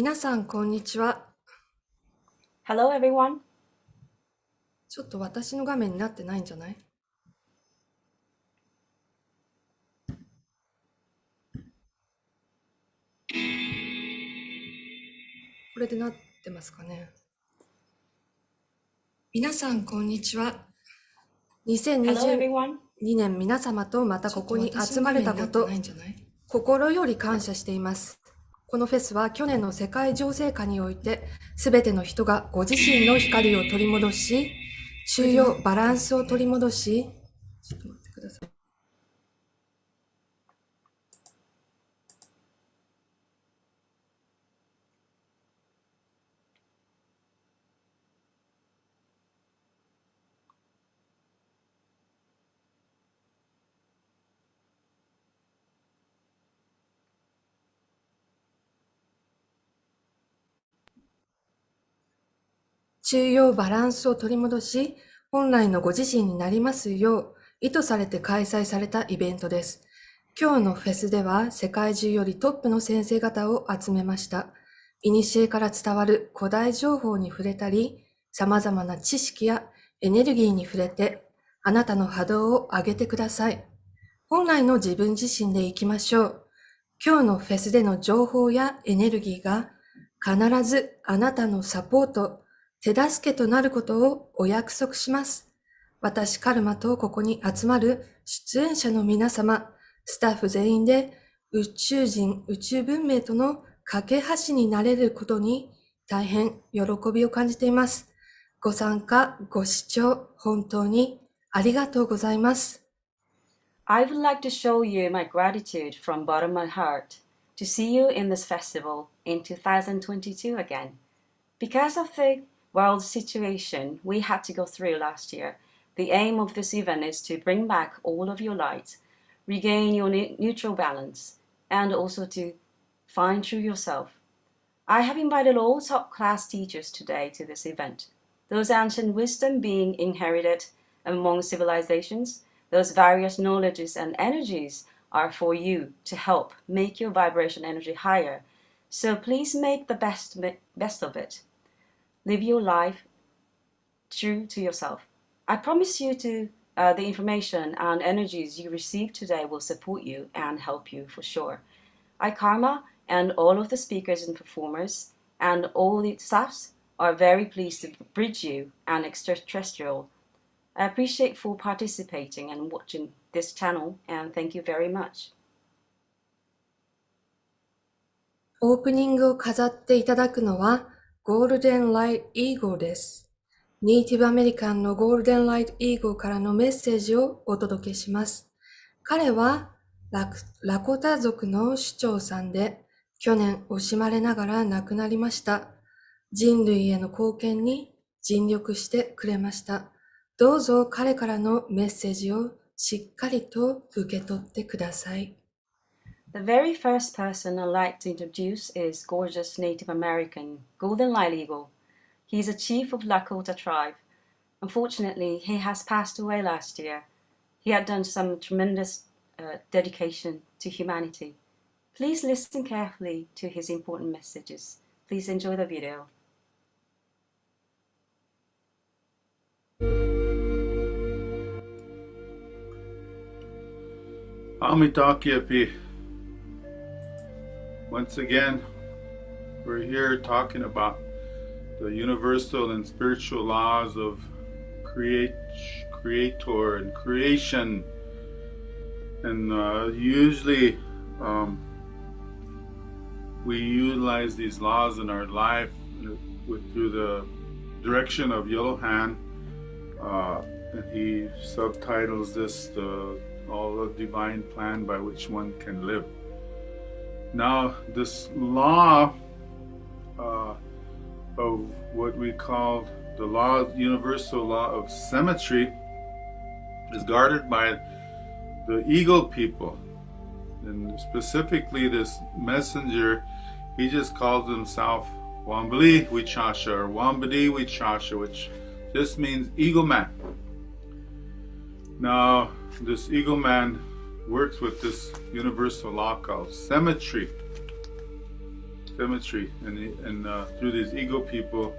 皆さん、こんにちは。Hello, everyone. ちょっと私の画面になってないんじゃない？これでなってますかね。皆さん、こんにちは。Hello, 2022 everyone. 年皆様とまたここに集まれたこと、心より感謝しています。このフェスは去年の世界情勢下において、すべての人がご自身の光を取り戻し、中庸バランスを取り戻し、ちょっと待ってください。中庸バランスを取り戻し、本来のご自身になりますよう、意図されて開催されたイベントです。今日のフェスでは、世界中よりトップの先生方を集めました。古から伝わる古代情報に触れたり、様々な知識やエネルギーに触れて、あなたの波動を上げてください。本来の自分自身で行きましょう。今日のフェスでの情報やエネルギーが、必ずあなたのサポート、手助けとなることをお約束します。私、カルマとここに集まる出演者の皆様、スタッフ全員で宇宙人、宇宙文明との架け橋になれることに大変喜びを感じています。ご参加、ご視聴、本当にありがとうございます。I would like to show you my gratitude from bottom of my heart to see you in this festival in 2022 again. Because of the world situation we had to go through last year, the aim of this event is to bring back all of your light, regain your neutral balance, and also to find true yourself. I have invited all top-class teachers today to this event. Those ancient wisdom being inherited among civilizations, those various knowledges and energies are for you to help make your vibration energy higher. So please make the best of it. Live your life true to yourself. I promise you to the information and energies you receive today will support you and help you for sure. I, Karma, and all of the speakers and performers and all the staffs are very pleased to bridge you and extraterrestrial. I appreciate for participating and watching this channel, and thank you very much. オープニングを飾っていただくのはゴールデンライトイーゴーです。ネイティブアメリカンのゴールデンライトイーゴーからのメッセージをお届けします。彼はラコタ族の首長さんで、去年惜しまれながら亡くなりました。人類への貢献に尽力してくれました。どうぞ彼からのメッセージをしっかりと受け取ってください。The very first person I'd like to introduce is gorgeous Native American Golden Light Eagle. He's a chief of Lakota tribe. Unfortunately, he has passed away last year. He had done some tremendous dedication to humanity. Please listen carefully to his important messages. Please enjoy the video. Amitakiapi. Once again, we're here talking about the universal and spiritual laws of creator and creation. And usually we utilize these laws in our life through the direction of Yellow Hand. And he subtitles this all the divine plan by which one can live. Now, this law of what we call the universal law of symmetry is guarded by the eagle people. And specifically this messenger, he just calls himself Wambali Wichasha or Wambadi Wichasha, which just means eagle man. Now, this eagle man works with this universal law called symmetry. symmetry, and through these ego people,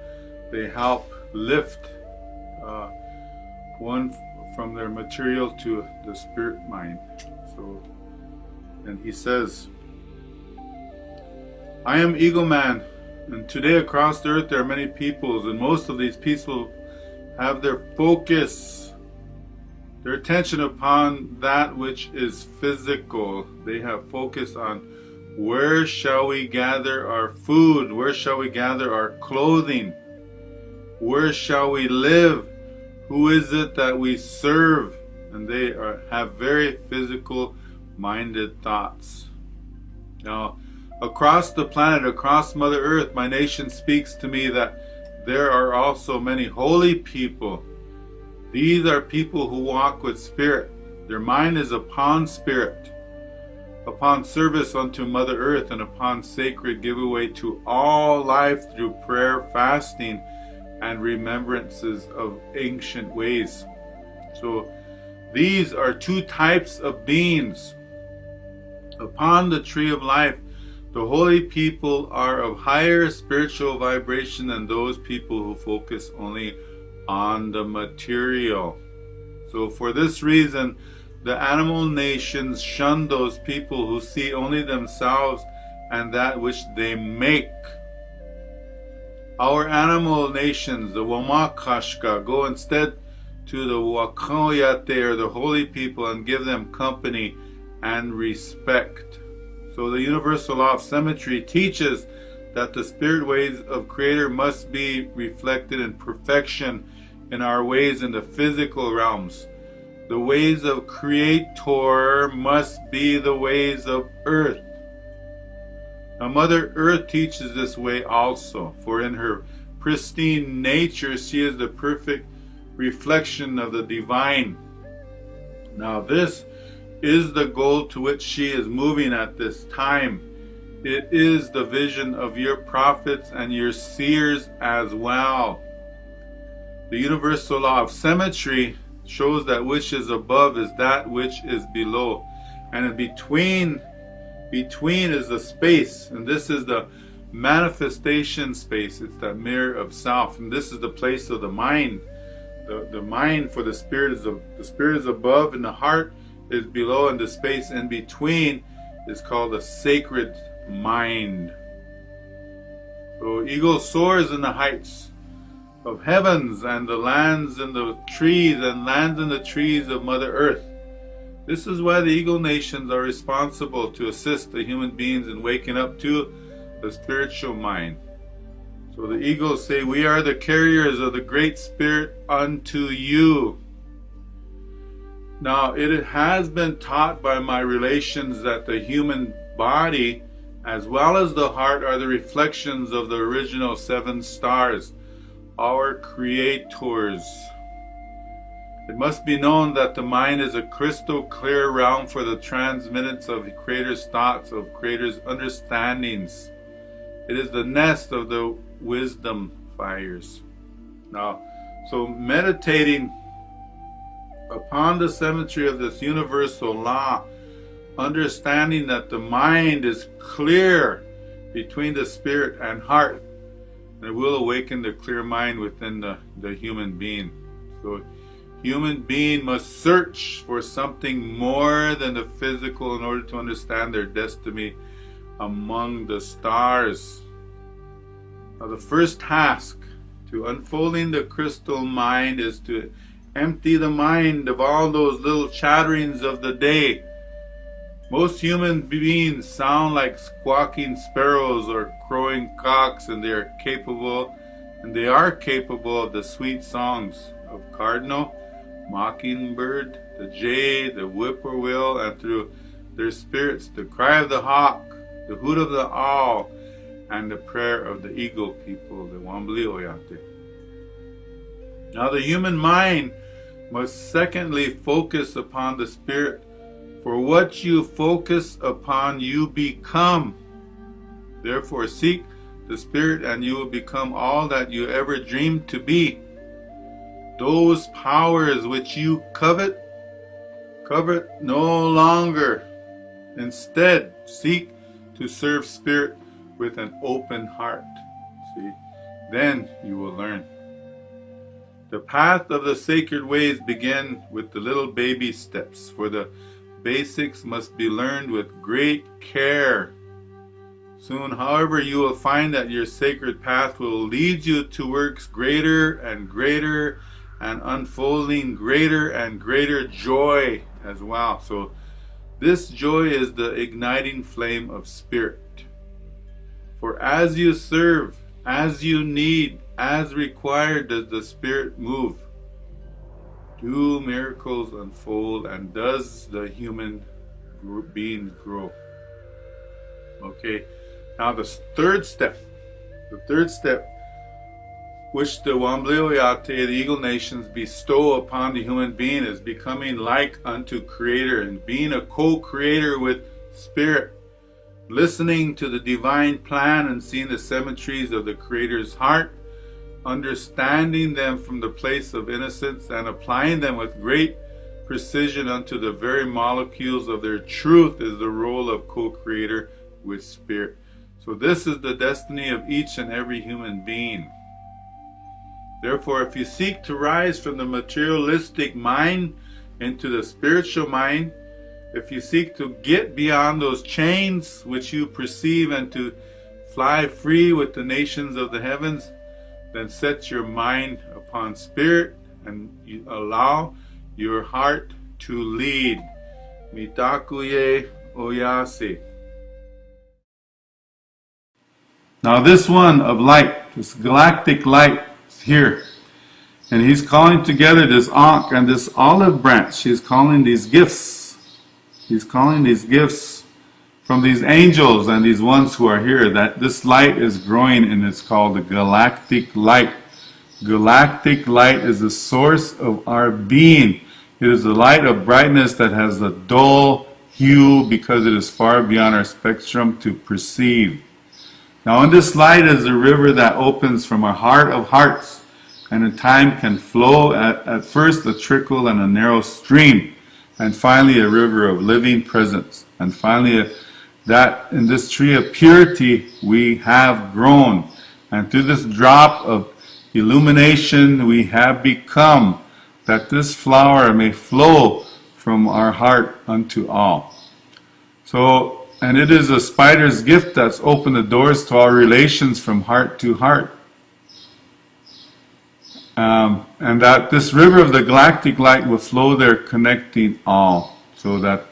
they help lift one from their material to the spirit mind. So, and he says, I am ego man, and today across the earth there are many peoples, and most of these people have their focus, their attention upon that which is physical. They have focus on where shall we gather our food, where shall we gather our clothing, where shall we live, who is it that we serve, and they have very physical minded thoughts. Now, across the planet, across Mother Earth, my nation speaks to me that there are also many holy people. These are people who walk with spirit. Their mind is upon spirit, upon service unto Mother Earth, and upon sacred giveaway to all life through prayer, fasting, and remembrances of ancient ways. So these are two types of beings. Upon the tree of life, the holy people are of higher spiritual vibration than those people who focus only on the material. So for this reason, the animal nations shun those people who see only themselves and that which they make. Our animal nations, the Wamakashka, go instead to the Wakoyate, or the holy people, and give them company and respect. So the universal law of symmetry teaches that the spirit ways of Creator must be reflected in perfection in our ways in the physical realms. The ways of Creator must be the ways of Earth. Now, Mother Earth teaches this way also, for in her pristine nature she is the perfect reflection of the divine. Now, this is the goal to which she is moving at this time. It is the vision of your prophets and your seers as well. The universal law of symmetry shows that which is above is that which is below, and in between is the space, and this is the manifestation space. It's that mirror of self, and this is the place of the mind. The mind for the spirit is above, and the heart is below, and the space in between is called the sacred mind. So ego soars in the heights of heavens, and the lands and the trees, and lands and the trees of Mother Earth. This is why the ego nations are responsible to assist the human beings in waking up to the spiritual mind. So the egos say, we are the carriers of the Great Spirit unto you. Now, it has been taught by my relations that the human body as well as the heart are the reflections of the original 7 stars, our creators. It must be known that the mind is a crystal clear realm for the transmittance of the Creator's thoughts, of Creator's understandings. It is the nest of the wisdom fires. Now, so meditating upon the symmetry of this universal law, understanding that the mind is clear between the spirit and heart, and it will awaken the clear mind within the human being. So human being must search for something more than the physical in order to understand their destiny among the stars. Now, the first task to unfolding the crystal mind is to empty the mind of all those little chatterings of the day. Most human beings sound like squawking sparrows or crowing cocks, and they are capable of the sweet songs of cardinal, mockingbird, the jay, the whippoorwill, and through their spirits the cry of the hawk, the hoot of the owl, and the prayer of the eagle people, the Wambli Oyate. Now the human mind must secondly focus upon the spirit. For what you focus upon, you become. Therefore seek the spirit, and you will become all that you ever dreamed to be. Those powers which you covet no longer. Instead, seek to serve spirit with an open heart. See, then you will learn. The path of the sacred ways begin with the little baby steps, for the basics must be learned with great care. Soon, however, you will find that your sacred path will lead you to works greater and greater and unfolding greater and greater joy as well. So this joy is the igniting flame of spirit. For as you serve, as you need, as required does the Spirit move. Do miracles unfold and does the human being grow. Okay, now the third step, which the Wamblioyate, the Eagle Nations, bestow upon the human being is becoming like unto Creator and being a co-creator with Spirit. Listening to the divine plan and seeing the symmetries of the Creator's heart, understanding them from the place of innocence and applying them with great precision unto the very molecules of their truth is the role of co-creator with Spirit. So this is the destiny of each and every human being. Therefore, if you seek to rise from the materialistic mind into the spiritual mind, if you seek to get beyond those chains which you perceive and to fly free with the nations of the heavens, then set your mind upon Spirit and you allow your heart to lead. Mitakuye Oyase. Now this one of light, this galactic light is here. And he's calling together this Ankh and this olive branch. He's calling these gifts. He's calling these gifts from these angels and these ones who are here, that this light is growing and it's called the galactic light. Galactic light is the source of our being. It is the light of brightness that has a dull hue because it is far beyond our spectrum to perceive. Now in this light is a river that opens from our heart of hearts, and in time can flow at first a trickle and a narrow stream, and finally a river of living presence, and finally that in this tree of purity we have grown, and through this drop of illumination we have become, that this flower may flow from our heart unto all. So, and it is a spider's gift that's opened the doors to our relations from heart to heart. And that this river of the galactic light will flow there, connecting all. So that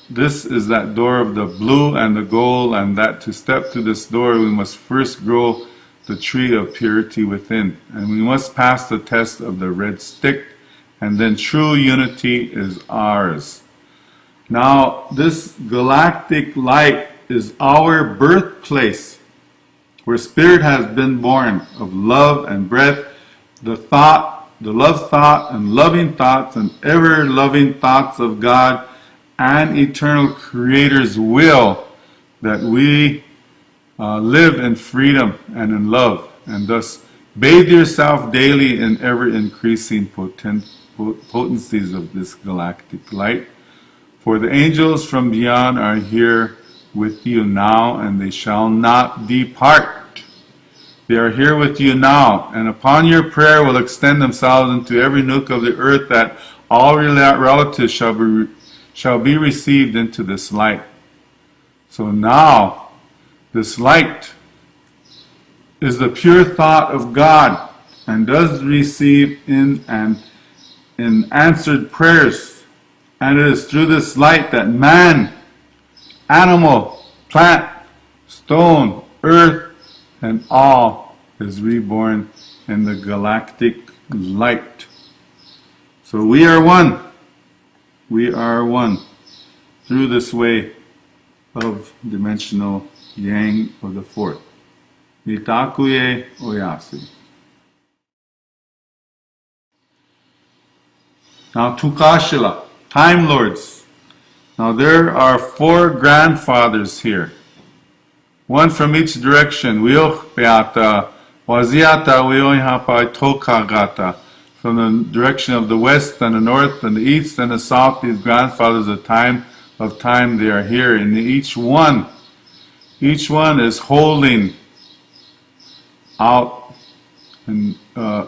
this is that door of the blue and the gold, and that to step to this door we must first grow the tree of purity within. And we must pass the test of the red stick, and then true unity is ours. Now this galactic light is our birthplace, where spirit has been born of love and breath, the love thought and loving thoughts and ever loving thoughts of God and eternal Creator's will, that we live in freedom and in love, and thus bathe yourself daily in ever increasing potencies of this galactic light. For the angels from beyond are here with you now, and they shall not depart. They are here with you now, and upon your prayer will extend themselves into every nook of the earth, that all relatives shall be received into this light. So now, this light is the pure thought of God, and does receive in answered prayers. And it is through this light that man, animal, plant, stone, earth, and all is reborn in the galactic light. So we are one. We are one through this way of dimensional yang of the fourth. Mitakuye Oyase. Now Tukashila, Time Lords. Now there are 4 grandfathers here, one from each direction. Wiohpeata, Waziata, Wiohapa, Tokagata. From the direction of the west and the north and the east and the south, these grandfathers of time, they are here. And each one each one is holding out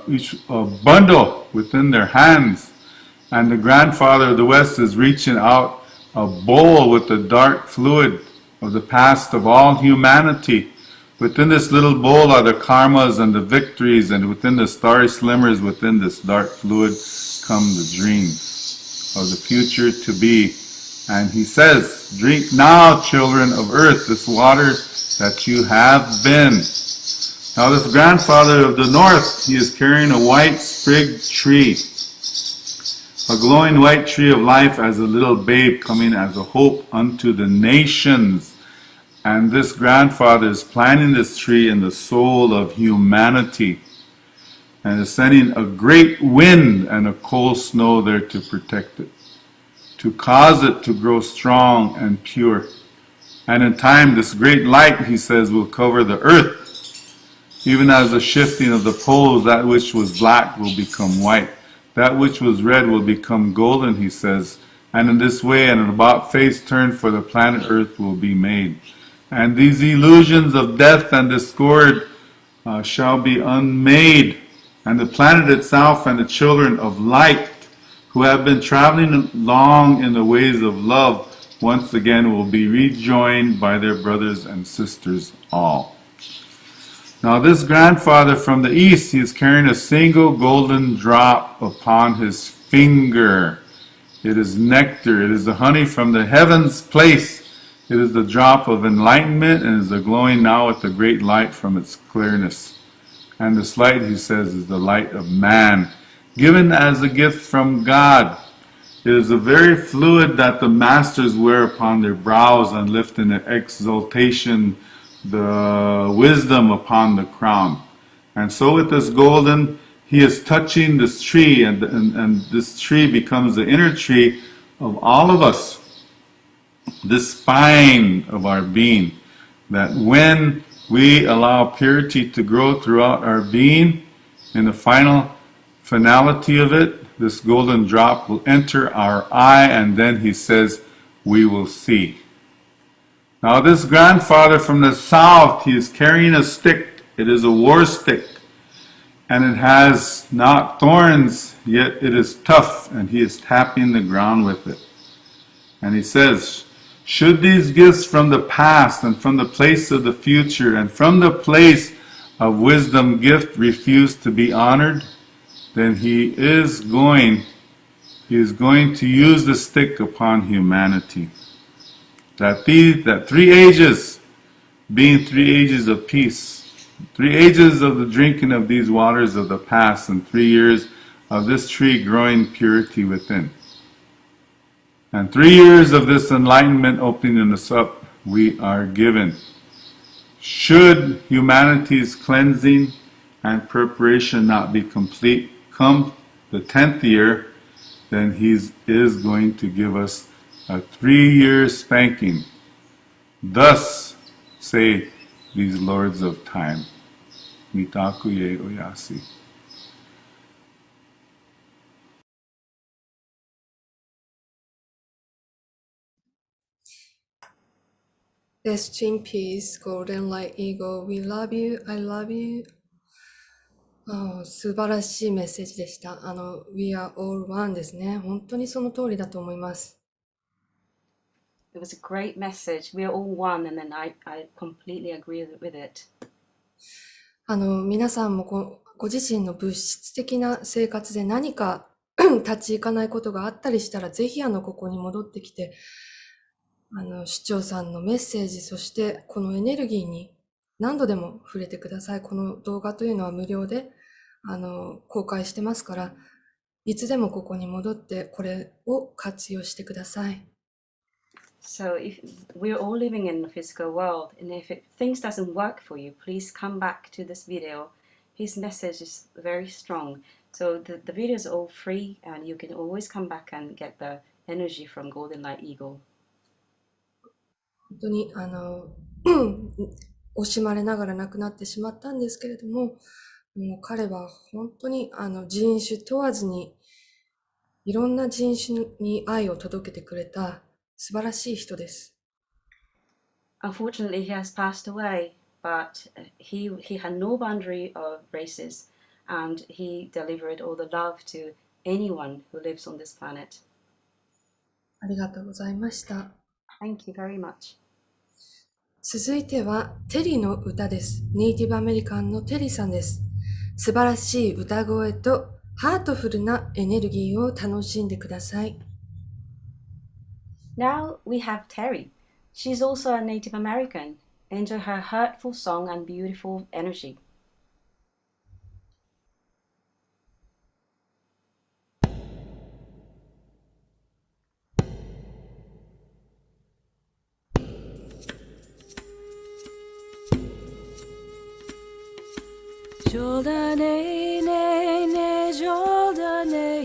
each bundle within their hands, and the grandfather of the West is reaching out a bowl with the dark fluid of the past of all humanity. Within this little bowl are the karmas and the victories, and within the starry slimmers, within this dark fluid, come the dreams of the future to be. And he says, drink now, children of earth, this water that you have been. Now this grandfather of the north, he is carrying a white sprigged tree, a glowing white tree of life as a little babe coming as a hope unto the nations. And this grandfather is planting this tree in the soul of humanity, and is sending a great wind and a cold snow there to protect it, to cause it to grow strong and pure. And in time, this great light, he says, will cover the earth. Even as the shifting of the poles, that which was black will become white. That which was red will become golden, he says. And in this way, an about face turn for the planet Earth will be made. And these illusions of death and discord shall be unmade. And the planet itself and the children of light, who have been traveling long in the ways of love, once again will be rejoined by their brothers and sisters all. Now this grandfather from the east, he is carrying a single golden drop upon his finger. It is nectar, it is the honey from the heavens place. It is the drop of enlightenment, and is the glowing now with the great light from its clearness. And this light, he says, is the light of man, given as a gift from God. It is the very fluid that the masters wear upon their brows and lift in exaltation the wisdom upon the crown. And so with this golden, he is touching this tree, and this tree becomes the inner tree of all of us, this spine of our being, that when we allow purity to grow throughout our being, in the final finality of it, this golden drop will enter our eye, and then he says, we will see. Now this grandfather from the south, he is carrying a stick. It is a war stick, and it has not thorns, yet it is tough, and he is tapping the ground with it. And he says, should these gifts from the past and from the place of the future and from the place of wisdom gift refuse to be honored, then he is going to use the stick upon humanity. That three ages, being 3 ages of peace, 3 ages of the drinking of these waters of the past, and 3 years of this tree growing purity within. And 3 years of this enlightenment opening us up, we are given. Should humanity's cleansing and preparation not be complete, come the 10th year, then he is going to give us a 3-year spanking. Thus say these lords of time. Mitaku ye oyasi. Rest in peace, Golden Light Eagle. We love you. I love you. 素晴らしいメッセージでした。We are all one ですね。本当にその通りだと思います。It was a great message. We are all one, and then I completely agree with it. 皆さんもご自身の物質的な生活で何か立ち行かないことがあったりしたら、ぜひここに戻ってきて、市長さんのメッセージ、そしてこのエネルギーに何度でも触れてください。この動画というのは無料で、公開してますから、いつでもここに戻ってこれを活用してください。So if we're all living in the physical world, and if things doesn't work for you, please come back to this video. His message is very strong. So the video is all free, and you can always come back and get the energy from Golden Light Eagle. 本当に惜しまれながら亡くなってしまったんですけれども、もう彼は本当に人種問わずにいろんな人種に愛を届けてくれた素晴らしい人です。Unfortunately, he has passed away, but he had no boundary of races, and he delivered all the love to anyone who lives on this planet. ありがとうございました。Thank you very much. 続いては、テリの歌です。ネイティブアメリカンのテリさんです。素晴らしい歌声とハートフルなエネルギーを楽しんでください。Now we have Terry. She's also a Native American. Enjoy her heartful song and beautiful energy. Jordane, ne, ne, Jordane,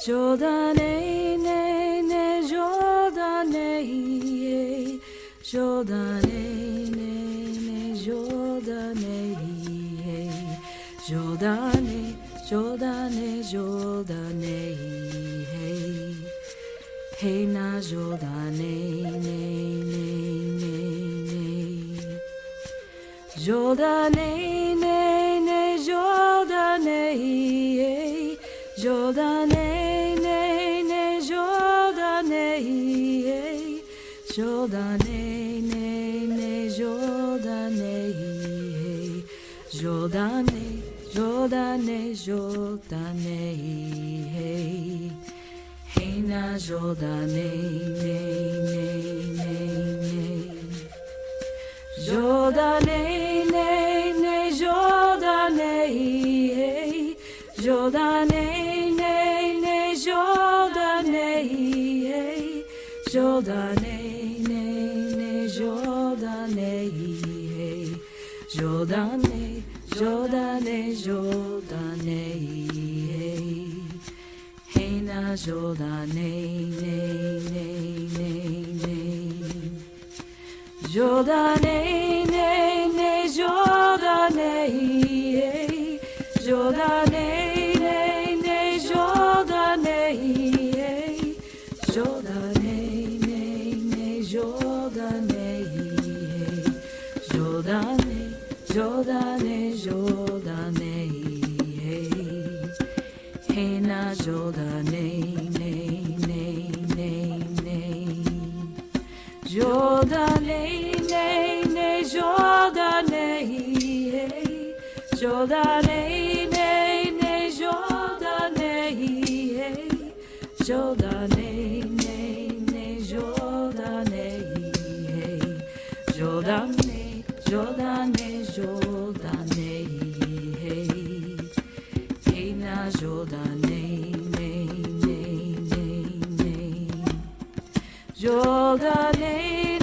Jordane, ne, ne, Jordane, Jordane, ne, ne, Jordane, Jordane, Jordane, Jordane, hey na Jordane, ne, ne, ne, ne, Jordane, ne, ne, Jordane, Jordane, ne, ne, Jordane, Jordane, ne, ne, Jordane, Jordane, Jordane, Jordane, hey na Jordane, ne, ne, ne, ne, Jordane, ne, ne, Jordane, Jordane, ne, ne, Jordane, Jordane, ne, ne, Jordane, Jordane, Jordane, Jordane, hey na Jordane, ne, ne, ne, ne, Jordane, ne, ne, Jordane, Jordane, ne, ne, Jordane, Jordane, ne, ne, Jordane, Jordane, Jordane, Jordane, hey na Jordane, ne, ne, ne, ne, Jordane, ne, ne, Jordane, Jordane, ne, ne, Jordane, Jordane, ne, ne, Jordane, Jordane, Jordane, Jordane, hey na Jordane, ne, ne, ne, ne, Jordane, ne, ne, Jordane, Jordane, ne, ne, Jordane, Jordane, ne, ne, Jordane, Jordane, Jordane, Jordane, hey na Jordane, ne, ne, ne, ne, Jordane,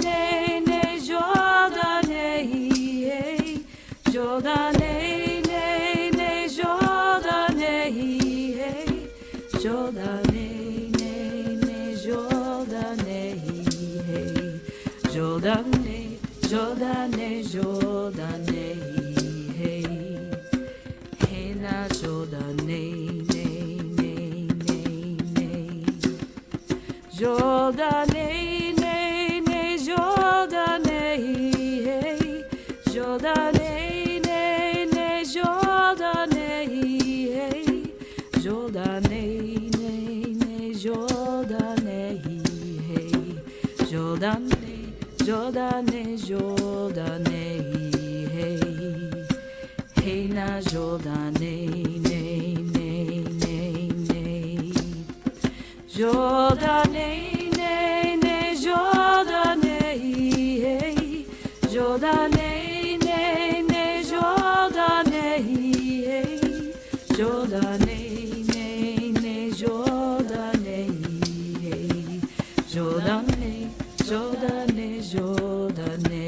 ne, ne, Jordane, Jordane, ne, ne, Jordane, Jordane, ne, ne, Jordane, Jordane, Jordane, Jordane, hey na Jordane, ne, ne, ne, ne, Jordane, ne, ne, Jordane, Jordane, ne, ne, Jordane, Jordane, ne, ne, Jordane, Jordane, Jordane, Jordane,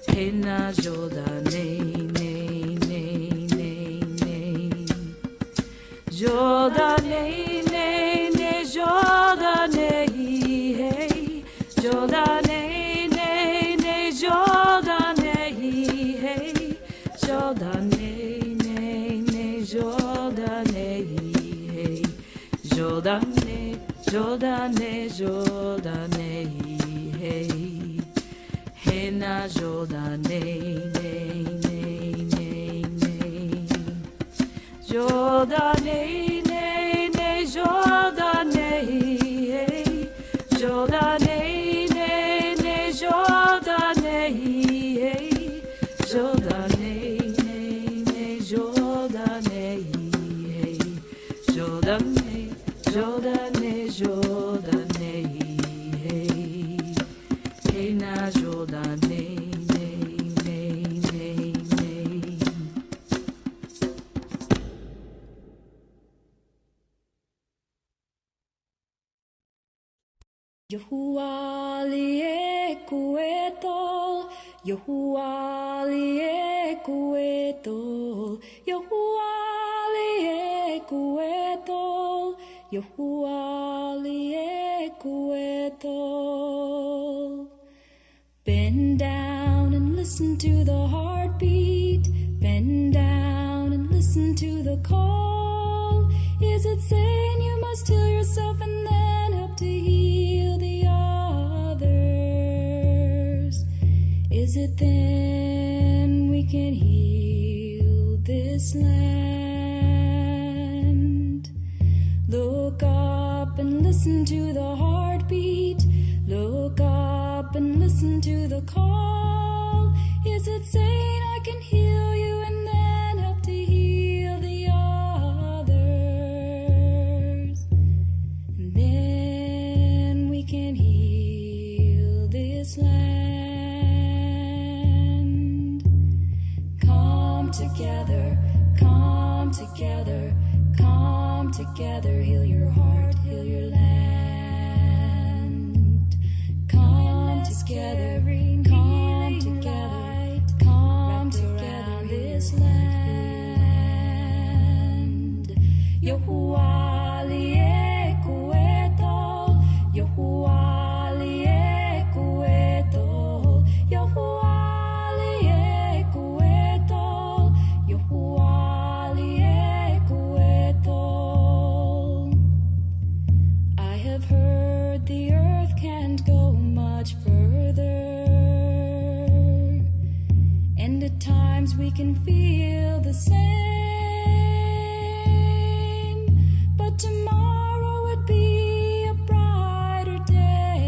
hey na Jordane, ne, ne, ne, ne, Jordane, ne, ne, Jordane, Jordane, ne, ne, Jordane, Jordane, ne, ne, Jordane, Jordane, 冗談ね冗談ねへい変な冗談ねねねねね冗談ねねね冗談ねへい冗談ねねね冗談ねへい冗談ねねね冗談ねへい冗談ね冗談ね冗談ねへい変な冗談ねねねねねYohuali e kueto, Yohuali e kueto, Yohuali e kueto, Yohuali e kueto. Bend down and listen to the heartbeat. Bend down and listen to the call. Is it saying you must heal yourself and then help to heal the others? Is it then we can heal this land? Look up and listen to the heartbeat. Look up and listen to the call. Is it saying I can heal you and then help to heal the others? And then we can heal this land. Come together, come together, come together, heal your heart, heal your land. Come together, come together, come together, this land. Yohuali e kueto, Yohuali e kueto, Yohuali e kueto, Yohuali e kueto. I have heard the earth can't go much further, and at times we can feel the same, but tomorrow would be a brighter day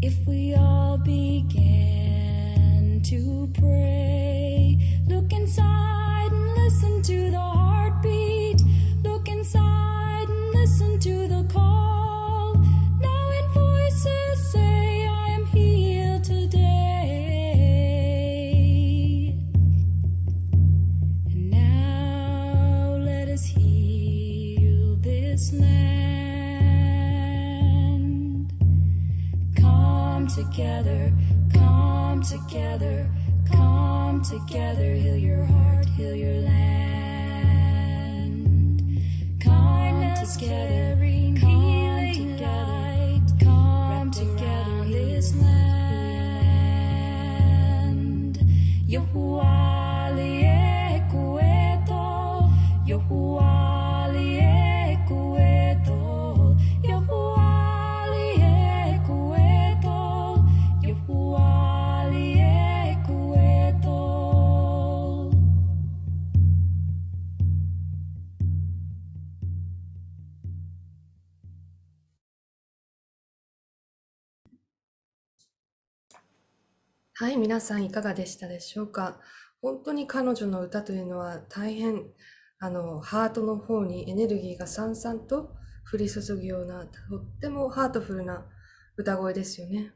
if we all began to pray. Look inside and listen to the heartbeat. Look inside and listen to the call. Now in voices say I am healed today. And now let us heal this land. Come together, come together, come together, heal your heart, heal your land. Come together, come together, come together, this land. Yohuali e kueto, Yohuali e kueto, Yohuali e kueto, Yohuali e kueto.はい、皆さんいかがでしたでしょうか。本当に彼女の歌というのは大変、ハートの方にエネルギーがさんさんと降り注ぐような、とってもハートフルな歌声ですよね。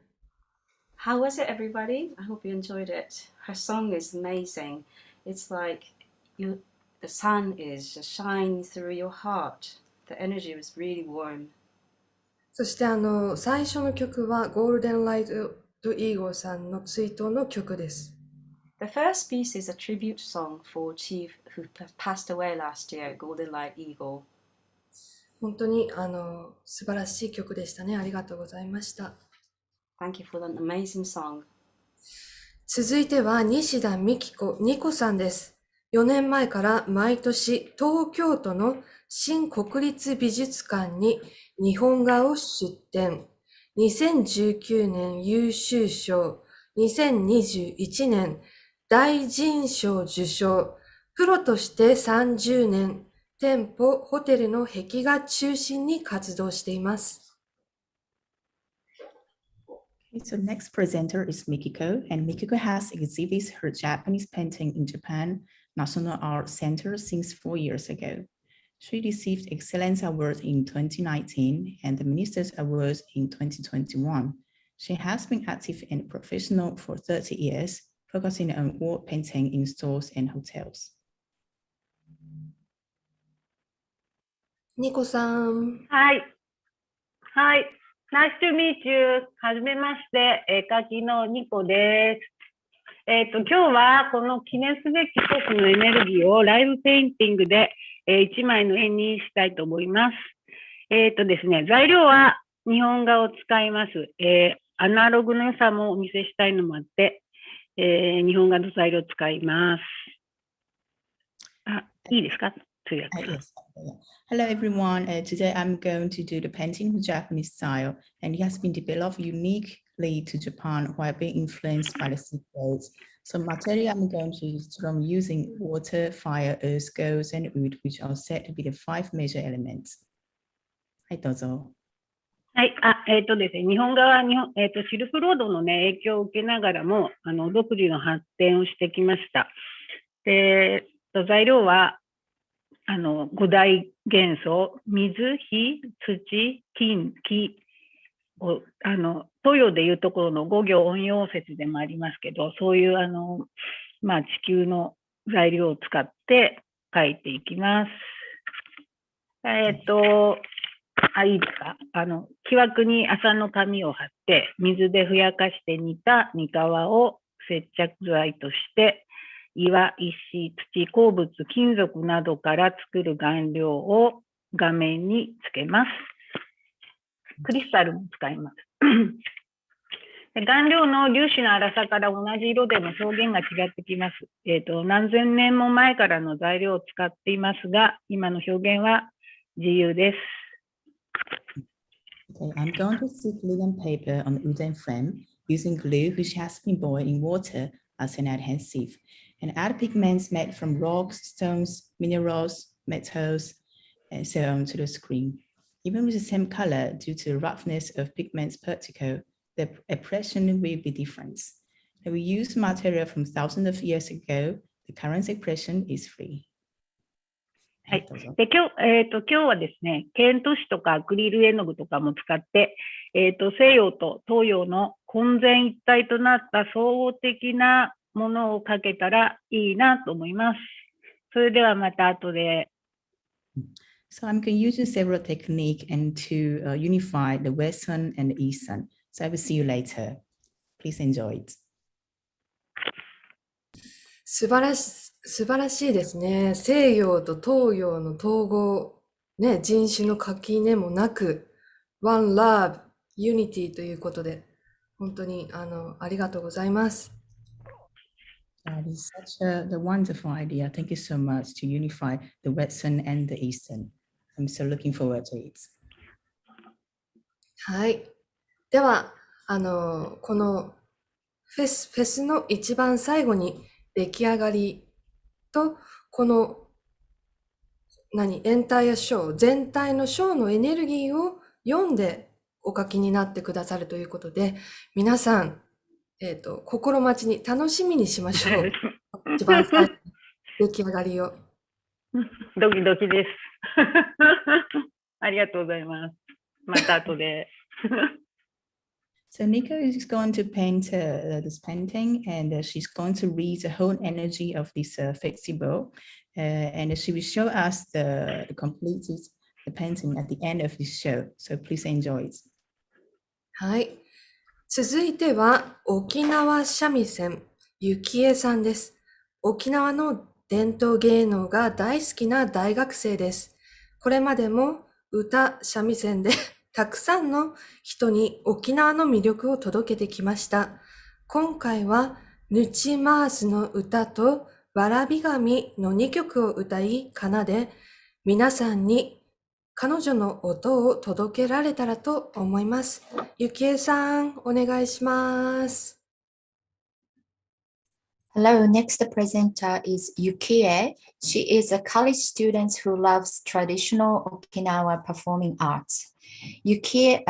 How was it, everybody? I hope you enjoyed it. Her song is amazing. It's like the sun is just shining through your heart. The energy was really warm. そして最初の曲はゴールデンライトイーゴーさんの追悼の曲です。The first piece is a tribute song for Chief who passed away last year, Golden Light Eagle. 本当に素晴らしい曲でしたね。ありがとうございました。Thank you for that amazing song. 続いては西田みきこ、ニコさんです。4年前から毎年東京都の新国立美術館に日本画を出展。2019年優秀賞、2021年大臣賞受賞。プロとして30年、店舗、ホテルの壁画中心に活動しています。So next presenter is Mikiko, and Mikiko has exhibited her Japanese painting in Japan National Art Center since 4 years ago. She received Excellence Award in 2019 and the Minister's Award in 2021. She has been active and professional for 30 years, focusing on wall painting in stores and hotels. ニコさん。はい。はい。Nice to meet you. はじめまして、絵描きのニコです。今日はこの記念すべき一つのエネルギーをライブペインティングで、1枚の絵にしたいと思います。ですね、材料は日本画を使います。アナログの良さもお見せしたいのもあって、日本画の材料を使います。あ、いいですか？通訳。Yes. Hello everyone. Today I'm going to do the painting in Japanese style, and it has been developed uniquely to Japan while being influenced by the seafood. So material I'm going to use from using water, fire, earth, gold, and wood, which are said to be the 5 major elements. はい、どうぞ。はい、ですね、日本画はシルクロードのね、影響を受けながらも、独自の発展をしてきました。で、材料は、5大元素、水、火、土、金、木を、東洋でいうところの5行音陽説でもありますけど、そういう、地球の材料を使って描いていきます。いいですか？木枠に麻の紙を貼って、水でふやかして煮た煮皮を接着剤として、岩、石、土、鉱物、金属などから作る顔料を画面につけます。クリスタルも使います。顔料の粒子の粗さから同じ色でも表現が違ってきます。何千年も前からの材料を使っていますが、今の表現は自由です。Okay, I'm going to stick linen paper on the wooden frame using glue which has been boiled in water as an adhesive, and add pigments made from rocks, stones, minerals, metals, and so on to the screen. Even with the same color, due to the roughness of pigments particle, the expression will be different. And we use material from thousands of years ago. The current expression is free. はい。で、今日はですね、剣都紙とかアクリル絵の具とかも使って、西洋と東洋の混然一体となった総合的なものをかけたらいいなと思います。それではまた後で。So I'm going to use several techniques and to unify the Western and the Eastern. So I will see you later. Please enjoy it. 素晴らしいですね。西洋と東洋の統合、ね、人種の垣根もなく、One Love, Unity ということで、本当にありがとうございます。That is such the wonderful idea. Thank you so much to unify the Western and the Eastern. I'm so looking forward to it. はい。では、このフェスの一番最後に出来上がりと、この、エンタイアショー、全体のショーのエネルギーを読んでお書きになってくださるということで、皆さん、心待ちに、楽しみにしましょう。一番最後に出来上がりを。ドキドキです。ありがとうございます。また後で。So Nico is going to paint this painting, and she's going to read the whole energy of this festival, and she will show us the completed the painting at the end of this show. So please enjoy it. はい。続いては、沖縄三味線、ゆきえさんです。沖縄の伝統芸能が大好きな大学生です。これまでも歌、三味線でたくさんの人に沖縄の魅力を届けてきました。今回は、ヌチマースの歌とわらび紙の2曲を歌い、奏で、皆さんに彼女の音を届けられたらと思います。ゆきえさん、お願いします。Hello, next presenter is Yukie. She is a college student who loves traditional Okinawa performing arts. Yukie,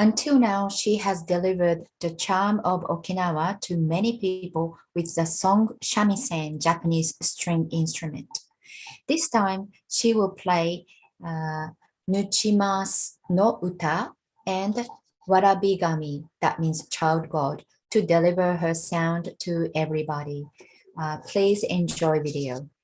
until now, she has delivered the charm of Okinawa to many people with the song shamisen, Japanese string instrument. This time, she will play Nucco no uta and warabigami, that means child god, to deliver her sound to everybody. Please enjoy video. 「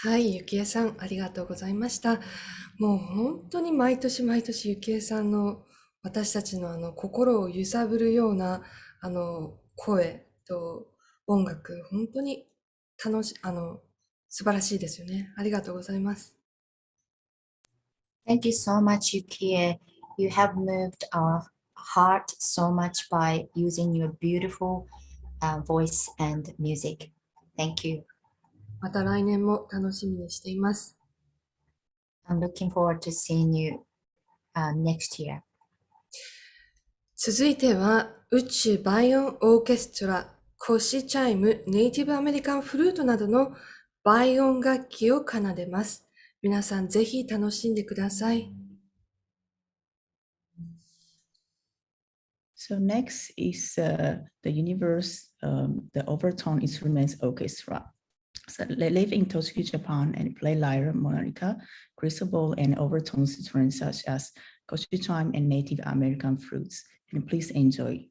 はい、ゆきえさん、ありがとうございました。もう本当に毎年毎年ゆきえさんの私たちの心を揺さぶるような声と音楽、本当に素晴らしいですよね。ありがとうございます。Thank you so much, Yukie. You have moved our heart so much by using your beautiful voice and music. Thank you. また来年も楽しみにしています。I'm looking forward to seeing you next year. 続いては、宇宙倍音オーケストラ、腰チャイム、ネイティブアメリカンフルートなどの倍音楽器を奏でます。皆さんぜひ楽しんでください。So next is the universe, the overtone instruments orchestra. So they live in Tokyo, Japan, and play lyre, monarca, crystal ball, and overtone instruments such as koshi chime and Native American flutes. And please enjoy.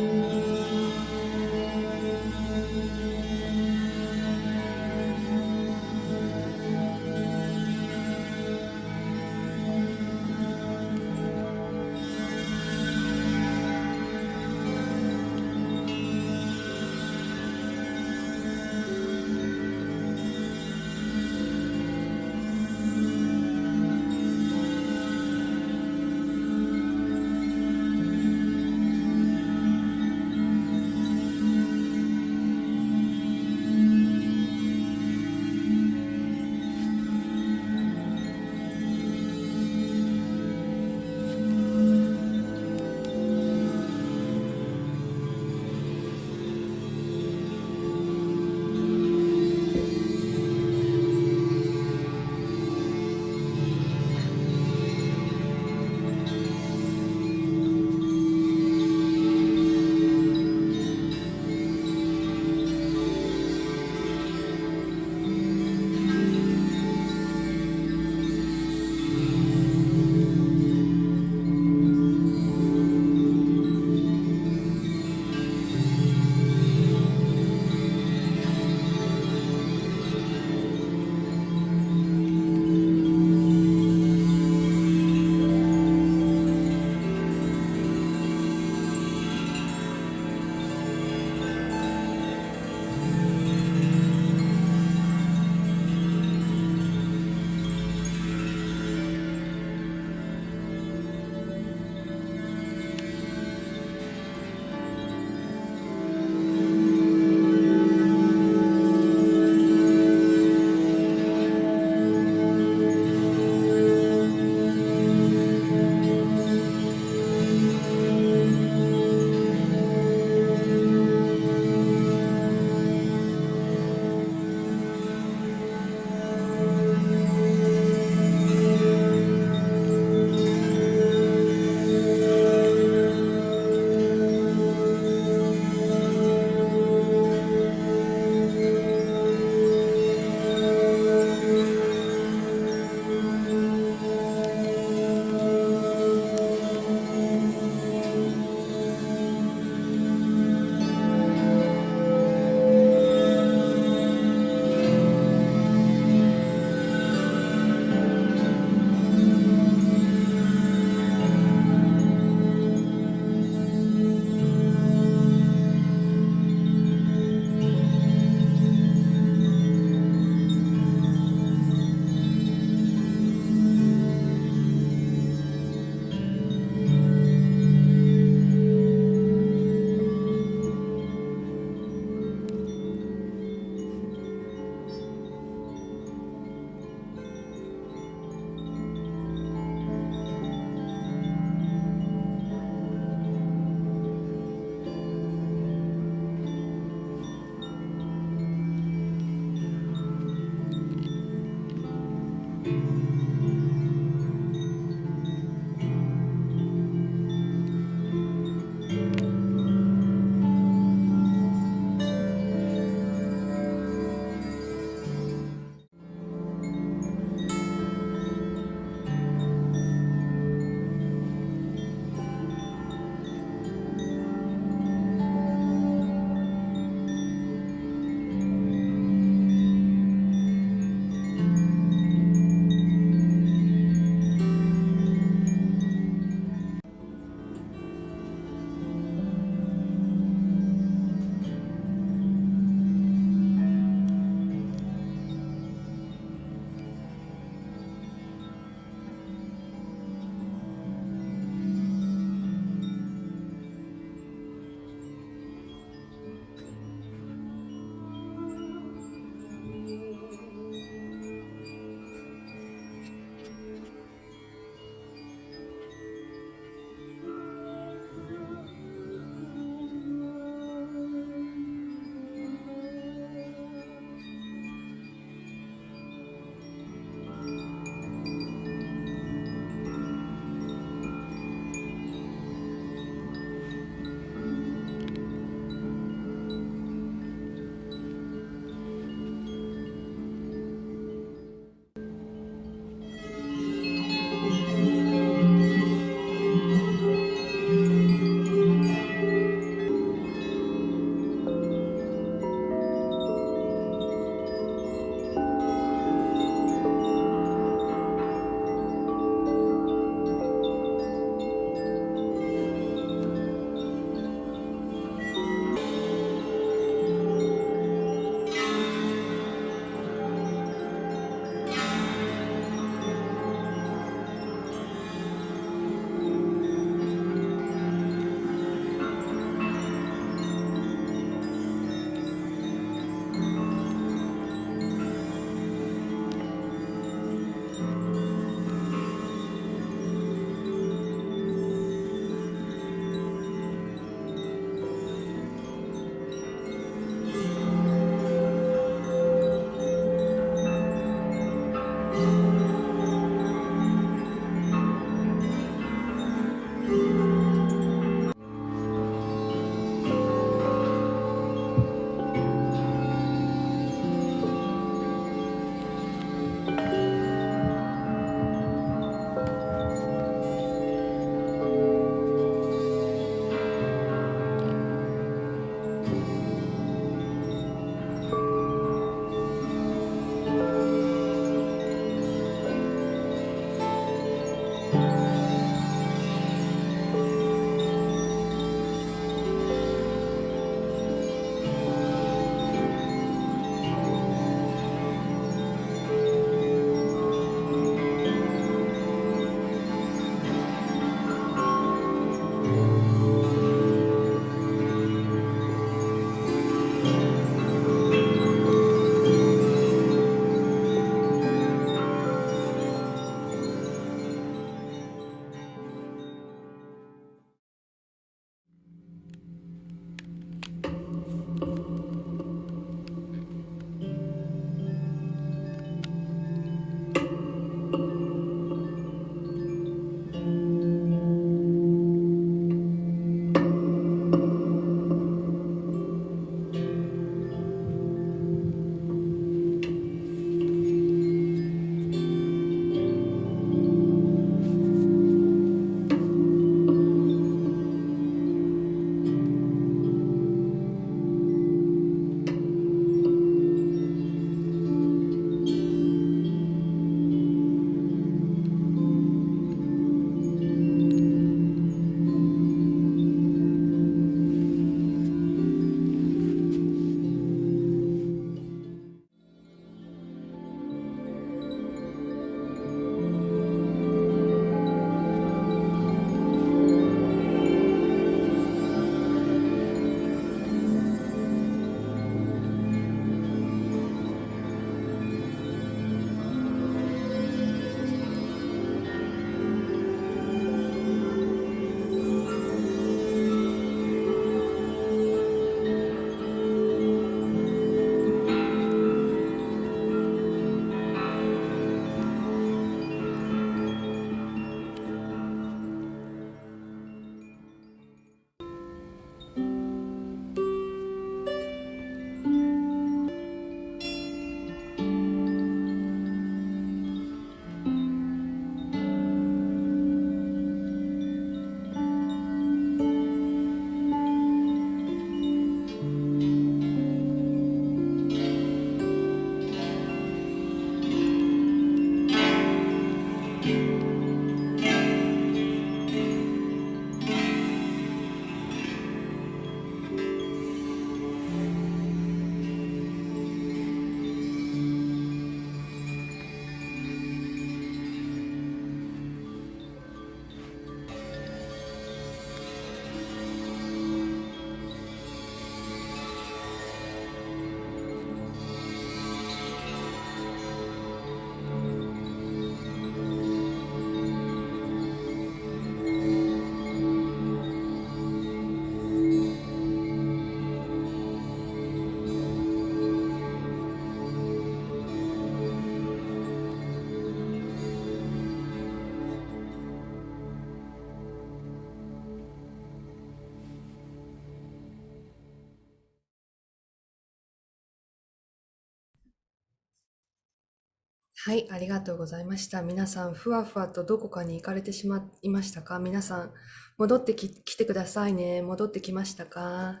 はい、ありがとうございました。皆さん、ふわふわとどこかに行かれてしまいましたか？皆さん、戻ってきてくださいね。戻ってきましたか？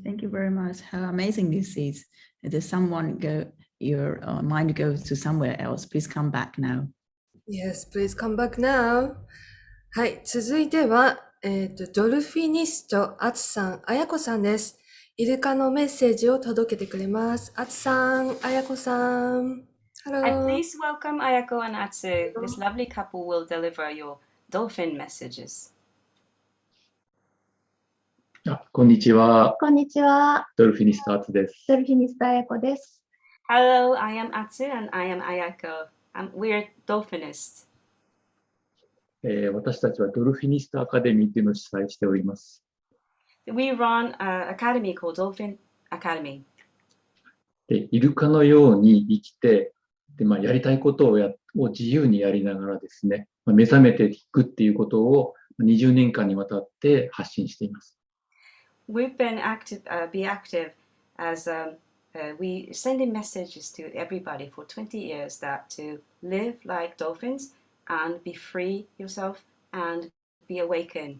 Thank you very much. How amazing this is. Does someone go, your mind goes to somewhere else? Please come back now. Yes, please come back now. はい、続いては、ドルフィニスト、あつさん、あやこさんです。イルカのメッセージを届けてくれます。あつさん、あやこさん。I Hello. please welcome Ayako and Atsu. This lovely couple will deliver your dolphin messages. こんにちは。こんにちは。ドルフィニストアツです。ドルフィニストあやこです。Hello, I am Atsu and I am Ayako. We're dolphinists. 私たちはドルフィニストアカデミーというのを主催しております。We run an academy called Dolphin Academy. で、イルカのように生きて、でやりたいことを自由にやりながらですね、目覚めていくっていうことを20年間にわたって発信しています。We've been be active as we sending messages to everybody for 20 years that to live like dolphins and be free yourself and be awakened.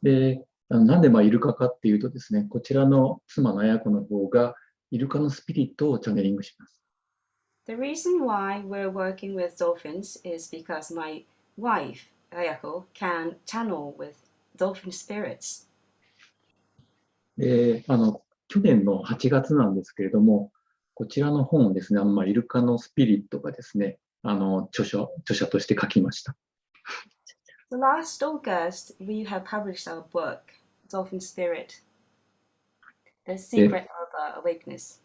で、なんでイルカかっていうとですね、こちらの妻のあやこの方がイルカのスピリットをチャネリングします。The reason why we're working with dolphins is because my wife, Ayako, can channel with dolphin spirits. で、去年の8月なんですけれども、こちらの本をですね、イルカのスピリットがですね、著者として書きました。So last August, we have published our book, Dolphin Spirit, The Secret of Awakeness.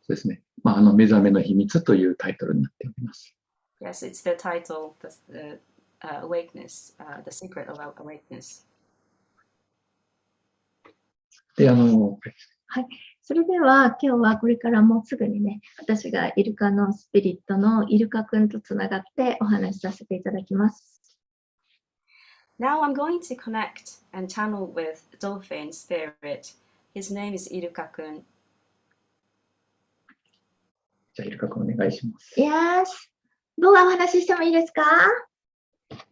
そうですね。目覚めの秘密というタイトルになっております。Yes, it's the title, the Awakeness, The Secret of Awakeness. で、はい。それでは今日はこれからもうすぐにね、私がイルカのスピリットのイルカくんとつながってお話しさせていただきます。Now I'm going to connect and channel with Dolphin Spirit. His name is Iruka-kun. じゃあイルカくんお願いします。Yes. 僕がお話ししてもいいですか？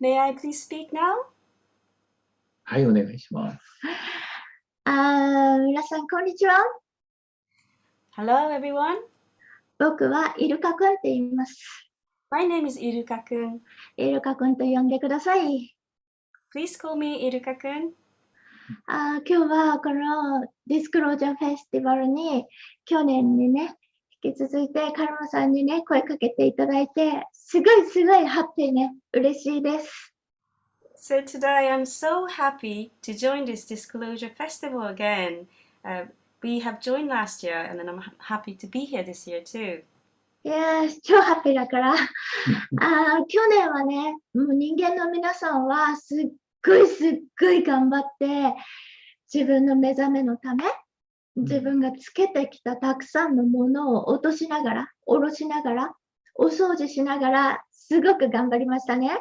May I please speak now? はい、お願いします。皆さんこんにちは。Hello, everyone. 僕はイルカくんって言います。My name is Iruka-kun. イルカくんと呼んでください。Please call me Iruka-kun. 今日はこのディスクロージャーフェスティバルに去年にね、引き続いてカルマさんにね、声かけていただいて、すごいハッピーね、嬉しいです。So today I'm so happy to join this Disclosure Festival again. We have joined last year and then I'm happy to be here this year too. いやー、超ハッピーだから。去年はね、もう人間の皆さんはすっごい頑張って、自分の目覚めのため、自分がつけてきたたくさんのものを落としながら、下ろしながら、お掃除しながら、すごく頑張りましたね。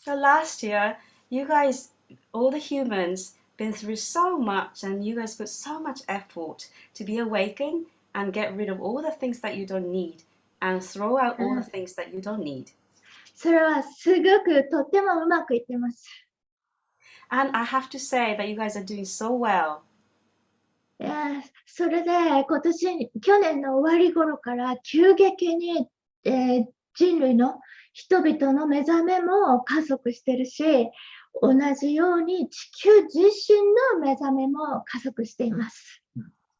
So last year, you guys, all the humans, been through so much and you guys put so much effort to be awakened and get rid of all the things that you don't need and throw out all the things that you don't need. それはすごくとってもうまくいってます。And I have to say that you guys are doing so well. それで去年の終わり頃から急激に、人類の人々の目覚めも加速してるし、同じように地球自身の目覚めも加速しています。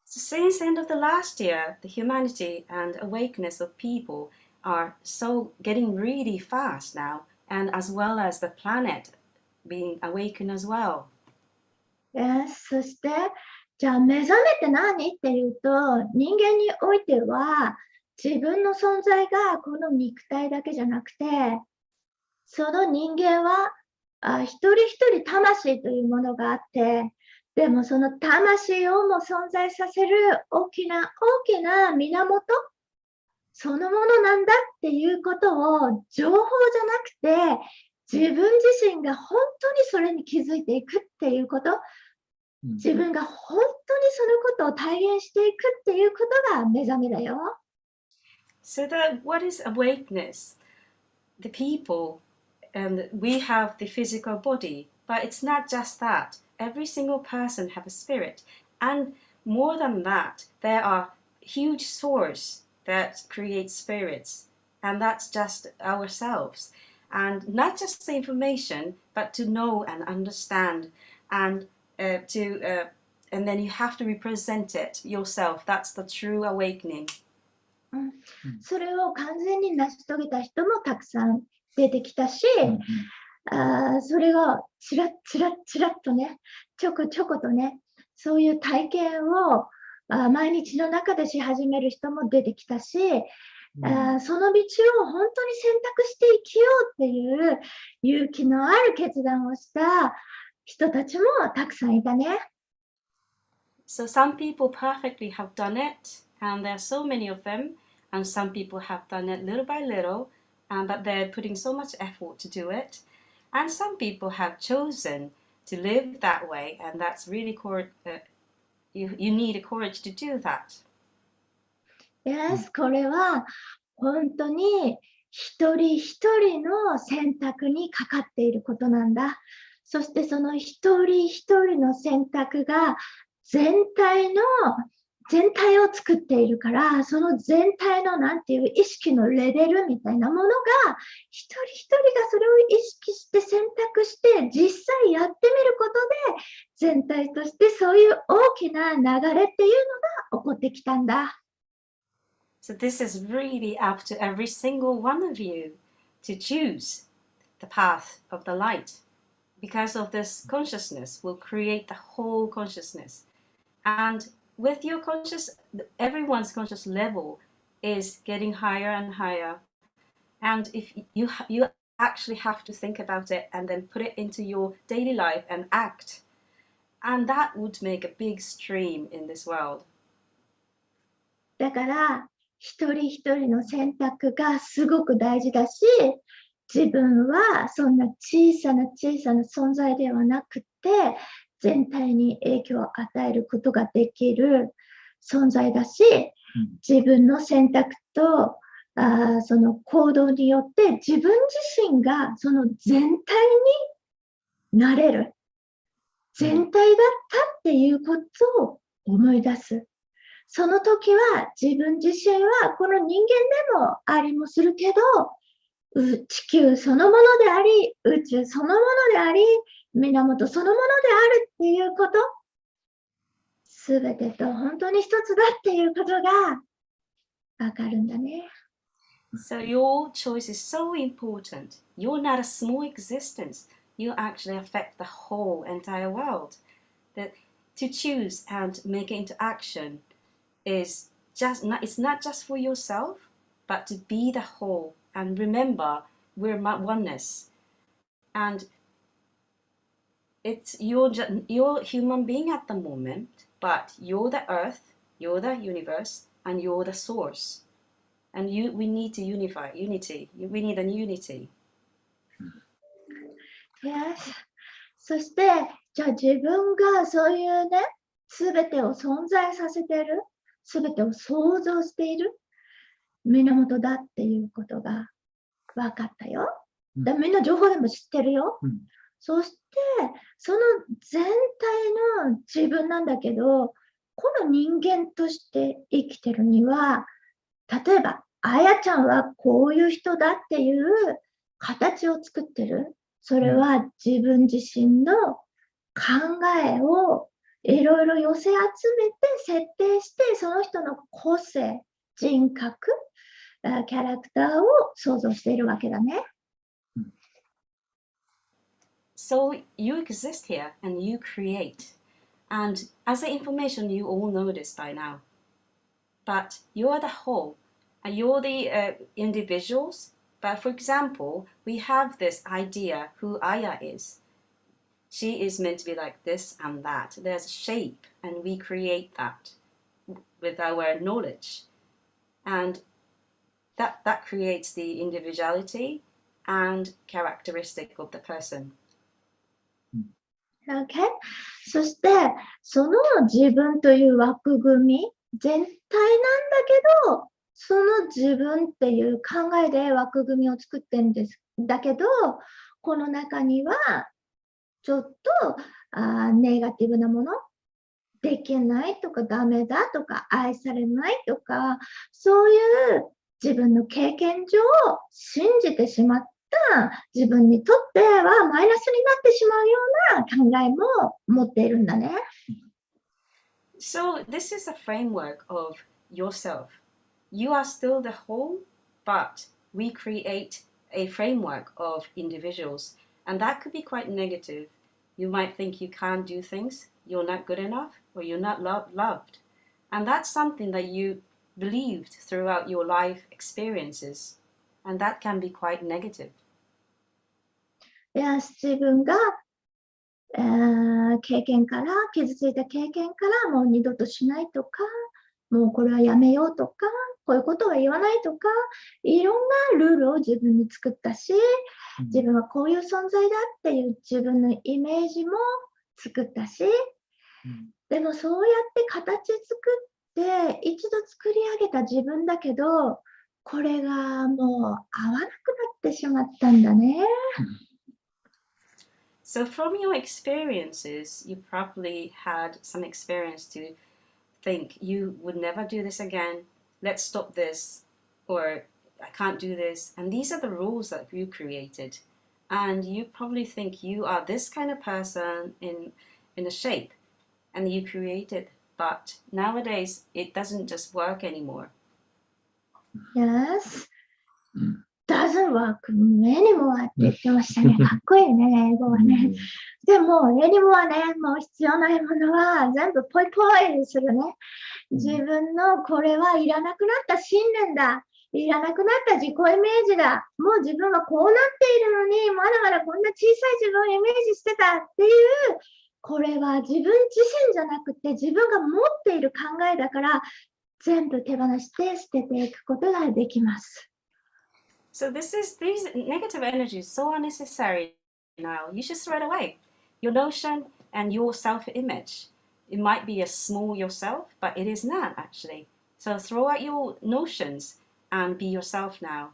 So since the end of the last year, the humanity and awakeness of people are so getting really fast now, and as well as the planet being awakened as well. そして、じゃあ目覚めって何っていうと、人間においては自分の存在がこの肉体だけじゃなくて、その人間は一人一人魂というものがあって、でもその魂をも存在させる大きな源、そのものなんだっていうことを情報じゃなくて、自分自身が本当にそれに気づいていくっていうこと、自分が本当にそのことを体現していくっていうことが目覚めだよ。So what is awakeness? The people, and we have the physical body, but it's not just that. Every single person have a spirit, and more than that, there are huge source that creates spirits, and that's just ourselves. And not just the information, but to know and understand, and and then you have to represent it yourself. That's the true awakening. それを完全に成し遂げた人もたくさん出てきたし、それがちらっとね、ちょこちょことね、そういう体験を毎日の中でし始める人も出てきたし、その道を本当に選択して生きようっていう勇気のある決断をした人たちもたくさんいたね。So some people perfectly have done it, and there are so many of them, and some people have done it little by little, but they're putting so much effort to do it. And some people have chosen to live that way, and that's really you need a courage to do that. Yes, これは本当に一人一人の選択にかかっていることなんだ。そしてその一人一人の選択が全体を作っているから、その全体のなんていう意識のレベルみたいなものが、一人一人がそれを意識して選択して、実際やってみることで、全体としてそういう大きな流れっていうのが起こってきたんだ。So this is really up to every single one of you to choose the path of the light. Because of this consciousness will create the whole consciousness. And with your everyone's conscious level is getting higher and higher. And if you actually have to think about it and then put it into your daily life and act. And that would make a big stream in this world. だから一人一人の選択がすごく大事だし、自分はそんな小さな存在ではなくて、全体に影響を与えることができる存在だし、自分の選択とその行動によって自分自身がその全体になれる。全体だったっていうことを思い出す。その時は自分自身はこの人間でもありもするけど、地球そのものであり、宇宙そのものであり、源そのものであるっていうこと、すべてと本当に一つだっていうことがわかるんだね。So your choice is so important. You're not a small existence. You actually affect the whole entire world. That to choose and make it into action is it's not just for yourself, but to be the whole. And remember, we're oneness. And you're a human being at the moment, but you're the earth, you're the universe, and you're the source. And we need to unity. We need a unity. Yes. そして、じゃあ自分がそういうね、すべてを存在させている、すべてを創造している源だっていうことが分かったよ。だみんな情報でも知ってるよ。そして、その全体の自分なんだけど、この人間として生きてるには、例えば、あやちゃんはこういう人だっていう形を作ってる。それは自分自身の考えをいろいろ寄せ集めて設定して、その人の個性、人格、キャラクターを想像しているわけだね。So you exist here and you create. And as the information you all know this by now. But you're the whole. And you're the individuals. But for example, we have this idea who Aya is. She is meant to be like this and that. There's a shape and we create that with our knowledge. And that creates the individuality and characteristic of the person. Okay? そして、その自分という枠組み、全体なんだけど、その自分っていう考えで枠組みを作ってるんです。だけど、この中には、ちょっとネガティブなもの、できないとかダメだとか愛されないとか、そういう自分の経験上信じてしまった自分にとってはマイナスになってしまうような考えも持っているんだね。So this is a framework of yourself. You are still the whole, but we create a framework of individuals, and that could be quite negative. You might think you can't do things, you're not good enough, or you're not loved. And that's something that you believed throughout your life experiences, and that can be quite negative. 自分が、経験から、傷ついた経験からもう二度としないとか、もうこれはやめようとか、こういうことは言わないとか、いろんなルールを自分に作ったし、自分はこういう存在だっていう自分のイメージも作ったし、でもそうやって形作って一度作り上げた自分だけど、これがもう合わなくなってしまったんだね。So from your experiences, you probably had some experience to think you would never do this again, let's stop this, or I can't do this. And these are the rules that you created. And you probably think you are this kind of person in a shape, and you created. But nowadays, it doesn't just work anymore. Yes. Doesn't work anymore って言ってましたね。かっこいいね、英語はね。でも、anymore ね、もう必要ないものは全部ポイポイするね。自分のこれはいらなくなった信念だ。いらなくなった自己イメージだ。もう自分はこうなっているのに、まだまだこんな小さい自分をイメージしてたっていう、これは自分自身じゃなくて自分が持っている考えだから、全部手放して捨てていくことができます。So these negative energies so unnecessary now. You should throw it away. Your notion and your self-image. It might be a small yourself, but it is not actually. So throw out your notions and be yourself now.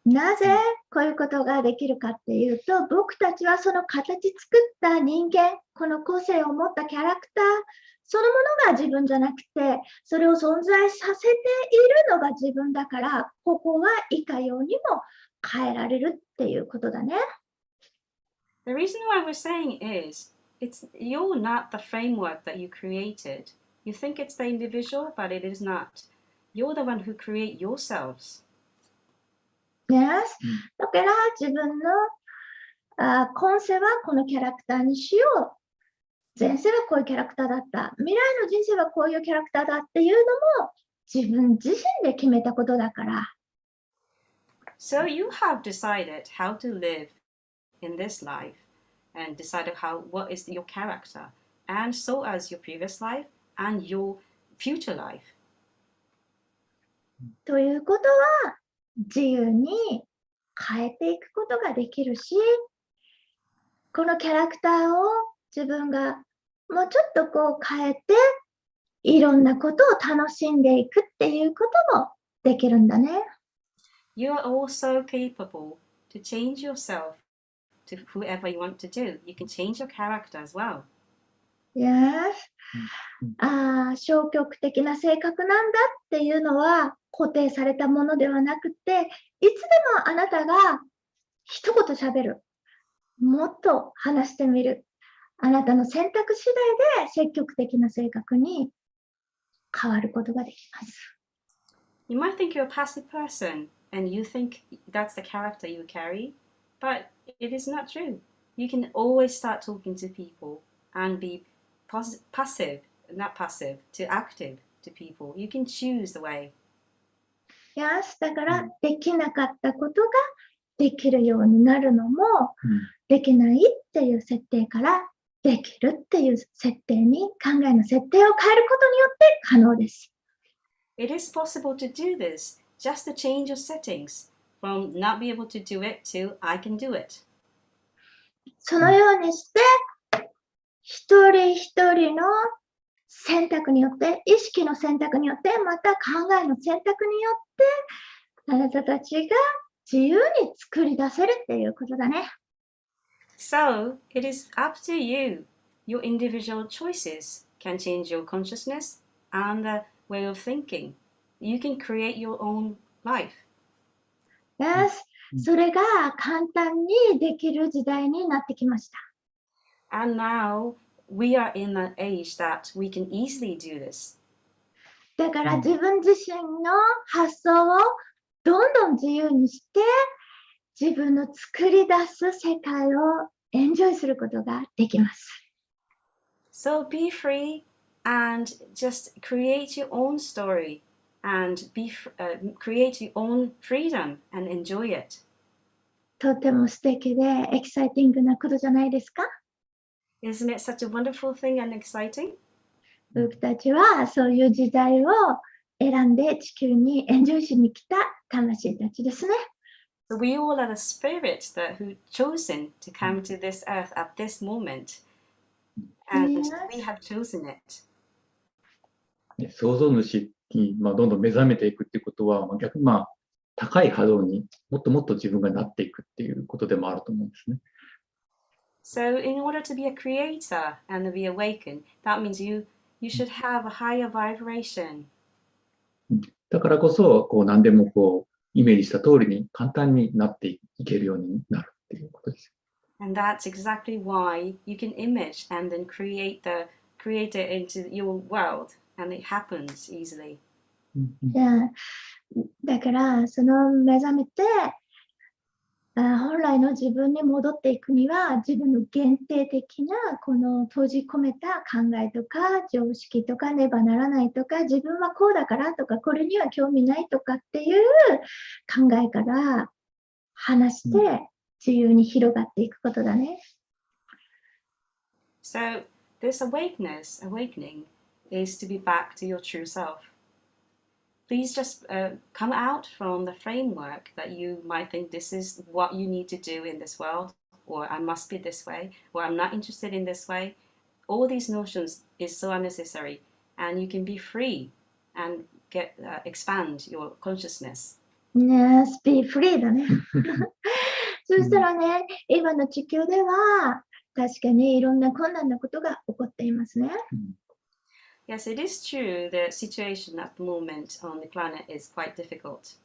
なぜこういうことができるかっていうと、僕たちはその形作った人間、この個性を持ったキャラクター、そのものが自分じゃなくて、それを存在させているのが自分だから、ここはいかようにも変えられるっていうことだね。The reason why we're saying is, you're not the framework that you created. You think it's the individual, but it is not. You're the one who create yourselves. Yes. だから自分の今世はこのキャラクターにしよう。前世はこういうキャラクターだった。未来の人生はこういうキャラクターだっていうのも自分自身で決めたことだから。So you have decided how to live in this life and decided what is your character, and so as your previous life and your future life. ということは自由に変えていくことができるし、このキャラクターを自分がもうちょっとこう変えていろんなことを楽しんでいくっていうこともできるんだね。You are also capable to change yourself to whoever you want to do. You can change your character as well. Yes. 消極的な性格なんだっていうのは固定されたものではなくて、いつでもあなたが一言喋る。もっと話してみる。あなたの選択次第で積極的な性格に変わることができます。You might think you're a passive person and you think that's the character you carry, but it is not true. You can always start talking to people and be passive, not passive, to active to people. You can choose the way. Yes, だからできなかったことができるようになるのも、できないっていう設定からできるっていう設定に考えの設定を変えることによって可能です。It is possible to do this, just to change your settings from not be able to do it to I can do it. そのようにして一人一人の選択によって、意識の選択によって、また考えの選択によって、あなたたちが自由に作り出せるっていうことだね。So, it is up to you. Your individual choices can change your consciousness and the way of thinking. You can create your own life. Yes. それが簡単にできる時代になってきました。And now, we are in an age that we can easily do this. だから自分自身の発想をどんどん自由にして、自分の作り出す世界をエンジョイすることができます。So be free and just create your own story and create your own freedom and enjoy it. とても素敵でエキサイティングなことじゃないですか？ Isn't it such a wonderful thing and exciting? 僕たちはそういう時代を選んで地球にエンジョイしに来た魂たちですね。So we all are the spirits that who chosen to come to this earth at this moment, and we have chosen it. 創造主に、どんどん目覚めていくっていうことは、逆に高い波動にもっともっと自分がなっていくっていうことでもあると思うんですね。So in order to be a creator and to be awakened, that means you should have a higher vibration. だからこそ、何でもイメージした通りに簡単になっていけるようになるっていうことです。And that's exactly why you can image and then create it into your world, and it happens easily. だからその目覚めて本来の自分に戻っていくには自分の限定的なこの閉じ込めた考えとか常識とかねばならないとか自分はこうだからとかこれには興味ないとかっていう考えから離して自由に広がっていくことだね。So this awakening is to be back to your true self. Please just come out from the framework that you might think this is what you need to do in this world, or I must be this way, or I'm not interested in this way. All these notions is so unnecessary, and you can be free and expand your consciousness. Yes, be free だね。そしたらね、今の地球では確かにいろんな困難なことが起こっていますね。Yes, it is true. The situation at the moment on the planet is quite difficult.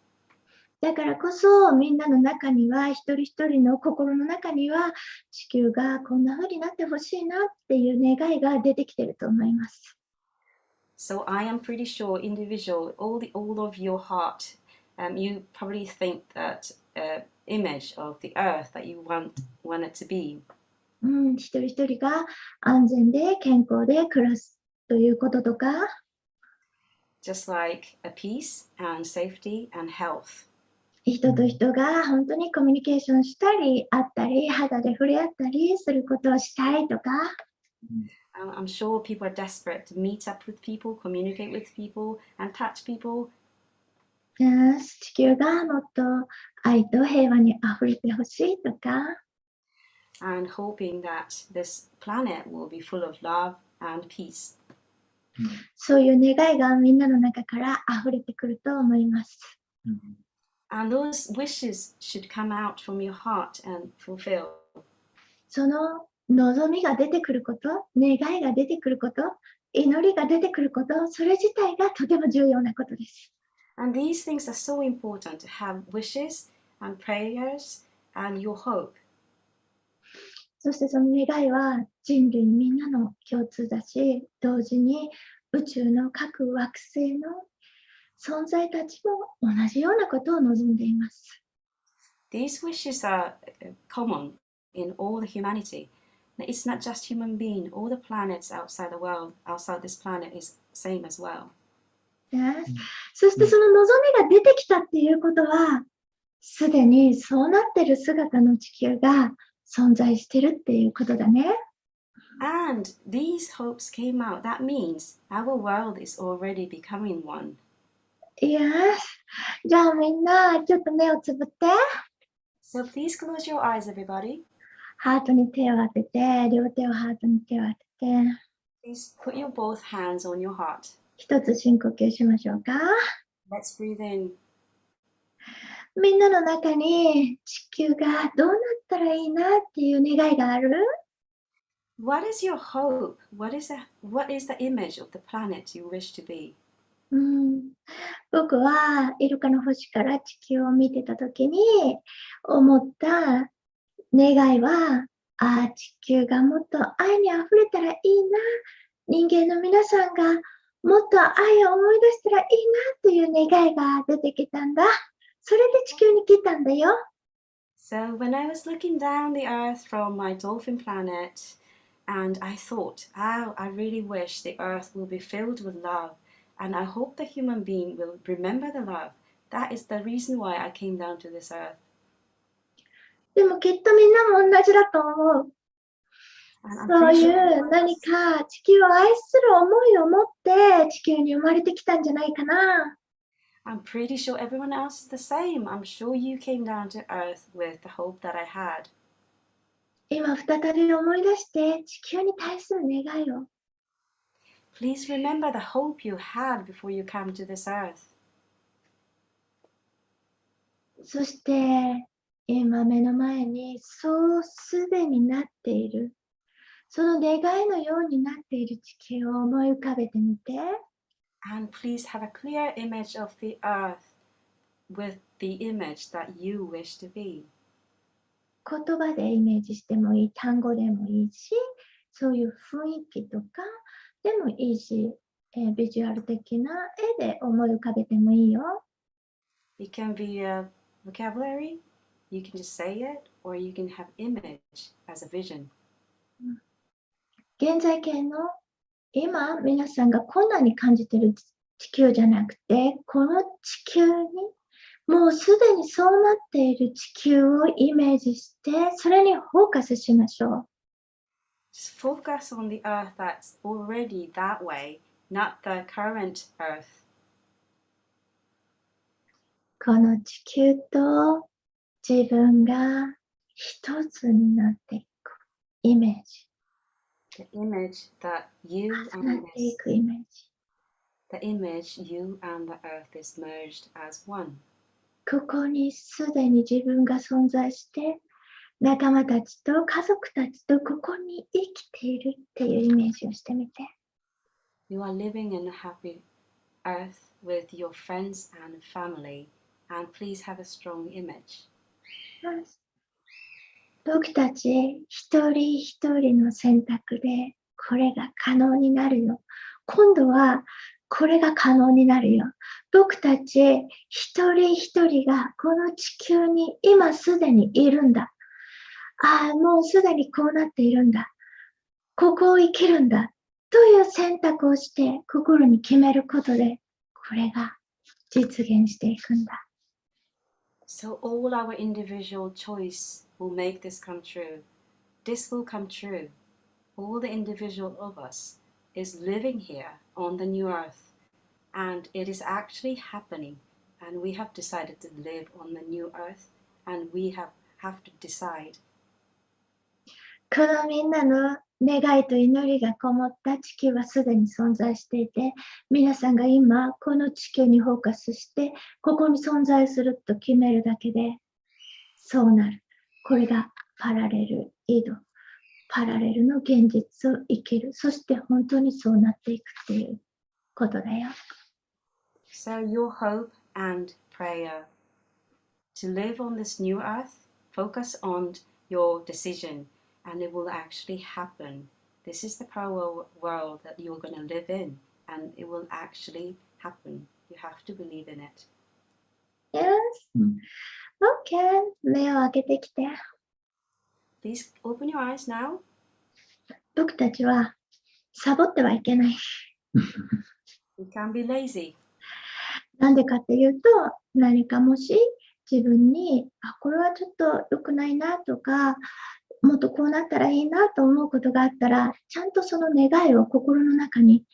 だからこそみんなの中には一人一人の心の中には地球がこんな風になってほしいなっていう願いが出てきていると思います。So I am pretty sure individual, all of your heart, you probably think that image of the earth that you want it to be. 一人一人が安全で健康で暮らすということとか Just like a peace and safety and health. 人と人が本当にコミュニケーションしたり会ったり肌で触れ合ったりすることをしたいとか I'm sure people are desperate to meet up with people, communicate with people and touch people. 地球がもっと愛と平和にあふれてほしいとか And hoping that this planet will be full of love and peace. そういう願いがみんなの中から溢れてくると思います。And those wishes should come out from your heart and fulfill. その望みが出てくること、願いが出てくること、祈りが出てくること、それ自体がとても重要なことです。And these things are so important to have wishes and prayers and your hope. そしてその願いは人類みんなの共通だし、同時に宇宙の各惑星の存在たちも同じようなことを望んでいます。These wishes are common in all the humanity. It's not just human being, all the planets outside the world, outside this planet is same as well. Yes. そしてその望みが出てきたっていうことは、すでにそうなってる姿の地球が存在してるっていうことだね。And these hopes came out. That means our world is already becoming one. Yes. じゃあみんなちょっと目をつぶって。So please close your eyes, everybody. ハートに手を当てて、両手をハートに手を当てて、Please put your both hands on your heart. 一つ深呼吸しましょうか。Let's breathe in. みんなの中に地球がどうなったらいいなっていう願いがある？ What is your hope? What is the image of the planet you wish to be? 僕はイルカの星から地球を見てたときに思った願いは、地球がもっと愛にあふれたらいいな。人間の皆さんがもっと愛を思い出したらいいなという願いが出てきたんだ。それで地球に来たんだよ。So when I was looking down the earth from my dolphin planet, and I thought, I really wish the earth will be filled with love, and I hope the human being will remember the love. That is the reason why I came down to this earth. でもきっとみんなも同じだと思う。And そう I'm い pretty う sure 何か地球を愛する思いを持って地球に生まれてきたんじゃないかな。I'm pretty sure everyone else is the same. I'm sure you came down to earth with the hope that I had. 今再び思い出して地球に対する願いを。Please remember the hope you had before you came to this earth. そして今目の前にそうすでになっている。その願いのようになっている地球を思い浮かべてみて。And please have a clear image of the earth with the image that you wish to be. 言葉でイメージしてもいい、単語でもいいし、そういう雰囲気とかでもいいし、ビジュアル的な絵で思い浮かべてもいいよ。It can be a vocabulary, you can just say it, or you can have image as a vision. 現在形の今皆さんが困難に感じている地球じゃなくて、この地球にもうすでにそうなっている地球をイメージして、それにフォーカスしましょう。Just focus on the earth that's already that way, not the current earth. この地球と自分が一つになっていくイメージ。The image that you 重な and ってい this, くイメージ。 the image you and the earth is merged as one. ここにすでに自分が存在して、仲間たちと家族たちとここに生きているっていうイメージをしてみて。You are living in a happy earth with your friends and family, and please have a strong image. 僕たち一人一人の選択でこれが可能になるよ。今度はこれが可能になるよ。僕たち一人一人がこの地球に今すでにいるんだ。もうすでにこうなっているんだ。ここを生きるんだ。という選択をして心に決めることでこれが実現していくんだ。So all our individual choice will make this come true. This will come true. All the individual of us is living here on the new earth, and it is actually happening. And we have decided to live on the new earth, and we have to decide. このみんなの願いと祈りがこもった地球はすでに存在していて、皆さんが今この地球にフォーカスして、ここに存在すると決めるだけで、そうなる。これがパラレル移動。パラレルの現実を生きる。そして本当にそうなっていくっていうことだよ。So your hope and prayer to live on this new earth, focus on your decision. And it will actually happen. This is the power world that you're going to live in, and it will actually happen. You have to believe in it. Yes. Okay. 目を開けてきて。Please open your eyes now. 僕たちはサボってはいけない。You can be lazy. なんでかっていうと、何かもし自分に、これはちょっと良くないなとか、もっとこうなったらいいなと思うことがあったら、ちゃんとその願いを心の中に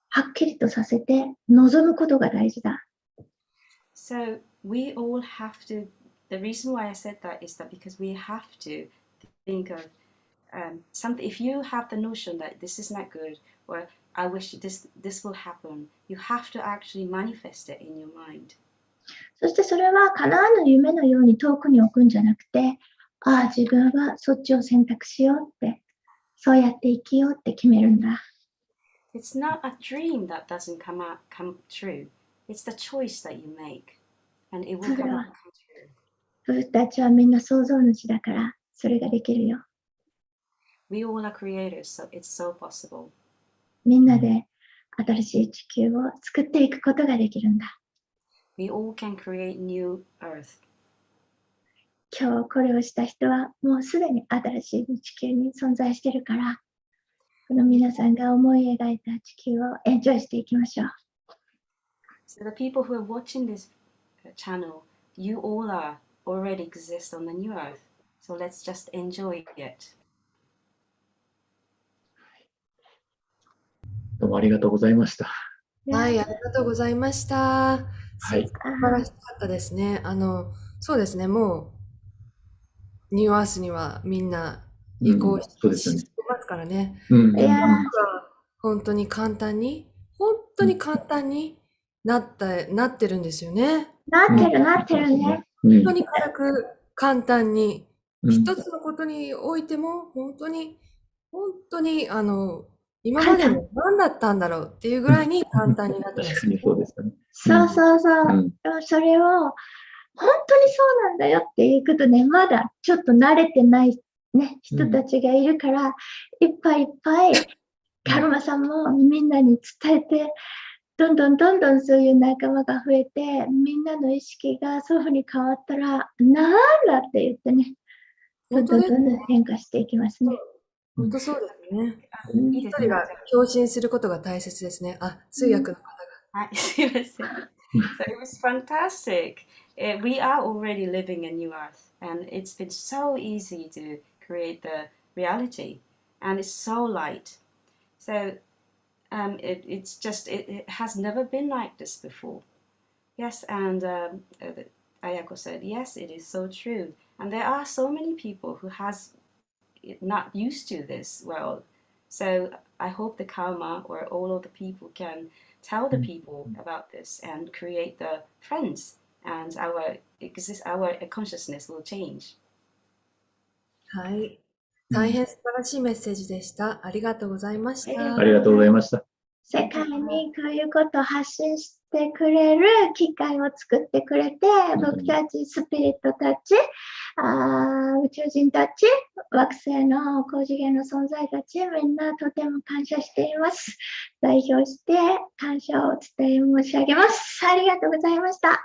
はっきりとさせて望むことが大事だ。So we all have to, the reason why I said that is that because we have to think of something. If you have the notion that this is not good, or I wish this will happen, you have to actually manifest it in your mind. そしてそれは叶わぬ夢のように遠くに置くんじゃなくて、ああ、自分はそっちを選択しようって、そうやって生きようって決めるんだ。It's not a dream that doesn't come true. It's the choice that you make, and it will come true. 僕たちはみんな創造主だから、それができるよ。We all are creators, so it's so possible. みんなで新しい地球を作っていくことができるんだ。We all can create new earth. 今日これをした人はもうすでに新しい地球に存在しているから、この皆さんが思い描いた地球をエンジョイしていきましょう。So the people who are watching this channel, you all already exist on the new earth. So let's just enjoy it. どうもありがとうございました。はい、ありがとうございました。はい。素晴らしかったですね。そうですね、もう、ニューアースにはみんな移行しそうですよね。てますからね。うん。いや本当に簡単になってるんですよね。なってるね。本当に軽く簡単に、一つのことにおいても、本当に、今までの何だったんだろうっていうぐらいに簡単になってます。確かにそうですよね。そうそうそう。でもそれを、本当にそうなんだよっていうことね、まだちょっと慣れてないね、人たちがいるから、いっぱいいっぱい、カルマさんもみんなに伝えて、どんどんそういう仲間が増えて、みんなの意識がそういうふうに変わったら、なんだって言ってね、どんどん変化していきますね。本当そうですね。一人が共振することが大切ですね。あ、通訳の方が。はい、すいません。So it was fantastic. We are already living a new earth, and it's been so easy to create the reality, and it's so light. So it's just, it has never been like this before. Yes, and Ayako said, yes, it is so true. And there are so many people who has not used to this world. So I hope the karma or all of the people can tell the people about this and create the friends, and our consciousness will change. はい。大変素晴らしいメッセージでした。ありがとうございました。ありがとうございました。世界にこういうことを発信してくれる機会を作ってくれて、僕たちスピリットたち、宇宙人たち、惑星の高次元の存在たち、みんなとても感謝しています。代表して感謝をお伝え申し上げます。ありがとうございました。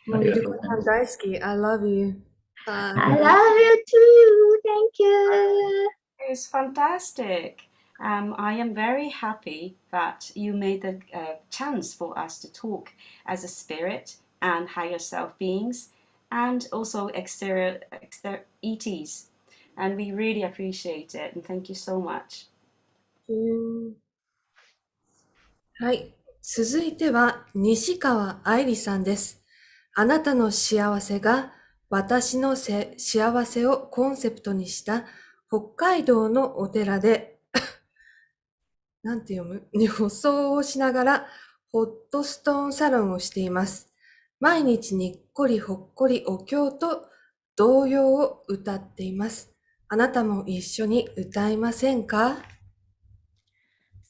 もうゆりこさん大好き。I love you. I love you too. Thank you. It was fantastic. I am very happy that you made the chance for us to talk as a spirit and higher self beings, and also exterior ETs. And we really appreciate it, and thank you so much. はい。続いては西川愛理さんです。あなたの幸せが私の幸せをコンセプトにした北海道のお寺でなんて読む？舗装をしながらホットストーンサロンをしています。毎日にっこりほっこりお経と童謡を歌っています。あなたも一緒に歌いませんか？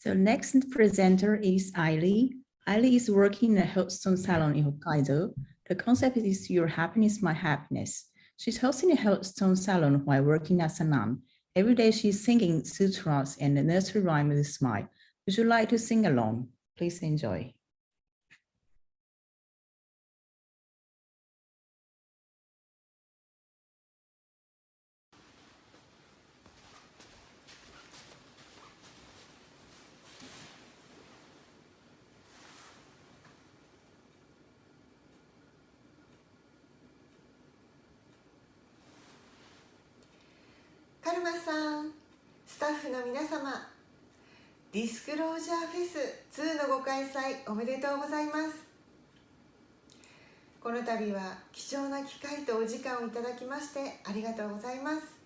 So next presenter is Airi. Airi is working in a hot stone salon in Hokkaido. The concept is your happiness, my happiness. She's hosting a hot stone salon while working as a nun. Every day she's singing sutras and the nursery rhyme with a smile. Would you like to sing along? Please enjoy.カルマさん、スタッフの皆様、ディスクロージャーフェス2のご開催おめでとうございます。この度は貴重な機会とお時間をいただきましてありがとうございます。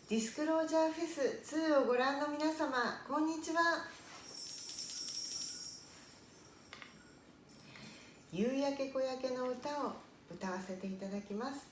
ディスクロージャーフェス2をご覧の皆様、こんにちは。夕焼け小焼けの歌を歌わせていただきます。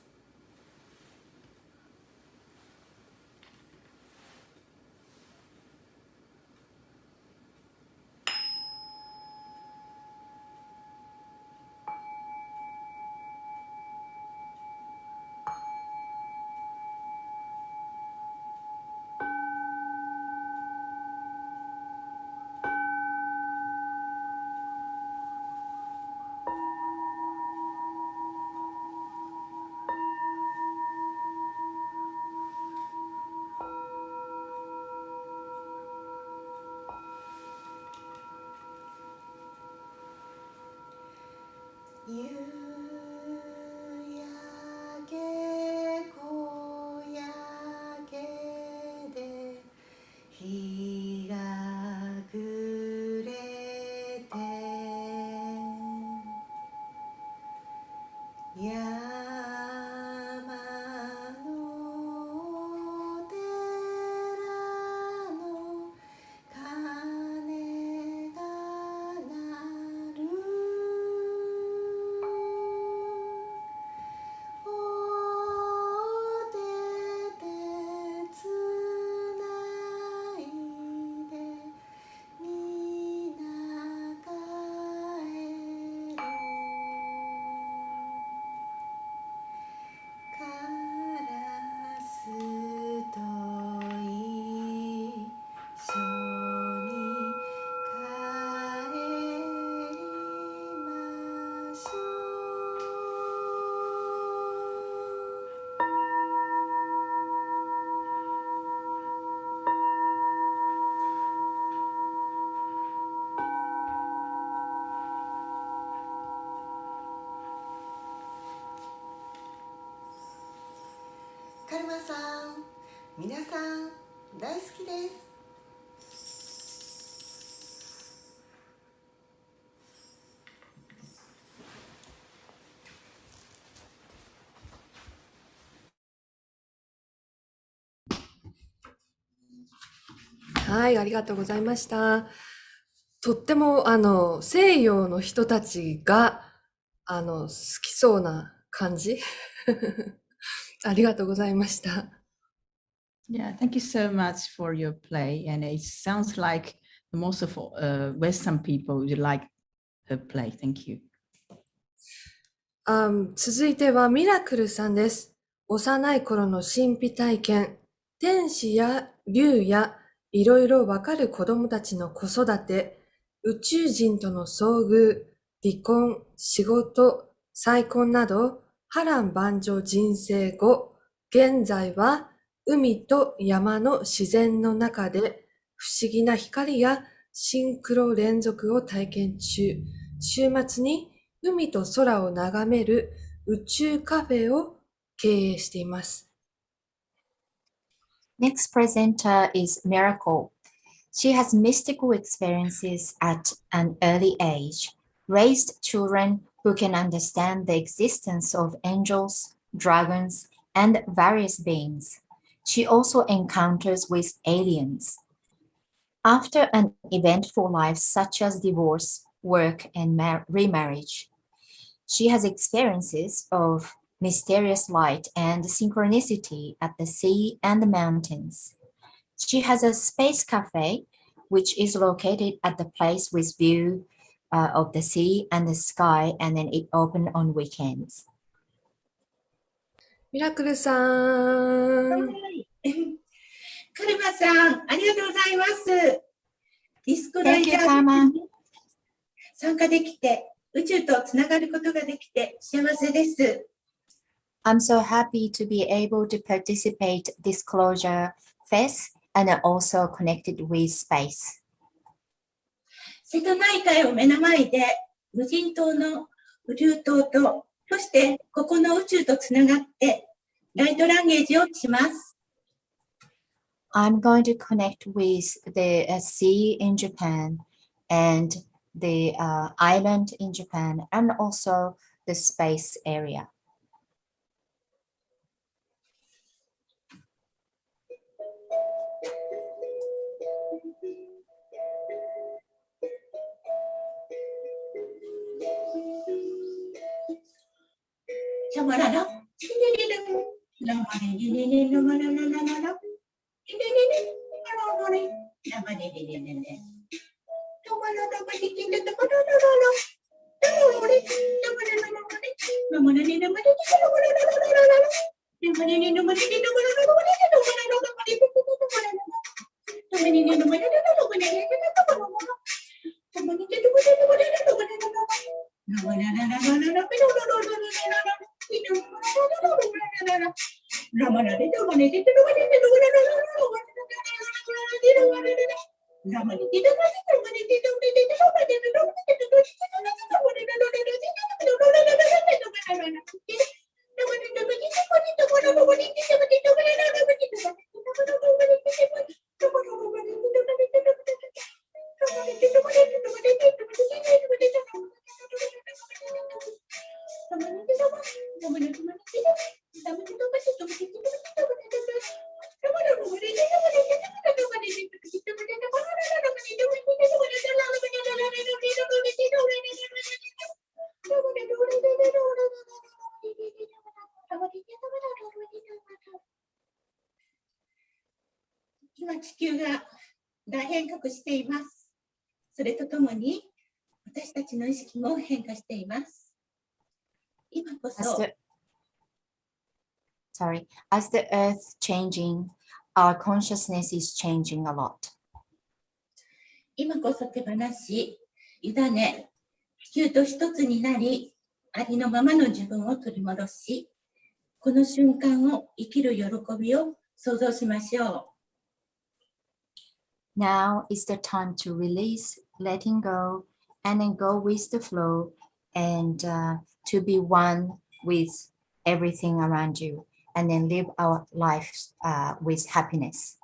夕焼け小焼けで日が暮れて山の寺の鐘が鳴るお手でつないでみな帰ろカラスと一緒に帰りましょう。カルマさん、皆さん大好きです。はい、ありがとうございました。とっても、西洋の人たちが、好きそうな感じ。ありがとうございました。Yeah, thank you so much for your play. And it sounds like most of Western people would like her play. Thank you. 続いてはミラクルさんです。幼い頃の神秘体験、天使や竜やいろいろわかる子供たちの子育て、宇宙人との遭遇、離婚、仕事、再婚など、波乱万丈人生後、現在は海と山の自然の中で不思議な光やシンクロ連続を体験中、週末に海と空を眺める宇宙カフェを経営しています。Next presenter is Miracle. She has mystical experiences at an early age, raised children who can understand the existence of angels, dragons, and various beings. She also encounters with aliens. After an eventful life such as divorce, work, and remarriage, she has experiences of mysterious light and synchronicity at the sea and the mountains. She has a space cafe, which is located at the place with view of the sea and the sky, and then it open on weekends. ミラクルさん。カルマさん、ありがとうございます。ディスクロイ Thank ジ you, ャー Karma. に参加できて、宇宙とつながることができて幸せです。I'm so happy to be able to participate Disclosure Fest and also connected with space. 瀬戸内海を目の前で無人島のウリュウ島と、そしてここの宇宙とつながってライトランゲージをします。I'm going to connect with the sea in Japan and the island in Japan and also the space area. 今地球が大変革しています。それとともに私たちの意識も変化しています。今こそ As the earth changing, our consciousness is changing a lot. 今こそ手放し、委ね、地球と一つになり、ありのままの自分を取り戻し、この瞬間を生きる喜びを想像しましょう。Now is the time to release, letting go, and then go with the flow, and to be one with everything around you, and then live our lives with happiness.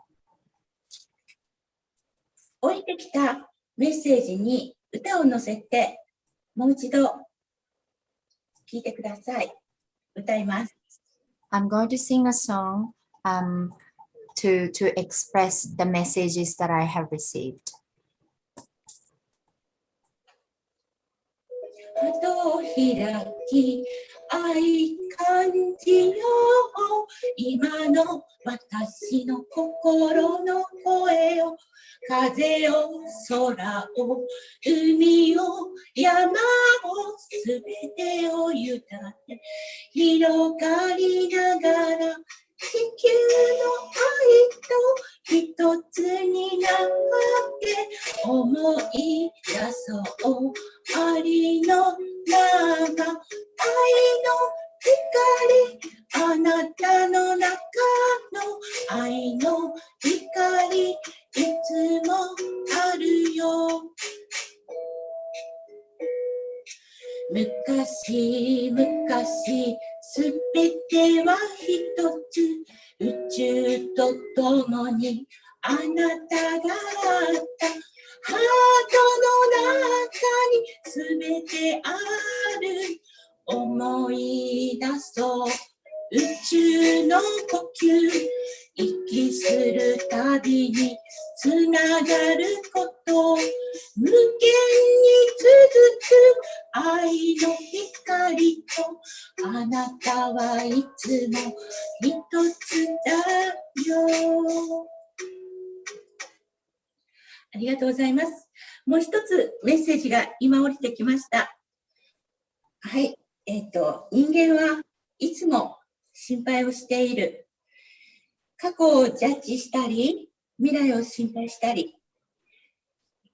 降りてきたメッセージに歌を乗せて、もう一度聞いてください。歌います。I'm going to sing a song to express the messages that I have received. 窓開き愛感じよう今の私の心の声を風を空を海を山をすべてを委ね広がりながら地球の愛と一つになって思い出そうありのまま愛の光あなたの中の愛の光いつもあるよ昔すべては一つ宇宙と共にあなたがあったハートの中にすべてある思い出そう宇宙の呼吸息するたびにつながること無限に続く愛の光とあなたはいつも一つだよありがとうございます。もう一つメッセージが今降りてきました。はい、人間はいつも心配をしている。過去をジャッジしたり、未来を心配したり、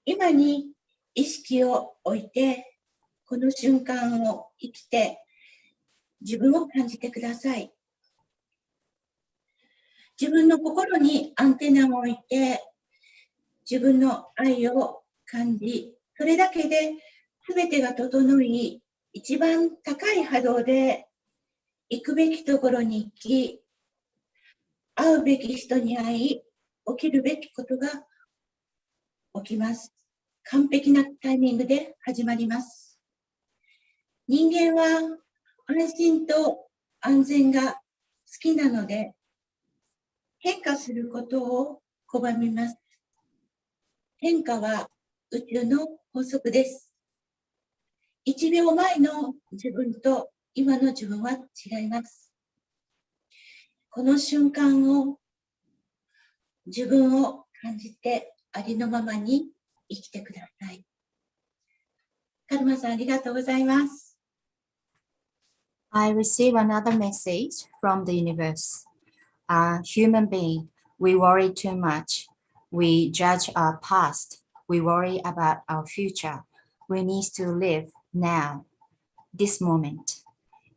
今に意識を置いて、この瞬間を生きて、自分を感じてください。自分の心にアンテナを置いて、自分の愛を感じ、それだけで全てが整い、一番高い波動で行くべきところに行き、会うべき人に会い、起きるべきことが起きます。完璧なタイミングで始まります。人間は安心と安全が好きなので、変化することを拒みます。変化は宇宙の法則です。1秒前の自分と今の自分は違います。この瞬間を、自分を感じてありのままに生きてください。カルマさん、ありがとうございます。I receive another message from the universe. Human being, we worry too much. We judge our past. We worry about our future. We need to live now, this moment.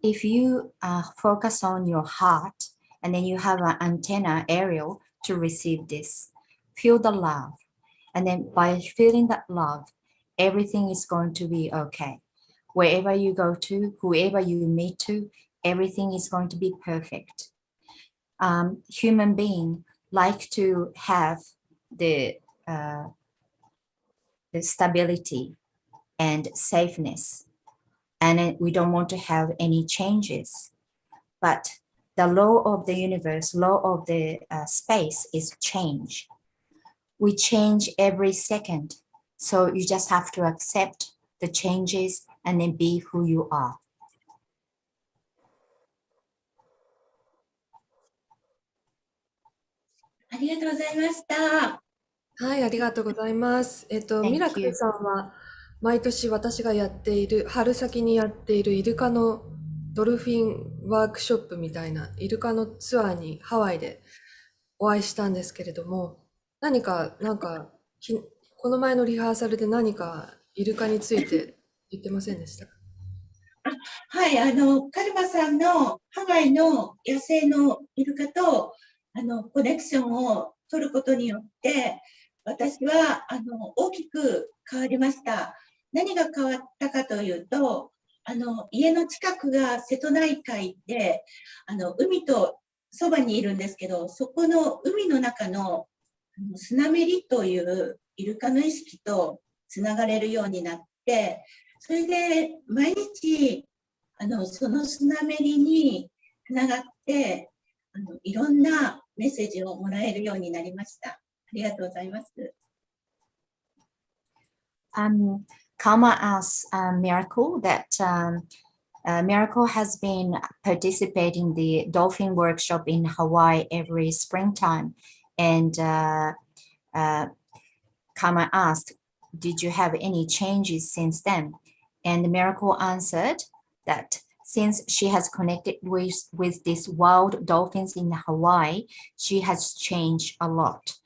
If you focus on your heart, and then you have an antenna aerial to receive this, feel the love. And then by feeling that love, everything is going to be okay. Wherever you go to, whoever you meet to, everything is going to be perfect. Human beings like to have the stability and safeness, and we don't want to have any changes. But the law of the universe, law of the space is change. We change every second. So you just have to accept the changes and then be who you are. ありがとうございました。はい、ありがとうございます。ミラクルさんは、毎年私がやっている、春先にやっているイルカのドルフィンワークショップみたいな、イルカのツアーにハワイでお会いしたんですけれども、この前のリハーサルで何かイルカについて言ってませんでしたか？はい、カルマさんのハワイの野生のイルカとコネクションを取ることによって、私は大きく変わりました。何が変わったかというと、家の近くが瀬戸内海で、海とそばにいるんですけど、そこの海の中のスナメリというイルカの意識とつながれるようになって、それで毎日そのスナメリにつながっていろんなメッセージをもらえるようになりました。ありがとうございます。Karma asks Miracle that Miracle has been participating in the dolphin workshop in Hawaii every springtime, and Karma asked, "Did you have any changes since then?" And Miracle answered that since she has connected with these wild dolphins in Hawaii, she has changed a lot.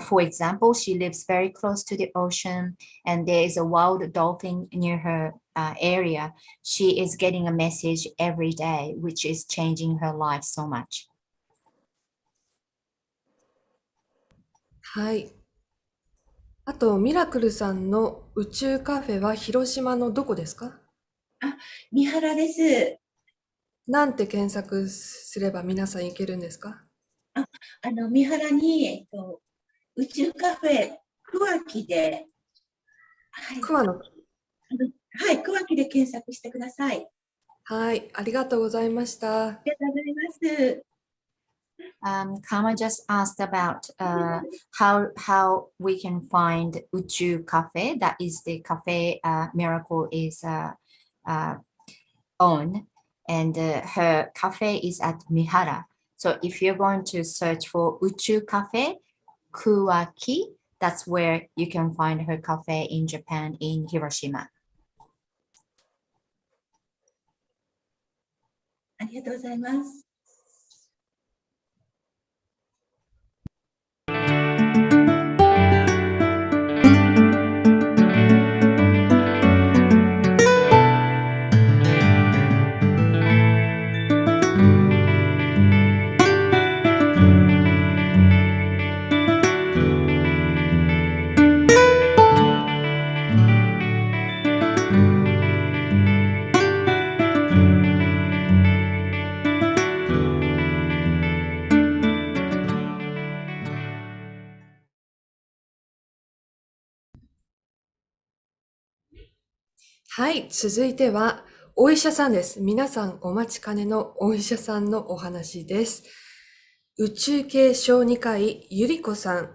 For example, she lives very close to the ocean and there is a wild dolphin near her area. She is getting a message every day, which is changing her life so much. はい。あと、ミラクルさんの宇宙カフェは広島のどこですか？三原です。なんて検索すれば皆さん行けるんですか？三原に、宇宙カフェ桑木で、はい、桑の、はい、桑木で検索してください。はい、ありがとうございました。ありがとうございます。Kama just asked about how we can find Uchu Cafe. That is the cafe Miracle is on, and her cafe is at Mihara. So if you're going to search for Uchu Cafe Kuwaki, that's where you can find her cafe in Japan, in Hiroshima. ありがとうございます。はい、続いてはお医者さんです。皆さんお待ちかねのお医者さんのお話です。宇宙系小児科医ゆりこさん、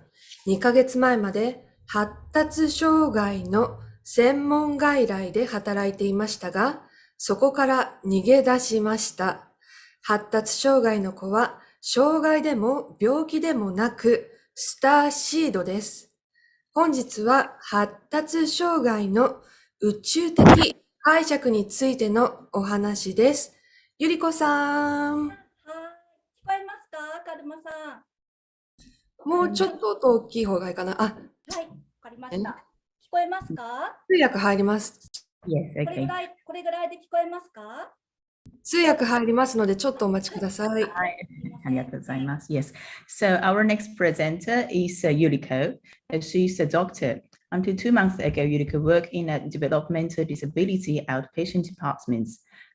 2ヶ月前まで発達障害の専門外来で働いていましたが、そこから逃げ出しました。発達障害の子は、障害でも病気でもなく、スターシードです。本日は発達障害の宇宙的解釈についてのお話です。ゆりこさん。はい、聞こえますか、カルマさん。もうちょっと音大きい方がいいかな。あ、はい、わかりました。聞こえますか？通訳入ります。Yes, これ okay. ぐらいで聞こえますか？通訳入りますので、ちょっとお待ちください。ありがとうございます。Yes. So our next presenter is Yuriko. She's a doctor. Until 2 months ago, Yuriko worked in a developmental disability outpatient department,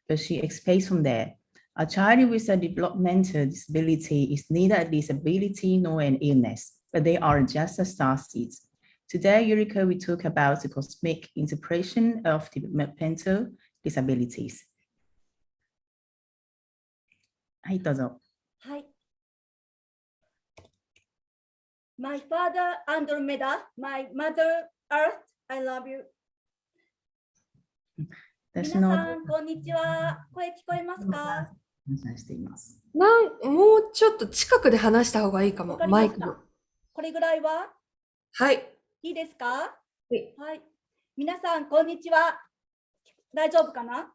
but she escaped from there. A child with a developmental disability is neither a disability nor an illness, but they are just a star seeds. Today, Yuriko will talk about the cosmic interpretation of developmental disabilities. はい、どうぞ。はい。My father Andromeda, my mother Earth, I love you. 皆さん、こんにちは。声聞こえますか？話しています。もうちょっと近くで話した方がいいかも。マイク。これぐらいは？はい。いいですか？はい。皆さん、こんにちは。大丈夫かな？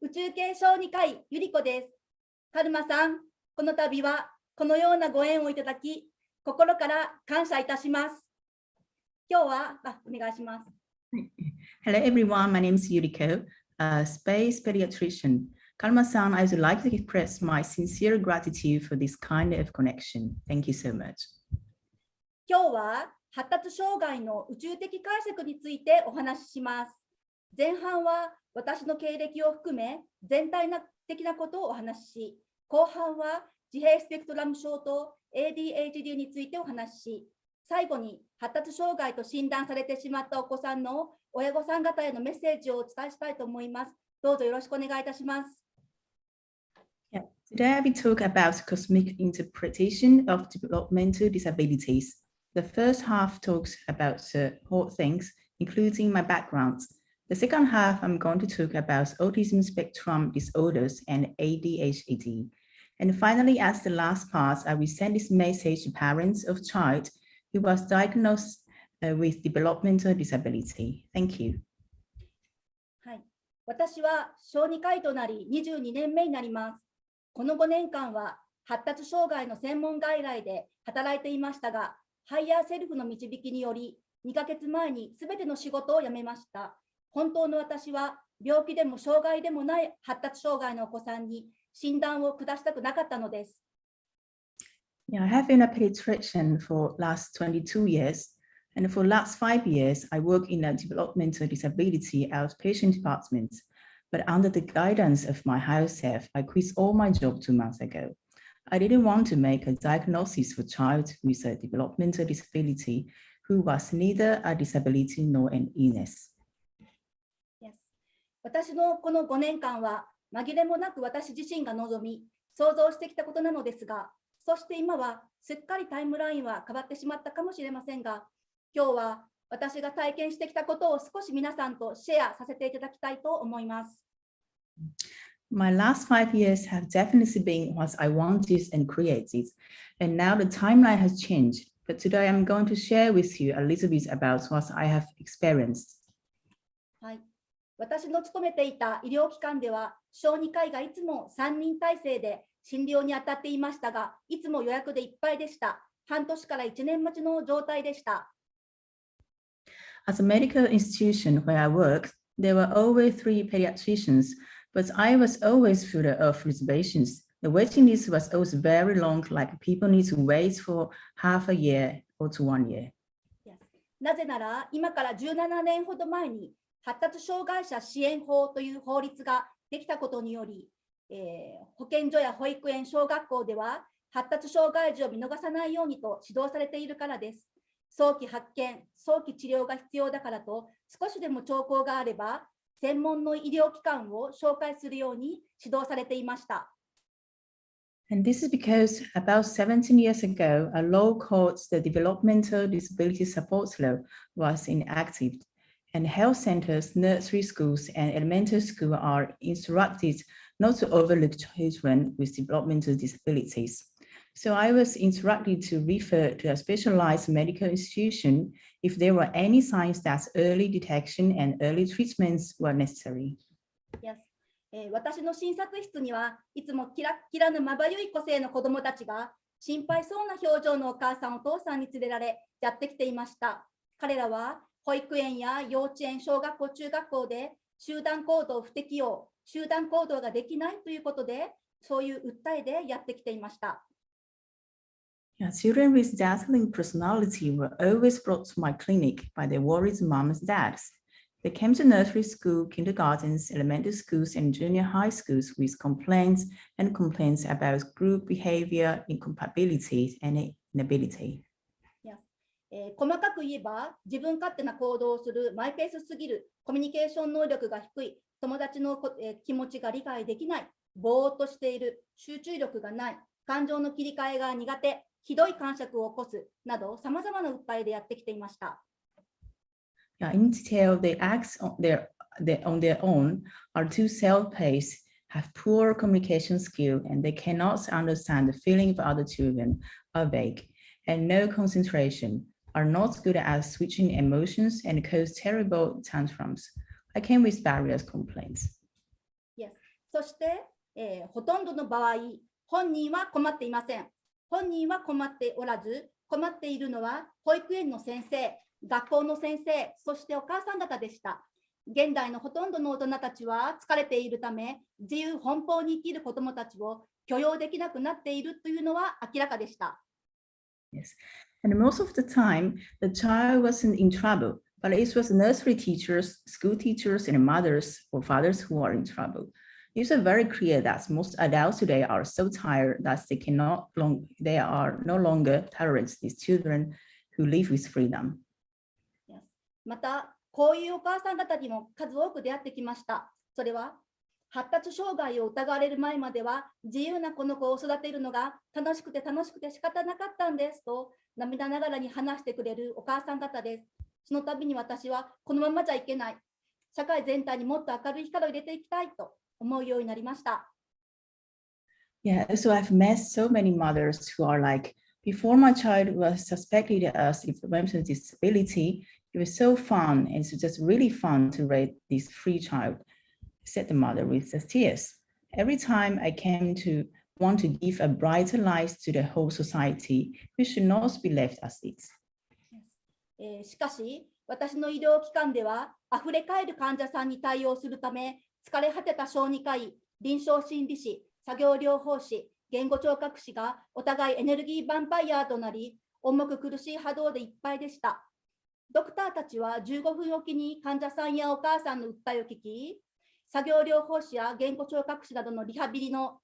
宇宙系小児科医、ゆりこです。カルマさん、この度はこのようなご縁をいただき、心から感謝いたします。今日は、お願いします。Hello everyone, my name is Yuriko, a space pediatrician. Kalma-san, I would like to express my sincere gratitude for this kind of connection. Thank you so much. 今日は発達障害の宇宙的解釈についてお話しします。前半は私の経歴を含め全体的なことをお話しし、後半は自閉スペクトラム症と ADHD についてお話しし、最後に発達障害と診断されてしまったお子さんの親御さん方へのメッセージをお伝えしたいと思います。どうぞよろしくお願いいたします。Today I will talk about cosmic interpretation of developmental disabilities. The first half talks about the whole things, including my background. The second half, I'm going to talk about autism spectrum disorders and ADHD. And finally, as the last part, I will send this message to parents of child who was diagnosed with developmental disability. Thank you. はい、私は小児科医となり22年目になります。この5年間は発達障害の専門外来で働いていましたが、ハイヤーセルフの導きにより2ヶ月前に全ての仕事を辞めました。本当の私は病気でも障害でもない発達障害のお子さんに診断を下したくなかったのです。Yeah, I have been a pediatrician for last 22 years, and for last 5 years, I work in a developmental disability outpatient department. But under the guidance of my higher self, I quit all my job 2 months ago. I didn't want to make a diagnosis for a child with a developmental disability who was neither a disability nor an illness. Yes. 私のこの5年間は紛れもなく私自身が望み、想像してきたことなのですが、そして今はすっかりタイムラインは変わってしまったかもしれませんが、今日は私が体験してきたことを少し皆さんとシェアさせていただきたいと思います。My last 5 years have definitely been what I wanted and created, and now the timeline has changed. But today I'm going to share with you a little bit about what I have experienced. はい。私の勤めていた医療機関では、小児科医がいつも3人体制で診療に当たっていましたが、いつも予約でいっぱいでした。半年から1年待ちの状態でした。As a medical institution where I worked, there were always 3 pediatricians, but I was always full of reservations. The waiting list was always very long, like people need to wait for half a year or to 1 year. Yes. なぜなら、今から17年ほど前に発達障害者支援法という法律ができたことにより、保健所や保育園、小学校では発達障害児を見逃さないようにと指導されているからです。早期発見、早期治療が必要だからと、少しでも兆候があれば、専門の医療機関を紹介するように指導されていました。And this is because about 17 years ago, a law called the Developmental Disability Support Law was enacted, and health centers, nursery schools, and elementary schools are instructed not to overlook children with developmental disabilities. So I was instructed to refer to a specialized medical institution if there were any signs that early detection and early treatments were necessary. Yes. 私の診察室にはいつもキラッキラのまばゆい個性の子どもたちが心配そうな表情のお母さんお父さんに連れられやってきていました。彼らは保育園や幼稚園、小学校、中学校で集団行動不適応、集団行動ができないということでそういう訴えでやってきていました。Yeah, children with dazzling personality were always brought to my clinic by their worried moms and dads. They came to nursery school, kindergartens, elementary schools, and junior high schools with complaints about group behavior, incompatibility, and inability. Yes. 細かく言えば、自分勝手な行動をする、マイペースすぎる、コミュニケーション能力が低い、友達の気持ちが理解できない、ぼーっとしている、集中力がない、感情の切り替えが苦手、ひどい感触を起こすなど、さまざまな訴えでやってきていました。In detail, the acts on their own are too self-paced, have poor communication skill, and they cannot understand the feeling of other children, are vague, and no concentration, are not good at switching emotions, and cause terrible tantrums. I came with various complaints. Yes. そして、ほとんどの場合、本人は困っていません。本人は困っておらず、困っているのは保育園の先生、学校の先生、そしてお母さん方でした。現代のほとんどの大人たちは疲れているため、自由奔放に生きる子どもたちを許容できなくなっているというのは明らかでした。Yes. And most of the time, the child wasn't in trouble, but it was nursery teachers, school teachers, and mothers or fathers who are in trouble. It's very clear that most adults today are so tired that they are no longer tolerate these children who live with freedom. また、こういうお母さん方にも数多く出会ってきました。それは、発達障害を疑われる前までは、自由なこの子を育てるのが楽しくて仕方なかったんですと、涙ながらに話してくれるお母さん方です。その度に私は、このままじゃいけない。社会全体にもっと明るい光を入れていきたいと思うようになりました。Yeah, so I've met so many mothers who are like, before my child was suspected as developmental disability, it was so fun, and it's just really fun to raise this free child, said the mother with the tears. Every time I came to want to give a brighter light to the whole society, we should not be left as this. しかし、私の医療機関では、あふれかえる患者さんに対応するため、疲れ果てた小児科医、臨床心理士、作業療法士、言語聴覚士がお互いエネルギーヴァンパイアとなり、重く苦しい波動でいっぱいでした。ドクターたちは15分おきに患者さんやお母さんの訴えを聞き、作業療法士や言語聴覚士などのリハビリの、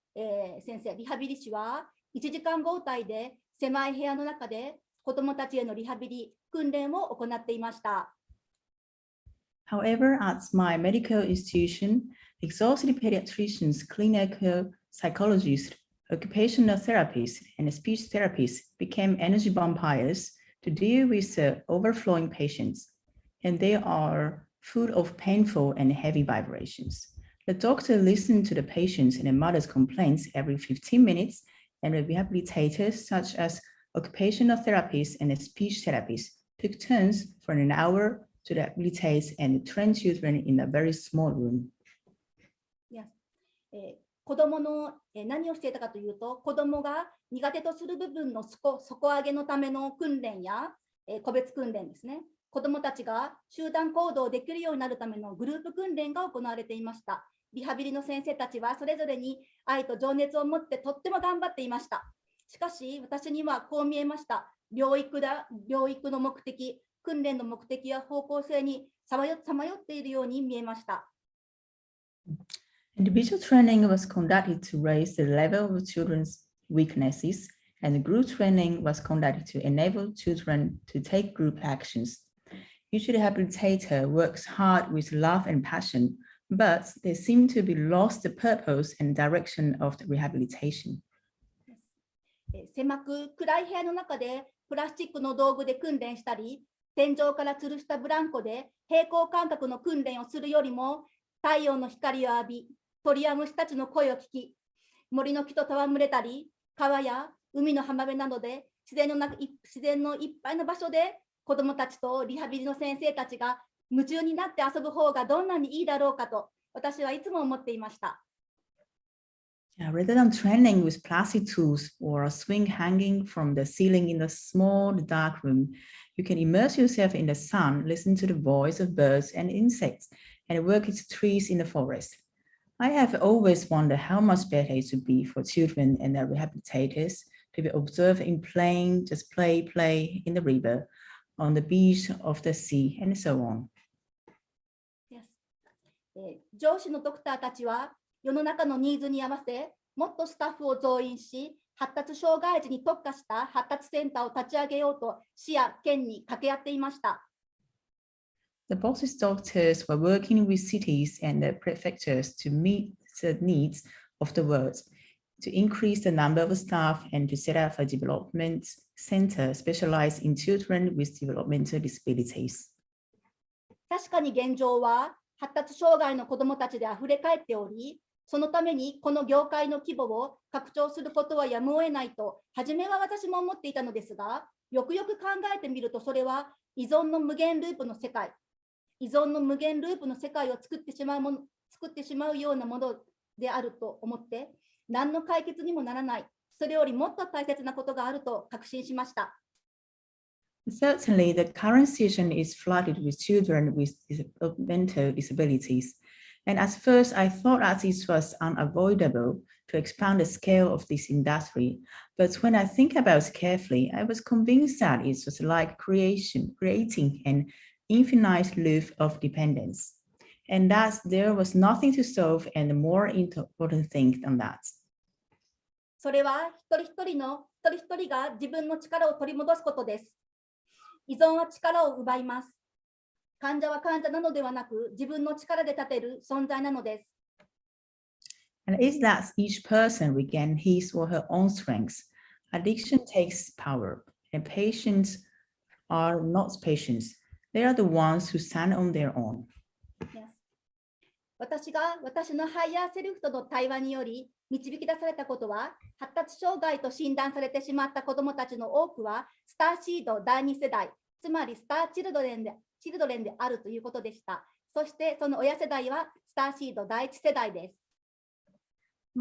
先生、リハビリ士は1時間交代で狭い部屋の中で子どもたちへのリハビリ、訓練を行っていました。However, at my medical institution, exhausted pediatricians, clinical psychologists, occupational therapists, and speech therapists became energy vampires to deal with overflowing patients, and they are full of painful and heavy vibrations. The doctor listened to the patients and the mother's complaints every 15 minutes, and the rehabilitators, such as occupational therapists and speech therapists, took turns for an hour to rehabilitate and train children in a very small room. Yes. 子どもの何をしていたかというと、子どもが苦手とする部分の底上げのための訓練や個別訓練ですね。子どもたちが集団行動できるようになるためのグループ訓練が行われていました。リハビリの先生たちはそれぞれに愛と情熱を持ってとっても頑張っていました。しかし私にはこう見えました。療育の目的、訓練の目的や方向性にさまよっているように見えました。Individual training was conducted to raise the level of children's weaknesses, and group training was conducted to enable children to take group actions. Each rehabilitator works hard with love and passion, but they seem to be lost the purpose and direction of the rehabilitation. 狭く暗い部屋の中でプラスチックの道具で訓練したり、天井から吊るしたブランコで平行感覚の訓練をするよりも、太陽の光を浴び、鳥や虫たちの声を聞き、森の木と戯れたり、川や海の浜辺などで自然のいっぱいの場所で子どもたちとリハビリの先生たちが夢中になって遊ぶ方がどんなにいいだろうかと私はいつも思っていました。Rather than training with plastic tools or a swing hanging from the ceiling in a small dark room, you can immerse yourself in the sun, listen to the voice of birds and insects, and work with trees in the forest. I have always wondered how much better it would be for children and their rehabilitators to be observed in playing, just play in the river, on the beach of the sea, and so on. Yes. 上司のドクターたちは世の中のニーズに合わせ、もっとスタッフを増員し、発達障害児に特化した発達センターを立ち上げようと市や県に掛け合っていました。The bosses doctors were working with cities and the prefectures to meet the needs of the world, to increase the number of staff and to set up a development center specialized in children with developmental disabilities. 確かに現状は発達障害の子どもたちであふれかえっており、そのためにこの業界の規模を拡張することはやむを得ないと、初めは私も思っていたのですが、よくよく考えてみるとそれは依存の無限ループの世界、依存の無限ループの世界を作ってしまうようなものであると思って、何の解決にもならない、それよりもっと大切なことがあると確信しました。Certainly, the current situation is flooded with children with mental disabilities. And at first, I thought that it was unavoidable to expand the scale of this industry. But when I think about it carefully, I was convinced that it was like creating an infinite loop of dependence, and that there was nothing to solve and a more important thing than that. それは一人一人が自分の力を取り戻すことです。依存は力を奪います。患者は患者なのではなく、自分の力で立てる存在なのです。And it's that each person regain his or her own strengths. Addiction takes power, and patients are not patients. They are the ones who stand on their own. Yes. 私が私のハイヤーセルフとの対話により導き出されたことは、発達障害と診断されてしまった子どもたちの多くは、スターシード第2世代、つまりスターチルドレンであるということでした。そしてその親世代はスターシード第1世代です。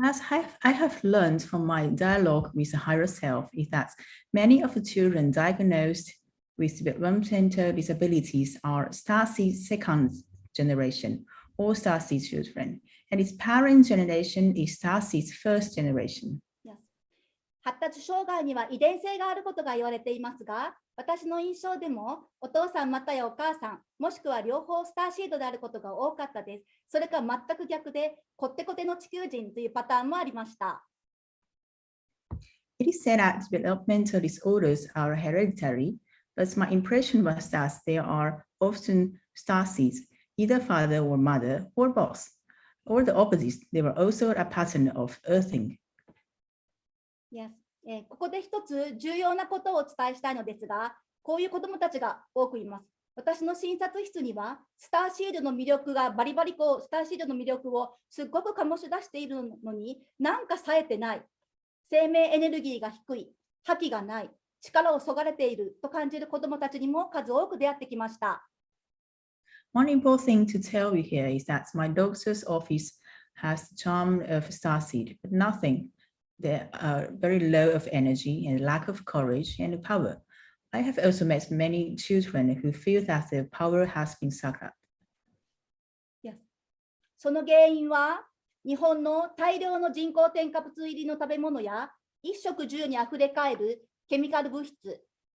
As I have learned from my dialogue with the higher self is that many of the children diagnosed with developmental disabilities are Starseed second generation or Starseed children, and its parent generation is Starseed's first generation. Yes. 発達障害には遺伝性があることが言われていますが、私の印象でもお父さんまたやお母さん、もしくは両方スターシードであることが多かったです。それか全く逆で、こってこての地球人というパターンもありました。It is said that developmental disorders are hereditary, but my impression was that there are often starseeds, either father or mother or both. Or the opposite, there were also a pattern of earthing. Yes. ここで一つ重要なことをお伝えしたいのですが、こういう子どもたちが多くいます。私の診察室にはスターシールの魅力がバリバリスターシールの魅力をすっごく醸し出しているのに、なんか冴えてない、生命エネルギーが低い、覇気がない、力をそがれていると感じる子どもたちにも数多く出会ってきました。One important thing to tell you here is that my doctor's office has the charm of starseed, but nothing. They are very low of energy and lack of courage and power. I have also met many children who feel that their power has been sucked up. Yes. その原因は日本の大量の人工添加物入りの食べ物や一食十にあふれかえるケミカル物質、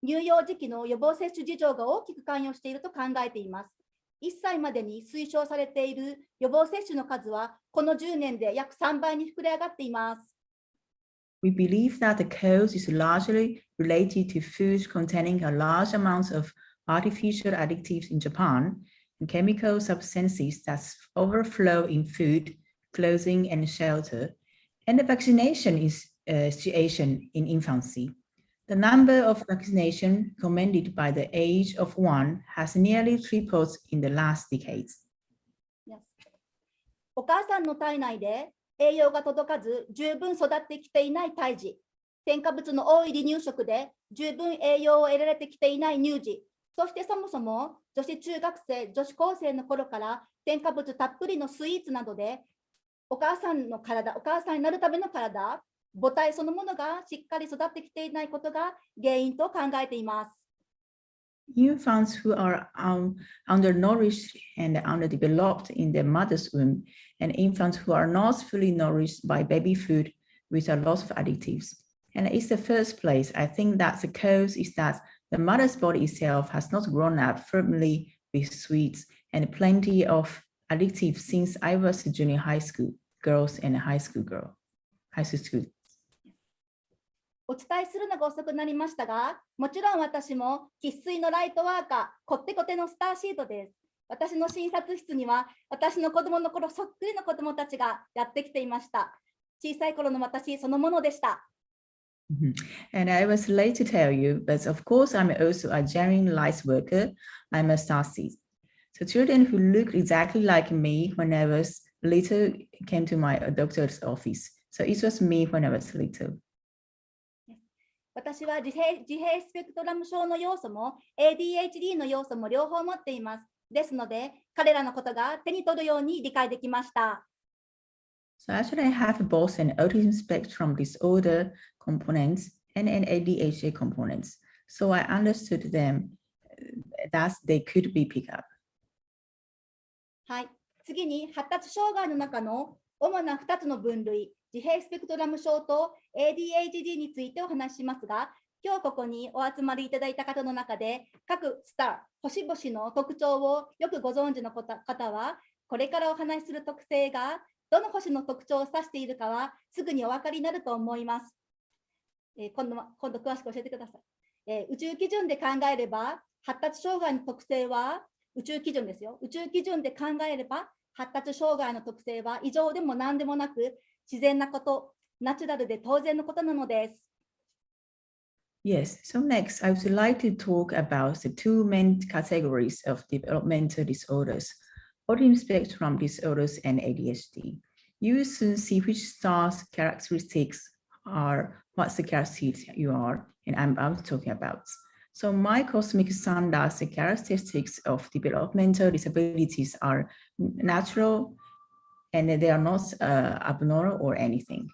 乳幼児期の予防接種事情が大きく関与していると考えています。1歳までに推奨されている予防接種の数はこの10年で約3倍に膨れ上がっています。We believe that the cause is largely related to food containing a large amount of artificial additives in Japan and chemical substances that overflow in food, clothing, and shelter. And the vaccination is situation in infancy. The number of vaccination recommended by the age of 1 has nearly tripled in the last decades. Yes. お母さんの体内で栄養が届かず十分育ってきていない胎児、添加物の多い離乳食で十分栄養を得られてきていない乳児、そしてそもそも女子中学生、女子高生の頃から添加物たっぷりのスイーツなどでお母さんの体、お母さんになるための体、母体そのものがしっかり育ってきていないことが原因と考えています。Infants who are undernourished and underdeveloped in their mother's womb, and infants who are not fully nourished by baby food with a lot of additives. And it's the first place. I think that the cause is that the mother's body itself has not grown up firmly with sweets and plenty of additives since I was a junior high school girls and a high school student. お伝えするのが遅くなりましたが、もちろん私も生粋のライトワーカー、こってこてのスターシートです。私の診察室には私の子供の頃そっくりの子供たちがやってきていました。小さい頃の私そのものでした。And I was late to tell you, but of course I'm also a genuine light worker. I'm a starseed. So children who look exactly like me when I was little came to my doctor's office. So it was me when I was little. 私は自閉スペクトラム症の要素も ADHD の要素も両方持っています。ですので、彼らのことが手に取るように理解できました。So actually I have both an autism spectrum disorder components and an ADHD components. So I understood them that they could be picked up. はい。次に発達障害の中の主な2つの分類、自閉スペクトラム症と ADHD についてお話ししますが、今日ここにお集まりいただいた方の中で、各スター、星々の特徴をよくご存知の方は、これからお話しする特性がどの星の特徴を指しているかはすぐにお分かりになると思います。今度詳しく教えてください。宇宙基準で考えれば、発達障害の特性は宇宙基準ですよ。宇宙基準で考えれば、発達障害の特性は異常でも何でもなく、自然なこと、ナチュラルで当然のことなのです。Yes, so next I would like to talk about the two main categories of developmental disorders, autism spectrum disorders and ADHD. You will soon see which stars characteristics are, what's the characteristics you are, and I'm talking about. So my cosmic sun does the characteristics of developmental disabilities are natural and they are not abnormal or anything.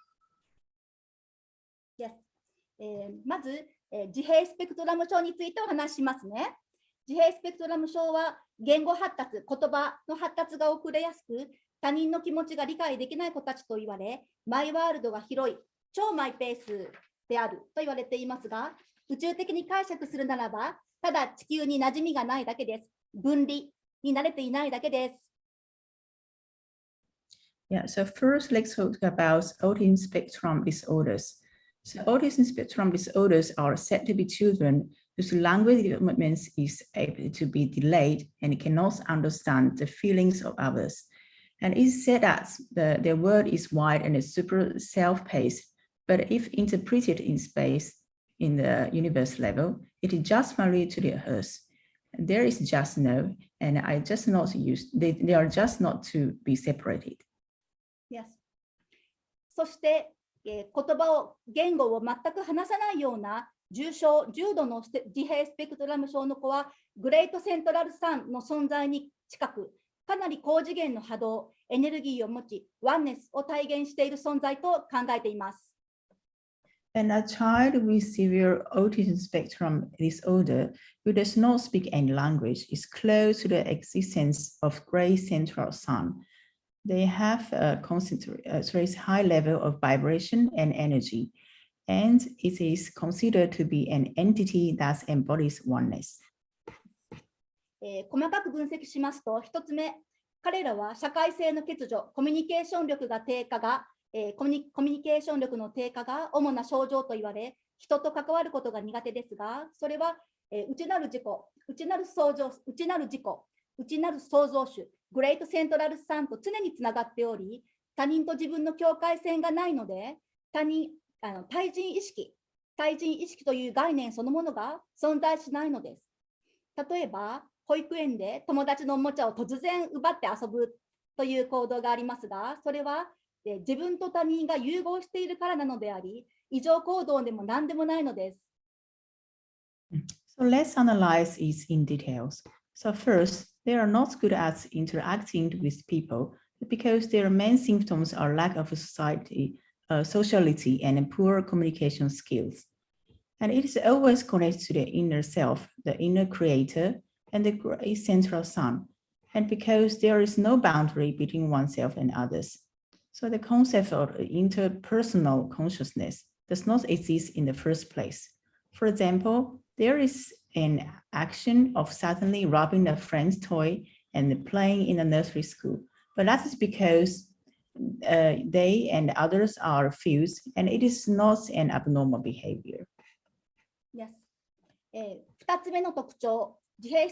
Yes. まず、自閉スペクトラム症についてお話ししますね。自閉スペクトラム症は言語発達、言葉の発達が遅れやすく、他人の気持ちが理解できない子たちと言われ、マイワールドが広い、超マイペースであると言われていますが、宇宙的に解釈するならば、ただ地球に馴染みがないだけです。分離に慣れていないだけです。Yeah, so first let's talk about autism spectrum disorders. So autism spectrum disorders are said to be children whose language development is able to be delayed and cannot understand the feelings of others. And it's said that their world is wide and super self-paced, but if interpreted in space, in the universe level, it is just merely to the earth. There is just no, and I just not used, they are just not to be separated. Yes. そして、言語を全く話さないような重度の自閉スペクトラム症の子はグレートセントラルサンの存在に近く、かなり高次元の波動、エネルギーを持ち、ワンネスを体現している存在と考えています。And a child with severe autism spectrum disorder who does not speak any language is close to the existence of great central sun. They have a high level of vibration and energy, and it is considered to be an entity that embodies oneness. 細かく分析しますと、1つ目、彼らは社会性の欠如、コミュニケーション力が低下が、コミュニケーション力の低下が主な症状と言われ、人と関わることが苦手ですが、それは、内なる自己、内なる創造主、グレートセントラルサンと常につながっており、他人と自分の境界線がないので、他対人意識という概念そのものが存在しないのです。例えば、保育園で友達のおもちゃを突然奪って遊ぶという行動がありますが、それは自分と他人が融合しているからなのであり、異常行動でも何でもないのです。So let's analyze it in details. So first, they are not good at interacting with people because their main symptoms are lack of sociality and poor communication skills. And it is always connected to the inner self, the inner creator, and the great central sun. And because there is no boundary between oneself and others. So the concept of interpersonal consciousness does not exist in the first place. For example, there is an action of suddenly rubbing a friend's toy and playing in a nursery school. But that is because they and others are fused, and it is not an abnormal behavior. Yes. 2つ目の特徴、自閉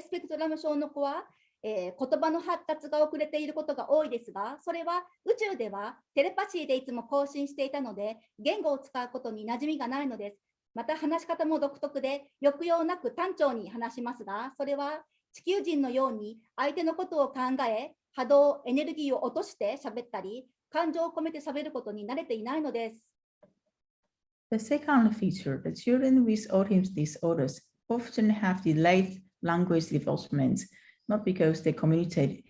スペクトラム症の子は、言葉の発達が遅れていることが多いですが、それは宇宙ではテレパシーでいつも交信していたので、言語を使うことに馴染みがないのです。また話し方も独特で、抑揚なく単調に話しますが、それは地球人のように相手のことを考え、波動、エネルギーを落として喋ったり、感情を込めて喋ることに慣れていないのです。The second feature, the children with autism disorders often have delayed language development, not because they communicate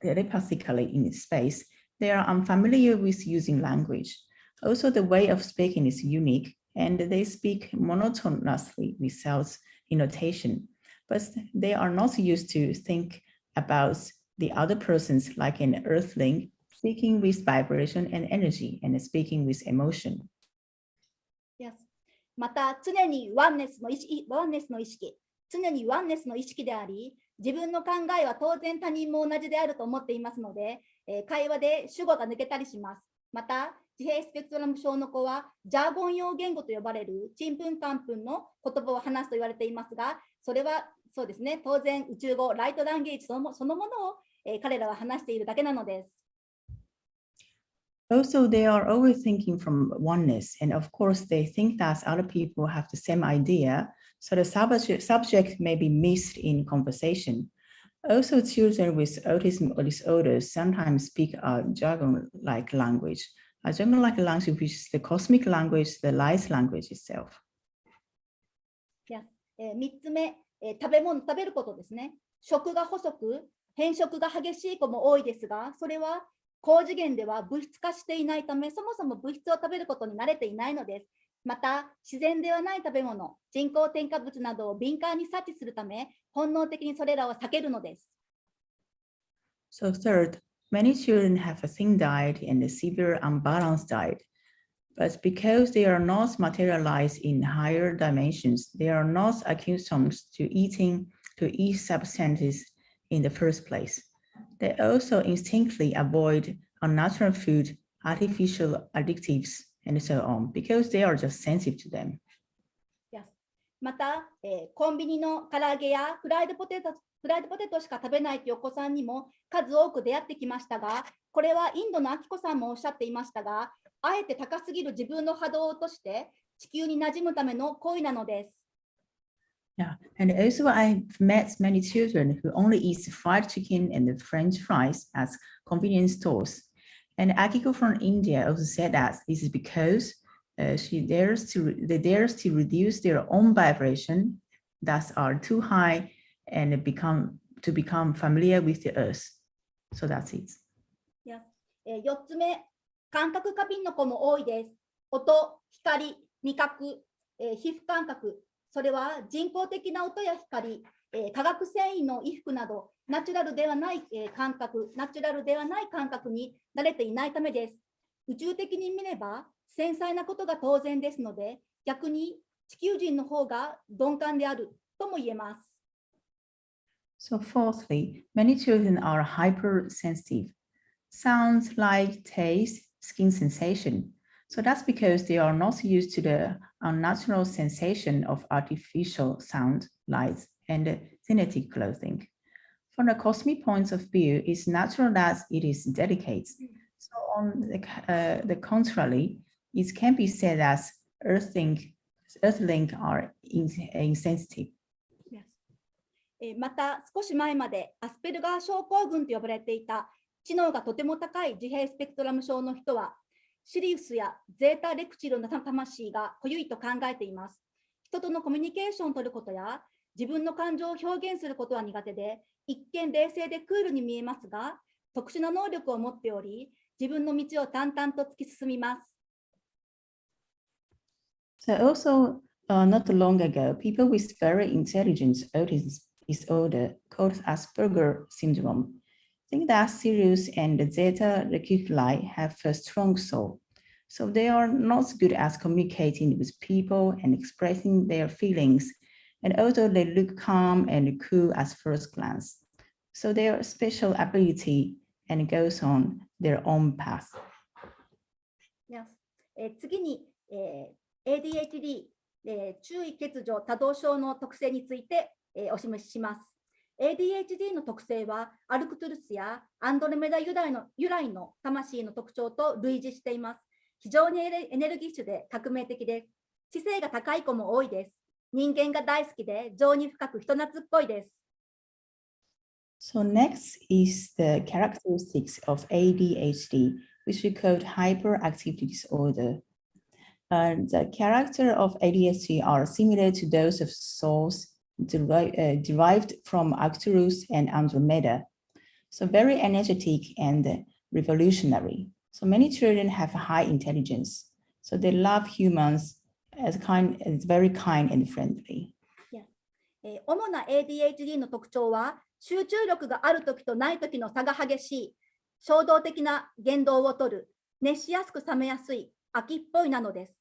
telepathically in space. They are unfamiliar with using language. Also, the way of speaking is unique, and they speak monotonously without intonation. But they are not used to think about the other persons like an earthling, speaking with vibration and energy, and speaking with emotion. Yes. また、常にワンネスの意識であり、自分の考えは当然他人も同じであると思っていますので、会話で主語が抜けたりします。また、自閉スペクトラム症の子は、ジャーゴン用言語と呼ばれるちんぷんかんぷんの言葉を話すと言われていますが、それはそうですね、当然宇宙語、ライトランゲージそのものを、彼らは話しているだけなのです。Also, they are always thinking from oneness, and of course, they think that other people have the same idea, so the subject may be missed in conversation. Also, children with autism disorders sometimes speak a jargon-like language, which is the cosmic language, the light language itself. Yes. 3つ目、食べることですね。食が細く、変色が激しい子も多いですが、それは高次元では物質化していないため、そもそも物質を食べることに慣れていないのです。また、自然ではない食べ物、人工添加物などを敏感に察知するため、本能的にそれらを避けるのです。So third, many children have a thin diet and a severe unbalanced diet. But because they are not materialized in higher dimensions, they are not accustomed to eat substances in the first place. They also instinctively avoid unnatural food, artificial additives, and so on, because they are just sensitive to them. Yes. また、コンビニの唐揚げやフライドポテトしか食べないというお子さんにも数多く出会ってきましたが、これはインドのアキコさんもおっしゃっていましたが、あえて高すぎる自分の波動を落として地球に馴染むための行為なのです。Yeah, and also I've met many children who only eat fried chicken and French fries at convenience stores. And Akiko from India also said that this is because they dares to reduce their own vibration that are too high and become familiar with the earth. So that's it. Yes. 4つ目、感覚過敏の子も多いです。音、光、味覚、皮膚感覚。それは人工的な音や光、化学繊維の衣服などナチュラルではない感覚に慣れていないためです。宇宙的に見れば繊細なことが当然ですので、逆に地球人の方が鈍感であるとも言えます。So fourthly, many children are hypersensitive. Sounds, light, taste, skin sensation. So that's because they are not used to the unnatural sensation of artificial sound, light, and synthetic clothing. From the cosmic point of view, it's natural that it is delicate. So on the contrary, it can be said that Earthlings are insensitive. Yes. また、少し前までアスペルガー症候群と呼ばれていた知能がとても高い自閉スペクトラム症の人は、シリウスやゼータレクチルの魂が濃ゆいと考えています。人とのコミュニケーションを取ることや、自分の感情を表現することは苦手で、一見冷静でクールに見えますが、特殊な能力を持っており、自分の道を淡々と突き進みます。So also, not long ago, people with very intelligent autism disorder called Asperger syndrome think that Sirius and Zeta Reticuli have a strong soul. So they are not good at communicating with people and expressing their feelings. And although they look calm and cool at first glance, so their special ability and goes on their own path. Yes. 次に、ADHD、注意欠如多動症の特性について、お示しします。ADHD の特性はアルクトゥルスやアンドロメダ由来の魂の特徴と類似しています。非常にエネルギッシュで革命的です。知性が高い子も多いです。人間が大好きで情に深く人懐っこいです。So next is the characteristics of ADHD, which we call hyperactivity disorder. The character of ADHD are similar to those of souls derived from Arcturus and Andromeda. So very energetic and revolutionary. So many children have high intelligence. So they love humans as very kind and friendly. Yes. 主な ADHD の特徴は集中力があるときとないときの差が激しい、衝動的な言動をとる、熱しやすく冷めやすい、秋っぽいなのです。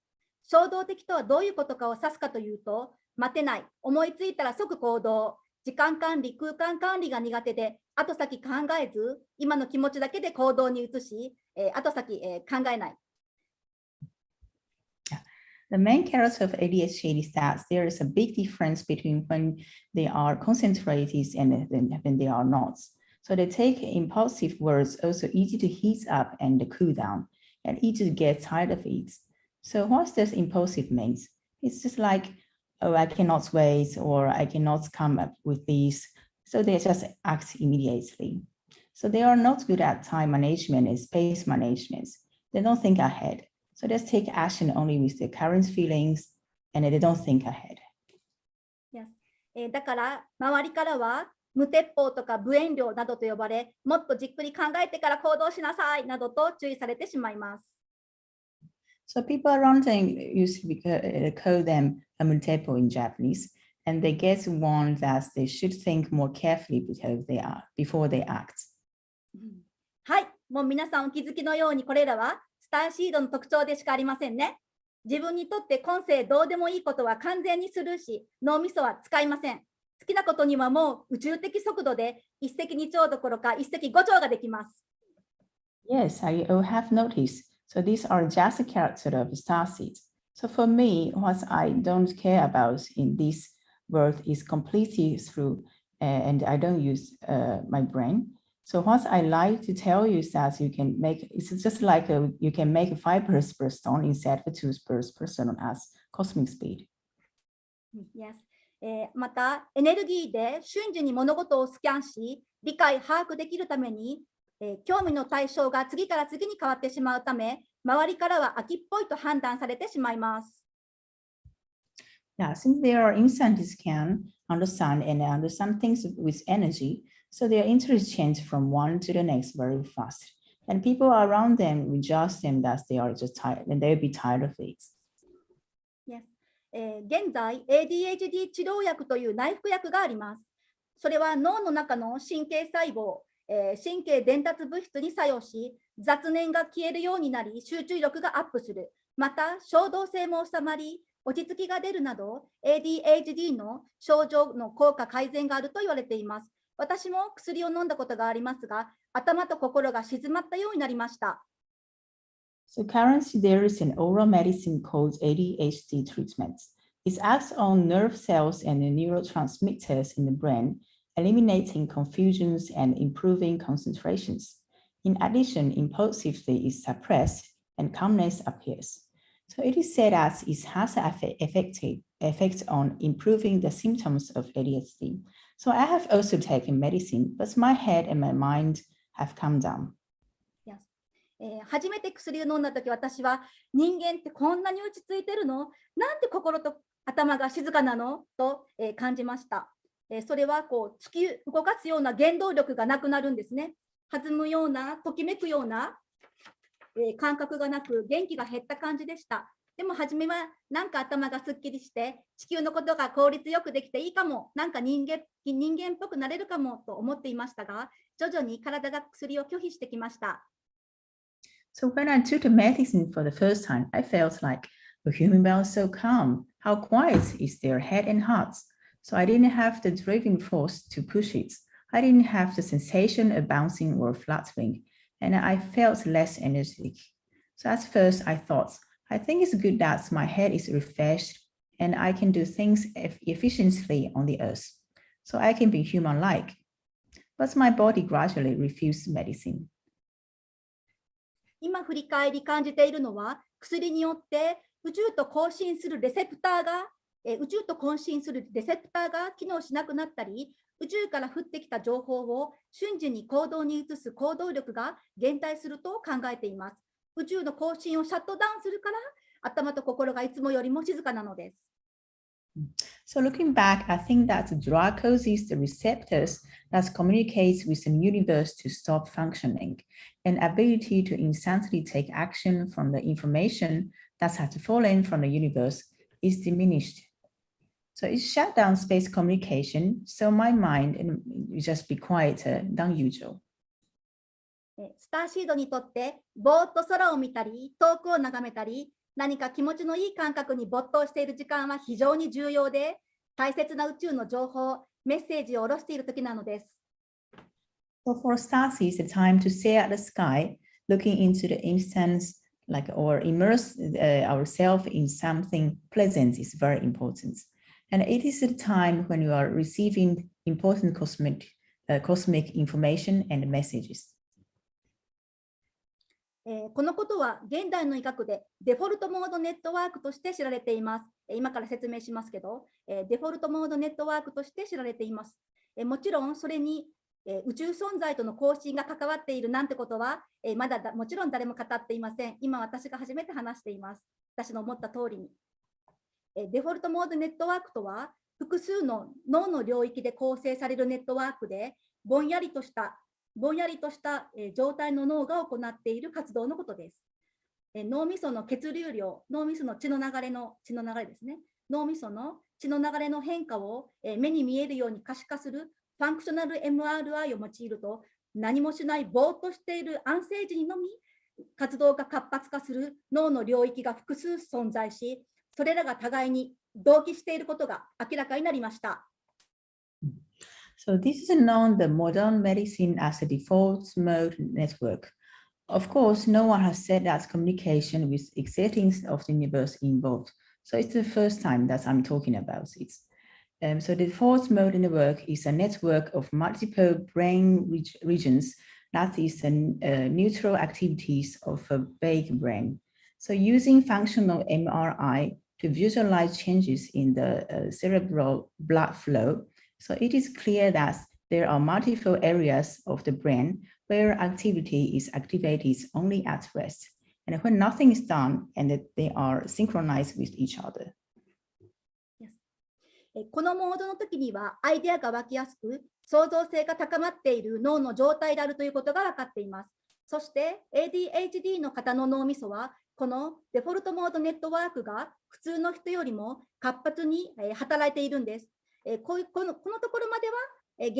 衝動的とはどういうことかを指すかというと、待てない、思いついたら即行動、時間管理、空間管理が苦手で、後先考えず、今の気持ちだけで行動に移し、後先、考えない。The main character of ADHD is that there is a big difference between when they are concentrated and when they are not. So they take impulsive words, also easy to heat up and cool down, and easy to get tired of it. So what does impulsive means? It's just like, oh, I cannot wait, or I cannot come up with this. So they just act immediately. So they are not good at time management and space management. They don't think ahead. So just take action only with their current feelings, and they don't think ahead. Yes. だから周りからは無鉄砲とか無遠慮などと呼ばれ、もっとじっくり考えてから行動しなさいなどと注意されてしまいます。So people around them usually call them mutepo in Japanese, and they get warned that they should think more carefully before they act. はい、もう皆さんお気づきのようにこれらはスターシードの特徴でしかありませんね。自分にとって今世どうでもいいことは完全にスルーし、脳みそは使いません。好きなことにはもう宇宙的速度で一石二鳥どころか一石五鳥ができます。Yes, I have noticed. So these are just a character of starseeds. So for me, what I don't care about in this world is completely through, and I don't use my brain. So what I like to tell you is that you can make, it's just like you can make 5 birds per stone instead of 2 birds per stone as cosmic speed. Yes. また、エネルギーで瞬時に物事をスキャンし、理解、把握できるために、興味の対象が次から次に変わってしまうため、周りからは秋っぽいと判断されてしまいます。Yeah, since they are instances can understand and understand things with energy, so their interest change from one to the next very fast. And people around them will judge them that they are just tired, and they'll be tired of it. Yes. 現在、ADHD 治療薬という内服薬があります。それは脳の中の神経細胞、神経伝達物質に作用し、雑念が消えるようになり、集中力がアップする。また、衝動性も収まり、落ち着きが出るなど、ADHD の症状の効果改善があると言われています。私も薬を飲んだことがありますが、頭と心が静まったようになりました。So currently there is an oral medicine called ADHD treatment. It acts on nerve cells and neurotransmitters in the brain, eliminating confusions and improving concentrations. In addition, impulsivity is suppressed and calmness appears. So it is said that it has an effect on improving the symptoms of ADHD. So I have also taken medicine, but my head and my mind have calmed down. 初めて薬を飲んだとき、私は人間ってこんなに落ち着いてるの？なんて心と頭が静かなの？と感じました。それはこう突き動かすような原動力がなくなるんですね。弾むような、ときめくような感覚がなく、元気が減った感じでした。でも初めはなんか頭がすっきりして、地球のことが効率よくできていいかも、なんか人間っぽくなれるかもと思っていましたが、徐々に体が薬を拒否してきました。So when I took the medicine for the first time, I felt like the human body is so calm. How quiet is their head and heart? So I didn't have the driving force to push it. I didn't have the sensation of bouncing or fluttering, and I felt less energetic. So at first I thought, I think it's good that my head is refreshed and I can do things efficiently on the earth. So I can be human-like. But my body gradually refused medicine. 今振り返り感じているのは、薬によって宇宙と交信するレセプターが機能しなくなったり、宇宙から降ってきた情報を瞬時に行動に移す行動力が減退すると考えています。宇宙の交信をシャットダウンするから、頭と心がいつもよりも静かなのです。So looking back, I think that the drug causes the receptors that communicate with the universe to stop functioning, and ability to instantly take action from the information that has fallen from the universe is diminished. So it shut down space communication, so my mind will just be quieter than usual. スターシードにとってぼーっと空を見たり遠くを眺めたり何か気持ちのいい感覚に没頭している時間は非常に重要で大切な宇宙の情報メッセージを下ろしている時なのです。So for starseeds, the time to stare at the sky, looking into the instance, like or immerse ourselves in something pleasant is very important. And it is the time when you are receiving important cosmic information and messages. このことは現代の医学でデフォルトモードネットワークとして知られています。今から説明しますけど、デフォルトモードネットワークとして知られています。もちろんそれに宇宙存在との交信が関わっているなんてことはまだもちろん誰も語っていません。今私が初めて話しています。私の思った通りに。デフォルトモードネットワークとは複数の脳の領域で構成されるネットワークでぼんやりとした状態の脳が行っている活動のことです。脳みその血流量、脳みその血の流れですね。脳みその血の流れの変化を目に見えるように可視化するファンクショナル MRI を用いると何もしないぼーっとしている安静時にのみ活動が活発化する脳の領域が複数存在し、それらが互いに同期していることが明らかになりました。So this is known the modern medicine as a default mode network. Of course, no one has said that communication with existing of the universe involved. So it's the first time that I'm talking about it. So the default mode network is a network of multiple brain regions that is neutral activities of a vague brain. So using functional MRI to visualize changes in the cerebral blood flow, so it is clear that there are multiple areas of the brain where activity is activated only at rest, and when nothing is done, and that they are synchronized with each other. このモードの時にはアイデアが湧きやすく、創造性が高まっている脳の状態であるということが分かっています。そして ADHD の方の脳みそは、このデフォルトモードネットワークが普通の人よりも活発に働いているんです。このところまでは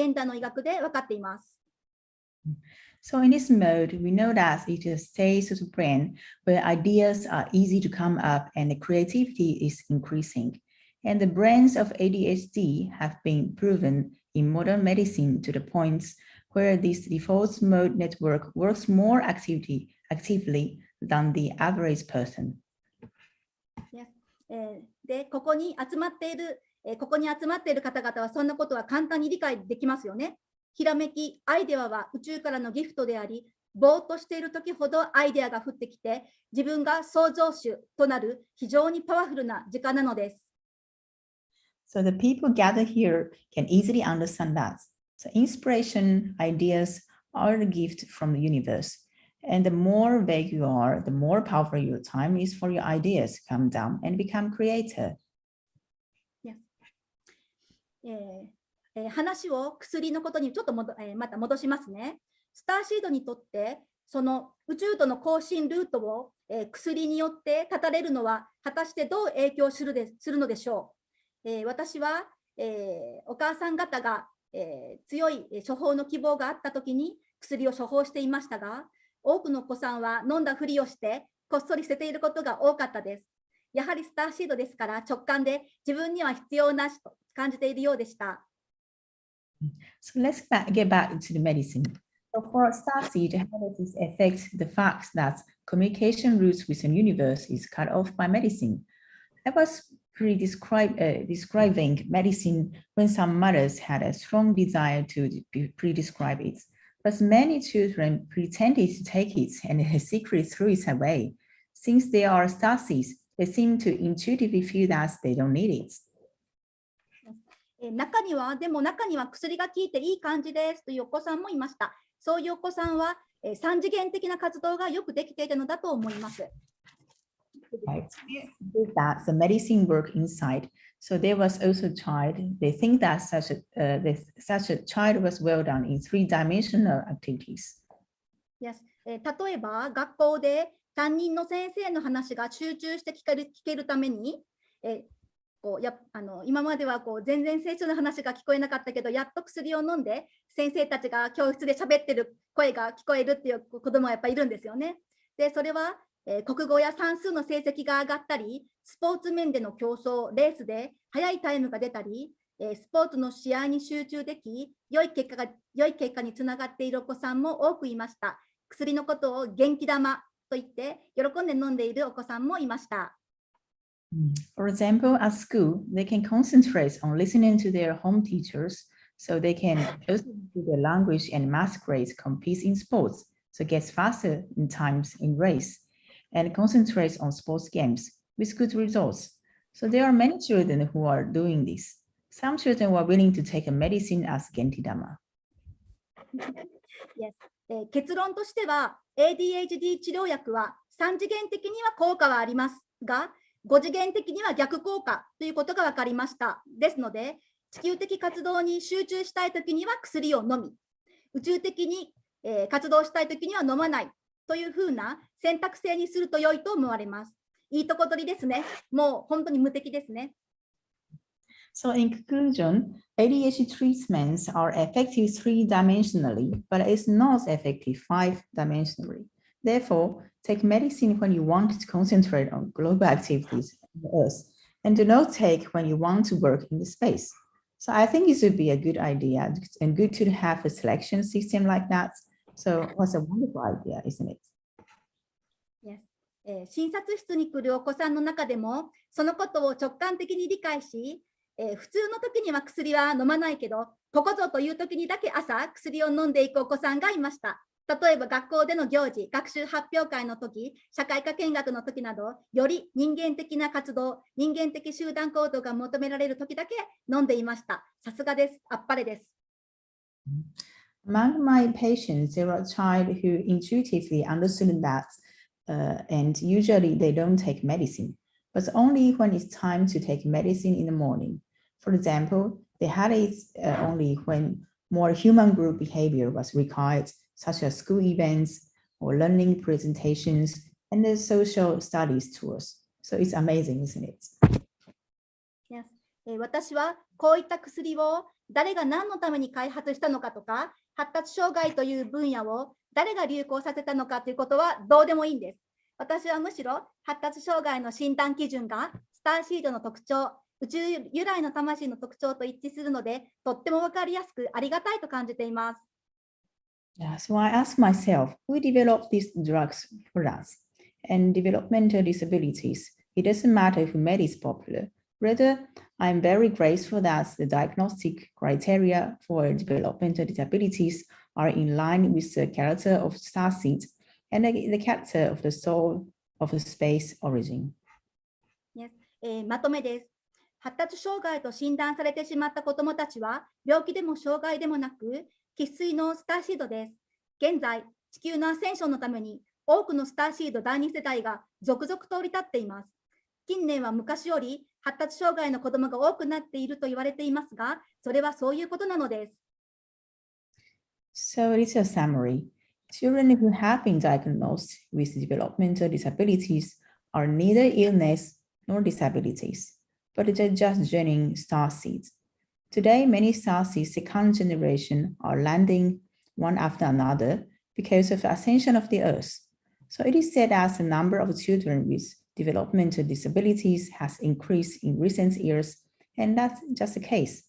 現代の医学で分かっています。So in this mode, we know that it is a state of the brain where ideas are easy to come up and the creativity is increasing. And the brains of ADHD have been proven in modern medicine to the point where this default mode network works more actively than the average person. で、ここに集まっている方々はそんなことは簡単に理解できますよね。ひらめき、アイデアは宇宙からのギフトであり、ぼーっとしている時ほどアイデアが降ってきて、自分が創造主となる非常にパワフルな時間なのです。So the people gathered here can easily understand that. So inspiration, ideas are a gift from the universe. And the more vague you are, the more powerful your time is for your ideas to come down and become creator. Yes. 話を薬のことにちょっとまた戻しますね。スターシードにとって、その宇宙との交信ルートを、薬によって断たれるのは果たしてどう影響するのでしょう。私は、お母さん方が、強い処方の希望があったときに薬を処方していましたが、多くのお子さんは飲んだふりをしてこっそり捨てていることが多かったです。やはりスターシードですから直感で自分には必要なしと感じているようでした。So let's get back to the medicine. So for starseed, how does this affect the fact that communication routes with the universe is cut off by medicine? I was describing medicine when some mothers had a strong desire to prescribe it, but many children pretended to take it and secretly threw it away. Since they are starseeds, they seem to intuitively feel that they don't need it. 中には薬が効いていい感じですというお子さんもいました。そういうお子さんは三次元的な活動がよくできているのだと思います。Right. That the medicine work inside. So there was also a child. They think that such a child was well done in three-dimensional activities. Yes. 例えば学校で担任の先生の話が集中して聞けるために、今までは全然聖書の話が聞こえなかったけど、やっと薬を飲んで先生たちが教室で喋ってる声が聞こえるっていう子供はやっぱりいるんですよね。で、それは国語や算数の成績が上がったり、スポーツ面での競争、レースで速いタイムが出たり、スポーツの試合に集中でき、良い結果につながっているお子さんも多くいました。薬のことを元気玉と言って喜んで飲んでいるお子さんもいました。For example, at school, they can concentrate on listening to their home teachers, so they can also do their language and math grades compete in sports, so it gets faster in times in race, and concentrate on sports games with good results. So there are many children who are doing this. Some children were willing to take a medicine as Gentidama. Yes. 結論としては ADHD 治療薬は3次元的には効果はありますが、5次元的には逆効果ということが分かりました。ですので、地球的活動に集中したいときには薬を飲み、宇宙的に、活動したいときには飲まないというふうな選択制にすると良いと思われます。いいとこ取りですね。もう本当に無敵ですね。So in conclusion, ADHD treatments are effective three-dimensionally, but it's not effective five-dimensionally. Therefore, take medicine when you want to concentrate on global activities on the Earth, and do not take when you want to work in the space. So I think it would be a good idea and good to have a selection system like that. So what's a wonderful idea, isn't it? Yes. 診察室に来るお子さんの中でも、そのことを直感的に理解し、普通の時には薬は飲まないけど、ここぞという時にだけ朝薬を飲んでいくお子さんがいました。例えば学校での行事、学習発表会の時、社会科見学の時など、より人間的な活動、人間的集団行動が求められる時だけ飲んでいました。さすがです。あっぱれです。Among my patients, there are a child who intuitively understood that, and usually they don't take medicine, but only when it's time to take medicine in the morning. For example, they had it only when more human group behavior was required, such as school events or learning presentations and the social studies tours. So it's amazing, isn't it? Yes. 私はこういった薬を誰が何のために開発したのかとか、発達障害という分野を誰が流行させたのかということはどうでもいいんです。私はむしろ発達障害の診断基準がスターシードの特徴、宇宙由来の魂の特徴と一致するので、とっても分かりやすくありがたいと感じています。Yeah, so I asked myself, who developed these drugs for us? And developmental disabilities, it doesn't matter who made it popular. Rather, I'm very grateful that the diagnostic criteria for developmental disabilities are in line with the character of starseed and the character of the soul of the space origin. Yes. まとめです。発達障害と診断されてしまった子どもたちは、病気でも障害でもなく、生粋のスターシードです。現在、地球のアセンションのために、多くのスターシード第2世代が続々と降り立っています。近年は昔より発達障害の子どもが多くなっていると言われていますが、それはそういうことなのです。So it's a summary. Children who have been diagnosed with developmental disabilities are neither illness nor disabilities, but they're just joining starseeds. Today, many starseeds second generation are landing one after another because of the ascension of the Earth. So it is said that the number of children with developmental disabilities has increased in recent years, and that's just the case.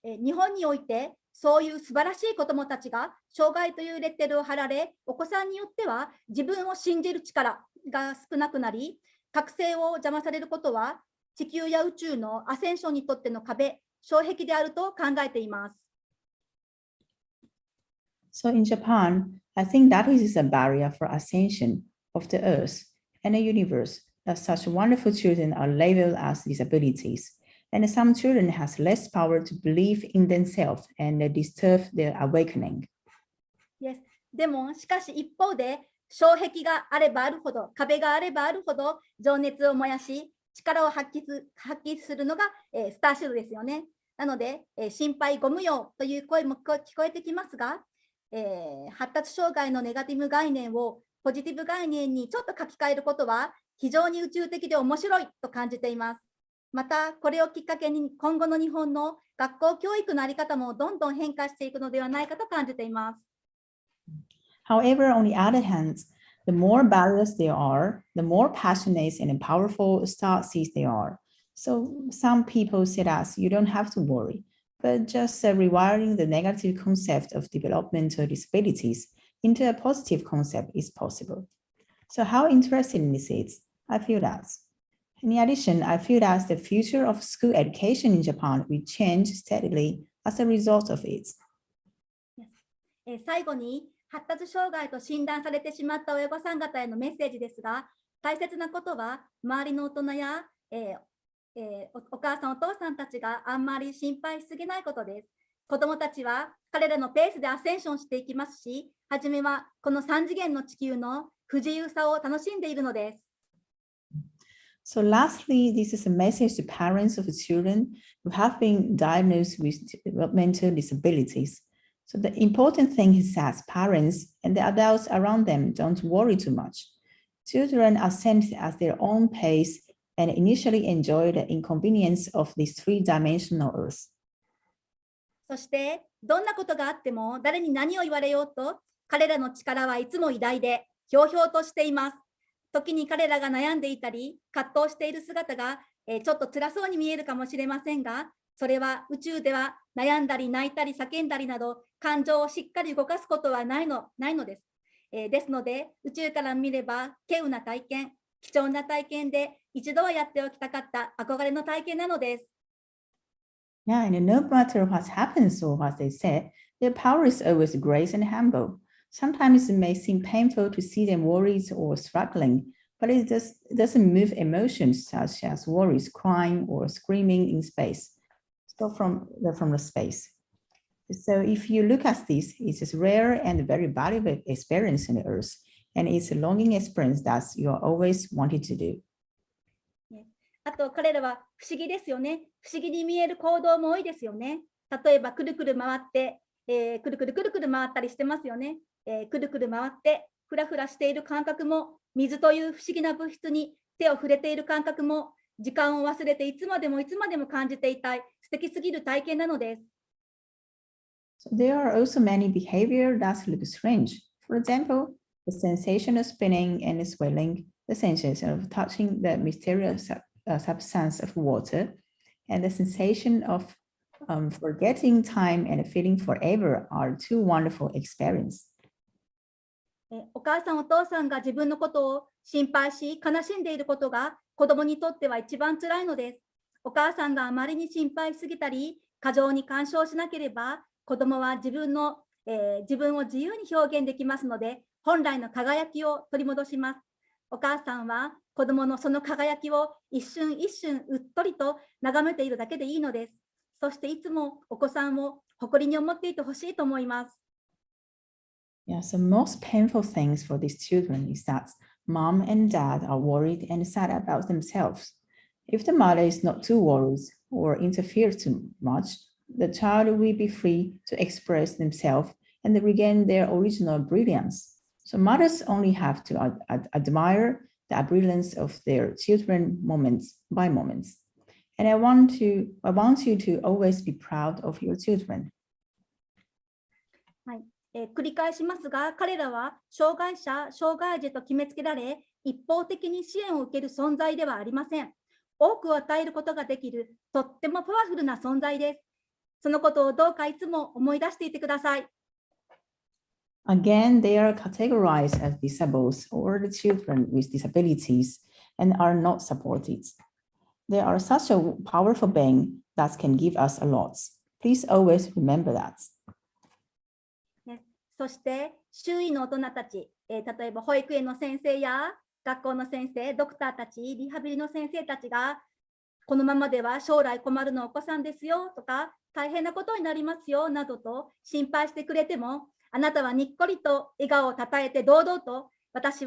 日本においてそういう素晴らしい子どもたちが障害というレッテルを貼られ、お子さんによっては自分を信じる力が少なくなり、覚醒を邪魔されることは地球や宇宙のアセンションにとっての壁、障壁であると考えています。So in Japan, I think that is a barrier for ascension of the Earth and the universe, that such wonderful children are labeled as disabilities, and some children has less power to believe in themselves and disturb their awakening. Yes. でも、しかし一方で、障壁があればあるほど、壁があればあるほど、情熱を燃やし、力を発揮するのが、スターシードですよね。なので、心配ご無用という声も聞こえてきますが、発達障害のネガティブ概念をポジティブ概念にちょっと書き換えることは非常に宇宙的で面白いと感じています。また、これをきっかけに今後の日本の学校教育の在り方もどんどん変化していくのではないかと感じています。However, on the other hand, the more barriers there are, the more passionate and powerful starseeds they are. So some people say that you don't have to worry, but just rewiring the negative concept of developmental disabilities into a positive concept is possible. So how interesting this is, I feel that. In addition, I feel that the future of school education in Japan will change steadily as a result of it. 最後に、発達障害と診断されてしまった親御さん方へのメッセージですが、大切なことは、周りの大人や、お母さんお父さんたちがあんまり心配しすぎないことです。子どもたちは彼らのペースでアセンションしていきますし、はじめはこの3次元の地球の不自由さを楽しんでいるのです。So lastly, this is a message to parents of children who have been diagnosed with developmental disabilities. So the important thing is that parents and the adults around them don't worry too much. Children are sent at their own pace and initially enjoy the inconvenience of this three-dimensional Earth. そして、どんなことがあっても誰に何を言われようと、彼らの力はいつも偉大で、ひょうひょうとしています。時に彼らが悩んでいたり、葛藤している姿が、ちょっと辛そうに見えるかもしれませんが、それは宇宙では悩んだり泣いたり叫んだりなど、感情をしっかり動かすことはないのです。ですので、宇宙から見れば、稀有な体験、貴重な体験で、一度はやっておきたかった憧れの体験なのです。Yeah, and no matter what happens or what they say, their power is always grace and humble. Sometimes it may seem painful to see them worried or struggling, but it doesn't move emotions such as worries, crying, or screaming in space. So from the space. So if you look at this, it's a rare and very valuable experience on the Earth, and it's a longing experience that you are always wanted to do. あと彼らは不思議ですよね。不思議に見える行動も多いですよね。例えばくるくる回って、くるくるくるくる回ったりしてますよね。くるくる回ってふらふらしている感覚も、水という不思議な物質に手を触れている感覚も、時間を忘れていつまでも感じていたい素敵すぎる体験なのです。So there are also many behaviors that look strange. For example, the sensation of spinning and swelling, the sensation of touching the mysterious substance of water, and the sensation of forgetting time and feeling forever are two wonderful experiences. お母さんお父さんが自分のことを心配し悲しんでいることが子供にとっては一番辛いのです。お母さんがあまりに心配しすぎたり過剰に干渉しなければ子供は自分を自由に表現できますので、本来の輝きを取り戻します。お母さんは子供のその輝きを一瞬一瞬うっとりと眺めているだけでいいのです。そしていつもお子さんを誇りに思っていてほしいと思います。Yeah, so most painful things for these children is that mom and dad are worried and sad about themselves. If the mother is not too worried or interfere too much, the child will be free to express themselves and regain their original brilliance. So mothers only have to admire the brilliance of their children moments by moments. And I want you to always be proud of your children. 繰り返しますが、彼らは障害者、障害児と決めつけられ、一方的に支援を受ける存在ではありません。多くを与えることができる、とってもパワフルな存在です。そのことをどうかいつも思い出していてください。Again, they are categorized as disabled or the children with disabilities and are not supported. They are such a powerful being that can give us a lot. Please always remember that. そして周囲の大人たち、例えば保育園の先生や学校の先生、ドクターたち、リハビリの先生たちが、このままでは将来困るのお子さんですよとか、大変なことになりますよなどと心配してくれても、あなたはにっこりと笑顔をたたえて堂々と、私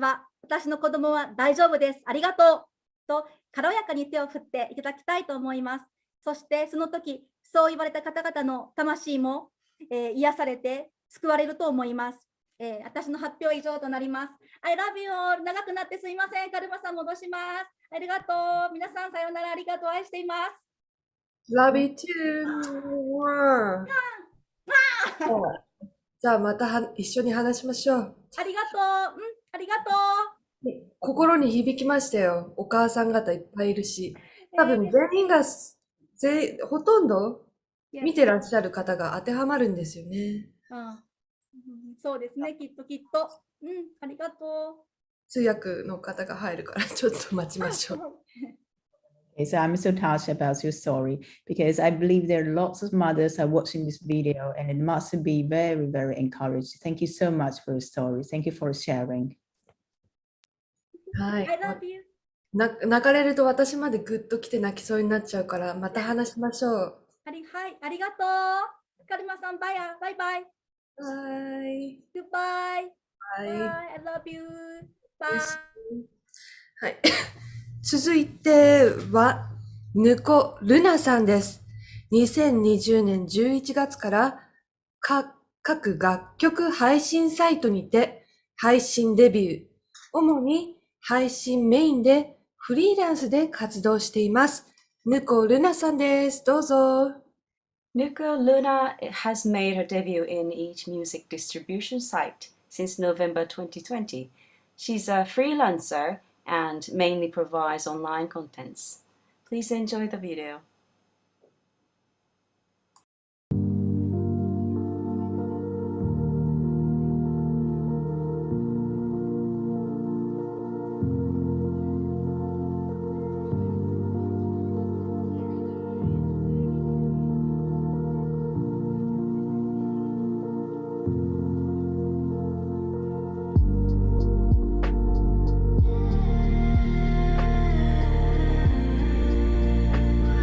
の子供は大丈夫です、ありがとうと軽やかに手を振っていただきたいと思います。そしてその時、そう言われた方々の魂も、癒されて救われると思います。私の発表は以上となります。I love you all。長くなってすいません。カルマさん戻します。ありがとう。皆さんさようなら。ありがとう。愛しています。Love you too。じゃあまた一緒に話しましょう。ありがとう。ありがとう。心に響きましたよ。お母さん方いっぱいいるし。多分全員が、ほとんど見てらっしゃる方が当てはまるんですよね。そうですね、きっと。ありがとう。通訳の方が入るからちょっと待ちましょう。So I'm so touched about your story because I believe there are lots of mothers are watching this video and it must be very, very encouraged. Thank you so much for your story. Thank you for sharing. はい。 I love you. 泣かれると私までグッと来て泣きそうになっちゃうからまた話しましょう。はい、ありがとう。カルマさん、バイバイ。バイ。Goodbye. Bye. I love you. Bye. はい。続いては、Nucco Lunaさんです。2020年11月から各楽曲配信サイトにて配信デビュー。主に配信メインでフリーランスで活動しています。Nucco Lunaさんです。どうぞ。Nucco Luna has made her debut in each music distribution site since November 2020. She's a freelancer and mainly provides online contents. Please enjoy the video.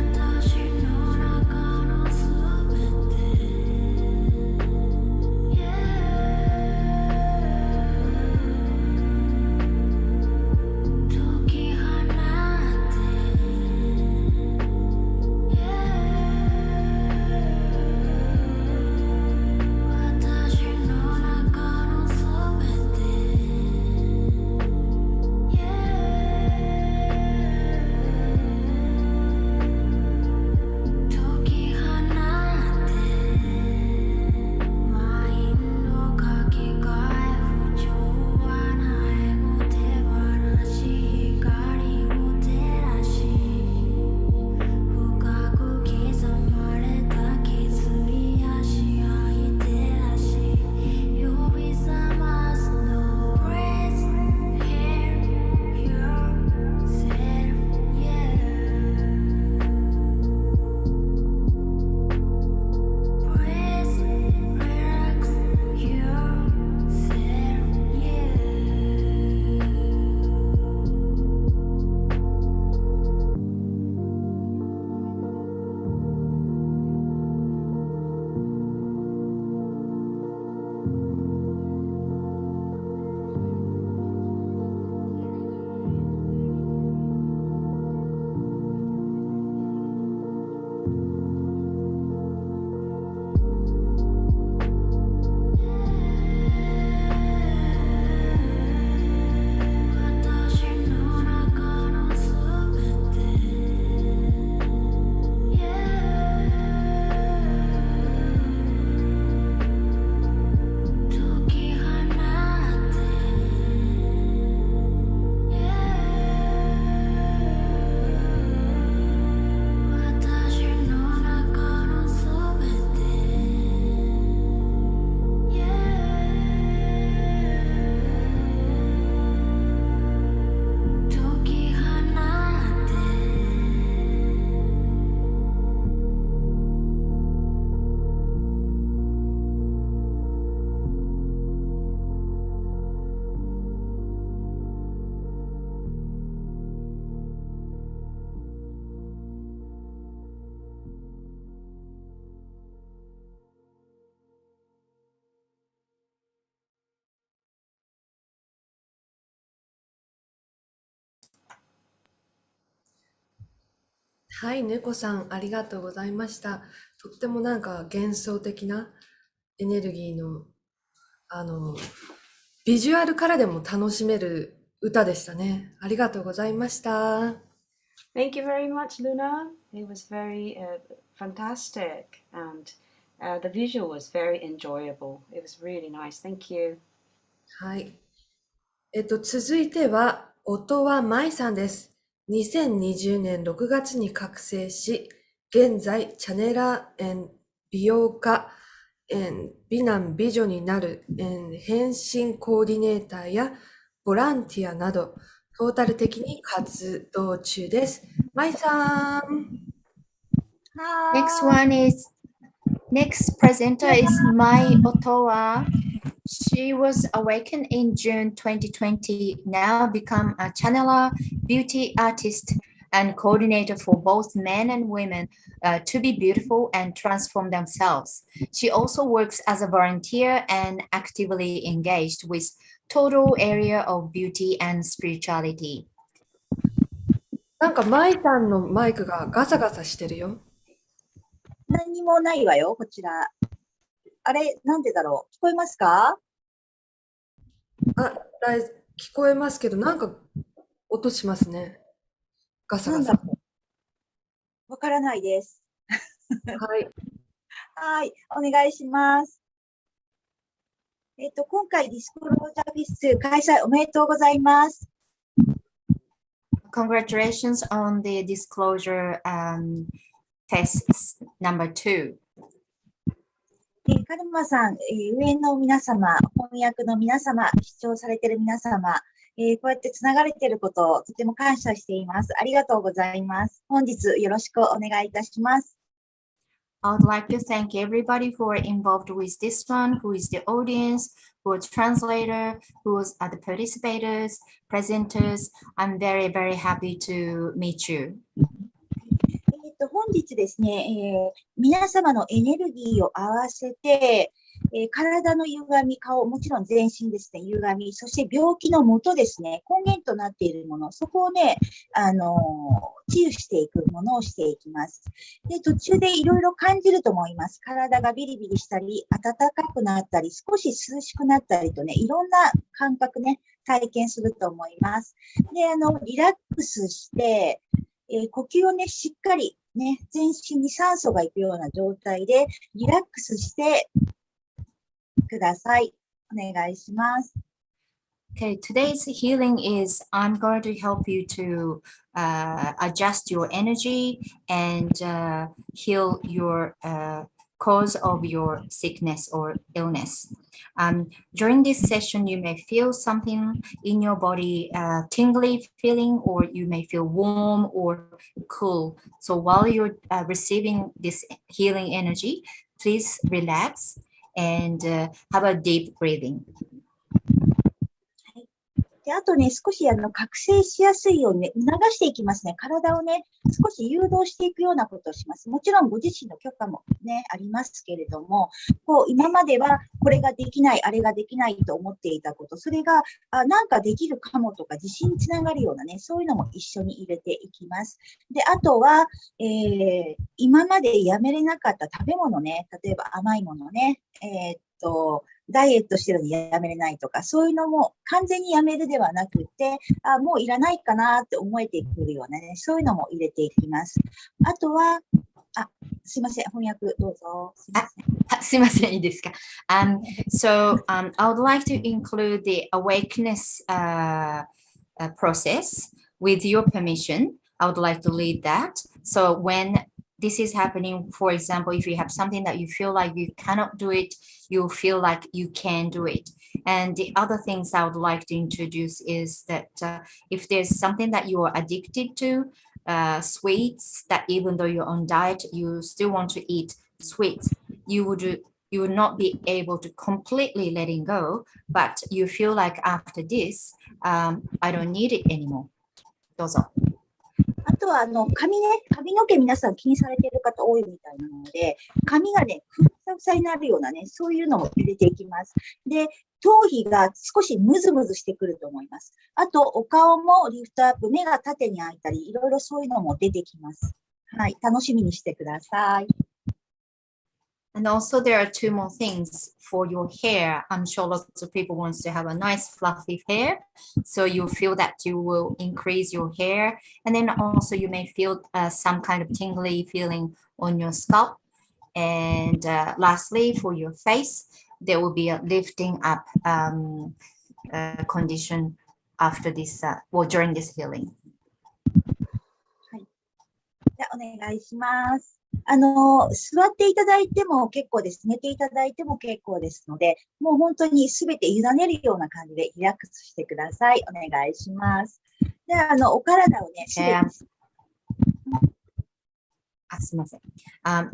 What はい、猫さん、ありがとうございました。とってもなんか幻想的なエネルギーの、あの、ビジュアルからでも楽しめる歌でしたね。ありがとうございました。Thank you very much, Luna. It was very fantastic, and the visual was very enjoyable. It was really nice. Thank you. はい。続いては、音は舞さんです。2020年6月に覚醒し、現在、チャネラー美容家、美男美女になる、変身コーディネーターやボランティアなど、トータル的に活動中です。舞さん。Next presenter is Mai Otowa. She was awakened in June 2020, now become a channeler, beauty artist, and coordinator for both men and women to be beautiful and transform themselves. She also works as a volunteer and actively engaged with total area of beauty and spirituality. なんか舞さんのマイクがガサガサしてるよ。何もないわよ、こちら。あれ、なんでだろう。聞こえますか？聞こえますけど、なんか音しますね。ガサガサ。わからないです。はい。はい、お願いします。今回ディスクロージャーフェス開催おめでとうございます。Congratulations on the disclosure fest number 2. カルマさん、上の皆様、翻訳の皆様、視聴されている皆様、こうやってつながれていることをとても感謝しています。ありがとうございます。本日よろしくお願いいたします。I would like to thank everybody who are involved with this one, who is the audience, who is translator, who is the participators, presenters. I'm very, very happy to meet you. 本日ですね、皆様のエネルギーを合わせて、体の歪み、顔、もちろん全身ですね、歪み、そして病気の元ですね、根源となっているもの、そこをね、治癒していくものをしていきます。で、途中でいろいろ感じると思います。体がビリビリしたり、暖かくなったり、少し涼しくなったりとね、いろんな感覚ね、体験すると思います。で、リラックスして、呼吸をね、しっかりね、全身に酸素がいくような状態でリラックスしてください。お願いします。Okay, today's healing is I'm going to help you to adjust your energy and heal your cause of your sickness or illness. During this session, you may feel something in your body, tingly feeling, or you may feel warm or cool. So while you're receiving this healing energy, please relax and have a deep breathing. で、あとね、少し覚醒しやすいようにね、促していきますね。体をね、少し誘導していくようなことをします。もちろんご自身の許可もね、ありますけれども、こう、今まではこれができない、あれができないと思っていたこと、それが、なんかできるかもとか、自信につながるようなね、そういうのも一緒に入れていきます。で、あとは、今までやめれなかった食べ物ね、例えば甘いものね、ダイエットしてるのにやめれないとか、そういうのも完全にやめるではなくて、もういらないかなって思えてくるようなね、そういうのも入れていきます。あとは、すいません、翻訳どうぞ。すいません、いいですか。So, I would like to include the awakeness process with your permission. I would like to lead that. So when this is happening, for example, if you have something that you feel like you cannot do it, you feel like you can do it. And the other things I would like to introduce is that if there's something that you are addicted to, sweets, that even though you're on diet, you still want to eat sweets, you would not be able to completely letting go, but you feel like after this, I don't need it anymore. どうぞ。あとは髪の毛皆さん気にされている方多いみたいなので、髪がね、ふさふさになるようなね、そういうのも入れていきます。で、頭皮が少しムズムズしてくると思います。あと、お顔もリフトアップ、目が縦に開いたり、いろいろそういうのも出てきます。はい、楽しみにしてください。And also there are two more things for your hair. I'm sure lots of people wants to have a nice fluffy hair. So you feel that you will increase your hair. And then also you may feel some kind of tingly feeling on your scalp. And lastly, for your face, there will be a lifting up condition after this, or during this healing. じゃあお願いします。座っていただいても結構です。寝ていただいても結構ですので、もう本当にすべて委ねるような感じでリラックスしてください。お願いします。では、お体をね、すべて。すみません。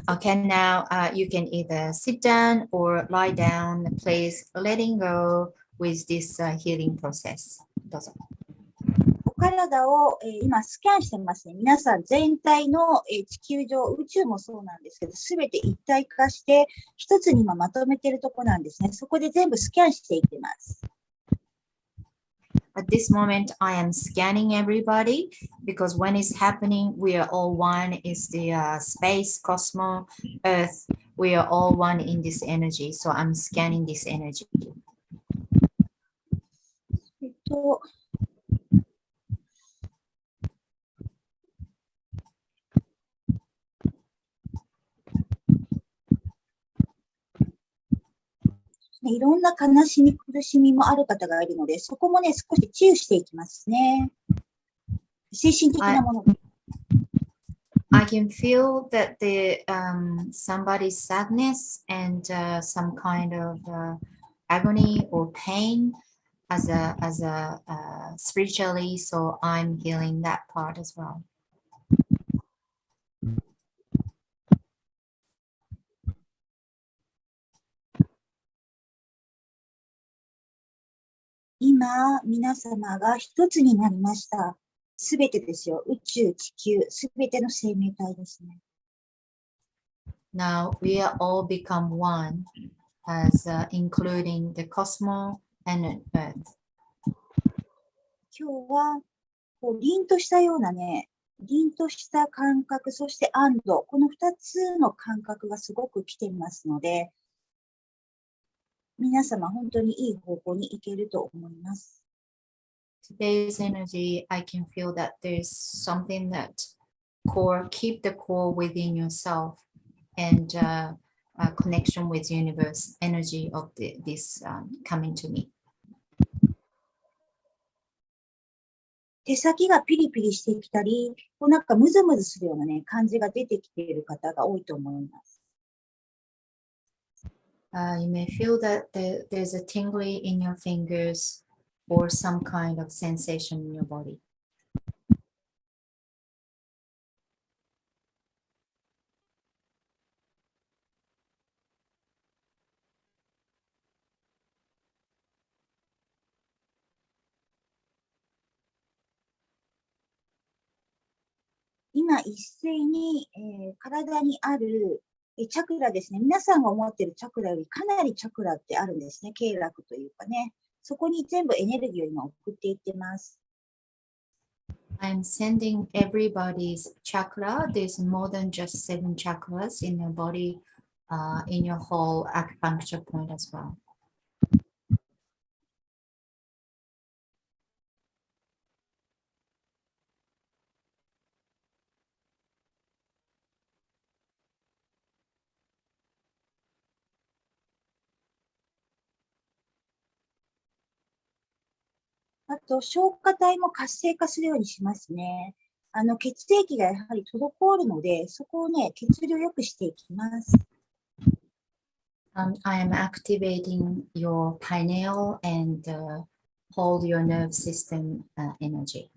Okay, now you can either sit down or lie down, please letting go with this healing process. どうぞ。お体を、今スキャンしてますね。皆さん全体の、地球上、宇宙もそうなんですけど、すべて一体化して一つに今まとめているところなんですね。そこで全部スキャンしていってます。At this moment, I am scanning everybody because when it's happening, we are all one. Is the space, cosmos, Earth. We are all one in this energy. So I'm scanning this energy. いろんな悲しみ、苦しみもある方がいるので、そこもね、少し治癒していきますね。精神的なもの。I can feel that somebody's sadness and some kind of agony or pain as a spiritually, so I'm healing that part as well. 今、皆様が一つになりました。すべてですよ。宇宙、地球、すべての生命体ですね。Now we are all become one, as including the cosmos and Earth. 今日はこう凛としたようなね、凛とした感覚、そして安堵、この二つの感覚がすごく来ていますので、皆様本当にいい方向に行けると思います。Today's energy, I can feel that there's something that keep the core within yourself and connection with universe energy of this coming to me. 手先がピリピリしてきたり、こうなんかムズムズするようなね、感じが出てきている方が多いと思います。You may feel that there's a tingly in your fingers or some kind of sensation in your body. 今一斉に、体にあるチャクラですね。皆さんが思っているチャクラよりかなりチャクラってあるんですね。経絡というかね。そこに全部エネルギーを今送っていってます。I'm sending everybody's chakra. There's more than just 7 chakras in your body, in your whole acupuncture point as well. あと、消化体も活性化するようにしますね。血液がやはり滞るので、そこをね、血流を良くしていきます。I am activating your pineal and hold your nerve system energy.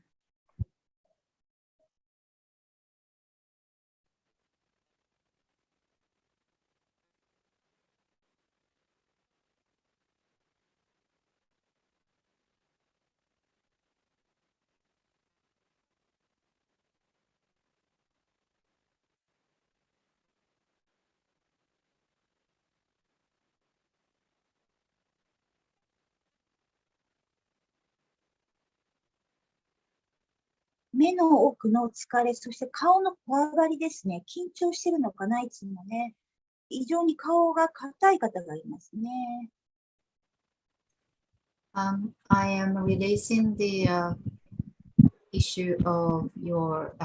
目の奥の疲れ、そして顔のこわばりですね。緊張してるのかな、いつもね。非常に顔が硬い方がいますね。I am releasing the issue of your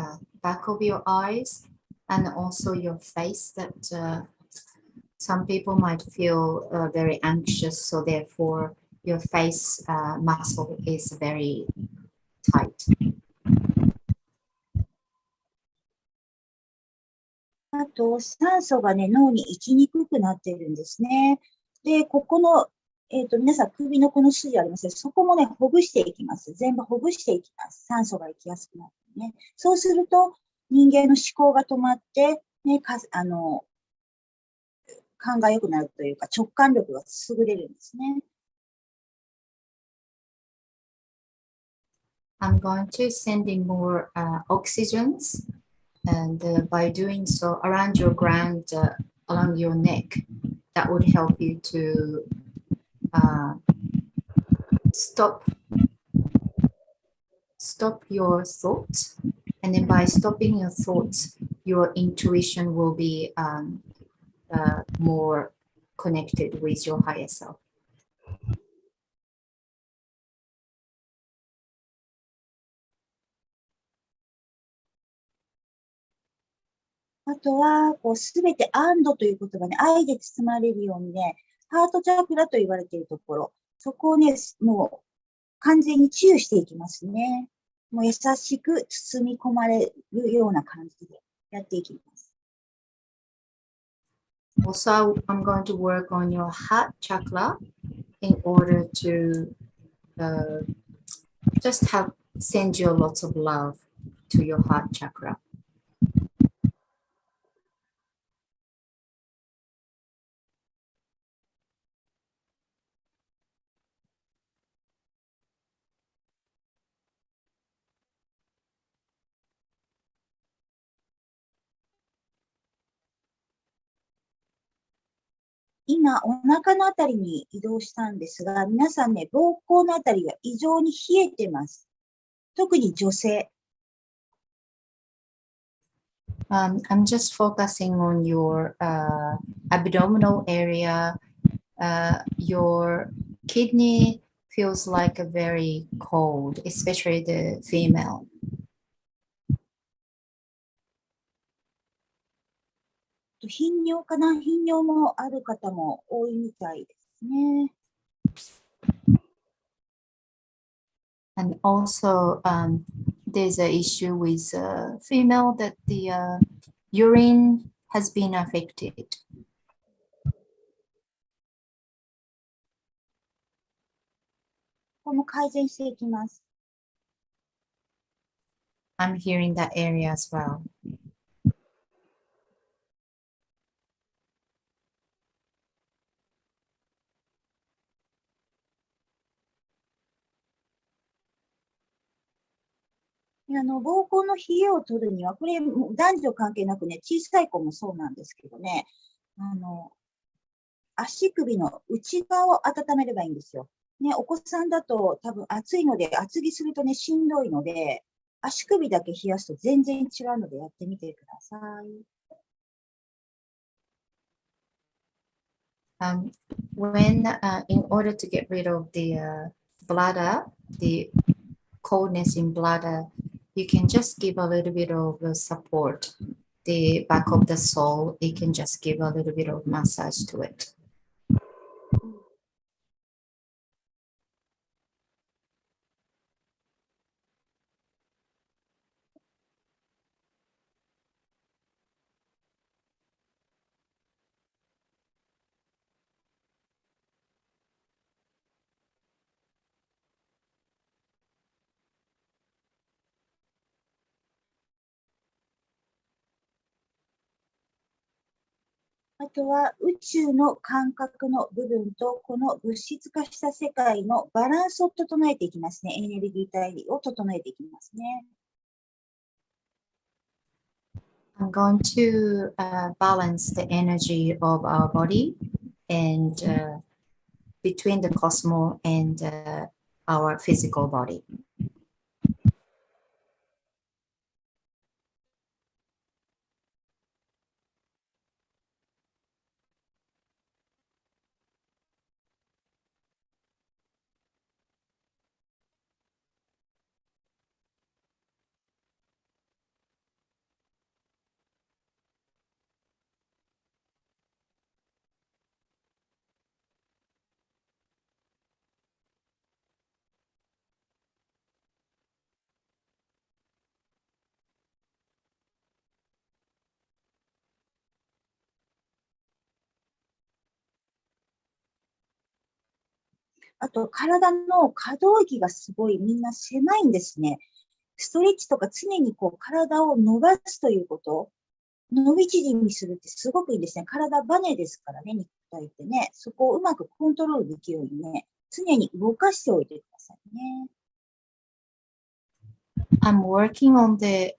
back of your eyes and also your face that some people might feel very anxious, so therefore your face muscle is very tight. あと、酸素がね、脳に行きにくくなってるんですね。で、ここの、皆さん首のこの筋ありますね。そこもね、ほぐしていきます。全部ほぐしていきます。酸素が行きやすくなってね。そうすると、人間の思考が止まって、ね、勘が良くなるというか、直感力が優れるんですね。I'm going to send in more oxygens, and by doing so around your ground, along your neck, that would help you to stop your thoughts, and then by stopping your thoughts, your intuition will be more connected with your higher self. あとは、こう、すべて安堵という言葉ね、愛で包まれるようにね、ハートチャクラと言われているところ、そこをね、もう完全に治癒していきますね。もう優しく包み込まれるような感じでやっていきます。Also, I'm going to work on your heart chakra in order to just send you lots of love to your heart chakra. 今、お腹のあたりに移動したんですが、皆さんね、膀胱のあたりが異常に冷えてます。特に女性。I'm just focusing on your abdominal area. Your kidney feels like a very cold, especially the female. 頻尿かな、頻尿もある方も多いみたいですね。And also, there's an issue with female that the urine has been affected. ここも改善していきます。I'm hearing that area as well. 膀胱の冷えを取るには、これ男女関係なくね、小さい子もそうなんですけどね、足首の内側を温めればいいんですよ。ね、お子さんだと多分暑いので、厚着するとね、しんどいので、足首だけ冷やすと全然違うのでやってみてください。In order to get rid of the bladder, the coldness in bladder, you can just give a little bit of support. The back of the sole, you can just give a little bit of massage to it. あとは宇宙の感覚の部分とこの物質化した世界のバランスを整えていきますね。エネルギー体を整えていきますね。I'm going to balance the energy of our body and between the cosmos and our physical body. あと、体の可動域がすごいみんな狭いんですね。ストレッチとか常にこう体を伸ばすということ、伸び縮みするってすごくいいですね。体バネですからね、肉体ってね。そこをうまくコントロールできるようにね、常に動かしておいてくださいね。I'm working on the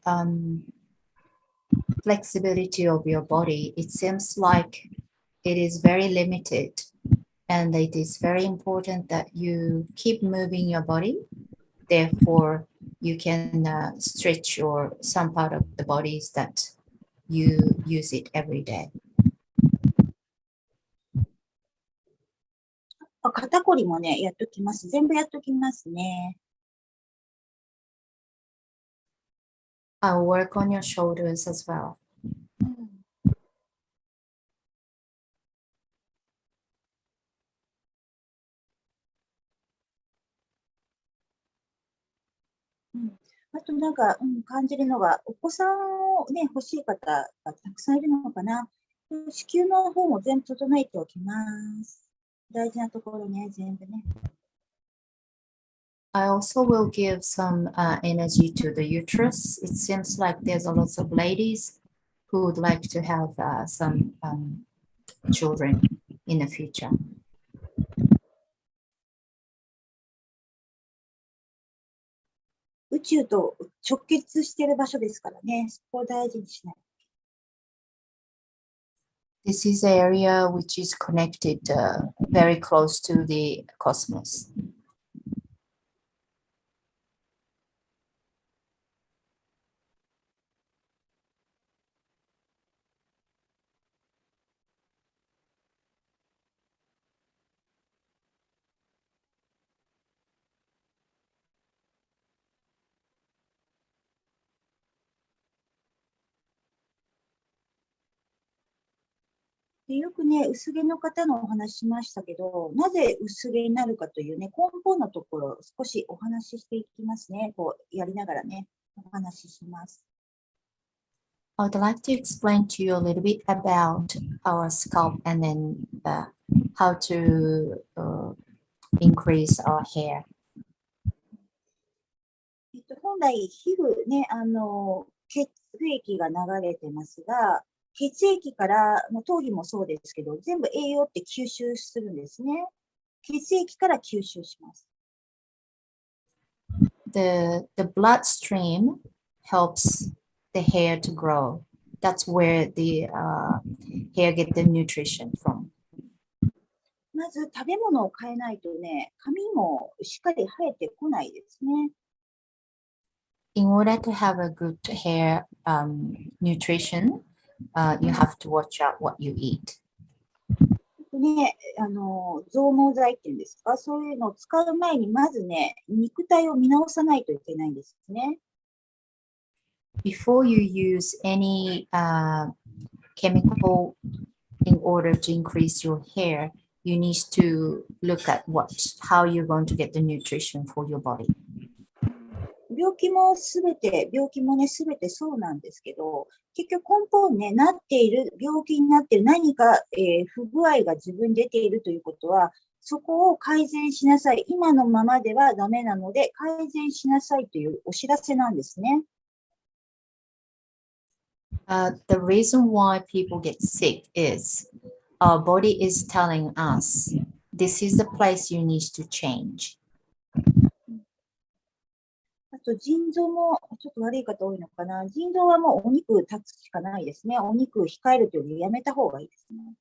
flexibility of your body. It seems like it is very limited, and it is very important that you keep moving your body. Therefore, you can stretch your some part of the bodies that you use it every day. 肩こりもね、やっときます。全部やっときますね。I'll work on your shoulders as well. あとなんか、感じるのが、お子さんをね、欲しい方がたくさんいるのかな。子宮の方も全部整えておきます。大事なところね、全部ね。I also will give some energy to the uterus. It seems like there's a lot of ladies who would like to have some children in the future. 宇宙と直結している場所ですからね、そこを大事にしない。This is an area which is connected very close to the cosmos. でよくね、薄毛の方のお話しましたけど、なぜ薄毛になるかというね、根本のところ、少しお話ししていきますね。こう、やりながらね、お話しします。I would like to explain to you a little bit about our scalp and then how to increase our hair. 本来、皮膚ね、血液が流れてますが、血液から、頭皮もそうですけど、全部栄養って吸収するんですね。血液から吸収します。The bloodstream helps the hair to grow. That's where the hair get the nutrition from. まず食べ物を変えないとね、髪もしっかり生えてこないですね。In order to have a good hair nutrition, you have to watch out what you eat. ね、増毛剤っていうんですか、そういうのを使う前にまずね、肉体を見直さないといけないんですね。Before you use any chemical in order to increase your hair, you need to look at how you're going to get the nutrition for your body. 病気もね、すべてそうなんですけど、結局根本ね、病気になっている何か、不具合が自分に出ているということは、そこを改善しなさい。今のままではダメなので、改善しなさいというお知らせなんですね。The reason why people get sick is our body is telling us this is the place you need to change. あと腎臓もちょっと悪い方多いのかな。腎臓はもうお肉立つしかないですね。お肉控えるというよりやめた方がいいですね。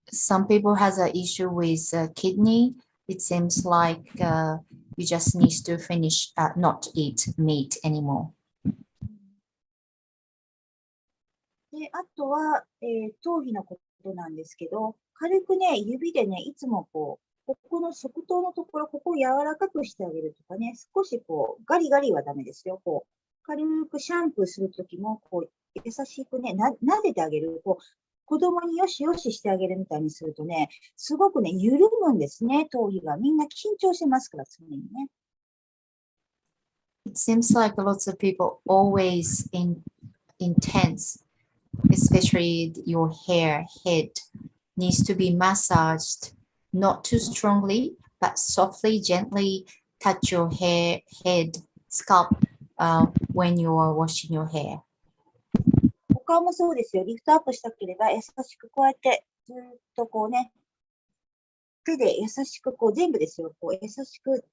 Some people has an issue with kidney. It seems like you just need to not eat meat anymore. で、あとは、頭皮のことなんですけど、軽くね、指でね、いつもここの側頭のところ、ここを柔らかくしてあげるとかね、少しガリガリはダメですよ。軽くシャンプーするときも、優しくね、撫でてあげる。子供によしよししてあげるみたいにするとね、すごくね、緩むんですね、頭皮が。みんな緊張してますから、常にね。It seems like lots of people always intense, especially your head. needs to be massaged, not too strongly, but softly, gently touch your hair, head, scalp when you are washing your hair. お顔もそうですよ。リフトアップしたければ優しくこうやってずっとこうね、手で優しくこう全部ですよ。こう優しく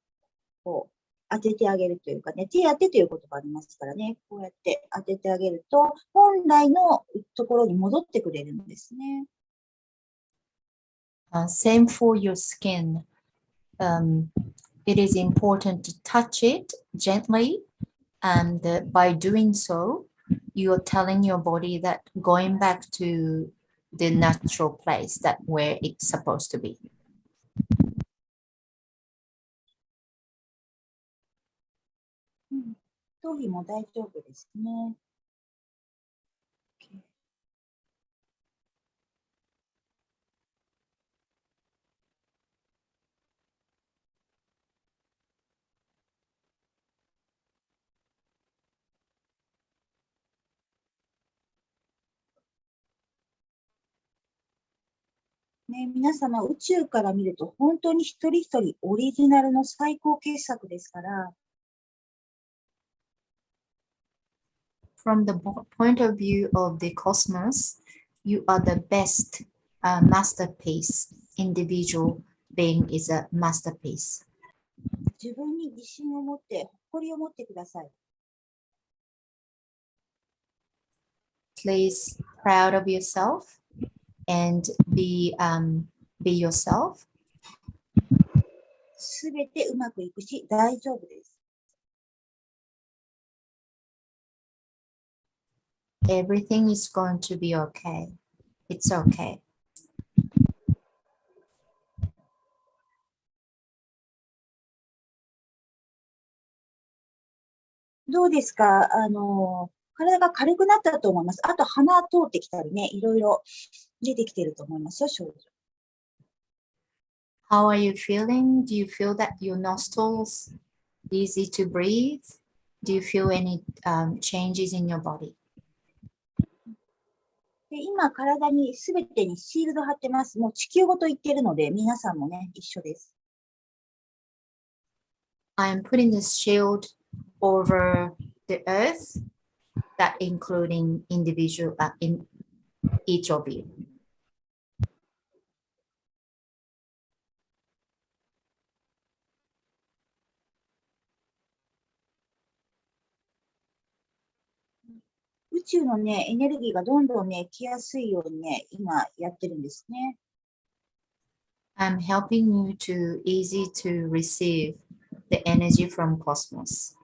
こう当ててあげるというかね、手当てという言葉ありますからね、こうやって当ててあげると、本来のところに戻ってくれるんですね。Same for your skin. It is important to touch it gently, and by doing so, you are telling your body that going back to the natural place that where it's supposed to be. 頭皮も大丈夫ですね。ね、皆様、宇宙から見ると本当に一人一人オリジナルの最高傑作ですから、From the point of view of the cosmos, you are the best masterpiece. Individual being is a masterpiece. 自分に自信を持って、誇りを持ってください。Please proud of yourself and be yourself. すべてうまくいくし、大丈夫です。Everything is going to be okay. It's okay. どうですか？体が軽くなったと思います。あと鼻通ってきたりね、いろいろ出てきてると思いますよ、症状。How are you feeling? Do you feel that your nostrils easy to breathe? Do you feel any changes in your body? で今、体にすべてにシールド貼ってます。もう地球ごと言ってるので、皆さんもね、一緒です。I am putting this shield over the earth, that including individual in each of you. 宇宙のね、エネルギーがどんどんね、来やすいようにね、今やってるんですね。I'm helping you to easy to receive the energy from cosmos.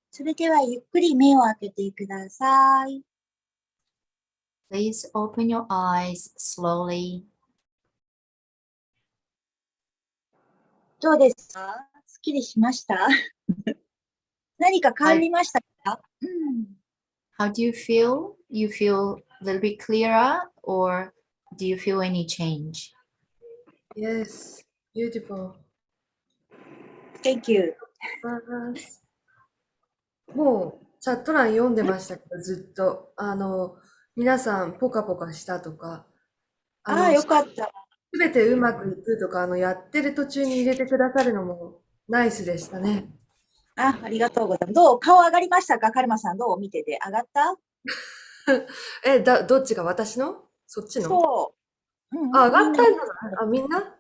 それではゆっくり目を開けてください。Please open your eyes slowly. どうですか？すっきりしました何か変わりましたか？How do you feel? You feel a little bit clearer, or do you feel any change? Yes, beautiful. Thank you. もうチャット欄読んでましたけど、ずっと。皆さんポカポカしたとか、よかった。すべてうまくいくとか、やってる途中に入れてくださるのもナイスでしたね。ありがとうございます。どう顔上がりましたか？カルマさん、どう見てて上がったどっちが私の？そっちの？そう。上がったんじゃない？みんな？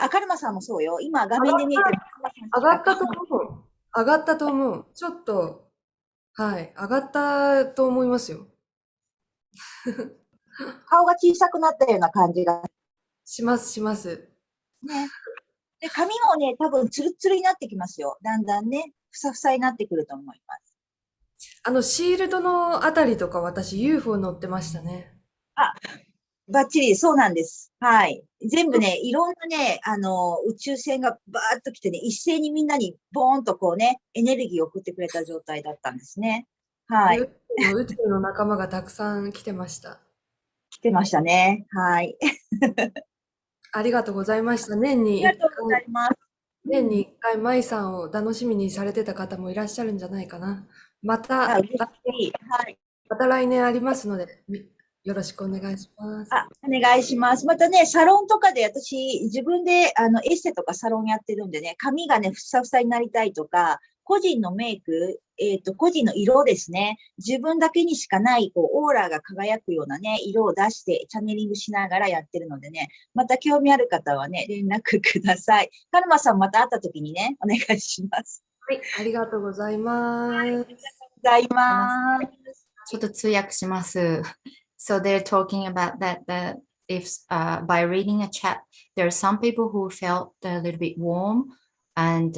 カルマさんもそうよ。今画面で見えてる。上がったと思う。上がったと思う。ちょっとはい。上がったと思いますよ。顔が小さくなったような感じが。します、します。ね。で、髪もね、多分ツルツルになってきますよ。だんだんね、ふさふさになってくると思います。シールドのあたりとか私 UFO 乗ってましたね。あ、バッチリ、そうなんです。はい。全部ね、いろんなね、宇宙船がバーッと来てね、一斉にみんなにボーンとこうね、エネルギーを送ってくれた状態だったんですね。はい。宇宙の仲間がたくさん来てました。来てましたね。はい。ありがとうございました。年にありがとうございます。年に1回、舞さんを楽しみにされてた方もいらっしゃるんじゃないかな。また、あ、嬉しい。はい。また来年ありますので、よろしくお願いします。あ、お願いします。またね、サロンとかで私、自分でエッセとかサロンやってるんでね、髪がね、ふさふさになりたいとか、個人のメイク、個人の色ですね。自分だけにしかない、こう、オーラが輝くようなね、色を出して、チャネリングしながらやってるのでね、また興味ある方はね、連絡ください。カルマさんまた会った時にね、お願いします。はい、ありがとうございます。ありがとうございます。ちょっと通訳します。So they're talking about that if by reading a chat, there are some people who felt a little bit warm, and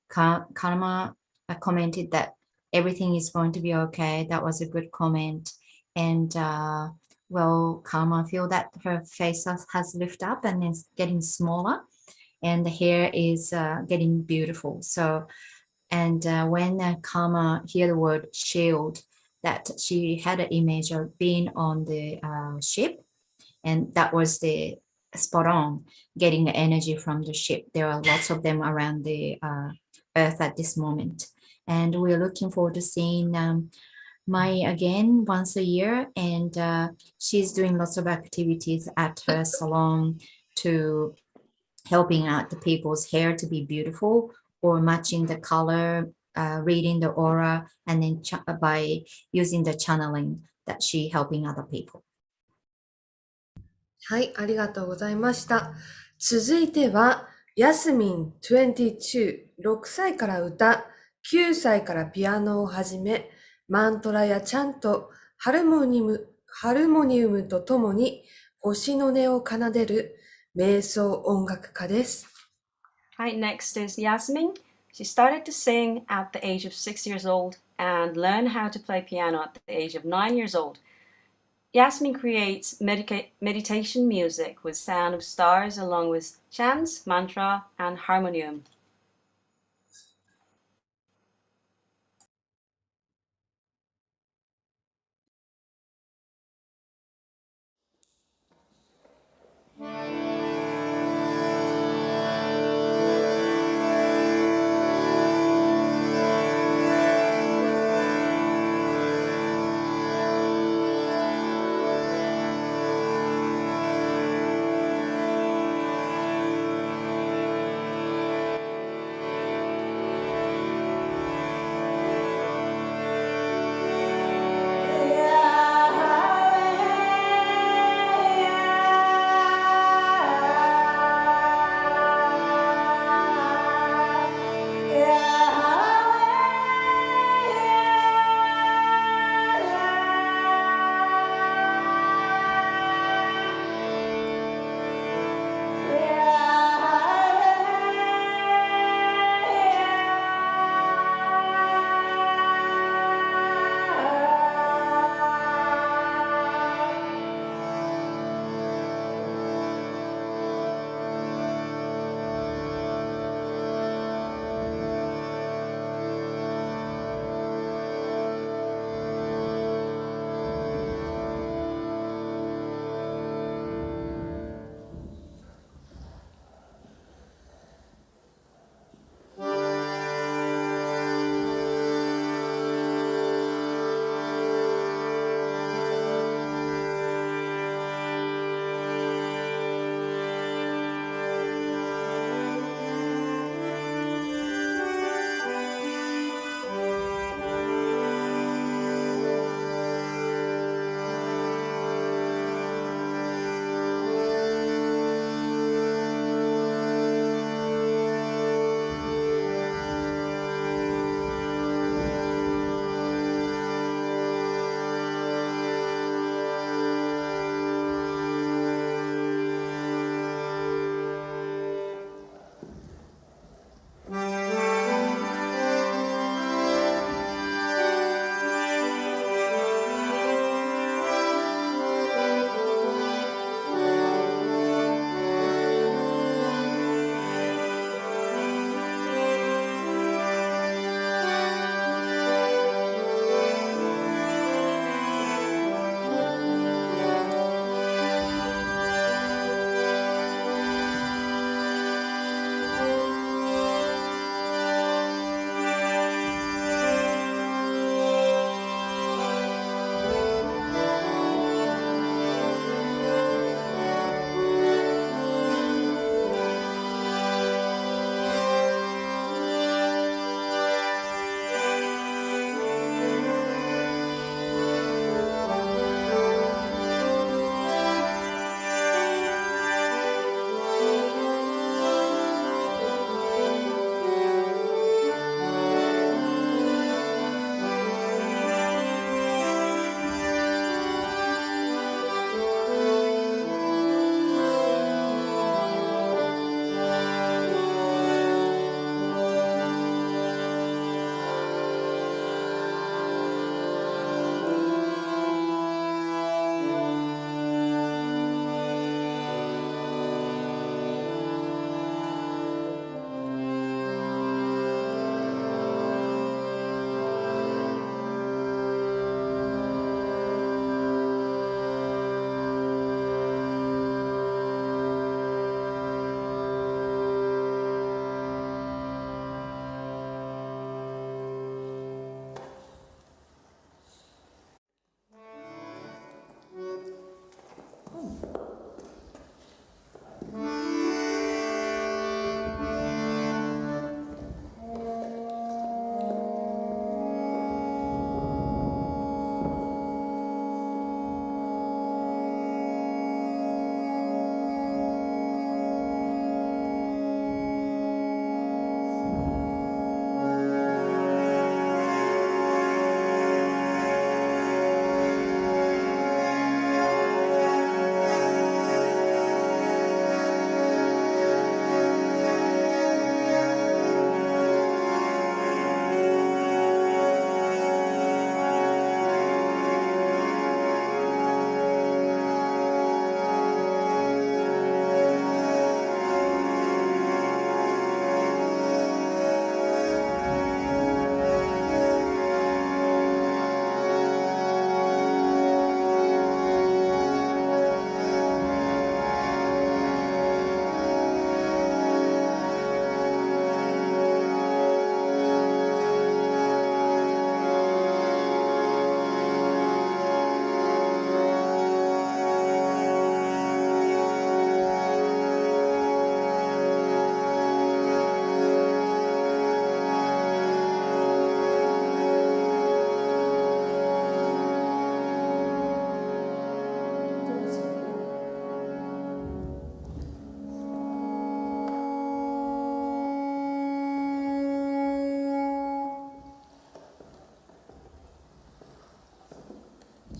Karma commented that everything is going to be okay. That was a good comment, and well, Karma feel that her face has lifted up and is getting smaller, and the hair is getting beautiful. So, and when Karma hear the word shield, that she had an image of being on the ship, and that was the spot on getting the energy from the ship. There are lots of them around the earth at this moment, and we're looking forward to seeing Mai again once a year, and she's doing lots of activities at her salon to helping out the people's hair to be beautiful or matching the color, reading the aura, and then by using the channeling that she helping other people. はい、ありがとうございました。続いては、ヤスミン22、6歳から歌、9歳からピアノを始め、マントラやチャント、ハルモニウムとともに星の音を奏でる瞑想音楽家です。Hi, next is Yasmin. She started to sing at the age of 6 years old and learned how to play piano at the age of 9 years old. Yasmin creates meditation music with sound of stars along with chants, mantra, and harmonium.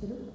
する？「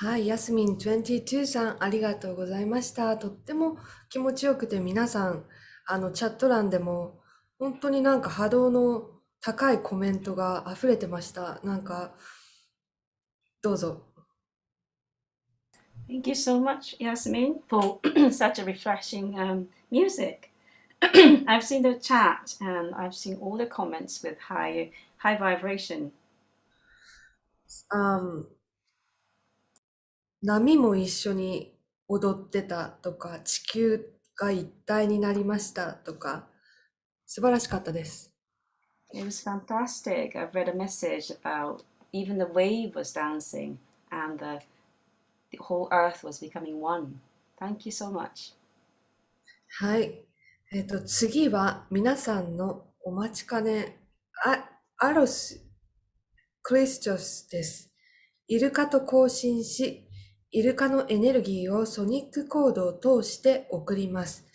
はい、ヤスミン22さん、ありがとうございました。とっても気持ちよくて、皆さん、チャット欄でも、本当になんか波動の高いコメントが溢れてました。なんか、どうぞ。Thank you so much, Yasmin, for such a refreshing music. I've seen the chat and I've seen all the comments with high vibration. 波も一緒に踊ってたとか、地球が一体になりましたとか、素晴らしかったです。It was fantastic. I've read a message about even the wave was dancing and the whole earth was becoming one. Thank you so much. はい。次は皆さんのお待ちかね、アロス、クリスチャスです。イルカと交信し、イルカのエネルギーをソニックコードを通して送ります。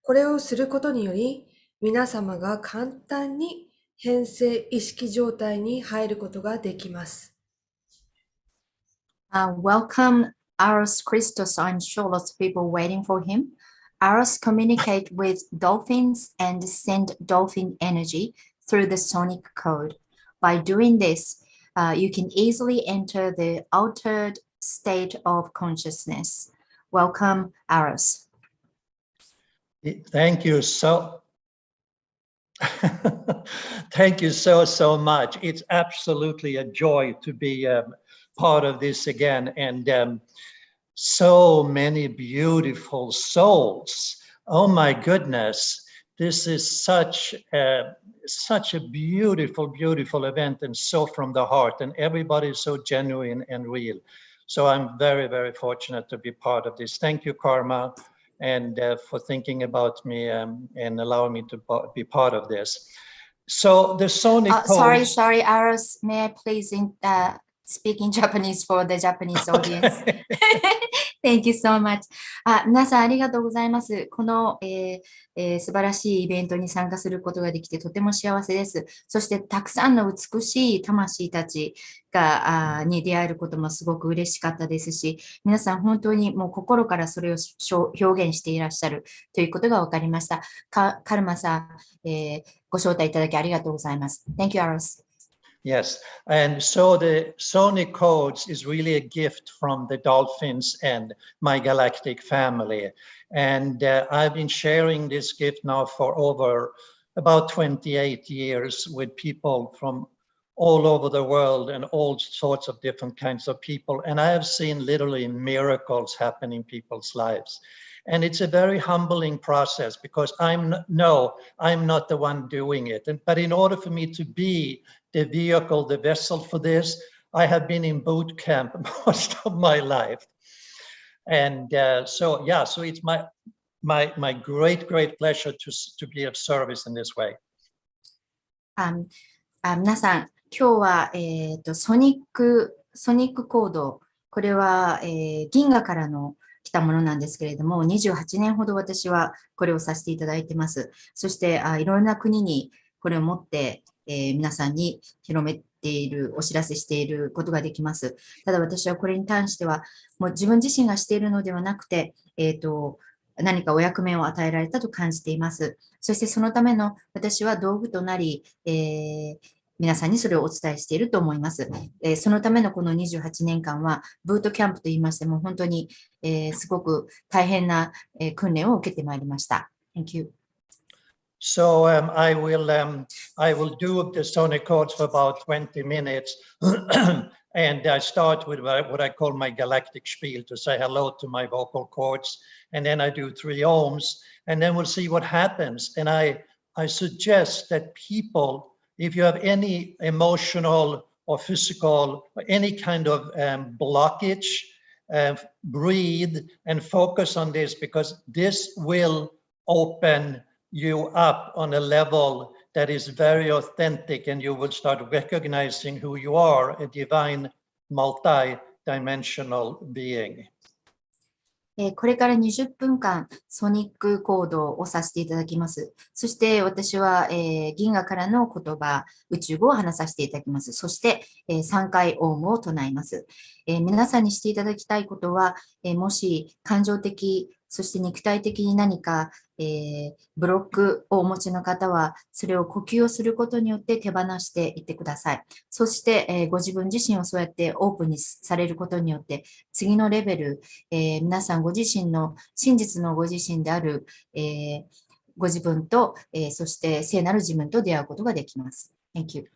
これをすることにより、皆様が簡単に変性意識状態に入ることができます。Welcome Aros Christos. I'm sure lots of people waiting for him. Aros communicate with dolphins and send dolphin energy through the sonic code. By doing this, you can easily enter the altered state of consciousness. Welcome, Aros. Thank you thank you so much. It's absolutely a joy to be part of this again, and so many beautiful souls. Oh my goodness, this is such a beautiful event, and so from the heart, and everybody is so genuine and real. So I'm very fortunate to be part of this. Thank you, Karma, and for thinking about me and allowing me to be part of this. So the sonic code... Sorry, Aros, may I please speak in Japanese for the Japanese audience? Thank you so much. 皆さんありがとうございます。この、素晴らしいイベントに参加することができてとても幸せです。そしてたくさんの美しい魂たちに出会えることもすごく嬉しかったですし、皆さん本当にもう心からそれを表現していらっしゃるということが分かりました。カルマさん、ご招待いただきありがとうございます。Thank you, Aros. Yes, and so the sonic codes is really a gift from the dolphins and my galactic family. And I've been sharing this gift now for over about 28 years with people from all over the world and all sorts of different kinds of people. And I have seen literally miracles happen in people's lives. And it's a very humbling process because I'm not the one doing it. But in order for me to be the vehicle, the vessel for this, I have been in boot camp most of my life. And so it's my great pleasure to be of service in this way. 皆さん、今日は、ソニックコード、これは、銀河からの来たものなんですけれども、28年ほど私はこれをさせていただいてます。そしていろんな国にこれを持って、皆さんに広めている、お知らせしていることができます。ただ私はこれに関しては、もう自分自身がしているのではなくて、何かお役目を与えられたと感じています。そしてそのための私は道具となり、皆さんにそれをお伝えしていると思います。そのためのこの28年間は、ブートキャンプと言いましても、本当に、すごく大変な、訓練を受けてまいりました。Thank you. So I will do the sonic codes for about 20 minutes. And I start with what I call my galactic spiel to say hello to my vocal cords. And then I do 3 ohms, and then we'll see what happens. And I suggest that people, if you have any emotional or physical or any kind of blockage, breathe and focus on this, because this will open you up on a level that is very authentic, and you will start recognizing who you are, a divine multi-dimensional being. これから20分間ソニックコードをさせていただきます。そして私は、銀河からの言葉、宇宙語を話させていただきます。そして、3回オウムを唱えます。皆さんにしていただきたいことは、もし感情的、そして肉体的に何か、ブロックをお持ちの方は、それを呼吸をすることによって手放していってください。そして、ご自分自身をそうやってオープンにされることによって、次のレベル、皆さんご自身の真実のご自身である、ご自分と、そして聖なる自分と出会うことができます。Thank you.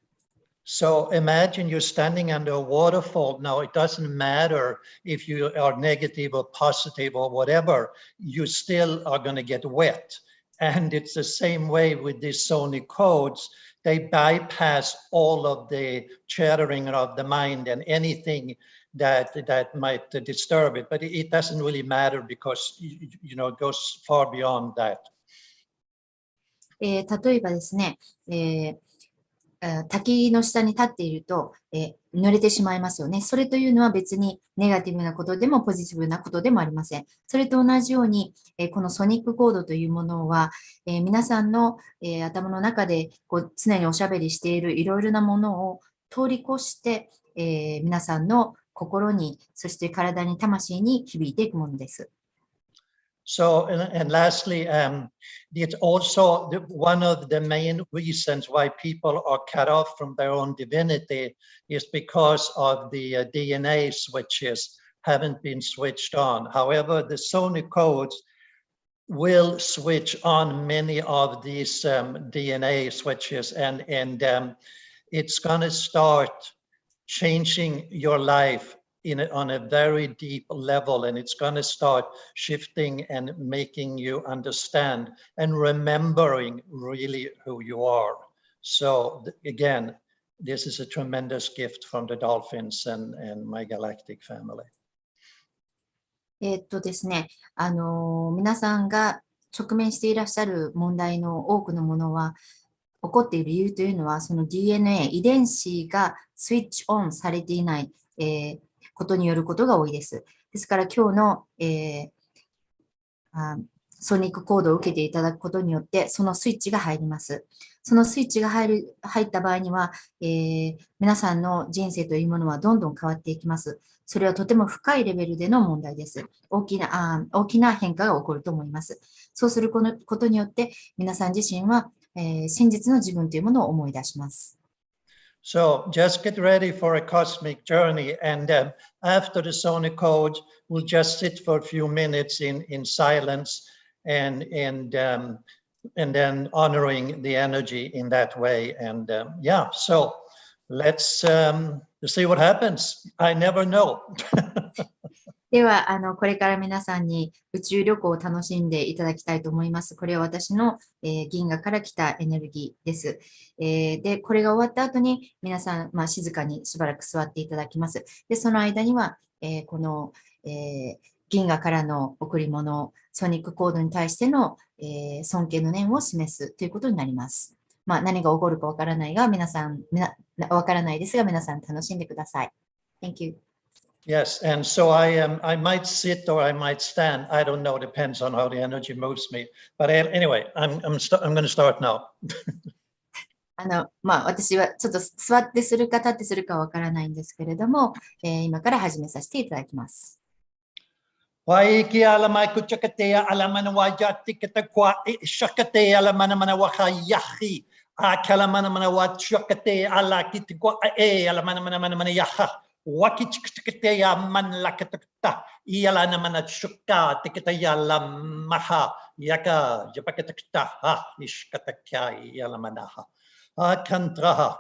So imagine you're standing under a waterfall. Now, it doesn't matter if you are negative or positive or whatever, you still are going to get wet. And it's the same way with these sonic codes. They bypass all of the chattering of the mind and anything that might disturb it. But it doesn't really matter because, it goes far beyond that. 例えばですね、滝の下に立っていると、濡れてしまいますよね。それというのは別にネガティブなことでもポジティブなことでもありません。それと同じように、このソニックコードというものは、皆さんの、頭の中で常におしゃべりしているいろいろなものを通り越して、皆さんの心に、そして体に、魂に響いていくものです。So, and lastly, it's also one of the main reasons why people are cut off from their own divinity is because of the DNA switches haven't been switched on. However, the sonic codes will switch on many of these DNA switches, and it's going to start changing your life on a very deep level, and it's going to start shifting and making you understand and remembering really who you are. So again, this is a tremendous gift from the dolphins and my galactic family. ですね、皆さんが直面していらっしゃる問題の多くのものは、起こっている理由というのは、その DNA、遺伝子がスイッチオンされていない、ことによることが多いです。ですから今日の、ソニックコードを受けていただくことによって、そのスイッチが入ります。そのスイッチが入った場合には、皆さんの人生というものはどんどん変わっていきます。それはとても深いレベルでの問題です。大きな変化が起こると思います。そうすることによって、皆さん自身は、真実の自分というものを思い出します。So just get ready for a cosmic journey, and after the sonic code, we'll just sit for a few minutes in silence and then honoring the energy in that way. And yeah, so let's see what happens. I never know. では、これから皆さんに宇宙旅行を楽しんでいただきたいと思います。これは私の、銀河から来たエネルギーです。で、これが終わった後に皆さん、静かにしばらく座っていただきます。で、その間には、この、銀河からの贈り物、ソニックコードに対しての、尊敬の念を示すということになります。何が起こるかわからないが、わからないですが、皆さん楽しんでください。Thank you. Yes, and so I might sit or I might stand. I don't know. Depends on how the energy moves me. But anyway, I'm going to start now. 私はちょっと座ってするか立ってするかわからないんですけれども、今から始めさせていただきます。Waiki alamai kuchakatea alamana wajati katakwa shakate alamana mana wakayahi. Akalamana mana wachakate alakitikwa alamana mana yaha. Wakichkataya man lakatakta iala namana shuka tikataya lamaha yaka japakatakta ha ishkatakya yalamanaha akantraha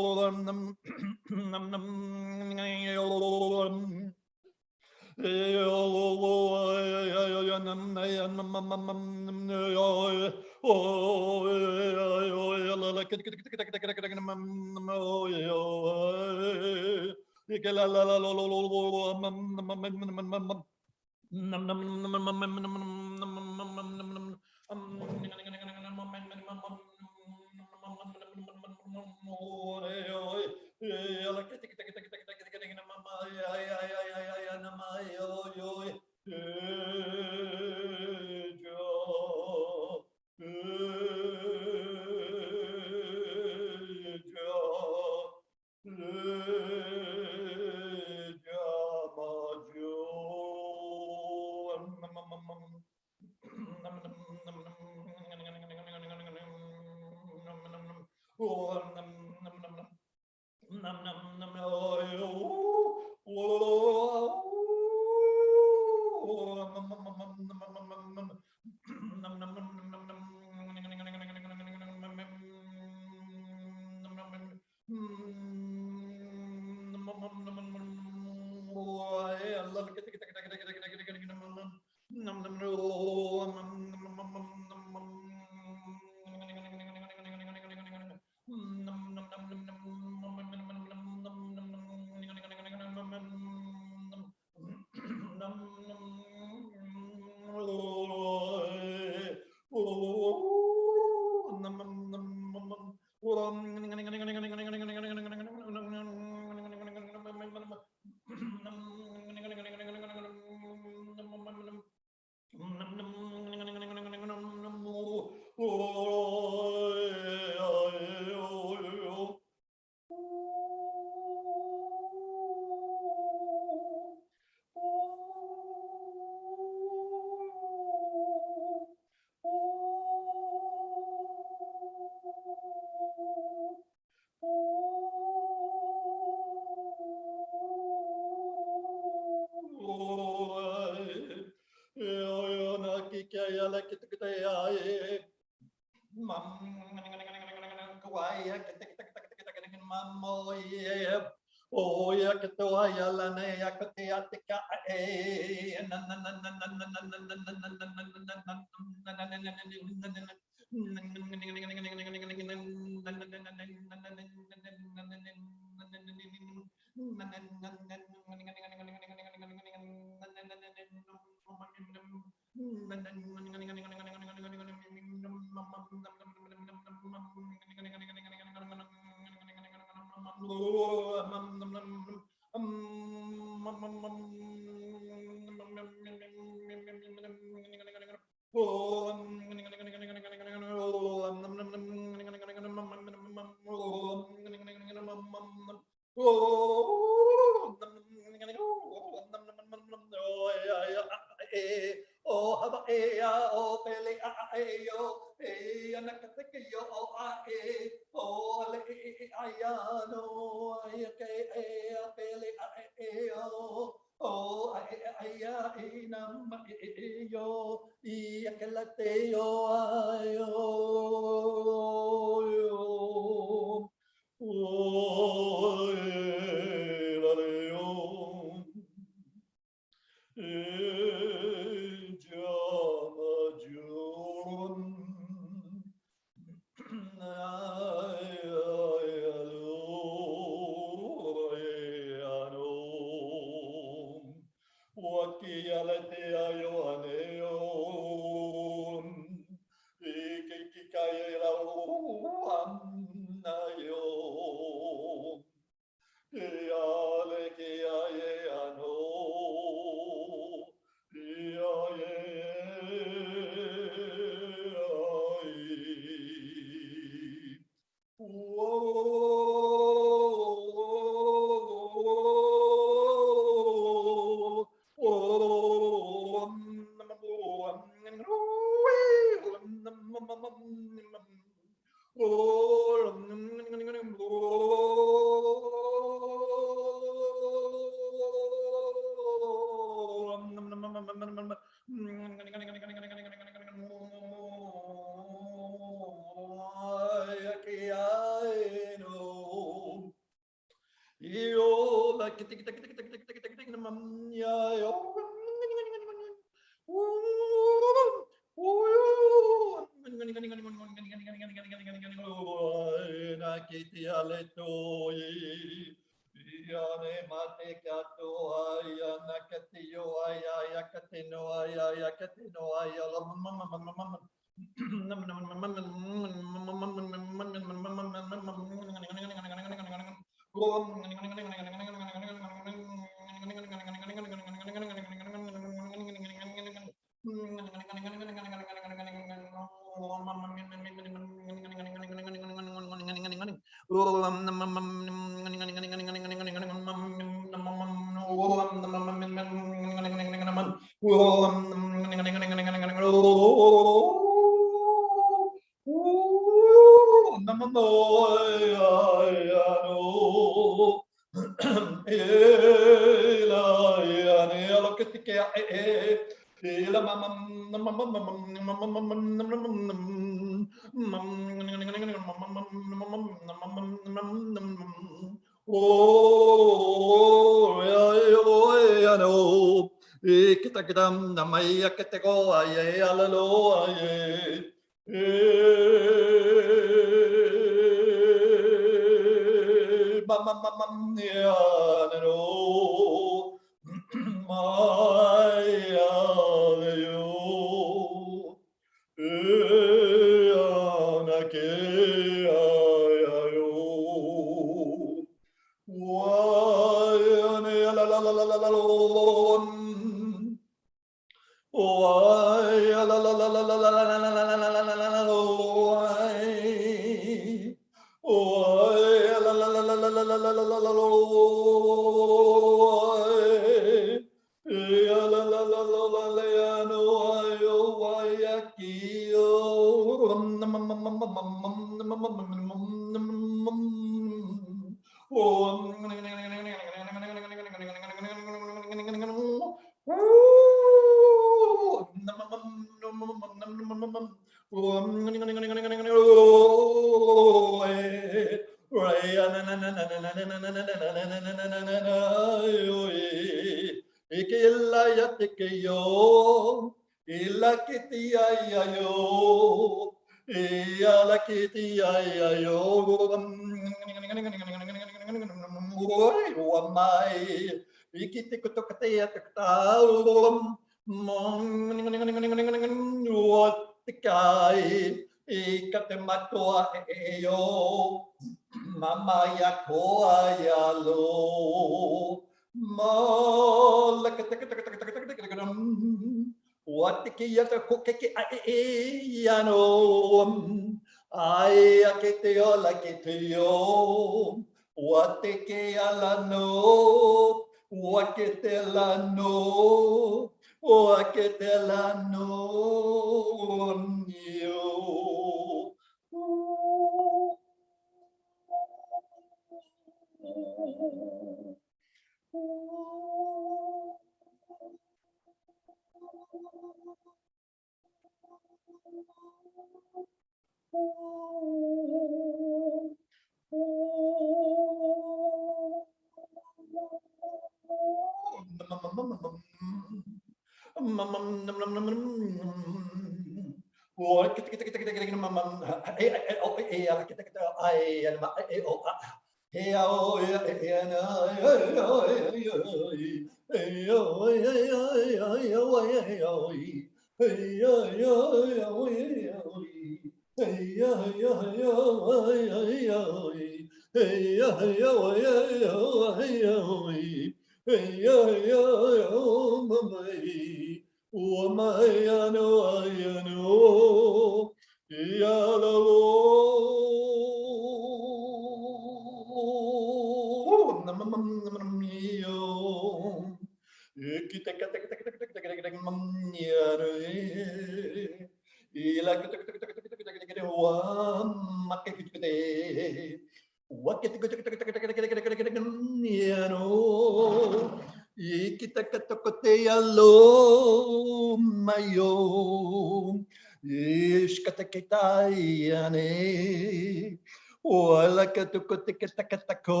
Wala ka tukot ka ko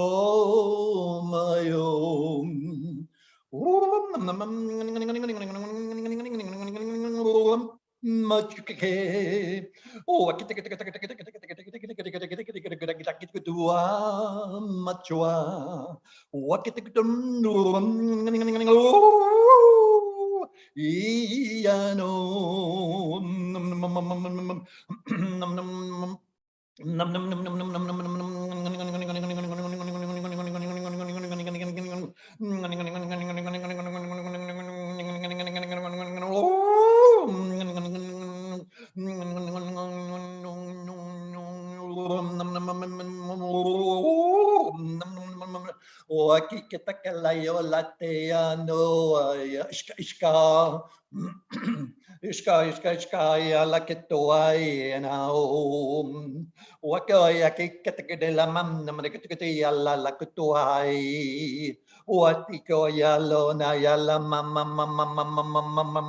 mayo. Machuke. Oh, machua. Waki kita kalayo lateano iska iska iska ya la que toai na waka ya que te la mam na que te ya la que toai wati ko ya lo na ya la mama mama mama mama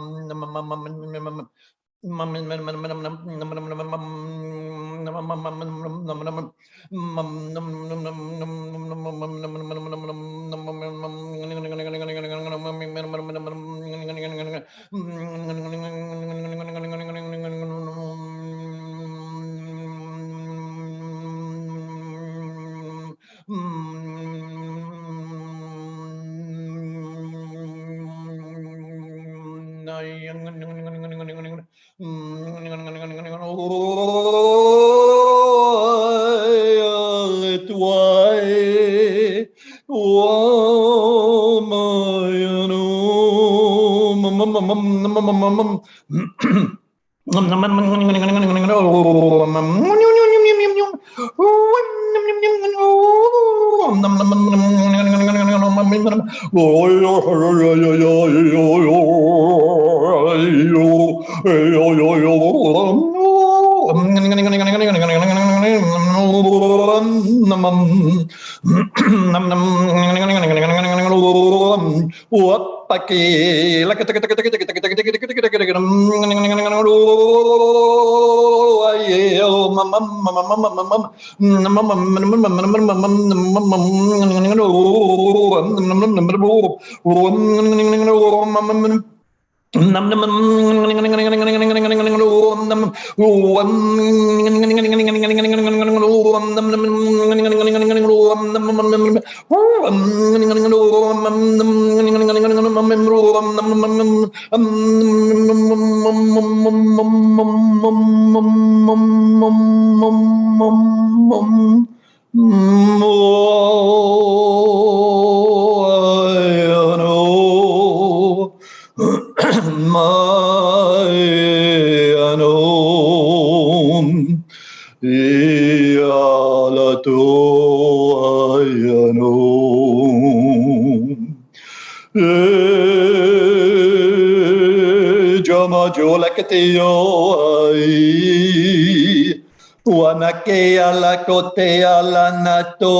Wanake ala kote ala nato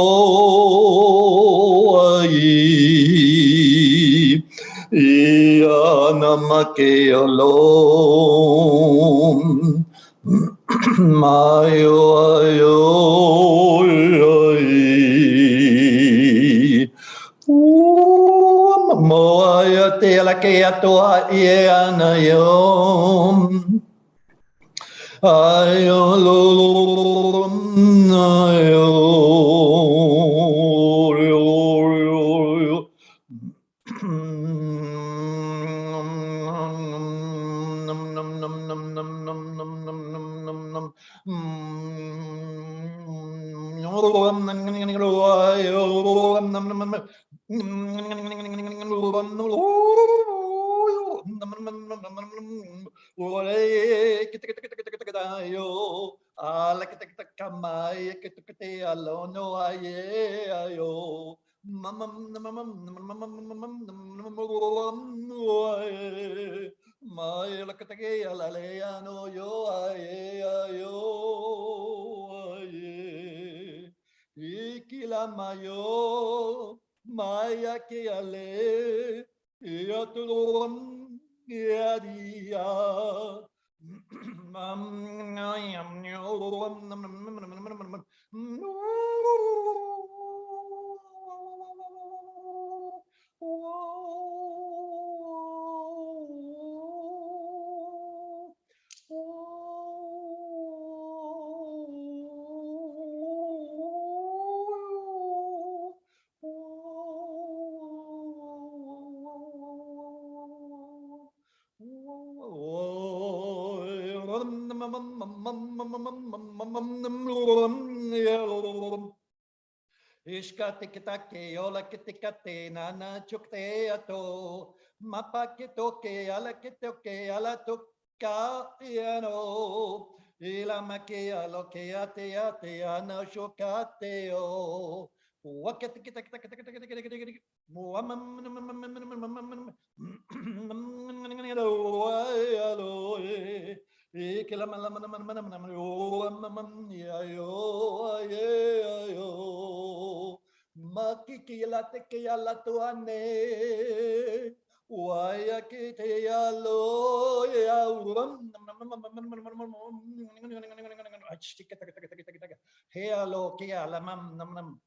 ai ia namake alone mai ayo moa te ala ke atoa ie ana yo ayo lo ayo ala kita kamai kita alono aye ayo mamam mai la kita ke ala le ano yo aye ayo Ilamayo, Maya Keale, Yatulon, Yadia. Ishkatikitake, yola kitikate, nana chukte ato, mapa kitoke, ala kitoke, ala tuka, yano, ilamake, aloke, ate, ate, ana shokate, o. Makikilate kiyala tuane, waya kite yalo ya uram. Hello kiyala mam nam nam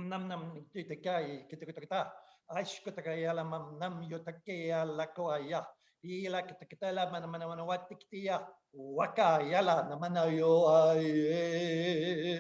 nam nam kitikai kitikita. Ashkutakayala mam nam yotakayala koaya. Ila kitakitala manamana watiktia waka yala namanayo ay.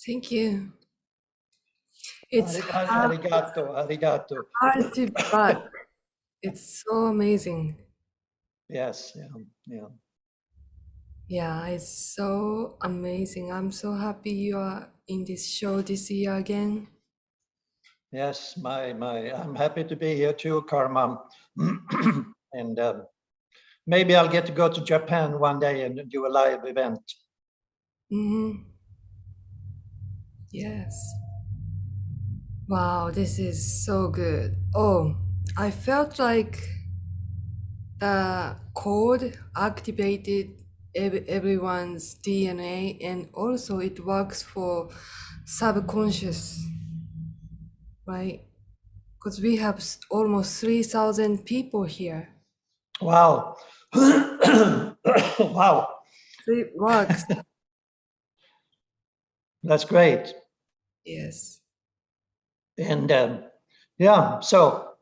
Thank you. It's Arigato, arigato. hard to, but it's so amazing. Yes, yeah. Yeah, it's so amazing. I'm so happy you are in this show this year again. Yes, I'm happy to be here too, Karma. And maybe I'll get to go to Japan one day and do a live event. Yes. Wow, this is so good. Oh, I felt like the code activated everyone's DNA, and also it works for subconscious, right? Because we have almost 3,000 people here. Wow. Wow. So it works. That's great. Yes. And yeah, so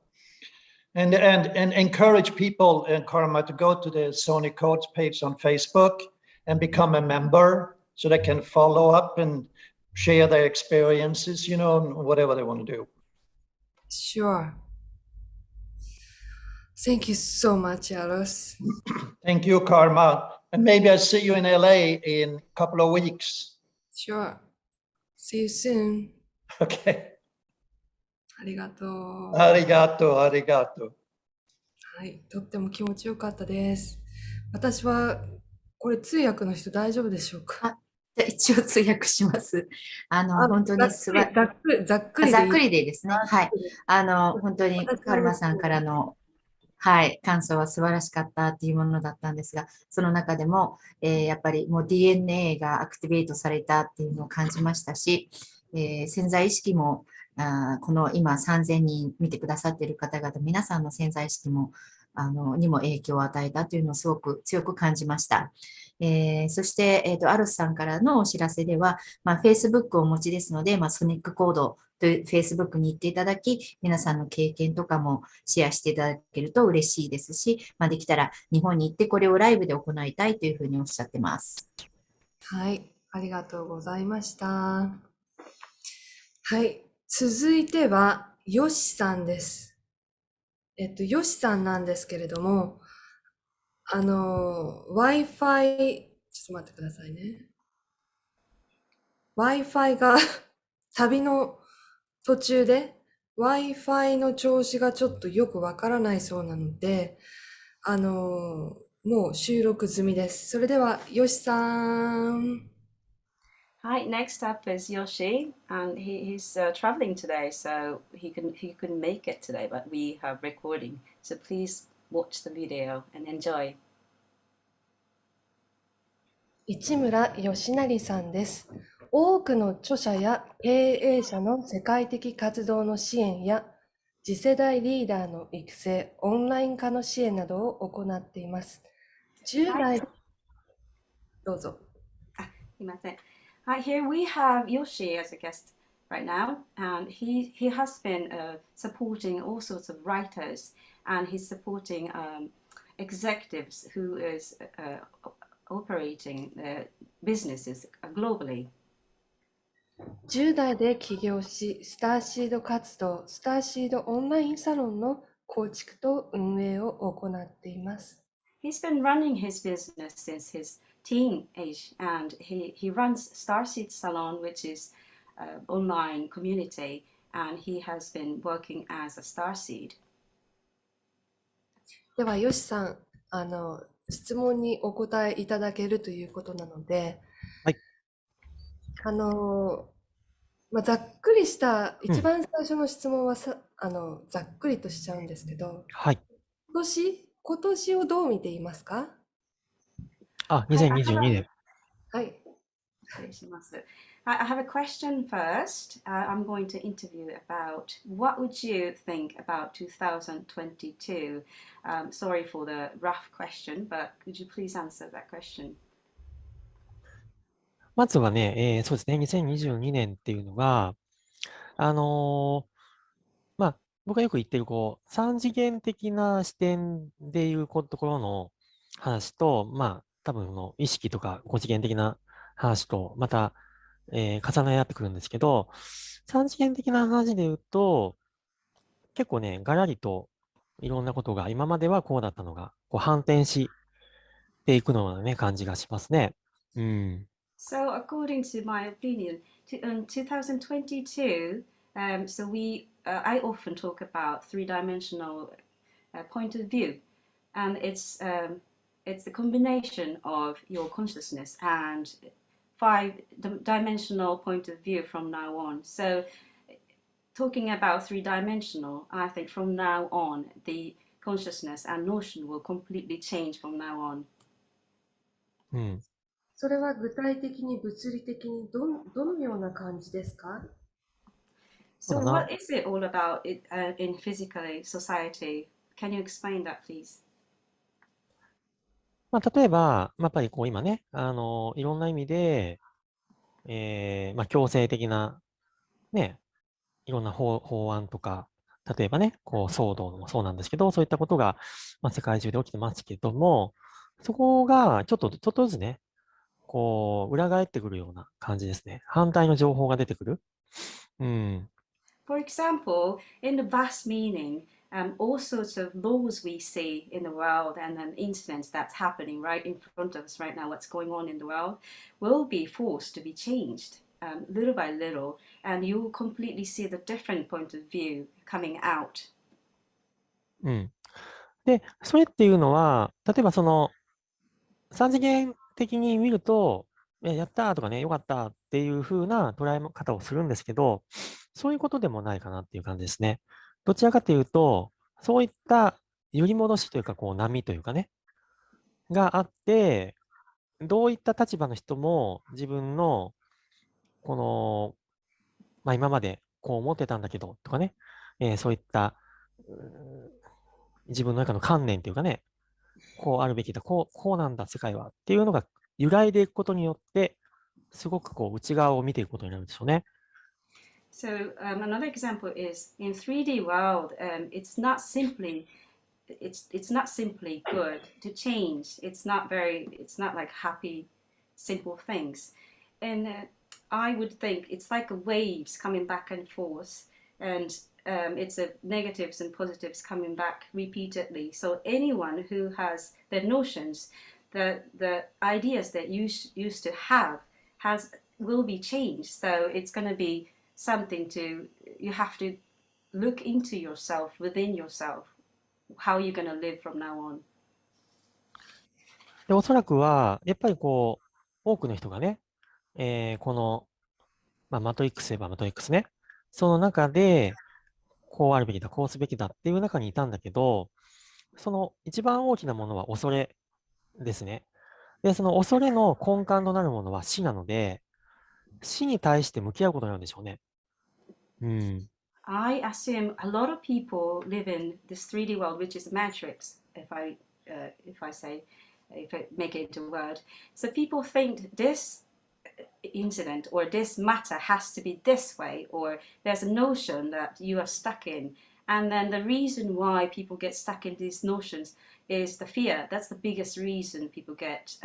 and encourage people and Karma to go to the Sony Codes page on Facebook and become a member so they can follow up and share their experiences, you know, whatever they want to do. Sure. Thank you so much, Aros. Thank you, Karma. And maybe I'll see you in LA in a couple of weeks. Sure. See you soon. Okay. ありがとう。ありがとう、ありがとう。はい、とっても気持ちよかったです。私は、これ通訳の人大丈夫でしょうか？じゃあ一応通訳します。本当にざっくりでいいですね。はい。本当にカルマさんからの、はい、感想は素晴らしかったっていうものだったんですが、その中でも、やっぱりもう DNA がアクティベートされたっていうのを感じましたし、潜在意識もこの今3000人見てくださっている方々、皆さんの潜在意識もにも影響を与えたというのをすごく強く感じました。そして、アロスさんからのお知らせでは、Facebook をお持ちですので、ソニックコードという Facebook に行っていただき、皆さんの経験とかもシェアしていただけると嬉しいですし、できたら日本に行ってこれをライブで行いたいというふうにおっしゃってます。はい、ありがとうございました。はい、続いてはヨシさんです。ヨシさんなんですけれども、Wi-Fi、ちょっと待ってくださいね。Wi-Fi が旅の途中で Wi-Fi の調子がちょっとよくわからないそうなので、もう収録済みです。それでは、ヨシさん。Hi, next up is Yoshi, and he's traveling today, so he couldn't make it today, but we have recording. So please watch the video and enjoy. 市村よしなりさんです。多くの著者や経営者の世界的活動の支援や次世代リーダーの育成、オンライン化の支援などを行っています。10代、どうぞ。すいません。Hi, here we have Yoshi as a guest right now, and he has been supporting all sorts of writers, and he's supporting executives who is operating businesses globally. 10代で起業し、スターシード活動、スターシードオンラインサロンの構築と運営を行っています。He's been running his business since his teen age, and he runs Starseed Salon, which is an online community, and he has been working as a Starseed. では、よしさん、質問にお答えいただけるということなので、はい。ざっくりした、一番最初の質問はざっくりとしちゃうんですけど、はい。今年をどう見ていますか？2022年。はい。失礼します。I have a question first. I'm going to interview about what would you think about 2022? Sorry for the rough question, but could you please answer that question? まずはね、そうですね、2022年っていうのが、僕がよく言ってる、3次元的な視点でいうところの話と、多分意識とか5次元的な話と、また、重なり合ってくるんですけど、3次元的な話で言うと、結構ね、がらりといろんなことが今まではこうだったのが、こう反転していくのようなね、感じがしますね。うん。So, according to my opinion, in 2022, I often talk about three-dimensional point of view, and it's the combination of your consciousness and five-dimensional point of view from now on. So, talking about three-dimensional, I think from now on, the consciousness and notion will completely change from now on. うん。それは具体的に物理的にどのような感じですか？ So, what is it all about in physical society? Can you explain that, please? まあ、例えば、やっぱりこう今ね、いろんな意味で、強制的な、ね、いろんな法案とか、例えばね、こう騒動もそうなんですけど、そういったことが、世界中で起きてますけども、そこがちょっとずつね、こう、裏返ってくるような感じですね。反対の情報が出てくる。うん。For example, in the vast meaning, all sorts of laws we see in the world and then incidents that's happening right in front of us right now, what's going on in the world, will be forced to be changed little by little, and you will completely see the different point of view coming out. うん。で、それっていうのは、例えばその、3次元的に見ると、やったーとかね、よかったっていう風な捉え方をするんですけど、そういうことでもないかなっていう感じですね。どちらかというと、そういった揺り戻しというか、こう波というかね、があって、どういった立場の人も自分の、この、今までこう思ってたんだけど、とかね、そういった、自分の中の観念というかね、こうあるべきだ、こうなんだ、世界はっていうのが揺らいでいくことによって、すごくこう内側を見ていくことになるんでしょうね。So another example is in 3D world, it's not simply good to change. It's not like happy, simple things. And I would think it's like waves coming back and forth, and it's negatives and positives coming back repeatedly. So anyone who has the notions, the ideas that you used to have will be changed. So it's going to be something you have to look into yourself, within yourself. How are you going to live from now on? で、おそらくは、やっぱりこう、多くの人がね、この、マトリックスといえばマトリックスね、その中で、こうあるべきだ、こうすべきだっていう中にいたんだけど、その一番大きなものは恐れですね。で、その恐れの根幹となるものは死なので、死に対して向き合うことになるんでしょうね。うん。I assume a lot of people live in this 3D world, which is a matrix, if I make it into a word. So people think this incident or this matter has to be this way, or there's a notion that you are stuck in. And then the reason why people get stuck in these notions is the fear. That's the biggest reason people get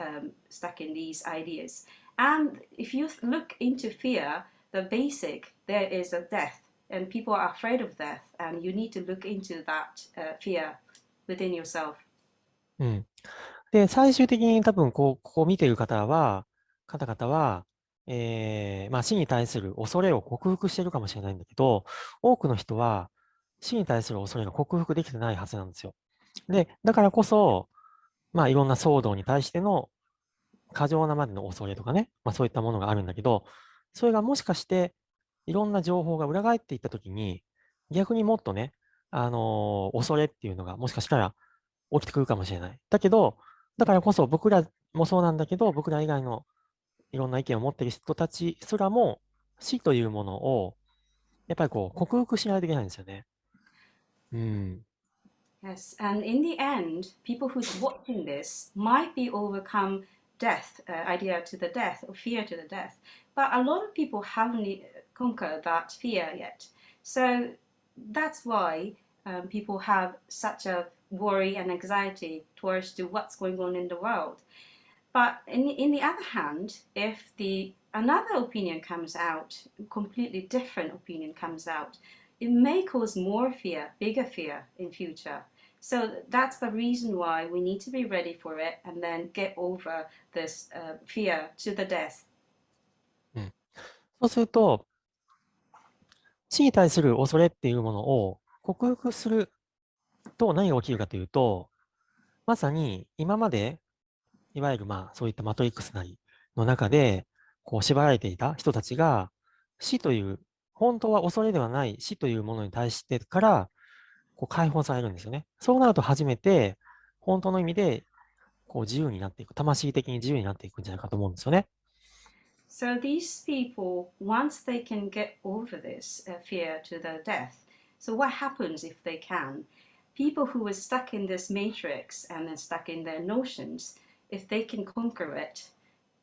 stuck in these ideas. And if you look into fear, the basic, there is a death. And people are afraid of death, and you need to look into that fear within yourself. うん。で、最終的に多分ここ見ている方々は、死に対する恐れを克服しているかもしれないんだけど、多くの人は死に対する恐れが克服できてないはずなんですよ。で、だからこそ、いろんな騒動に対しての過剰なまでの恐れとかね、そういったものがあるんだけど、それがもしかしていろんな情報が裏返っていったときに、逆にもっとね、恐れっていうのがもしかしたら起きてくるかもしれない。だけど、だからこそ僕らもそうなんだけど、僕ら以外のいろんな意見を持っている人たちすらも、死というものを、やっぱりこう、克服しないといけないんですよね。うん。Yes, and in the end, people who's watching this might be overcome death, idea to the death or fear to the death, but a lot of people haven't conquered that fear yet. So that's why people have such a worry and anxiety towards to what's going on in the world. But in the other hand, if the another opinion comes out, completely different opinion comes out, it may cause more fear, bigger fear in future. So that's the reason why we need to be ready for it and then get over this fear to the death. そうすると、死に対する恐れっていうものを克服すると何が起きるかというと、まさに今まで、いわゆるそういったマトリックスなりの中で、縛られていた人たちが、死という、本当は恐れではない死というものに対してから、解放されるんですよね。そうなると初めて、本当の意味で、自由になっていく、魂的に自由になっていくんじゃないかと思うんですよね。So these people, once they can get over this fear to the death, so what happens if they can? People who are stuck in this matrix and then stuck in their notions, if they can conquer it,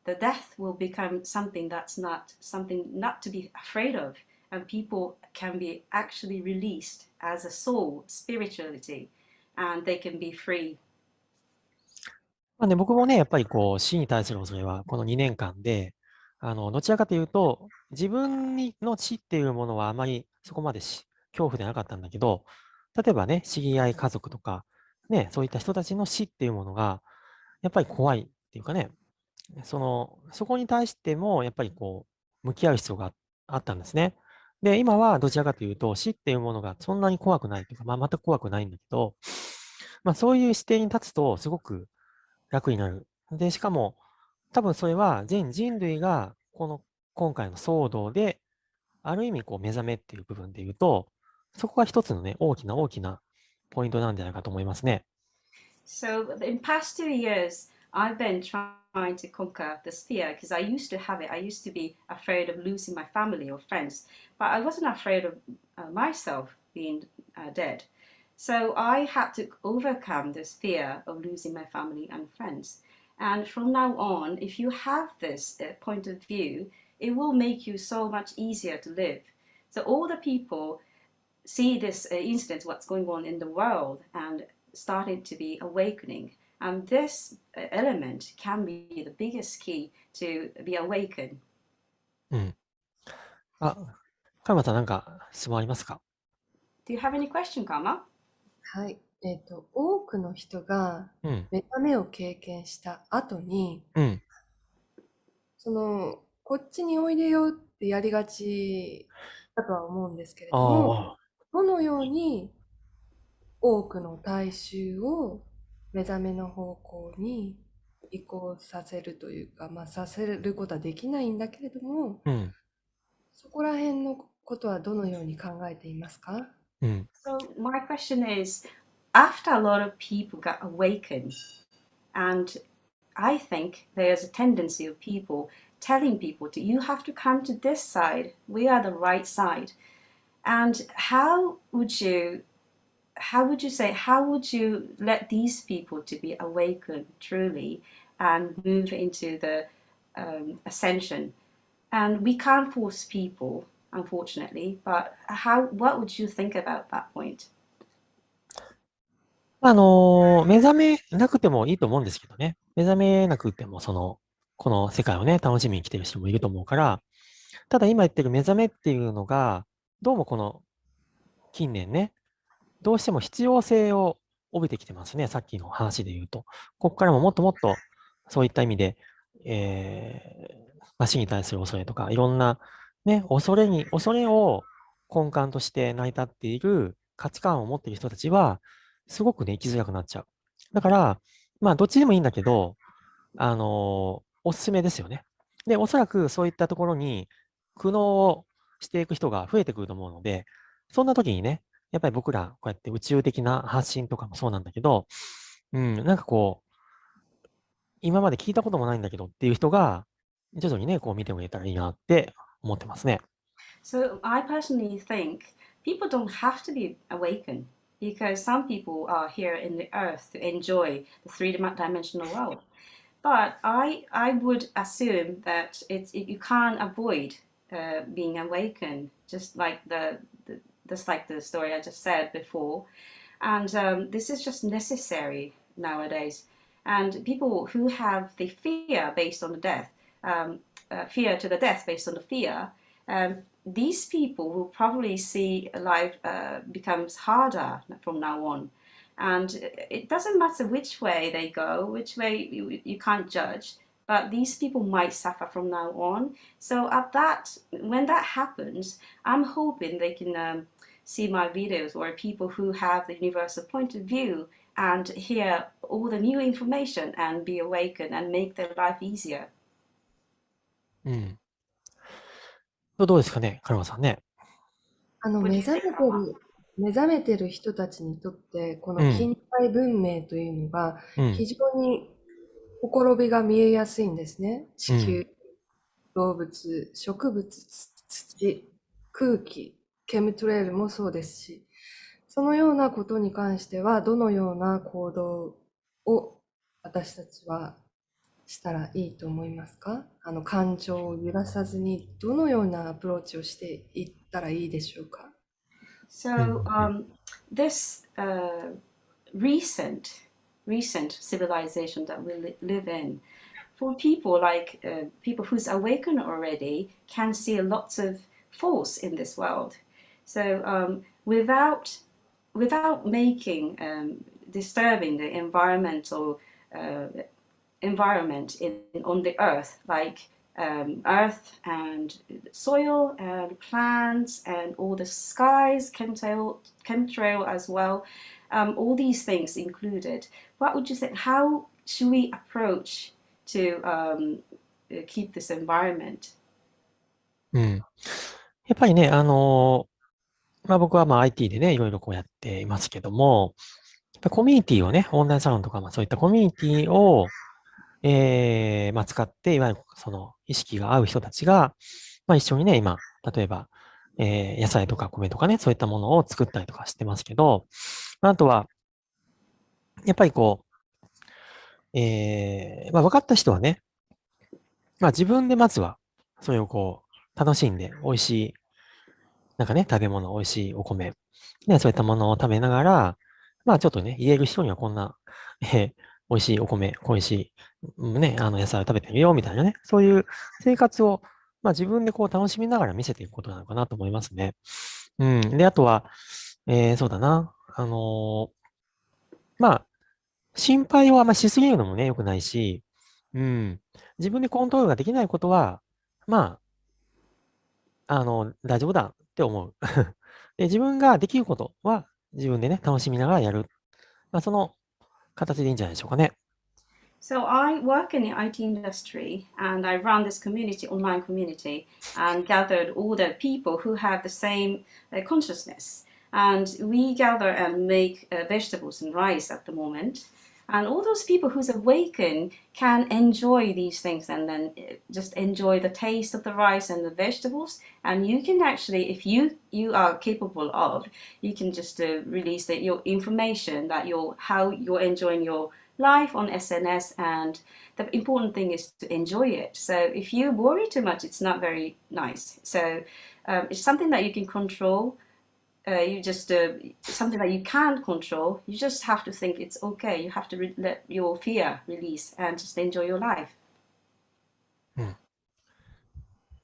the death will become something that's not something not to be afraid of, and people can be actually released as a soul, spirituality, and they can be free. 僕もね、やっぱり死に対する恐れは、この2年間で、どちらかというと、自分の死っていうものはあまりそこまで恐怖でなかったんだけど、例えばね、知り合い、家族とか、ね、そういった人たちの死っていうものが、やっぱり怖いっていうかね、そこに対しても、やっぱり向き合う必要があったんですね。で、今はどちらかというと、死っていうものがそんなに怖くないというか、全く怖くないんだけど、そういう視点に立つと、すごく楽になる。で、しかも、多分それは全人類が、今回の騒動で、ある意味目覚めっていう部分で言うと、そこが一つのね、大きなポイントなんじゃないかと思いますね。So in past 2 years, I've been trying to conquer this fear because I used to have it. I used to be afraid of losing my family or friends, but I wasn't afraid of myself being dead. So I had to overcome this fear of losing my family and friends. And from now on, if you have this point of view, it will make you so much easier to live. So all the people see this incident, what's going on in the world, and started to be awakening. And this element can be the biggest key to be awakened. カルマさんなんか質問ありますか？ Do you have any question, Karma? はい。多くの人が目覚めを経験した後に、こっちにおいでよってやりがちだとは思うんですけれども、どのように多くの大衆を目覚めの方向に移行させるというか、させることはできないんだけれども、そこら辺のことはどのように考えていますか？ So my question is, after a lot of people got awakened, and I think there's a tendency of people telling people you have to come to this side, we are the right side. And how would you let these people to be awakened truly and move into the ascension? And we can't force people, unfortunately, but what would you think about that point? 目覚めなくてもいいと思うんですけどね。目覚めなくても、この世界をね、楽しみに来てる人もいると思うから、ただ今言ってる目覚めっていうのが、どうもこの近年ね、どうしても必要性を帯びてきてますね。さっきの話で言うと。ここからももっともっとそういった意味で、死に対する恐れとか、いろんなね、恐れを根幹として成り立っている価値観を持っている人たちは、すごくね、生きづらくなっちゃう。だから、どっちでもいいんだけど、おすすめですよね。で、おそらくそういったところに苦悩をしていく人が増えてくると思うので、そんな時にね、やっぱり僕らこうやって宇宙的な発信とかもそうなんだけど、なんか今まで聞いたこともないんだけどっていう人が、徐々にね、見てもらえたらいいなって思ってますね。So I personally think people don't have to be awakened because some people are here in the earth to enjoy the three-dimensional world. But I would assume that you can't avoid being awakened, just like the story I just said before. And this is just necessary nowadays. And people who have the fear based on the death, fear to the death based on the fear, these people will probably see life becomes harder from now on. And it doesn't matter which way they go, which way you can't judge, but these people might suffer from now on. So when that happens, I'm hoping they can see my videos or people who have the universal point of view and hear all the new information and be awakened and make their life easier. うん。どうですかね、カルマさんね。目覚めてる人たちにとって、このうん。近代文明というのがうん。非常にほころびが見えやすいんですね。う地球、ん。動物、植物、土、空気、ケムトレールもそうですし、そのようなことに関しては、どのような行動を私たちはしたらいいと思いますか？感情を揺らさずに、どのようなアプローチをしていったらいいでしょうか？ So this recent civilization that we live in, for people like people who's awakened already can see lots of force in this world. So without making disturbing the environmental environment on the earth, like earth and soil and plants and all the skies, chemtrail as well, all these things included. What would you say? How should we approach to keep this environment? うん。やっぱりね、僕はIT でね、いろいろこうやっていますけども、やっぱコミュニティをね、オンラインサロンとか、そういったコミュニティを、使って、いわゆるその意識が合う人たちが、一緒にね、今、例えば、野菜とか米とかね、そういったものを作ったりとかしてますけど、あとは、やっぱりこう、分かった人はね、自分でまずは、それをこう、楽しんで、美味しい、なんかね、食べ物、美味しいお米、ね、そういったものを食べながら、ちょっとね、言える人にはこんな、美味しいお米、美味しい、ね、野菜を食べてるよ、みたいなね、そういう生活を、自分でこう楽しみながら見せていくことなのかなと思いますね。うん。で、あとは、そうだな、心配をあんましすぎるのもね、良くないし、うん。自分でコントロールができないことは、大丈夫だって思う。で、自分ができることは自分でね、楽しみながらやる。その形でいいんじゃないでしょうかね。So I work in the IT industry and I run this community, online community, and gathered all the people who have the same consciousness. And we gather and make vegetables and rice at the moment. And all those people who's awakened can enjoy these things and then just enjoy the taste of the rice and the vegetables. And you can actually, if you are capable of, you can just release your information that how you're enjoying your life on SNS, and the important thing is to enjoy it. So if you worry too much, it's not very nice. So it's something that you can control. You just something that you can't control. You just have to think it's okay. You have to let your fear release and just enjoy your life. うん。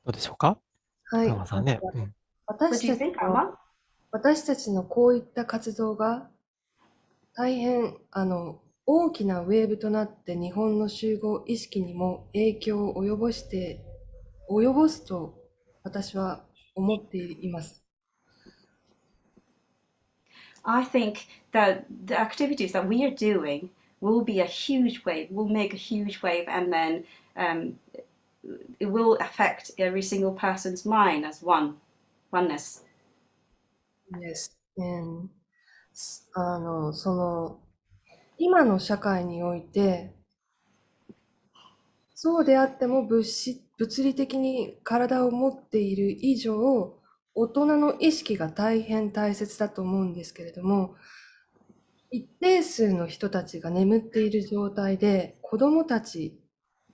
どうでしょうか？はい。カルマさんね。うん。What do you think, Alma? 私たちのこういった活動が大変大きなウェーブとなって日本の集合意識にも影響を及ぼすと私は思っています。I think that the activities that we are doing will be a huge wave, will make a huge wave, and then it will affect every single person's mind as oneness. Yes. 今の社会において、そうであっても物理的に体を持っている以上、大人の意識が大変大切だと思うんですけれども、一定数の人たちが眠っている状態で、子どもたち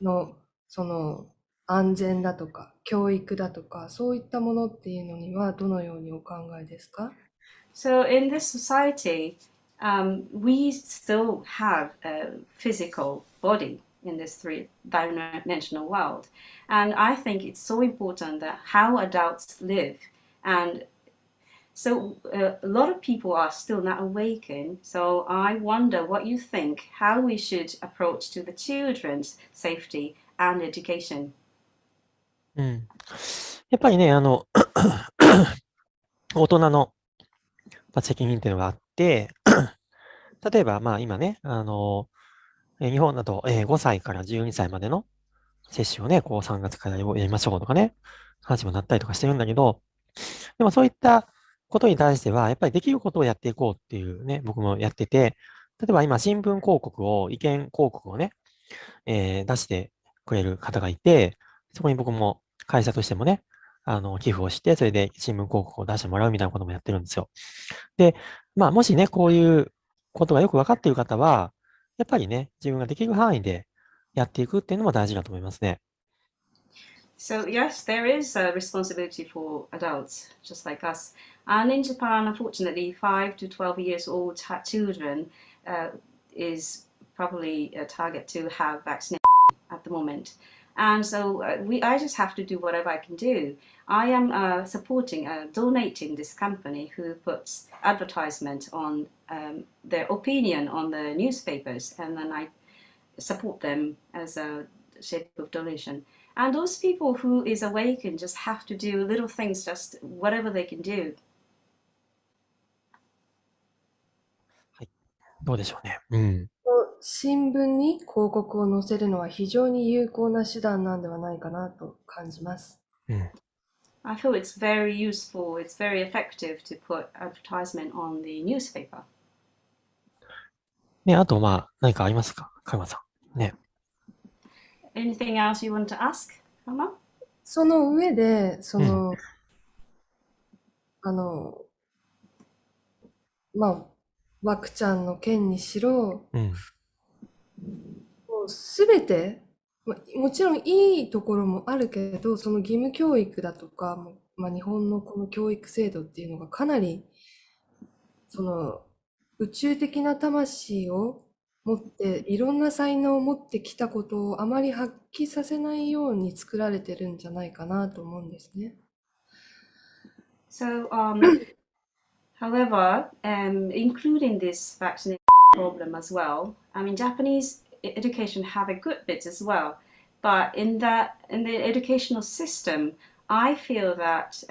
のその安全だとか、教育だとか、そういったものっていうのにはどのようにお考えですか？ So in this society, we still have a physical body, in this three-dimensional world. And I think it's so important that how adults live. And so a lot of people are still not awakened. So I wonder what you think, how we should approach to the children's safety and education. うん。やっぱりね、大人の責任っていうのがあって、例えば、まあ今ね、日本だと5歳から12歳までの接種をね、こう3月からやりましょうとかね、話もなったりとかしてるんだけど、でもそういったことに対しては、やっぱりできることをやっていこうっていうね、僕もやってて、例えば今、新聞広告を、意見広告をね、出してくれる方がいて、そこに僕も会社としてもね、寄付をして、それで新聞広告を出してもらうみたいなこともやってるんですよ。で、まあ、もしね、こういうことがよくわかっている方は、やっぱりね、自分ができる範囲でやっていくっていうのも大事だと思いますね。So yes, there is a responsibility for adults, just like us. And in Japan, unfortunately, 5 to 12 years old children is probably a target to have vaccination at the moment. And so I just have to do whatever I can do. I am supporting, donating this company who puts advertisement on their opinion on the newspapers, and then I support them as a shape of donation. And those people who is awakened just have to do little things, just whatever they can do. はい。どうでしょうね。うん。新聞に広告を載せるのは非常に有効な手段なんではないかなと感じます。うん。I feel it's very useful, it's very effective to put advertisement on the newspaper. ね、あと、まあ、何かありますか、カルマさん。ね。Anything else you want to ask, Mama? その上で、まあ、ワクちゃんの件にしろ、うん。もうすべて、もちろんいいところもあるけど、その義務教育だとか、まあ、日本のこの教育制度っていうのがかなり、宇宙的な魂を持って、いろんな才能を持ってきたことをあまり発揮させないように作られてるんじゃないかなと思うんですね。So, however, including this vaccination problem as well, I mean, Japanese education have a good bit as well, but in the educational system, I feel that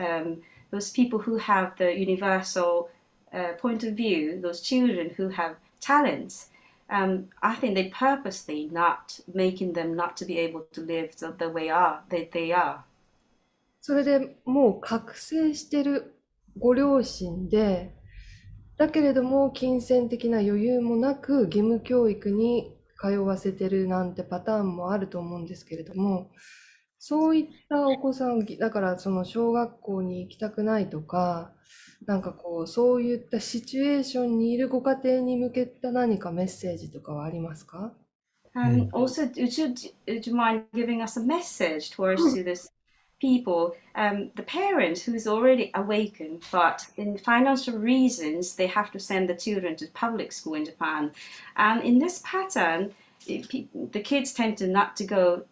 those people who have the universal point of view, those children who have talents, I think they purposely not making them not to be able to live the way they are. それでもう覚醒してるご両親で、だけれども金銭的な余裕もなく義務教育に通わせてるなんてパターンもあると思うんですけれども、そういったお子さん、だからその小学校に行きたくないとか、なんかこう、そういったシチュエーションにいるご家庭に向けた何かメッセージとかはありますか？ Also, would you mind giving us a message towards to this people, the parents who's already awakened, but in financial reasons, they have to send the children to public school in Japan. And in this pattern, the kids tend to not to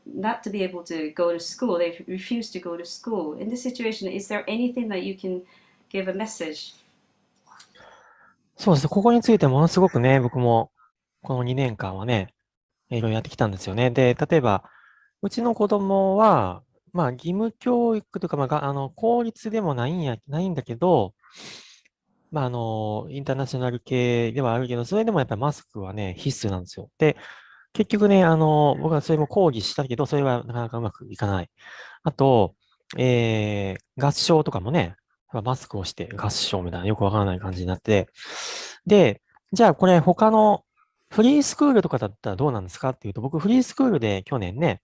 be able to go to school. They refuse to go to school. In this situation, is there anything that you can give a message? そうです。ここについてものすごくね、僕もこの2年間はね、いろいろやってきたんですよね。で、例えば、うちの子供は、まあ、義務教育というか、まあ、公立でもないんだけど、まあ、インターナショナル系ではあるけど、それでもやっぱりマスクはね、必須なんですよ。で、結局ね、僕はそれも講義したけど、それはなかなかうまくいかない。あと、合唱とかもね、マスクをして合唱みたいなよくわからない感じになって、で、じゃあこれ他のフリースクールとかだったらどうなんですかっていうと、僕フリースクールで去年ね、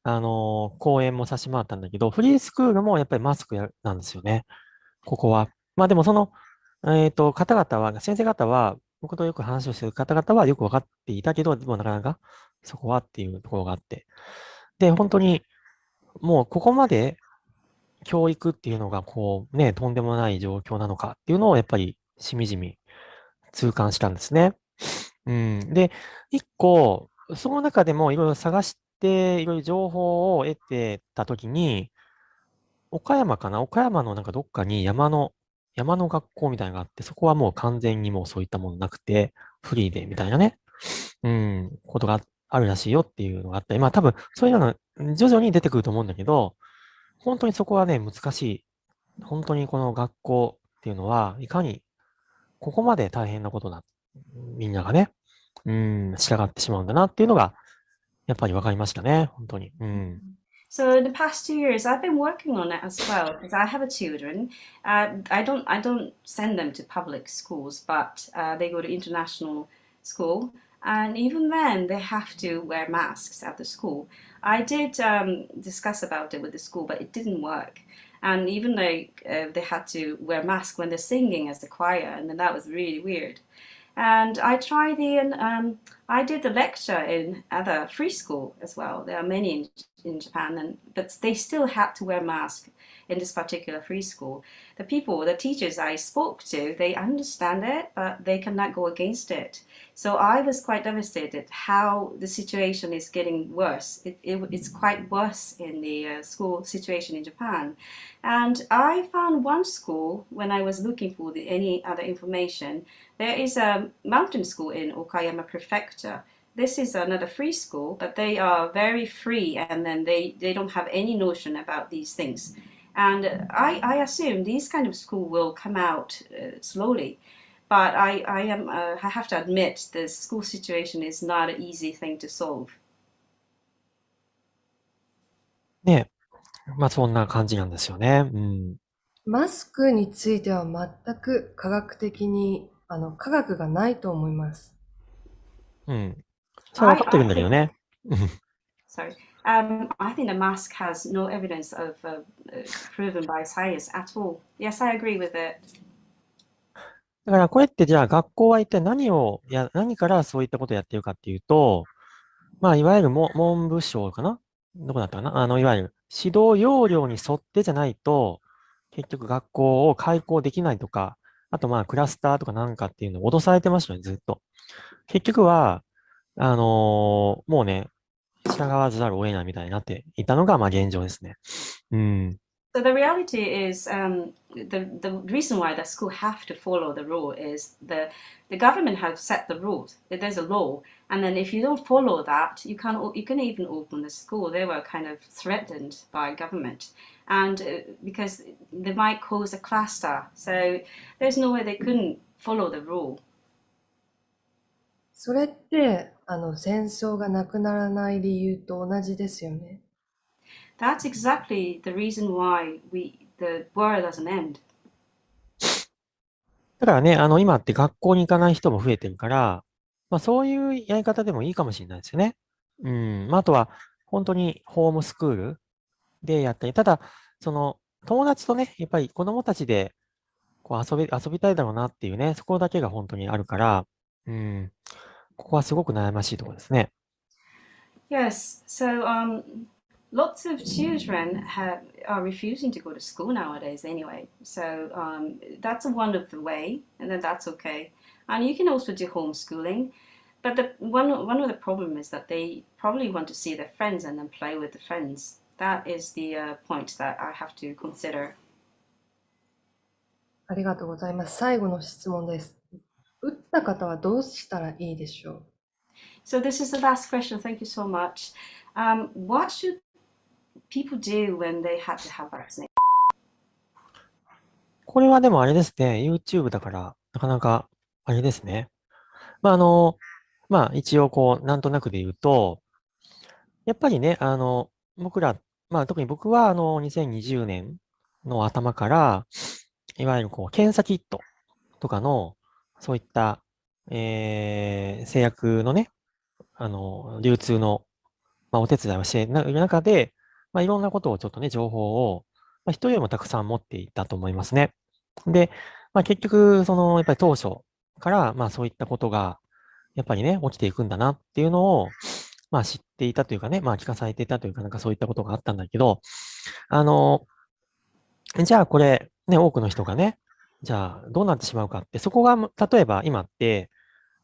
講演もさせてもらったんだけど、フリースクールもやっぱりマスクなんですよね。ここは。まあでもその、方々は、先生方は、僕とよく話をしている方々はよくわかっていたけど、でもなかなかそこはっていうところがあって。で、本当に、もうここまで教育っていうのがこうね、とんでもない状況なのかっていうのをやっぱりしみじみ痛感したんですね。うん。で、一個、その中でもいろいろ探して、いろいろ情報を得てたときに、岡山かな岡山のなんかどっかに山の学校みたいなのがあって、そこはもう完全にもうそういったものなくて、フリーでみたいなね、ことがあるらしいよっていうのがあったり、まあ多分そういうの徐々に出てくると思うんだけど、本当にそこはね、難しい。本当にこの学校っていうのは、いかにここまで大変なことだ。みんながね、従ってしまうんだなっていうのが、やっぱり分かりましたね、本当に。So in the past 2 years, I've been working on it as well because I have children. I don't send them to public schools, but they go to international school, and even then they have to wear masks at the school. I did discuss about it with the school, but it didn't work. And even like they had to wear masks when they're singing as the choir, and then that was really weird. And I did the lecture in other free school as well. There are many in Japan, but they still had to wear masks in this particular free school. The teachers I spoke to, they understand it, but they cannot go against it. So I was quite devastated how the situation is getting worse. It's quite worse in the school situation in Japan. And I found one school when I was looking for any other information. There is a mountain school in Okayama Prefecture. This is another free school, but they are very free, and then they don't have any notion about these things. And I assume these kind of school will come out slowly. But I have to admit the school situation is not an easy thing to solve. ね、まあそんな感じなんですよね。マスクについては全く科学的に、科学がないと思います。それは分かってるんだけどね。Sorry. I think the mask has no evidence of proven by science at all. Yes, I agree with it. だからこれってじゃあ学校は一体何からそういったことをやっているかっていうと、まあいわゆる文部省かなどこだったかないわゆる指導要領に沿ってじゃないと、結局学校を開校できないとか、あとまあクラスターとかなんかっていうのを脅されてましたよね、ずっと。結局は、もうね、従わざるを得ないみたいになっていたのがまあ現状ですね。So the reality is the reason why the school have to follow the rule is the government has set the rules. There's a law, and then if you don't follow that, you can't even open the school. They were kind of threatened by government, and because they might cause a cluster. So there's no way they couldn't follow the rule. それって、戦争がなくならない理由と同じですよね。That's exactly the reason why the war doesn't end. だからね、今って学校に行かない人も増えてるから、まあそういうやり方でもいいかもしれないですよね。まああとは、本当にホームスクールでやったり、ただ、友達とね、やっぱり子供たちで、こう遊びたいだろうなっていうね、そこだけが本当にあるから、ここはすごく悩ましいところですね。Yes, so lots of children are refusing to go to school nowadays anyway. So that's one of the way, and then that's okay. And you can also do homeschooling. But one of the problem is that they probably want to see their friends and then play with the friends. That is the point that I have to consider. ありがとうございます。最後の質問です。打った方はどうしたらいいでしょう？ So this is the last question. Thank you so much. What should people do when they have to have vaccination? これはでもあれですね、YouTube だから、なかなかあれですね。まあ一応こう、なんとなくで言うと、やっぱりね、僕ら、まあ特に僕は2020年の頭から、いわゆるこう、検査キットとかの、そういった、製薬のね、流通の、まあ、お手伝いをしている中で、まあ、いろんなことをちょっとね、情報を、まあ、人よりもたくさん持っていたと思いますね。で、まあ、結局、やっぱり当初から、まあ、そういったことが、やっぱりね、起きていくんだなっていうのを、まあ、知っていたというかね、まあ、聞かされていたというか、なんかそういったことがあったんだけど、じゃあこれ、ね、多くの人がね、じゃあどうなってしまうかって、そこが、例えば今って、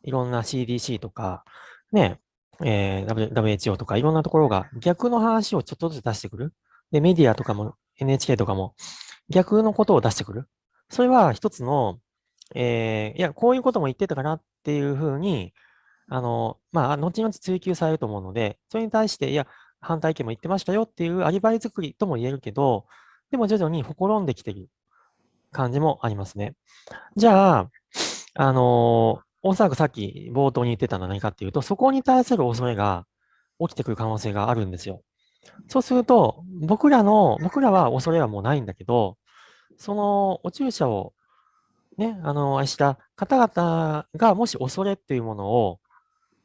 いろんな CDC とか、ね、WHO とかいろんなところが逆の話をちょっとずつ出してくる。で、メディアとかも NHK とかも逆のことを出してくる。それは一つの、いや、こういうことも言ってたかなっていうふうに、後々追求されると思うので、それに対して、いや、反対意見も言ってましたよっていうアリバイ作りとも言えるけど、でも徐々にほころんできてる感じもありますね。じゃあ、おそらくさっき冒頭に言ってたのは何かっていうと、そこに対する恐れが起きてくる可能性があるんですよ。そうすると、僕らは恐れはもうないんだけど、そのお注射をね、愛した方々がもし恐れっていうものを、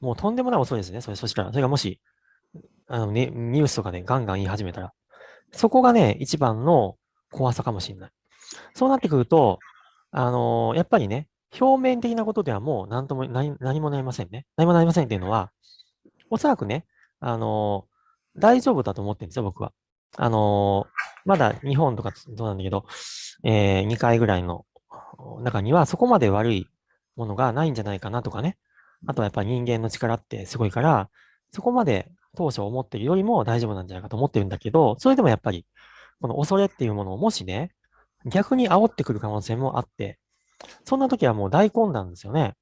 もうとんでもない恐れですね。そしたら、それがもし、ニュースとかでガンガン言い始めたら、そこがね、一番の怖さかもしれない。そうなってくると、やっぱりね、表面的なことではもう何もなりませんね。何もなりませんっていうのは、おそらくね、大丈夫だと思ってるんですよ、僕は。まだ日本とかどうなんだけど、2回ぐらいの中にはそこまで悪いものがないんじゃないかなとかね。あとはやっぱり人間の力ってすごいから、そこまで当初思ってるよりも大丈夫なんじゃないかと思ってるんだけど、それでもやっぱり、この恐れっていうものをもしね、逆に煽ってくる可能性もあって、そんな時はもう大混乱ですよね。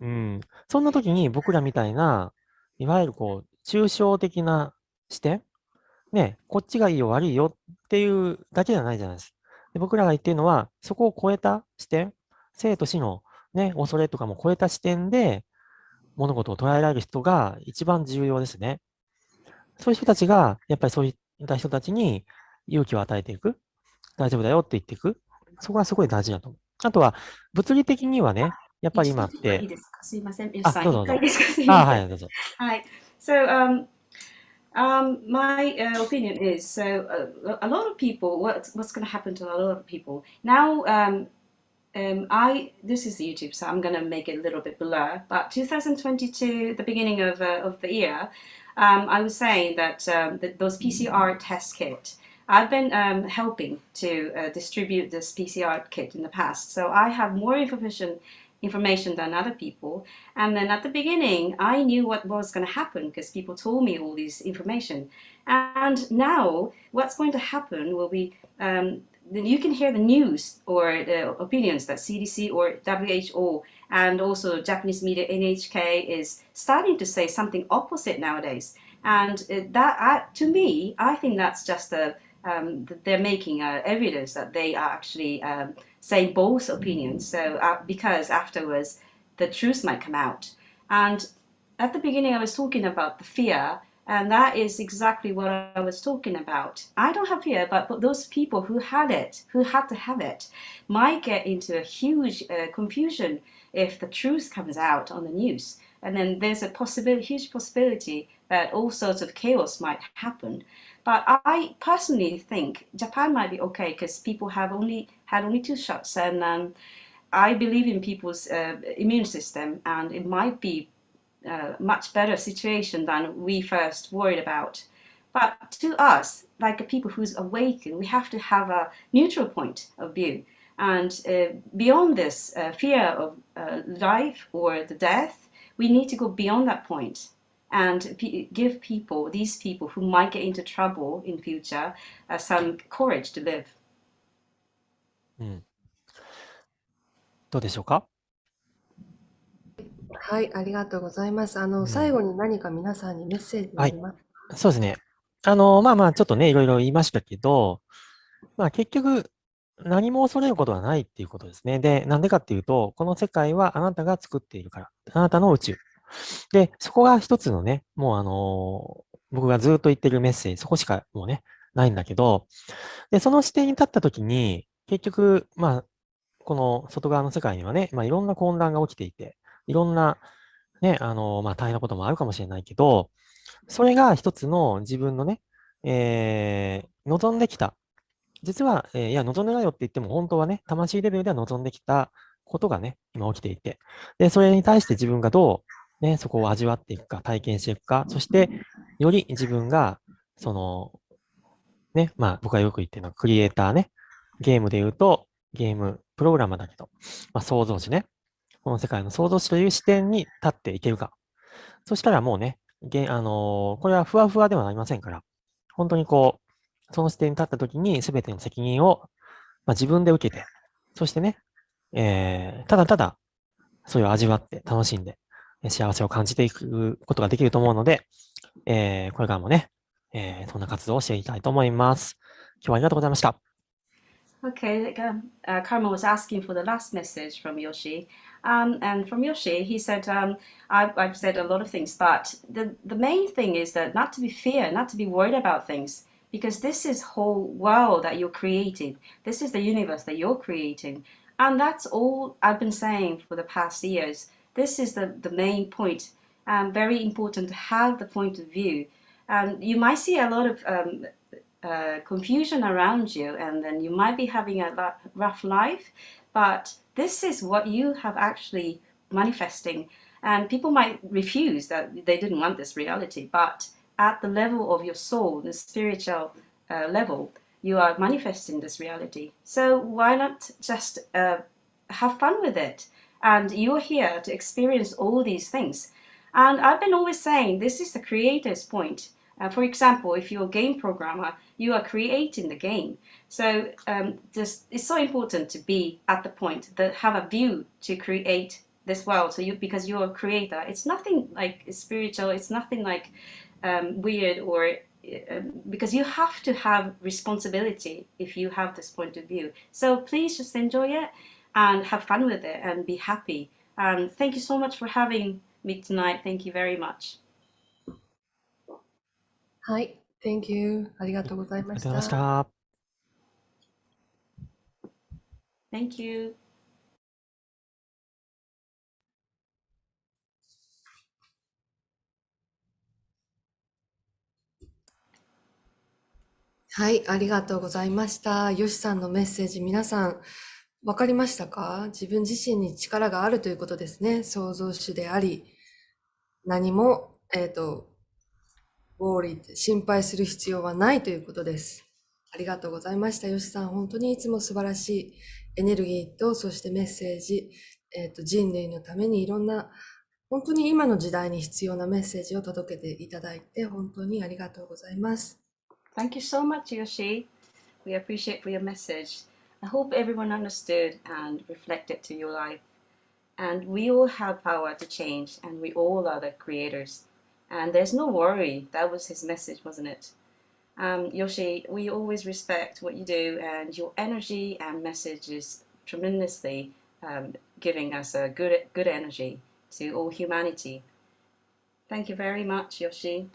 うん。そんな時に僕らみたいな、いわゆる抽象的な視点ね、こっちがいいよ、悪いよっていうだけじゃないじゃないですか。で、僕らが言ってるのは、そこを超えた視点、生と死のね、恐れとかも超えた視点で、物事を捉えられる人が一番重要ですね。そういう人たちが、やっぱりそういった人たちに勇気を与えていく。大丈夫だよって言っていく。そこがすごい大事だと思う。あとは、物理的にはね、やっぱり今って、いいですか？すいません。あ、どうぞどうぞ。一回ですか？すいません。はい、どうぞ。はい。So, my opinion is a lot of people. What's going to happen to a lot of people now? This is YouTube, so I'm going to make it a little bit blur. But 2022, the beginning of the year, I was saying that those PCR test kit. I've been helping to distribute this PCR kit in the past, so I have more information than other people. And then at the beginning, I knew what was going to happen because people told me all this information. And now, what's going to happen will be you can hear the news or the opinions that CDC or WHO and also Japanese media NHK is starting to say something opposite nowadays. And to me, I think that's just they're making evidence that they are actually saying both opinions. So because afterwards the truth might come out. And at the beginning, I was talking about the fear, and that is exactly what I was talking about. I don't have fear, but those people who had to have it, might get into a huge confusion if the truth comes out on the news. And then there's a huge possibility that all sorts of chaos might happen. But I personally think Japan might be okay because people had only 2 shots, and I believe in people's immune system, and it might be much better situation than we first worried about. But to us, like people who's awakened, we have to have a neutral point of view. And beyond this fear of life or the death, we need to go beyond that point and give these people who might get into trouble in future, some courage to live. どうでしょうか？はい、ありがとうございます。最後に何か皆さんにメッセージありますか？そうですね。ちょっとね、いろいろ言いましたけど、結局、何も恐れることはないっていうことですね。で、なんでかっていうと、この世界はあなたが作っているから。あなたの宇宙。で、そこが一つのね、もう僕がずっと言ってるメッセージ、そこしかもうね、ないんだけど、で、その視点に立ったときに、結局、この外側の世界にはね、いろんな混乱が起きていて、いろんな、ね、大変なこともあるかもしれないけど、それが一つの自分のね、望んできた。実は、いや、望んでないよって言っても、本当はね、魂レベルでは望んできたことがね、今起きていて、で、それに対して自分がどう、ね、そこを味わっていくか、体験していくか、そして、より自分が、ね、僕がよく言ってるのは、クリエイターね、ゲームで言うと、ゲームプログラマーだけど、創造主ね、この世界の創造主という視点に立っていけるか。そしたらもうね、これはふわふわではありませんから、本当にこう、その視点に立った時に全ての責任を、自分で受けて、そしてね、ただただ、それを味わって楽しんで、幸せを感じていくことができると思うので、これからもね、そんな活動をしていきたいと思います。今日はありがとうございました。Okay, Karma was asking for the last message from Yoshi. And from Yoshi, he said, I've said a lot of things, but the main thing is that not to be fear, not to be worried about things, because this is whole world that you're creating. This is the universe that you're creating. And that's all I've been saying for the past years. This is the main point. Very important to have the point of view. You might see a lot of confusion around you, and then you might be having a rough life, but this is what you have actually manifesting. And people might refuse that they didn't want this reality, but at the level of your soul, the spiritual level, you are manifesting this reality. So why not just have fun with it? And you're here to experience all these things. And I've been always saying this is the creator's point. For example, if you're a game programmer, you are creating the game. So it's so important to be at the point that have a view to create this world. So because you're a creator, it's nothing like spiritual. It's nothing like weird or because you have to have responsibility if you have this point of view. So please just enjoy it and have fun with it and be happy. And thank you so much for having me tonight. Thank you very much. はい、Thank you. ありがとうございましありがとうございまた。した。Thank you. はい、ありがとうございました。よしさんのメッセージ、皆さん、わかりましたか？自分自身に力があるということですね。創造主であり、何も、心配する必要はないということです。ありがとうございました。よしさん、本当にいつも素晴らしいエネルギーと、そしてメッセージ、人類のためにいろんな、本当に今の時代に必要なメッセージを届けていただいて、本当にありがとうございます。Thank you so much, Yoshi. We appreciate for your message. I hope everyone understood and reflected to your life. And we all have power to change, and we all are the creators. And there's no worry. That was his message, wasn't it? Yoshi, we always respect what you do, and your energy and message is tremendously giving us a good energy to all humanity. Thank you very much, Yoshi.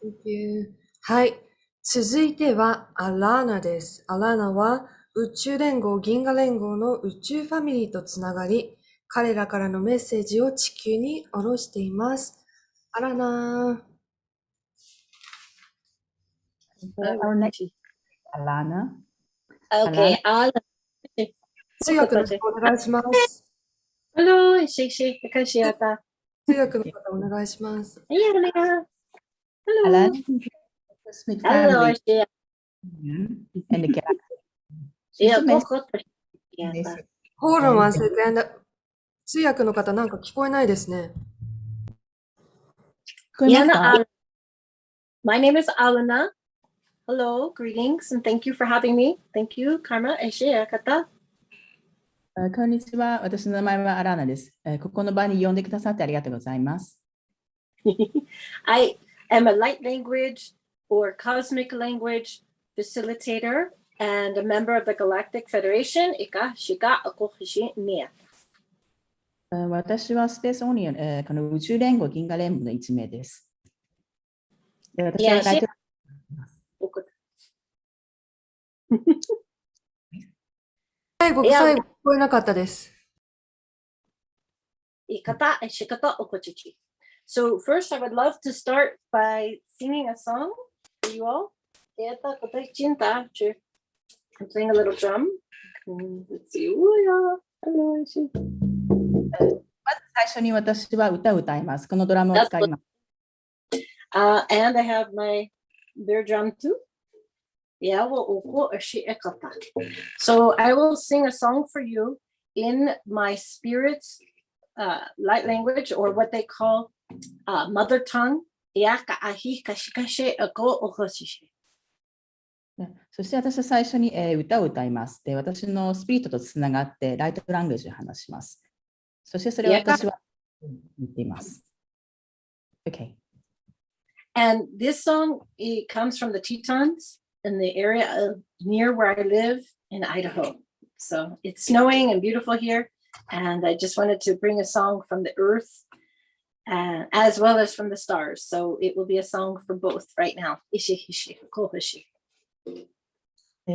Thank you. はい。続いてはアラーナです。アラーナは宇宙連合銀河連合の宇宙ファミリーとつながり、彼らからのメッセージを地球に下ろしています。アラーナAlana. Okay, Alana. 通訳の方お願いします。Hello, Shishi. 通訳の方お願いします。Hello. Hello, Shia. and the galaxy. Yeah, Hold on one second. 通訳の方なんか聞こえないですね。My name is Alana. Hello, greetings, and thank you for having me. Thank you, Karma and Shia. こんにちは。私の名前はアラーナです。ここの場に呼んでくださってありがとうございます。I am a light language or cosmic language facilitator and a member of the Galactic Federation. 私はスペースオニオン、この宇宙連合銀河連盟の一名です。私はライト最後聞こえなかったです。So first, I would love to start by singing a song for you all. I'm playing a little drum. Let's see. まず最初に私は歌を歌います。このドラムを使います。And I have their drum too. So I will sing a song for you in my spirit's light language, or what they call mother tongue, そして私は最初に歌を歌います。で、私のスピリットとつながってライトランゲージで話します。そしてそれを私は言っています。Okay. And this song, it comes from the Tetons in the area near where I live in Idaho. So it's snowing and beautiful here. And I just wanted to bring a song from the earth as well as from the stars. So it will be a song for both right now.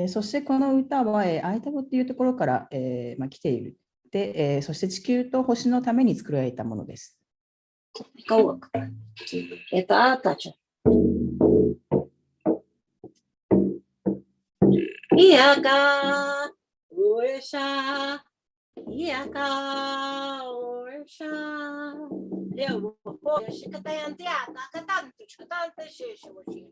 そしてこの歌はアイタゴっていうところから、来ている。で、そして地球と星のために作られたものです。Go look. Это тача. Iyaka uesha. Iyaka uesha. Leo ho shikatayantia kakatantu chikatante shishimushi.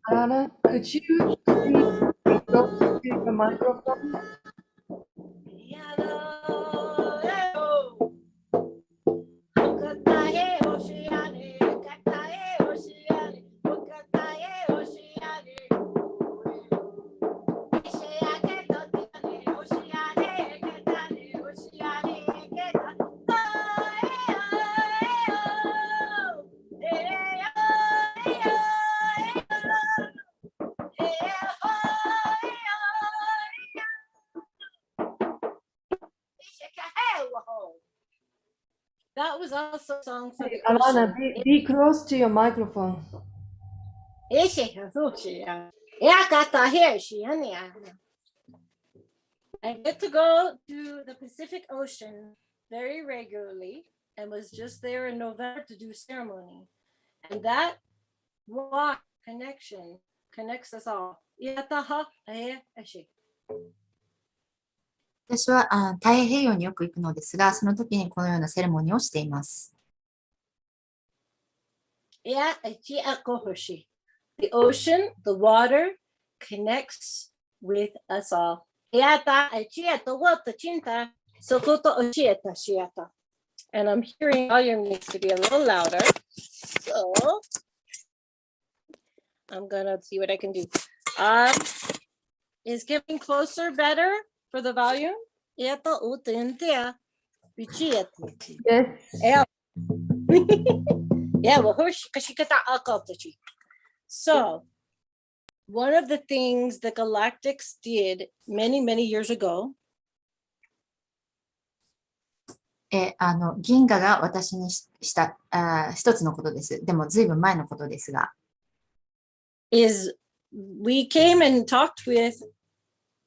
Anna, could you please go to the microphone? That was also a song for the Alana, ocean. be close to your microphone. I get to go to the Pacific Ocean very regularly and was just there in November to do ceremony. And that walk connection connects us all. 私は太平洋によく行くのですが、その時にこのようなセレモニーをしています。The ocean, the water connects with us all. And I'm hearing volume needs to be a little louder. So I'm gonna see what I can do. Is getting closer better for the volume? Yes. Yeah, well, so one of the things the Galactics did many, many years ago 銀河が私にした一つのことです。でも、ずいぶん前のことですが。is we came and talked with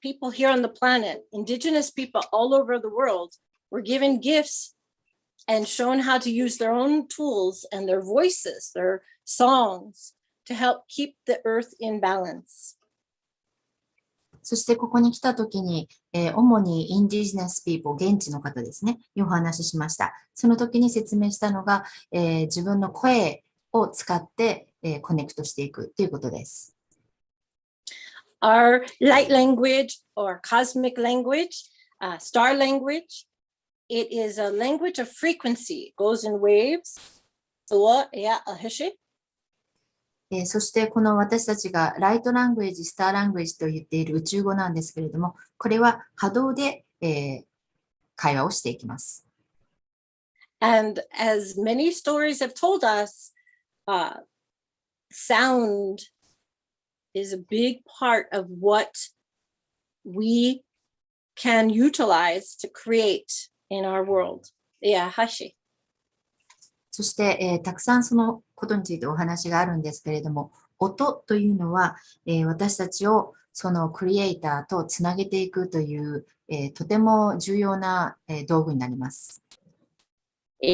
people here on the planet, indigenous people all over the world were given gifts and shown how to use their own tools and their voices, their songs to help keep the earth in balance. そしてここに来たときに、主にインディジネスピーポー、現地の方ですね、にお話ししました。その時に説明したのが、自分の声を使って、コネクトしていくということです。Our light language or cosmic language, star language, it is a language of frequency, goes in waves. そしてこの私たちがライトラングエージ、スターラングエージと言っている宇宙語なんですけれども、これは波動で、会話をしていきます。And as many stories have told us, sound is a big part of what we can utilize to create in our world. Yeah, Hashi. そして、たくさんそのことについてお話があるんですけれども、音というのは、私たちをそのクリエイターとつなげていくという、とても重要な、道具になります。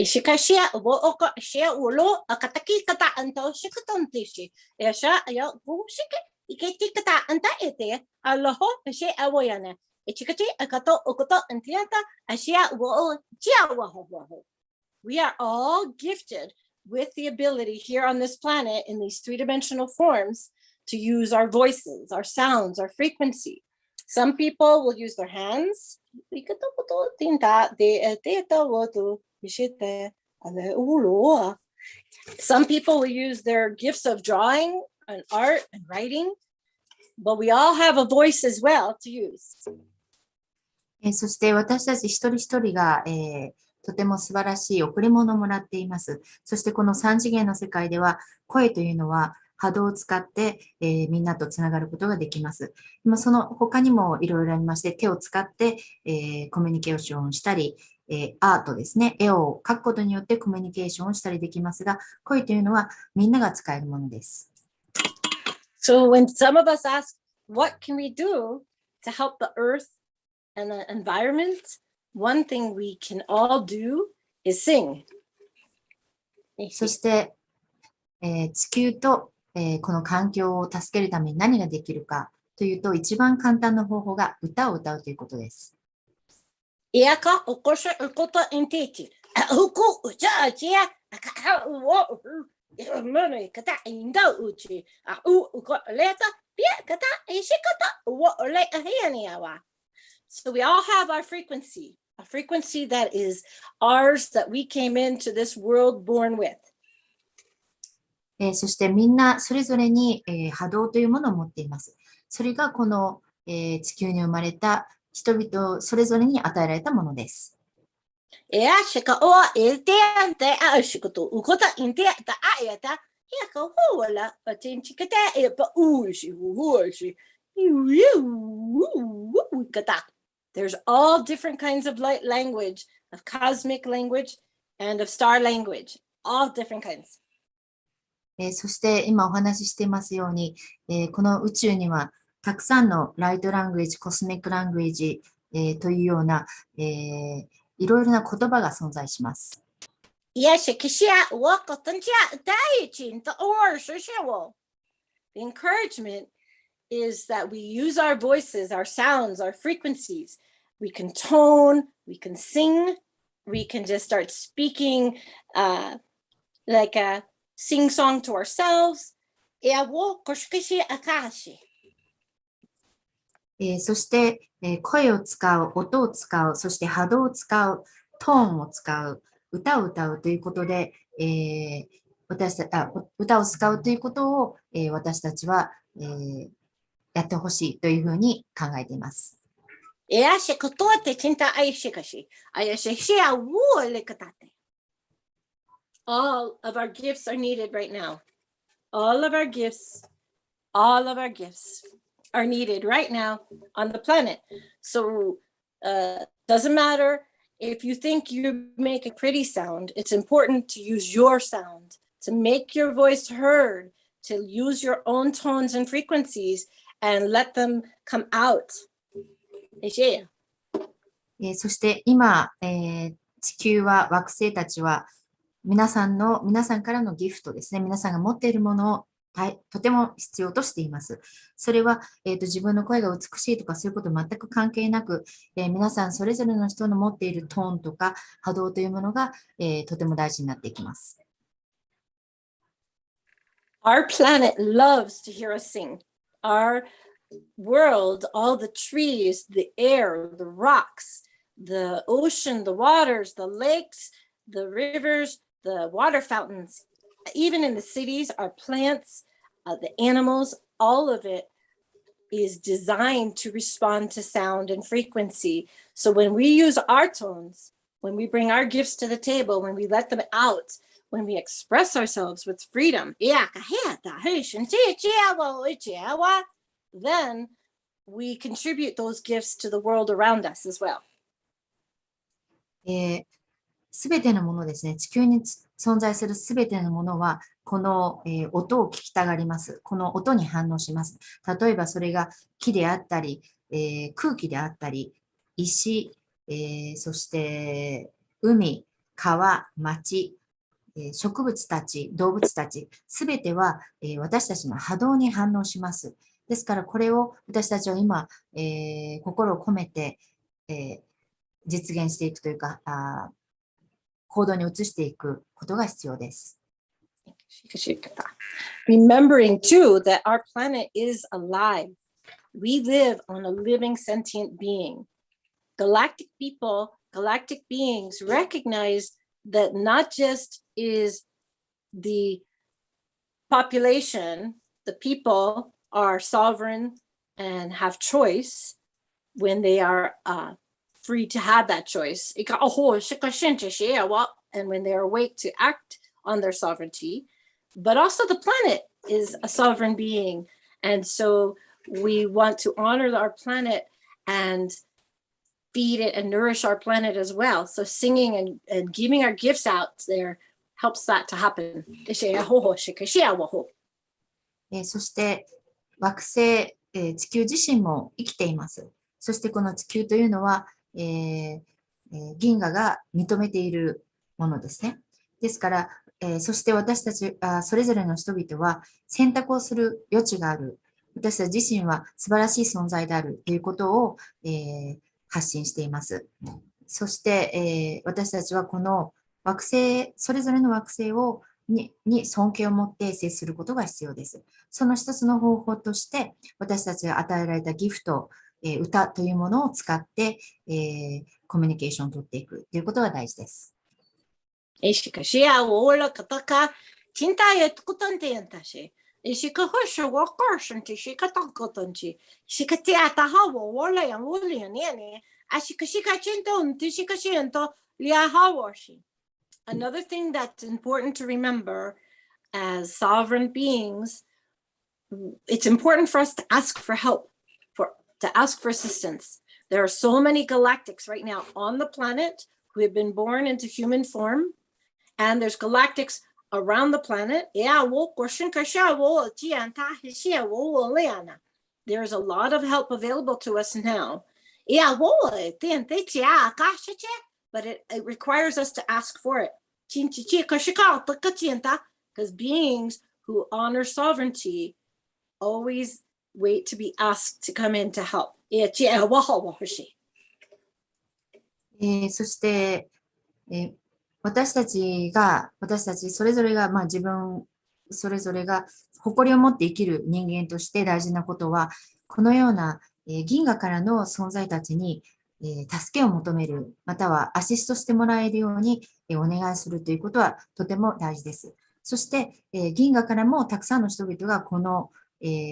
しかし、おぼおかしやおろ、あかたきかたあんたおしくとんてし、やしゃやごしけ、いけてかたあんたえて、あらほ、しあわやね、ちかちあかとおことんてやた、あしやおお、ちやわほわほ。We are all gifted with the ability here on this planet in these three-dimensional forms to use our voices, our sounds, our frequency. Some people will use their hands. Some people will use their gifts of drawing and art and writing, but we all have a voice as well to use. そして私たち一人一人が、とても素晴らしい贈り物をもらっています。そしてこの3次元の世界では声というのは波動を使って、みんなとつながることができます。その他にもいろいろありまして、手を使って、コミュニケーションをしたり、アートですね、絵を描くことによってコミュニケーションをしたりできますが、声というのはみんなが使えるものです。So when some of us ask, what can we do to help the earth and the environment?One thing we can all do is sing. そして、地球と、この環境を助けるために何ができるかというと、一番簡単な方法が歌を歌うということです。いやか、おこしうことんていち。うこうちゃちや、あかうおう、やむのいかたいんだうち。あうこれた、ぴやかたいしかた、うおれあへやにやわ。So we all have our frequency.A frequency that is ours that we came into this world born with. そしてみんなそれぞれに、波動というものを持っています。それがこの、地球に生まれた人々それぞれに与えられたものです。いや、しかおえてやんてあしことうこたいんてやたあやた。いやかほわら、あてんちかたやぱうしうし。ゆゆうかた。There's all different kinds of light language, of cosmic language, and of star language. All different kinds. そして今お話ししていますように、この宇宙にはたくさんのライトラングエージ、コスミックラングエージ、というような、いろいろな言葉が存在します。いやしきしや、わことんちゃ、大地んとおししょ。The encouragement is that we use our voices, our sounds, our frequencies. We can tone, we can sing, we can just start speaking like a sing song to ourselves. そして、声を使う、音を使う、そして波動を使う、トーンを使う、歌を歌うということで、歌を使うということを、私たちは、やってほしいというふうに考えています。All of our gifts are needed right now. All of our gifts are needed right now on the planet. So doesn't matter if you think you make a pretty sound, it's important to use your sound, to make your voice heard, to use your own tones and frequencies and let them come out. そして今、地球は惑星たちは皆さんからのギフトですね。皆さんが持っているものをとても必要としています。それは、自分の声が美しいとかそういうこと全く関係なく、皆さんそれぞれの人の持っているトーンとか波動というものが、とても大事になっていきます。Our planet loves to hear us sing. Our world, all the trees, the air, the rocks, the ocean, the waters, the lakes, the rivers, the water fountains, even in the cities, our plants, the animals, all of it is designed to respond to sound and frequency. So when we use our tones, when we bring our gifts to the table, when we let them out, when we express ourselves with freedom, then we contribute those gifts to the world around us as well. すべてのものですね、地球に存在するすべてのものは、この、音を聞きたがります。この音に反応します。例えばそれが木であったり、空気であったり、石、そして海、川、町、植物たち、動物たち、すべては、私たちの波動に反応します。ですからこれを私たちは今、心を込めて、実現していくというか、行動に移していくことが必要です。Remembering too that our planet is alive. We live on a living sentient being. Galactic people, galactic beings recognize that not just is the population, the people are sovereign and have choice when they are free to have that choice. And when they are awake to act on their sovereignty, but also the planet is a sovereign being. And so we want to honor our planet and feed it and nourish our planet as well. So singing and giving our gifts out there helps that to happen. そして惑星、地球自身も生きています。そしてこの地球というのは、銀河が認めているものですね。ですから、そして私たちそれぞれの人々は選択をする余地がある。私たち自身は素晴らしい存在であるということを、発信しています。そして、私たちはこの惑星、それぞれの惑星に尊敬を持って接することが必要です。その一つの方法として、私たちが与えられたギフト、歌というものを使って、コミュニケーションを取っていくということが大事です。Another thing that's important to remember as sovereign beings, it's important for us to ask for help, to ask for assistance. There are so many galactics right now on the planet who have been born into human form, and there's galactics around the planet. There's a lot of help available to us now. But it requires us to ask for it. Because beings who honor sovereignty always wait to be asked to come in to help. そして、私たちそれぞれが、自分それぞれが誇りを持って生きる人間として大事なことは、このような、銀河からの存在たちに助けを求める、またはアシストしてもらえるようにお願いするということはとても大事です。そして、銀河からもたくさんの人々がこの、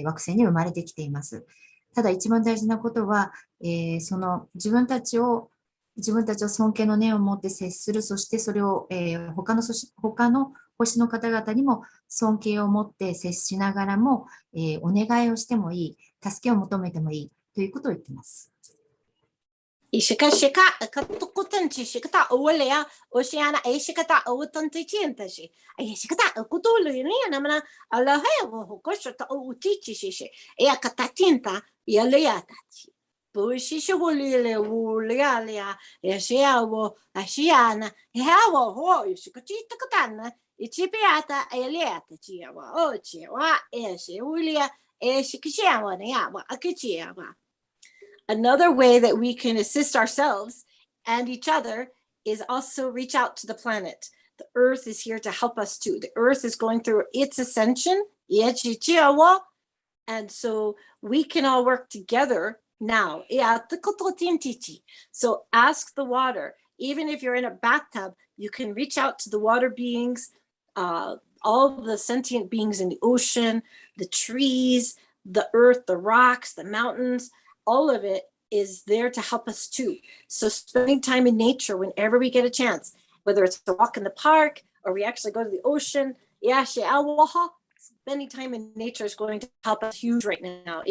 惑星に生まれてきています。ただ一番大事なことは、その自分たちを自分たちを尊敬の念を持って接する、そしてそれを、他の星の方々にも尊敬を持って接しながらも、お願いをしてもいい、助けを求めてもいいということを言っています。Ishikashika, Katukutanchi, Shikata, Olea, Oceana, Ishikata, Otantichi, Ishikata, Kutulu, Namana, Alahe, Hokoshata, Utichi, Eakatatinta, Yaleatachi. Bushisha Wolile, Wulialia, Yashiawo, Ashiana, Hawa, Ho, Ishikachita Katana, Ichipiata, Eliata, Chiawa, Ochiawa, Eshi, Wulia, Eshikishawa, Yawa, Akichiawa. Another way that we can assist ourselves and each other is also reach out to the planet. The earth is here to help us too. The earth is going through its ascension, and so we can all work together now. So ask the water. Even if you're in a bathtub, you can reach out to the water beings, all the sentient beings in the ocean, the trees, the earth, the rocks, the mountains. All of it is there to help us too. So spending time in nature whenever we get a chance, whether it's a walk in the park or we actually go to the ocean, spending time in nature is going to help us huge right now.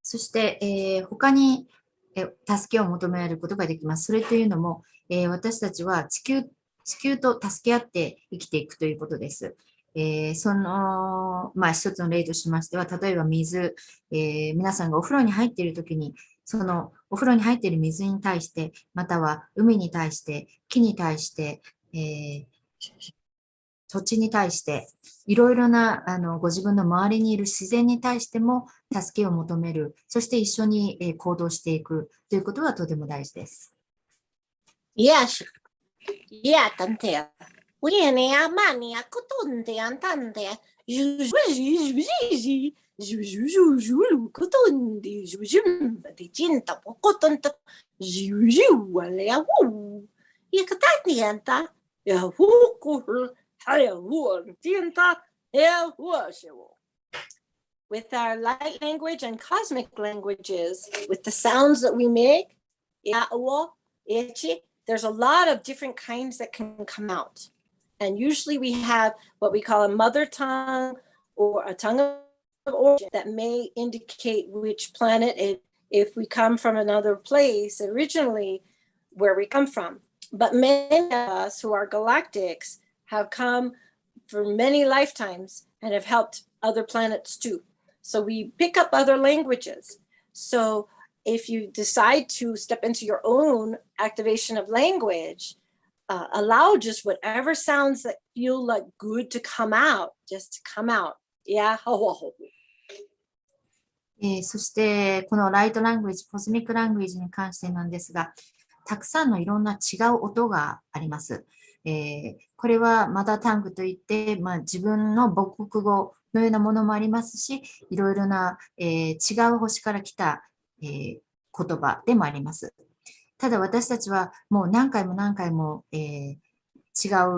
そして、他に、助けを求められることができます。それというのも、私たちは地球と助け合って生きていくということです。その、一つの例としましては、例えば水、皆さんがお風呂に入っているときに、そのお風呂に入っている水に対して、または海に対して、木に対して、土地に対して、いろいろなご自分の周りにいる自然に対しても助けを求める、そして一緒に行動していくということはとても大事です。Yes. Yeah, Tantea. Wienia mania kutunde antande. Jujujujujuju. Jujujuju kutundi. Jujum di cinta pokotonta. Juju alea wu. Yakatanianta. Ya hukur. Haya wuan tinta. Ya washewo. With our light language and cosmic languages, with the sounds that we make, there's a lot of different kinds that can come out. And usually we have what we call a mother tongue or a tongue of origin that may indicate which planet, if we come from another place originally, where we come from. But many of us who are galactics have come for many lifetimes and have helped other planets too. So we pick up other languages. So if you decide to step into your own activation of language, allow just whatever sounds that feel like good to come out, just to come out. Yeah. そして、このライトラングエージ、コスミックラングエージに関してなんですが、たくさんのいろんな違う音があります。これはマダータングといって、自分の母国語のようなものもありますし、いろいろな、違う星から来た、言葉でもあります。ただ私たちはもう何回も何回も、違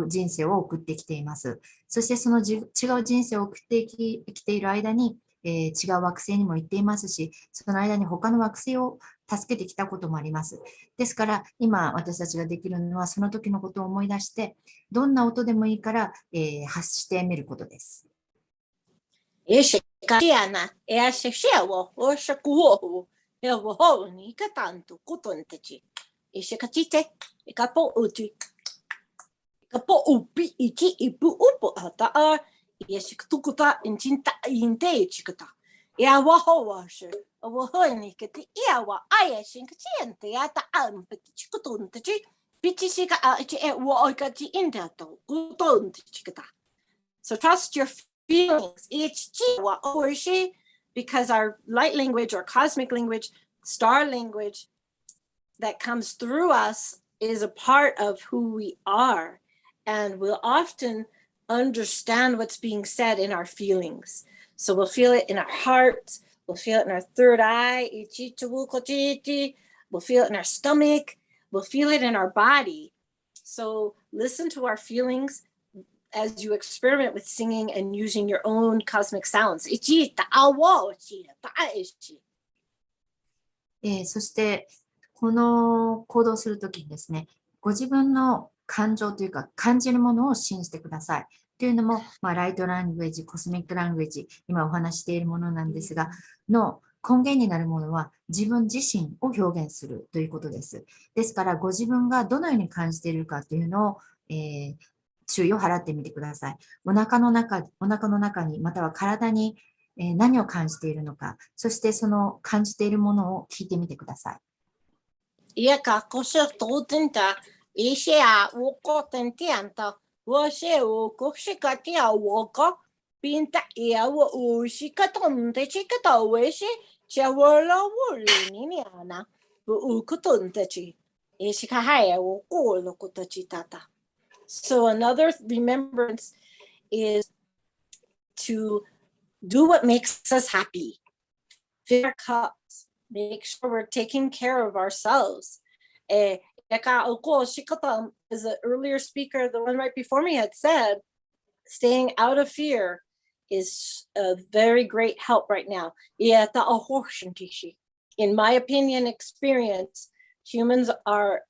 う人生を送ってきています。そしてその違う人生を送ってきている間に、違う惑星にも行っていますし、その間に他の惑星を助けてきたこともあります。ですから今私たちができるのはその時のことを思い出して、どんな音でもいいから、発してみることです。Kapo upi ichi ipu upo ata a yeshiktukuta inchinta inte chikata. Ya wahawashe, wahoni kati yawa ayashinkachente ata ampetichikutuntachi, pichishika achi e waikachi intato, kutontichikata. So trust your feelings, each chiwa oishi, because our light language or cosmic language, star language that comes through us is a part of who we are. And we'll often understand what's being said in our feelings. So we'll feel it in our heart, we'll feel it in our third eye, we'll feel it in our stomach, we'll feel it in our body. So listen to our feelings as you experiment with singing and using your own cosmic sounds. そして、この行動をするときにですね、ご自分の感情というか感じるものを信じてください。というのも、ライトラングエージ、コスミックラングエージ、今お話しているものなんですが、の根源になるものは自分自身を表現するということです。ですから、ご自分がどのように感じているかというのを、注意を払ってみてください。お腹の中に、または体に何を感じているのか、そしてその感じているものを聞いてみてください。いやかこしとてんた、いしやおこてんてんた、わしおこしかてやおこ、ピンタいやおうしかとんてちかとわし、ちゃわらわりににゃな、うことんてち、いしかはやおころことちたた。So another remembrance is to do what makes us happy. Fill our cups. Make sure we're taking care of ourselves. As the earlier speaker, the one right before me, had said, staying out of fear is a very great help right now. In my opinion, experience, humans are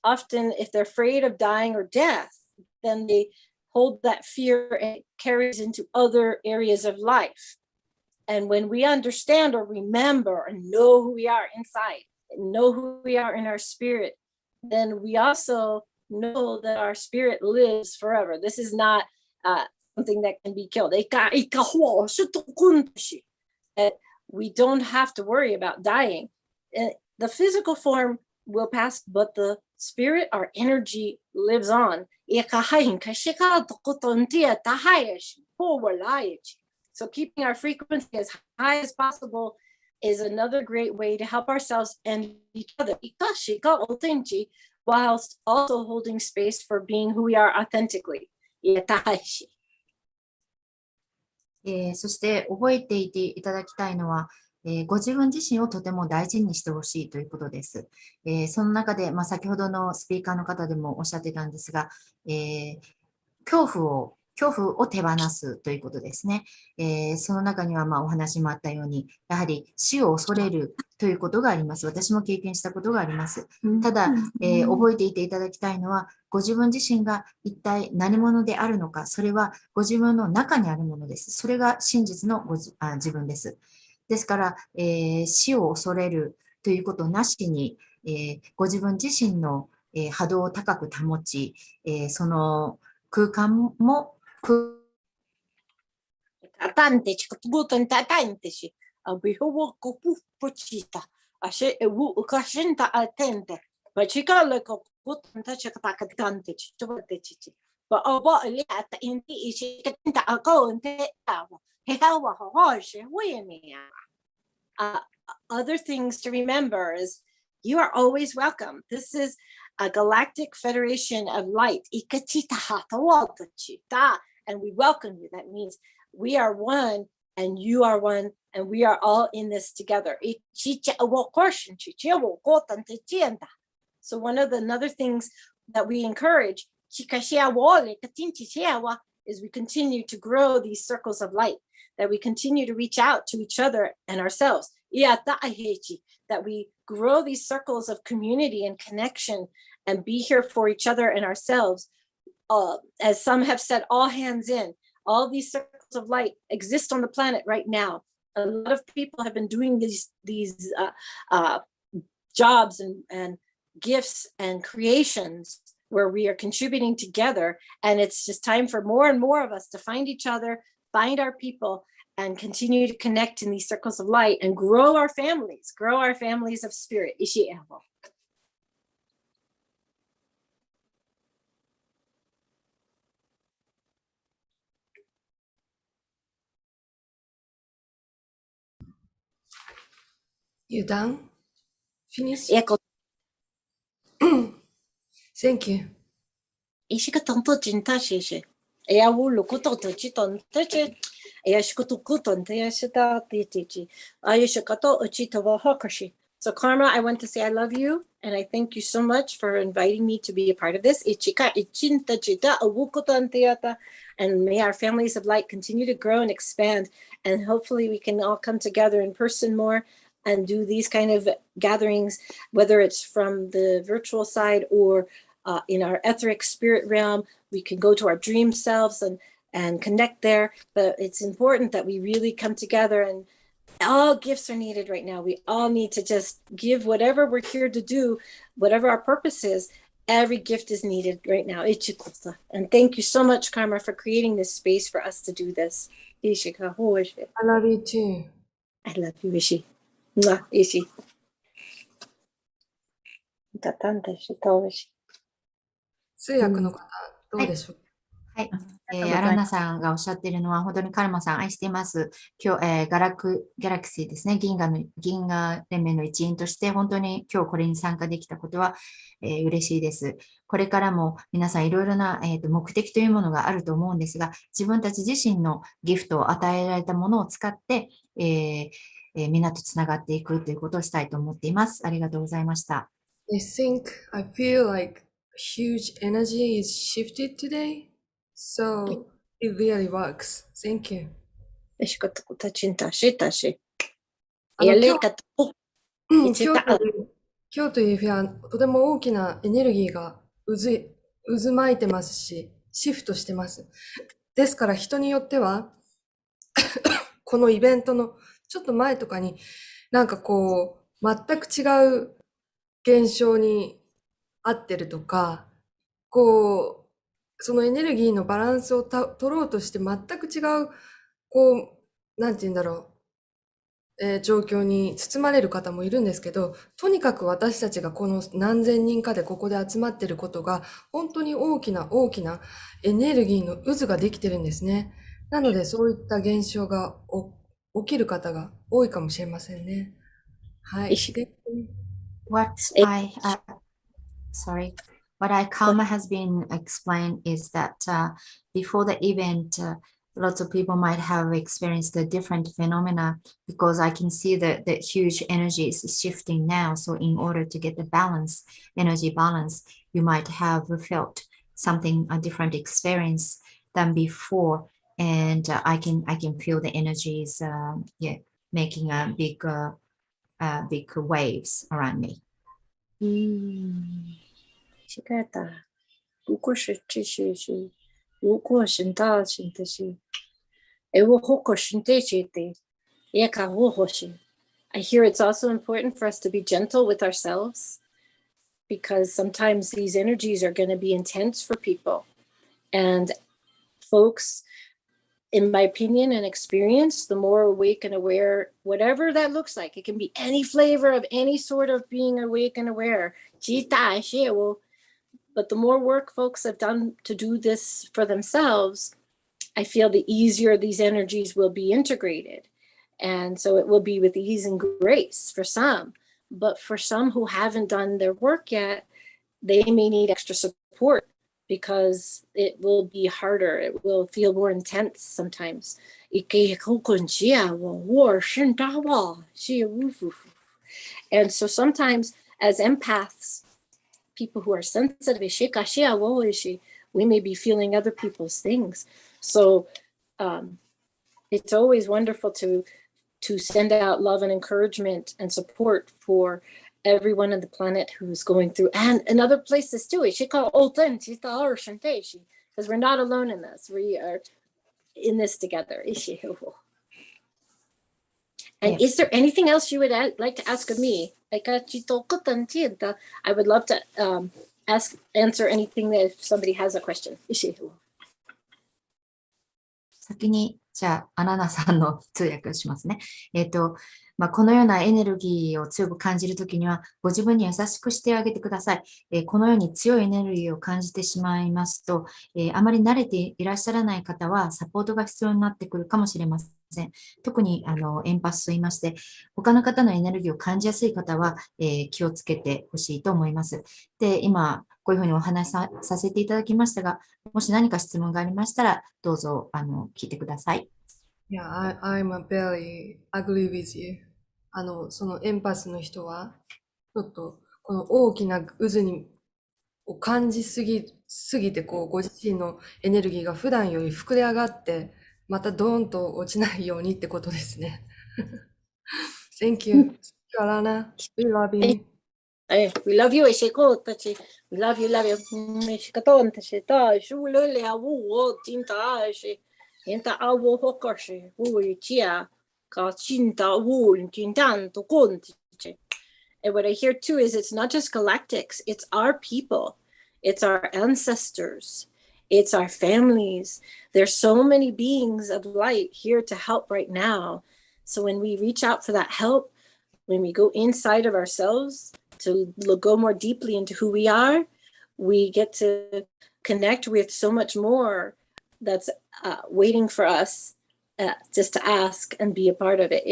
often, if they're afraid of dying or death, then they hold that fear and it carries into other areas of life. And when we understand or remember and know who we are inside, and know who we are in our spirit, then we also know that our spirit lives forever. This is not something that can be killed. We don't have to worry about dying. The physical form will pass, but the spirit, our energy, lives on. So keeping our frequency as high as possible is another great way to help ourselves and each other, whilst also holding space for being who we are authentically. そして覚えていていただきたいのは、ご自分自身をとても大事にしてほしいということです。その中で、先ほどのスピーカーの方でもおっしゃってたんですが、恐怖を手放すということですね。その中にはお話もあったように、やはり死を恐れるということがあります。私も経験したことがあります。ただ、覚えていていただきたいのは、ご自分自身が一体何者であるのか、それはご自分の中にあるものです。それが真実の自分です。ですから、死を恐れるということなしに、ご自分自身の、波動を高く保ち、その空間もother things to remember is you are always welcome. This is a galactic federation of light. And we welcome you. That means we are one and you are one and we are all in this together. So one of the another things that we encourage is we continue to grow these circles of light, that we continue to reach out to each other and ourselves, that we grow these circles of community and connection and be here for each other and ourselves. As some have said, all hands in. All these circles of light exist on the planet right now. A lot of people have been doing these jobs and gifts and creations where we are contributing together. And it's just time for more and more of us to find each other, find our people, and continue to connect in these circles of light and grow our families of spirit. You done? Finish? Thank you. 石がとんとちんたしし。えやうることとちとんとち。えやしことことんとやしたてちち。あゆしかとうちとわはかし。So Karma, I want to say I love you and I thank you so much for inviting me to be a part of this. Ichika ichinta chita awukotan teata, and may our families of light continue to grow and expand, and hopefully we can all come together in person more and do these kind of gatherings, whether it's from the virtual side or in our etheric spirit realm. We can go to our dream selves and connect there. But it's important that we really come together, and all gifts are needed right now. We all need to just give whatever we're here to do, whatever our purpose is. Every gift is needed right now. Ichikosa. And thank you so much, Karma, for creating this space for us to do this. Ishika, I love you too. I love you, Ishi. Mwah, Ishi. 通訳の方、どうでしょう？はい。アラナさんがおっしゃっているのは、本当にカルマさん愛しています。今日、ギャラクシーですね、銀河連盟の一員として、本当に今日これに参加できたことは、嬉しいです。これからも皆さんいろいろな、目的というものがあると思うんですが、自分たち自身のギフトを与えられたものを使って、みんなとつながっていくということをしたいと思っています。ありがとうございました。I feel like huge energy is shifted today. So it really works. Thank you. 今日という日はとても大きなエネルギーが渦巻いてますし、シフトしてます。ですから人によっては、このイベントのちょっと前とかになんかこう、全く違う現象に合ってるとか、こう、そのエネルギーのバランスを取ろうとして全く違う、こう、なんて言うんだろう、状況に包まれる方もいるんですけど、とにかく私たちがこの何千人かでここで集まってることが、本当に大きなエネルギーの渦ができてるんですね。なので、そういった現象が起きる方が多いかもしれませんね。はい。What Karma has been explained is that before the event, lots of people might have experienced a different phenomena because I can see that the huge energy is shifting now. So in order to get the energy balance, you might have felt a different experience than before. And I can feel the energies making big waves around me. 如果是这些是，如果是大型的是，我好可是这些的，也看我好是。I hear it's also important for us to be gentle with ourselves, because sometimes these energies are going to be intense for people, and folks, in my opinion and experience, the more awake and aware, whatever that looks like, it can be any flavor of any sort of being awake and aware. But the more work folks have done to do this for themselves, I feel the easier these energies will be integrated. And so it will be with ease and grace for some. But for some who haven't done their work yet, they may need extra support because it will be harder. It will feel more intense sometimes. And so sometimes as empaths, people who are sensitive, we may be feeling other people's things. So it's always wonderful to send out love and encouragement and support for everyone on the planet who's going through, and in other places too, because we're not alone in this. We are in this together. And is there anything else you would like to ask of me? I would love to answer anything that if somebody has a question. 先に、じゃあ、アナナさんの通訳をしますね。このようなエネルギーを強く感じるときには、ご自分に優しくしてあげてください。このように強いエネルギーを感じてしまいますと、あまり慣れていらっしゃらない方は、サポートが必要になってくるかもしれません。特にエンパスと言いまして、他の方のエネルギーを感じやすい方は、気をつけてほしいと思います。で、今、こういうふうにお話しさせていただきましたが、もし何か質問がありましたら、どうぞ聞いてください。Yeah, I'm very agree with you. そのエンパスの人は、ちょっと、この大きな渦を感じすぎて、こう、ご自身のエネルギーが普段より膨れ上がって、またドーンと落ちないようにってことですね。Thank you. Alana, we love you. We love you, Ishiko. We love you, love you. Ishikaton, Tashita, Shulele, Awu, Tinta, Yenta Awu Hokoshi, Wu Chia, Kachinta, Wu, Tintan, Tokun. And what I hear too is it's not just galactics, it's our people, it's our ancestors, it's our families. There's so many beings of light here to help right now. So when we reach out for that help, when we go inside of ourselves to go more deeply into who we are, we get to connect with so much more that's waiting for us just to ask and be a part of it.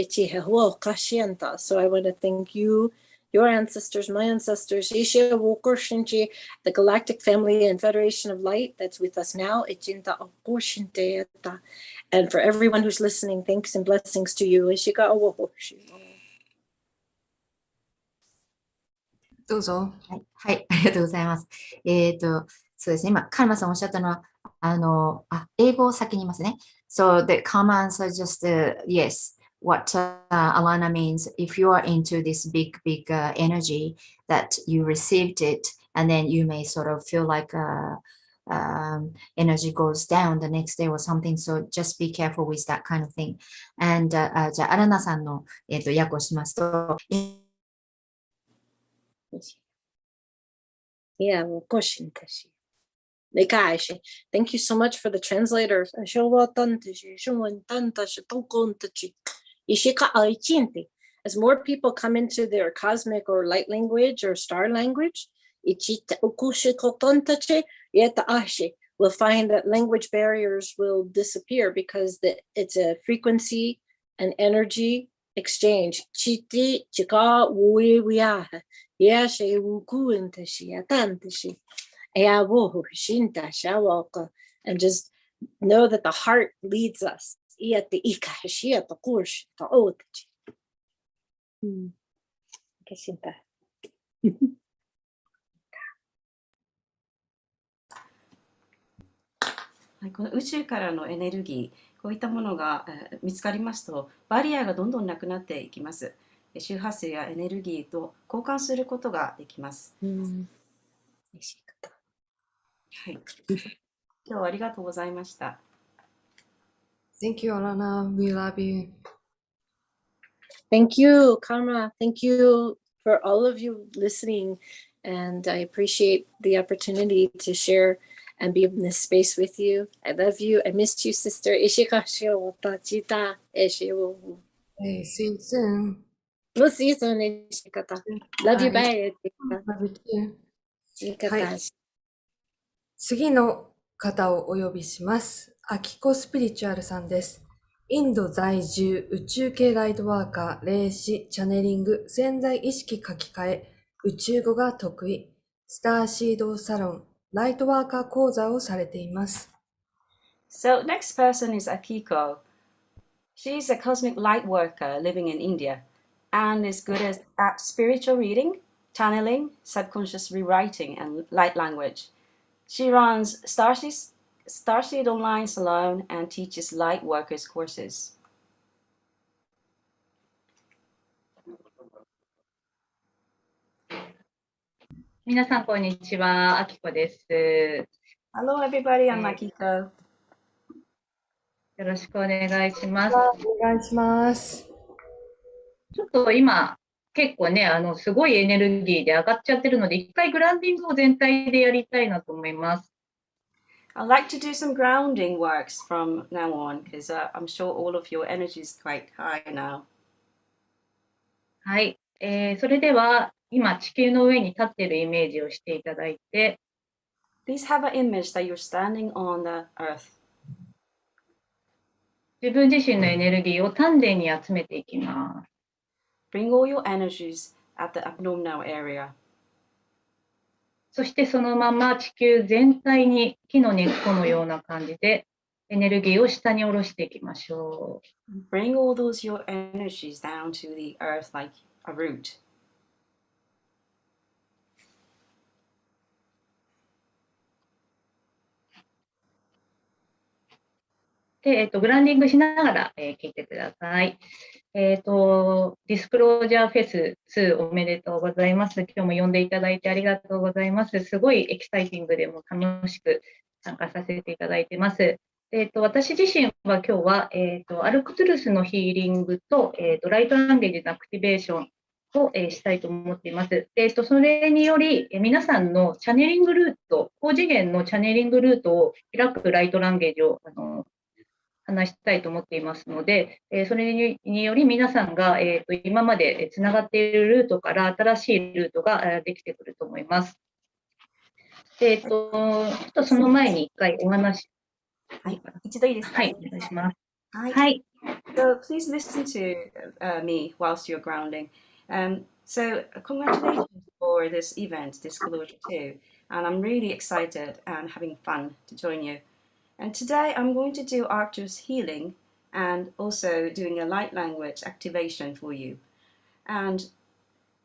So I want to thank you, your ancestors, my ancestors, the Galactic Family and Federation of Light that's with us now. And for everyone who's listening, thanks and blessings to you. どうぞ。はい、はい、ありがとうございます。そうですね、今、カルマさんおっしゃったのは、英語を先に言いますね。So the command just, yes, what Alana means, if you are into this big energy that you received it, and then you may sort of feel like energy goes down the next day or something, so just be careful with that kind of thing. And じゃあ、アラナさんの、訳をしますと、Yeah, of course. Thank you so much for the translators. As more people come into their cosmic or light language or star language, we'll find that language barriers will disappear because it's a frequency and energy exchange. And just know that the heart leads us.はい、この宇宙からのエネルギー、こういったものが見つかりますと、バリアがどんどんなくなっていきます。周波数やエネルギーと交換することができます。はい、今日はありがとうございました。Thank you, Alana. We love you. Thank you, Karma. Thank you for all of you listening. And I appreciate the opportunity to share and be in this space with you. I love you. I missed you, sister. See you soon. We'll see you soon, Ishikata. Love you, bye. Love you too. はい。次の方をお呼びします。アキコスピリチュアルさんです。インド在住、宇宙系ライトワーカー、霊視、チャネリング、潜在意識書き換え、宇宙語が得意、スターシードサロン、ライトワーカー講座をされています。So next person is Akiko. She's a cosmic light worker living in India and is good at spiritual reading, channeling, subconscious rewriting, and light language. She runs Starseed Online Salon and teaches light workers courses. 皆さん、こんにちは。あきこです。Hello, everybody. I'm Akiko. よろしくお願いします。お願いします。ちょっと今、結構ね、すごいエネルギーで上がっちゃってるので、一回グランディングを全体でやりたいなと思います。I'd like to do some grounding works from now on because I'm sure all of your energy is quite high now. はい。それでは、今、地球の上に立っているイメージをしていただいて、Please have an image that you're standing on the earth. 自分自身のエネルギーを丹田に集めていきます。Bring all your energies at the abdominal area. そしてそのまま地球全体に木の根っこのような感じでエネルギーを下に下ろしていきましょう。Bring all those your energies down to the earth like a root. で、グランディングしながら、聞いてください。ディスクロージャーフェス2おめでとうございます。今日も呼んでいただいてありがとうございます。すごいエキサイティングでも楽しく参加させていただいてます。私自身は今日は、アルクトゥルスのヒーリングと、ライトランゲージのアクティベーションを、したいと思っています。それにより、皆さんのチャネリングルート、高次元のチャネリングルートを開くライトランゲージを話したいと思っていますので、それにより皆さんが、今までつながっているルートから新しいルートができてくると思います。ちょっとその前に一回お話。はい、一度いいですか？はい、お願いします。はい。はい。So please listen to me whilst you're grounding. So congratulations for this event, Disclosure 2, and I'm really excited and having fun to join you. And today I'm going to do Arcturus healing and also doing a light language activation for you. And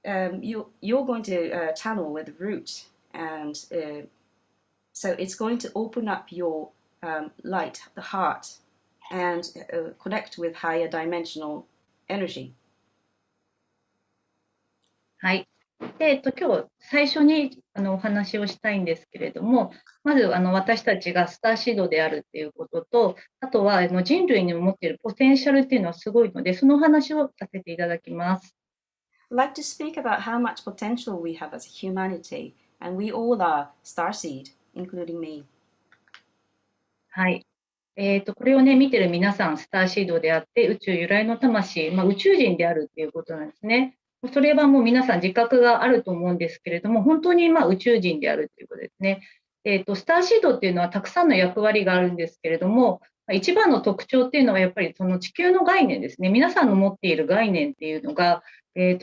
you're going to channel with root, and so it's going to open up your light, the heart, and connect with higher dimensional energy. はい。今日最初にお話をしたいんですけれども、まず私たちがスターシードであるっていうことと、あとは人類に持っているポテンシャルっていうのはすごいので、その話をさせていただきます。I'd like to speak about how much potential we have as humanity, and we all are starseed, including me. はい。これをね、見てる皆さん、スターシードであって、宇宙由来の魂、宇宙人であるっていうことなんですね。それはもう皆さん自覚があると思うんですけれども、本当に宇宙人であるということですね。スターシードっていうのはたくさんの役割があるんですけれども、一番の特徴っていうのはやっぱりその地球の概念ですね。皆さんの持っている概念っていうのが、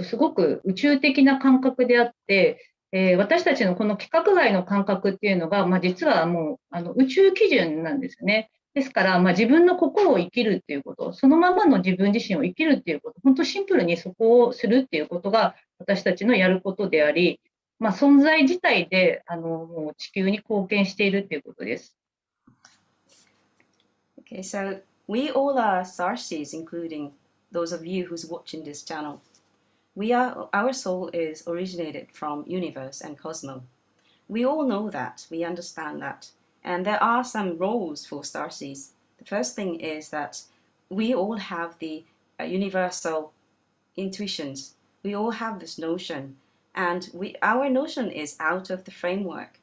すごく宇宙的な感覚であって、私たちのこの規格外の感覚っていうのが、実はもう宇宙基準なんですね。ですから、自分の心を生きるっていうこと、そのままの自分自身を生きるっていうこと、本当シンプルにそこをするっていうことが私たちのやることであり、存在自体でもう地球に貢献しているっていうことです。Okay, so we all are starseeds, including those of you who's watching this channel. Our soul is originated from universe and cosmos. We all know that, we understand that. And there are some roles for starseeds. The first thing is that we all have the universal intuitions. We all have this notion, and our notion is out of the framework,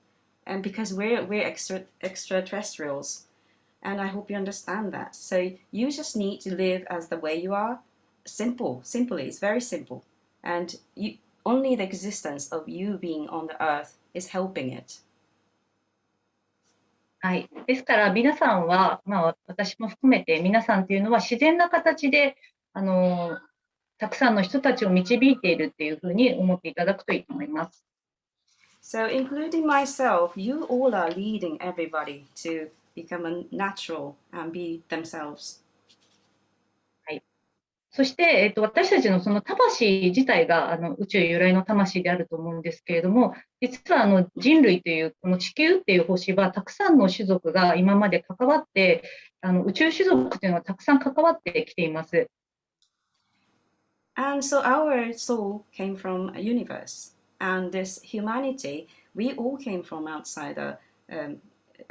and because we're extraterrestrials, and I hope you understand that. So you just need to live as the way you are. Simply, it's very simple, and only the existence of you being on the earth is helping it. はい。ですから皆さんは、私も含めて皆さんっていうのは自然な形で、たくさんの人たちを導いているっていうふうに思っていただくといいと思います。So, including myself, you all are leading everybody to become a natural and be themselves. はい。そして、私たちのその魂自体が宇宙由来の魂であると思うんですけれども、実は人類というこの地球っていう星はたくさんの種族が今まで関わって、宇宙種族というのはたくさん関わってきています。And so our soul came from a universe, and this humanity, we all came from outside the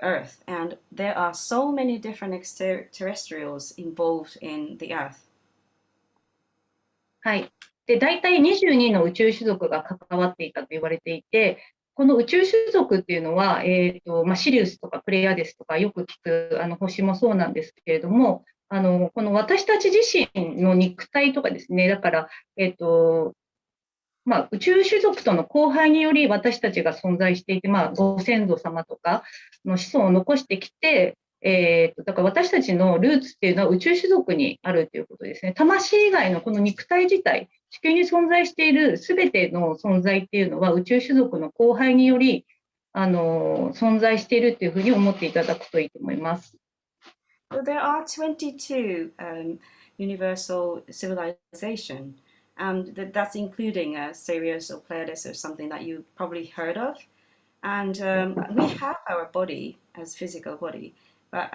Earth, and there are so many different extraterrestrials involved in the Earth. はい。で、大体22の宇宙種族が関わっていたと言われていて、この宇宙種族っていうのは、シリウスとかプレイアデスとかよく聞く星もそうなんですけれども、この私たち自身の肉体とかですね、だから、宇宙種族との交配により私たちが存在していて、ご先祖様とかの子孫を残してきて、だから私たちのルーツっていうのは宇宙種族にあるということですね。魂以外のこの肉体自体、地球に存在しているすべての存在っていうのは宇宙種族の交配により存在しているというふうに思っていただくといいと思います。So there are 22 universal civilization, and that's including Sirius or Pleiades or something that you probably heard of. And we have our body as physical body. But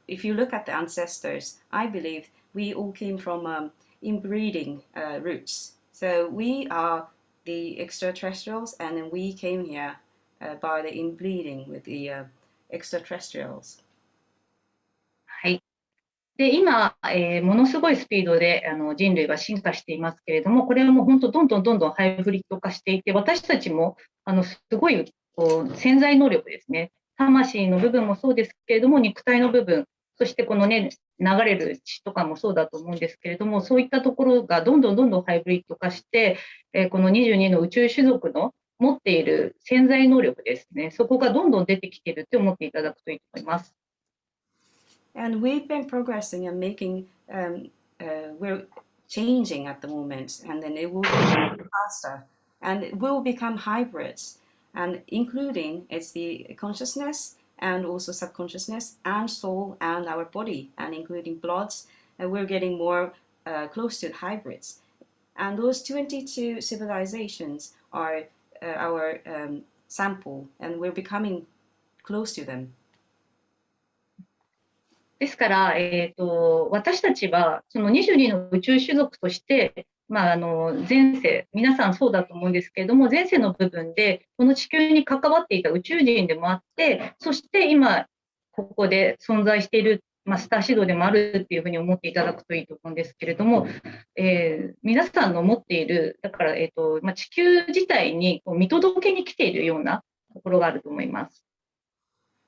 if you look at the ancestors, I believe we all came from inbreeding roots. So we are the extraterrestrials, and then we came here by the inbreeding with the extraterrestrials. はい。で、今、ものすごいスピードで人類は進化していますけれども、これはもう本当どんどんハイブリッド化していて、私たちもすごい潜在能力ですね。魂の部分もそうですけれども、肉体の部分、そしてこのね、流れる血とかもそうだと思うんですけれども、そういったところがどんどんハイブリッド化して、この22の宇宙種族の持っている潜在能力ですね、そこがどんどん出てきているって思っていただくといいと思います。And we've been progressing and making, we're changing at the moment, and then it will be faster, and it will become hybrids, and including it's the consciousness and also subconsciousness and soul and our body, and including bloods, and we're getting more close to hybrids. And those 22 civilizations are our sample, and we're becoming close to them. ですから、私たちはその22の宇宙種族として、前世、皆さんそうだと思うんですけれども、前世の部分でこの地球に関わっていた宇宙人でもあって、そして今ここで存在している、スターシードでもあるっていうふうに思っていただくといいと思うんですけれども、皆さんの持っている、だから、地球自体に見届けに来ているようなところがあると思います。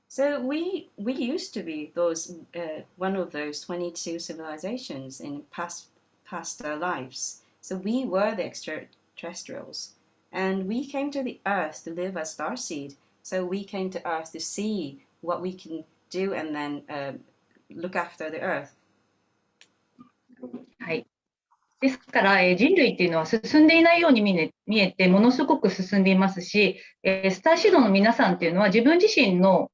So we used to be one of those 22 civilizations in past lives. So we were the extraterrestrials, and we came to the Earth to live as starseed. So we came to Earth to see what we can do and then look after the Earth. はい。ですから、人類っていうのは進んでいないように見えて、ものすごく進んでいますし、スターシードの皆さんっていうのは自分自身の、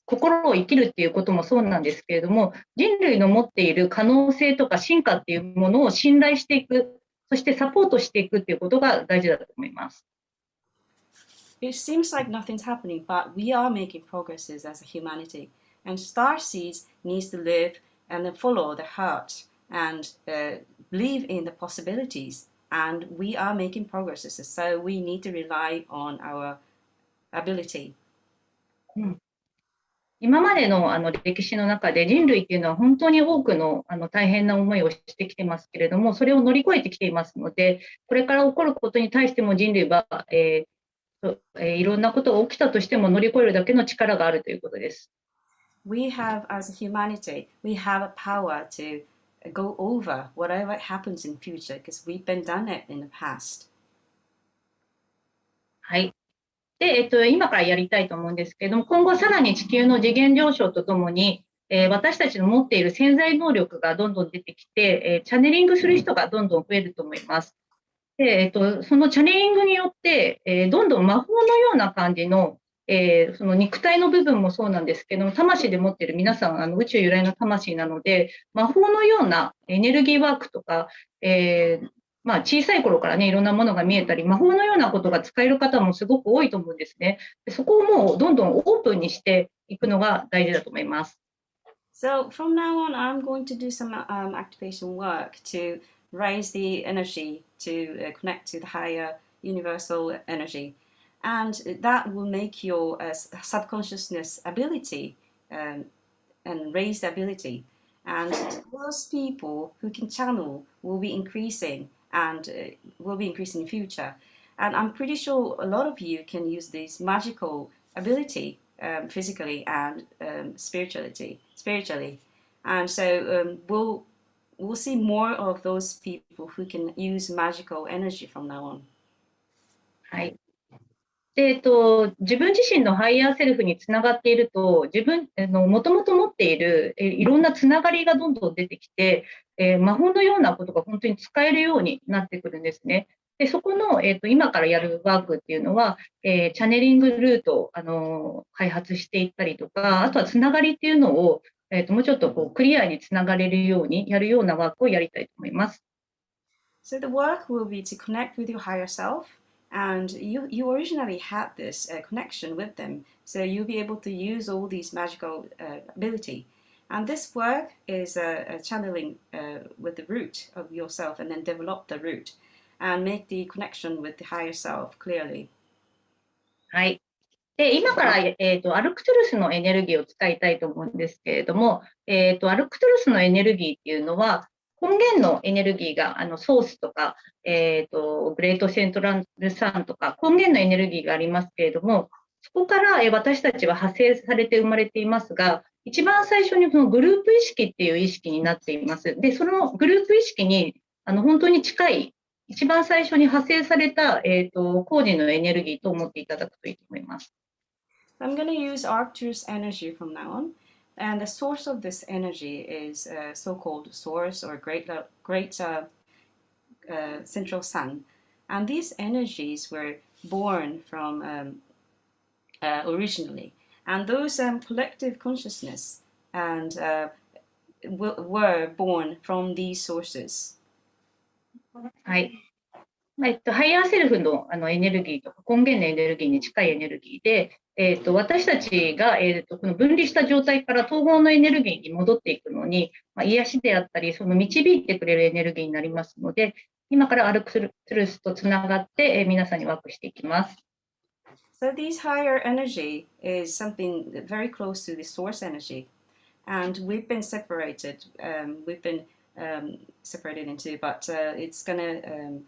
心を生きるっていうこともそうなんですけれども、人類の持っている可能性とか進化っていうものを信頼していく、そしてサポートしていくっていうことが大事だと思います。It seems like nothing's happening, but we are making progresses as a humanity. And starseeds needs to live and follow the heart and believe in the possibilities. And we are making progresses, so we need to rely on our ability. 今までの歴史の中で人類っていうのは本当に多くの大変な思いをしてきてますけれども、それを乗り越えてきていますので、これから起こることに対しても人類は、いろんなことが起きたとしても乗り越えるだけの力があるということです。We have, as a humanity, we have a power to go over whatever happens in future because we've been done it in the past. はい。で、今からやりたいと思うんですけれども、今後さらに地球の次元上昇とともに、私たちの持っている潜在能力がどんどん出てきて、チャネリングする人がどんどん増えると思います。で、そのチャネリングによって、どんどん魔法のような感じの、その肉体の部分もそうなんですけども、魂で持っている皆さん、宇宙由来の魂なので、魔法のようなエネルギーワークとか、小さい頃からね、いろんなものが見えたり、魔法のようなことが使える方もすごく多いと思うんですね。でそこをもうどんどんオープンにしていくのが大事だと思います。So from now on, I'm going to do some activation work to raise the energy to connect to the higher universal energy. And that will make your subconsciousness ability and raise the ability. And those people who can channel will be increasing and will be increasing in the future. And I'm pretty sure a lot of you can use this magical ability physically and spiritually. And so we'll see more of those people who can use magical energy from now on. はい。で、自分自身のハイヤーセルフにつながっていると、自分もともと持っているいろんなつながりがどんどん出てきて、魔法のようなことが本当に使えるようになってくるんですね。で、そこの、今からやるワークっていうのは、チャネリングルートを開発していったりとか、あとはつながりっていうのを、もうちょっとクリアにつながれるようにやるようなワークをやりたいと思います。So the work will be to connect with your higher self. And you originally had this connection with them, so you'll be able to use all these magical ability. And this work is channeling with the root of yourself and then develop the root and make the connection with the higher self clearly. はい。で、今から、アルクトゥルスのエネルギーを使いたいと思うんですけれども、アルクトゥルスのエネルギーっていうのは、根源のエネルギーがソースとか、グレートセントラルサンとか、根源のエネルギーがありますけれども、そこから、私たちは派生されて生まれていますが、一番最初にそのグループ意識っていう意識になっています。で、そのグループ意識に本当に近い、一番最初に派生された、工事のエネルギーと思っていただくといいと思います。I'm going to use Arcturus energy from now on. And the source of this energy is so-called source or great central sun. And these energies were born from originally. And those collective consciousness and were born from these sources. はい。ハイヤーセルフのエネルギーとか根源のエネルギーに近いエネルギーで、私たちが、この分離した状態から統合のエネルギーに戻っていくのに、癒しであったり、その導いてくれるエネルギーになりますので、今からアルクトゥルスとつながって、皆さんにワークしていきます。So this higher energy is something very close to the source energy. And we've been separated. We've been separated into, but it's going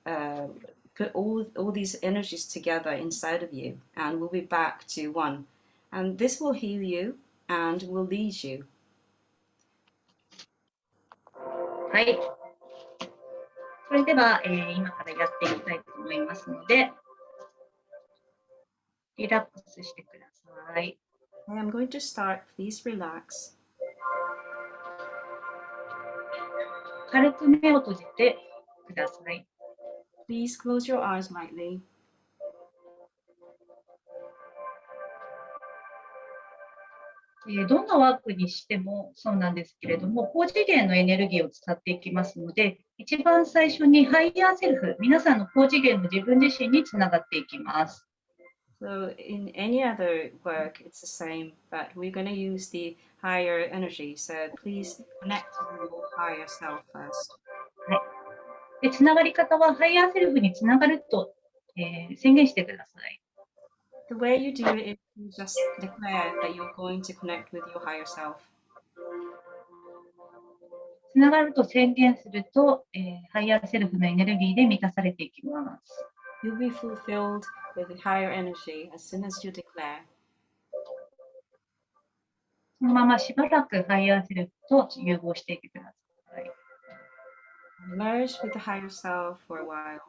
to put all these energies together inside of you, and we'll be back to one. And this will heal you and will lead you. はい。それでは、今からやっていきたいと思いますので、リラックスしてください。I'm going to start. Please relax. 軽く目を閉じてください。Please close your eyes lightly. どんなワークにしてもそうなんですけれども、高次元のエネルギーを使っていきますので、一番最初にハイヤーセルフ、皆さんの高次元の自分自身につながっていきます。So in any other work, it's the same, but we're going to use the higher energy. So please connect to your higher self first. はい。で、つながり方はハイヤーセルフにつながると、宣言してください。The way you do it is you just declare that you're going to connect with your higher self. つながると宣言すると、ハイヤーセルフのエネルギーで満たされていきます。You'll be fulfilled with the higher energy as soon as you declare. そのまましばらくハイヤーセルフと融合していってください。Merge with the higher self for a while.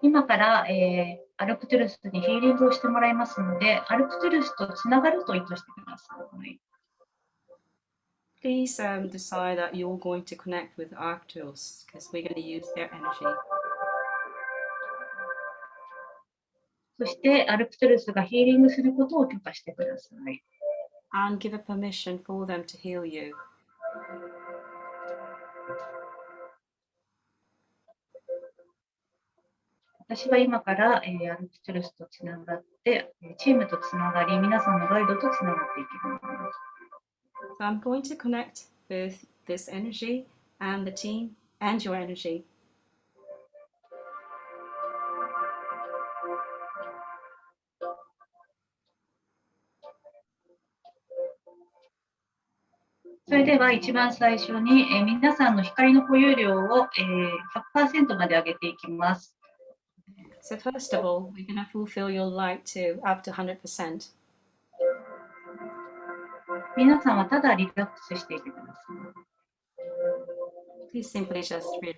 今から、アルクトゥルスにヒーリングをしてもらいますので、アルクトゥルスとつながると意図してください。Please decide that you're going to connect with Arcturus because we're going to use their energy. そして、アルクトゥルスがヒーリングすることを許可してください。And give a permission for them to heal you. 私は今から、アルクトゥルスとつながって、チームとつながり、皆さんのガイドとつながっていきます。So I'm going to connect with this energy and the team and your energy. それでは一番最初に、皆さんの光の保有量を、100% まで上げていきます。So first of all, we're going to fulfill your light to up to 100%. 皆さんはただリラックスしていてください。Please simply just relax.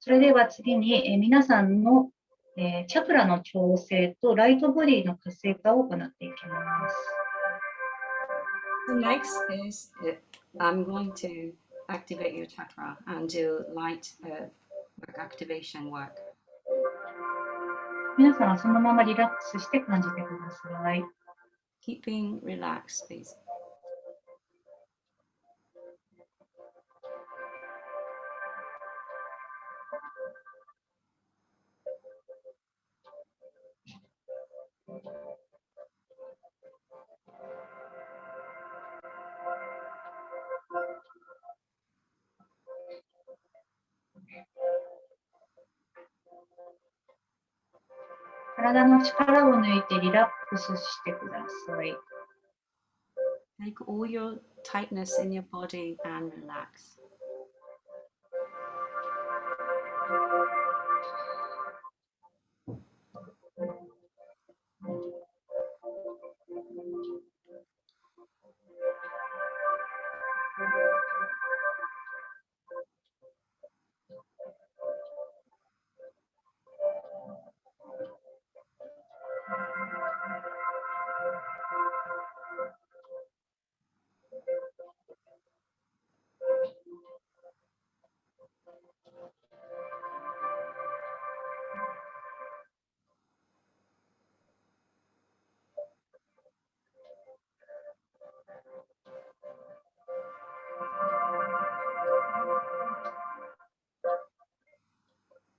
それでは次に、皆さんの、チャクラの調整とライトボディの活性化を行っていきます。So next is I'm going to activate your chakra and do light activation work. 皆さんはそのままリラックスして感じてください。Keeping relaxed, please. 体の力を抜いてリラックスしてください。Take all your tightness in your body and relax.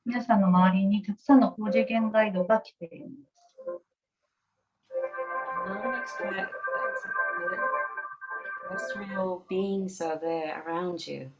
皆さんの周りにたくさんの高次元ガイドが来ています。Terrestrial beings are there around you.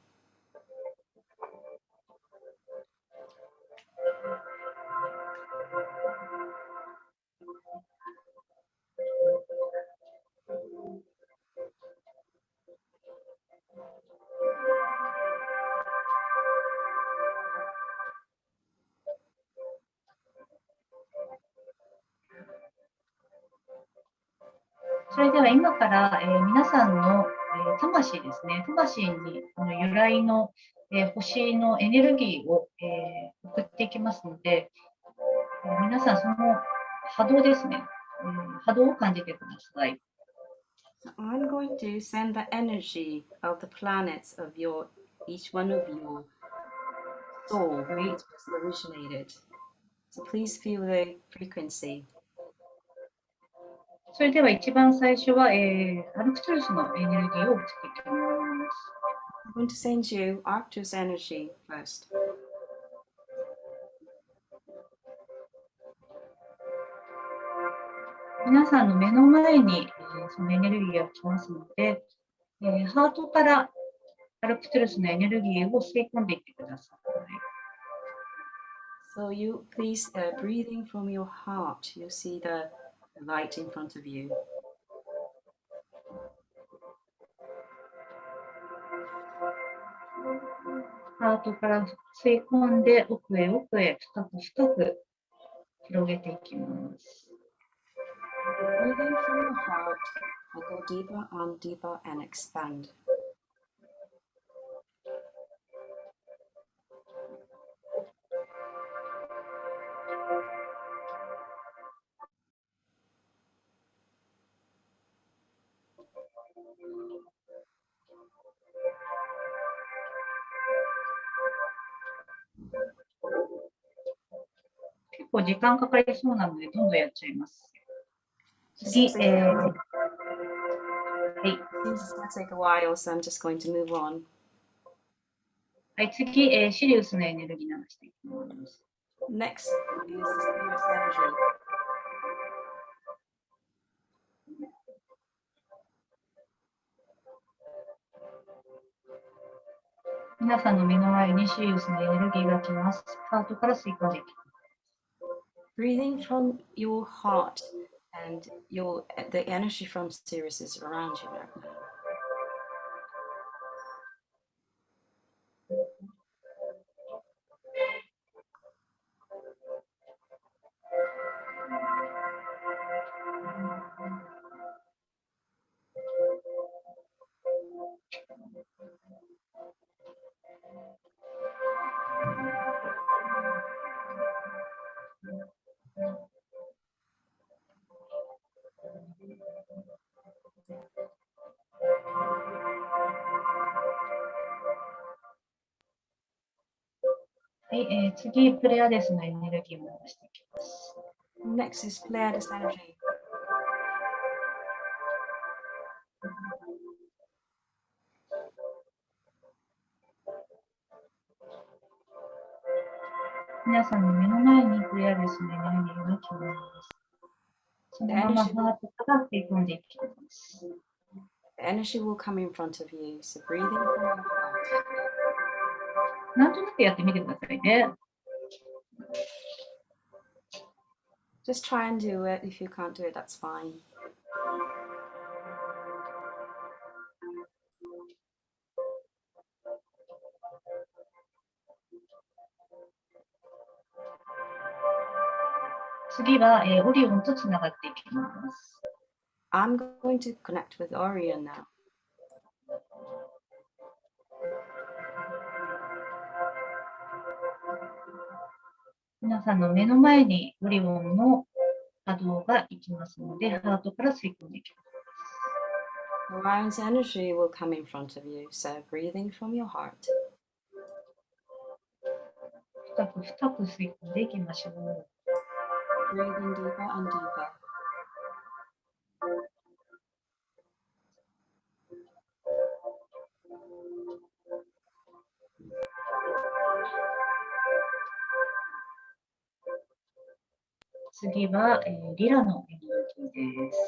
それでは今から、皆さんの、魂ですね、魂にこの由来の、星のエネルギーを、送っていきますので、皆さんその波動ですね、波動を感じてください。So I'm going to send the energy of the planets of each one of your soul where it was originated. So please feel the frequency. それでは一番最初は、アルクトゥルスのエネルギーを送っていきます。I'm going to send you Arcturus energy first. 皆さんの目の前に、そのエネルギーが来ますので、ハートからアルクトゥルスのエネルギーを吸い込んでいってください。So you please breathing from your heart. You see the light in front of you. ハートから吸い込んで奥へ奥へ深く深く広げていきます。Breathing from your heart, and go deeper and deeper and expand. 結構時間かかりそうなので、どんどんやっちゃいます。次、Seems it's going to take a while, so I'm just going to move on. はい、次、シリウスのエネルギー流していきます。Next is the Sirius energy. 皆さんの目の前にシリウスのエネルギーが来ます。ハートから吸い込んでいきます。Breathing from your heart and the energy from Sirius is around you right now. はい、次、プレアデスのエネルギーを出していきます。Next is Pleiades energy. 皆さんの目の前にプレアデスのエネルギーが来ます。そのままハートから吸い込んでいきます。The energy will come in front of you, so breathing from your heart. なんとなくやってみてくださいね。Just try and do it. If you can't do it, that's fine. 次は、オリオンとつながっていきます。I'm going to connect with Orion now. 皆さんの目の前にオリオンの波動がいきますので、ハートから吸い込んでいきOrion's ます。energy will come in front of you, so breathing from your heart. 深く深く吸い込んでいきましょう。Breathing deeper and deeper. 次は、リラのエネルギーです。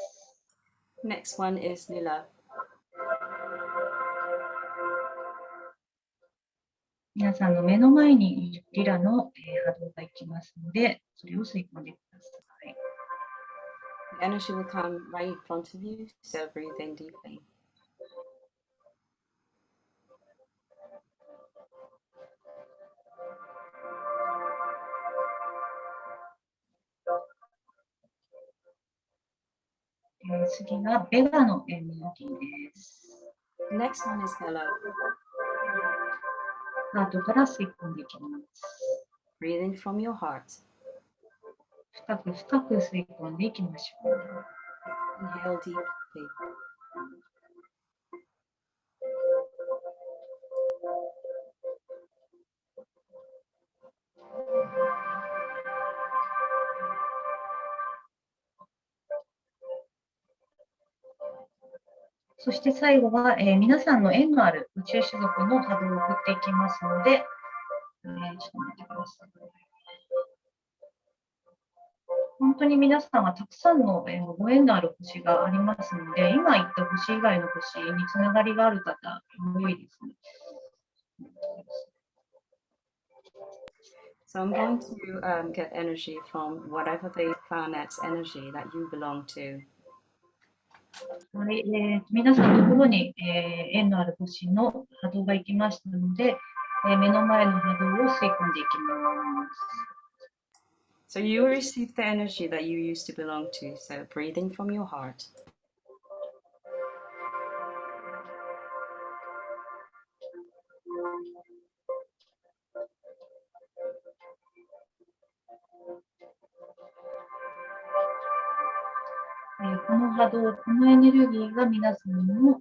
Next one is Lila. 皆さんの目の前にリラの波動がいきますので、それを吸い込んでください。The energy will come right in front of you, so breathe in deeply. 次がベガのエネルギーです。The next one is Bella. ハートから吸い込んでいきます。Breathing from your heart. 深く深く吸い込んでいきましょう。Inhale deeply. そして最後は、皆さんの縁のある宇宙種族の波動を送っていきますので、ちょっと待ってください。本当に皆さんはたくさんのご縁のある星がありますので、今言った星以外の星につながりがある方、多いですね。So I'm going to get energy from whatever the planet's energy that you belong to. はい、皆さんのところに、縁のある星の波動が行きましたので、目の前の波動を吸い込んでいきます。So you will receive the energy that you used to belong to. So breathing from your heart. この波動、このエネルギーが皆さんの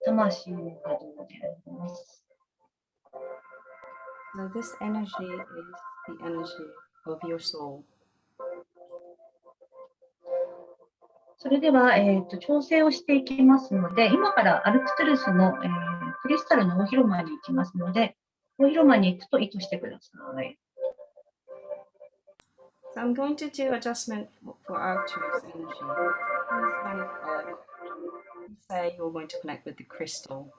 魂の波動であります。So this energy is the energy of your soul. それでは、調整をしていきますので、今からアルクトゥルスの、クリスタルの大広間に行きますので、大広間に行くと意図してください。So I'm going to do adjustment for Arcturus energy. Say you're going to connect with the crystal.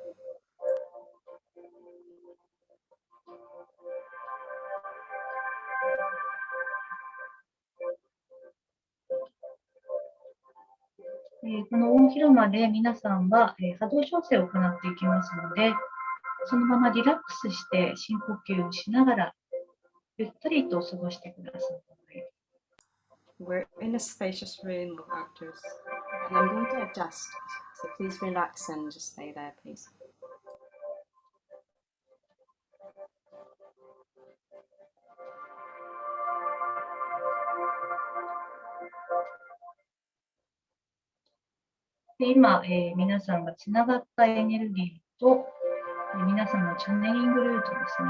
この大広間で皆さんは波動調整を行っていきますので、そのままリラックスして深呼吸をしながらゆったりと過ごしてください。We're in a spacious room of Arcturus, and I'm going to adjust. So please relax and just stay there, please. で今、皆さんがつながったエネルギーと、皆さんのチャネリングルートですね。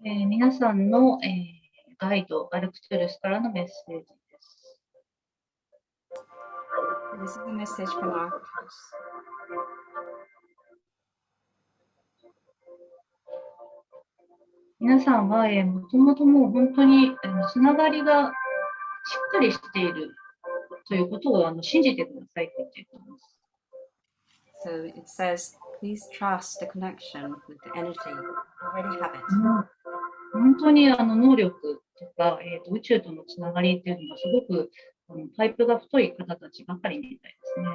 皆さんの、ガイド、アルクトゥルスからのメッセージです。This is a message from Arcturus. 皆さんは、もともともう本当につながりがしっかりしているということを信じてくださいと言っています。So it says, please trust the connection with the energy. You already have it. 本当に能力とか、宇宙とのつながりっていうのがすごくパイプが太い方たちばかりみたいですね。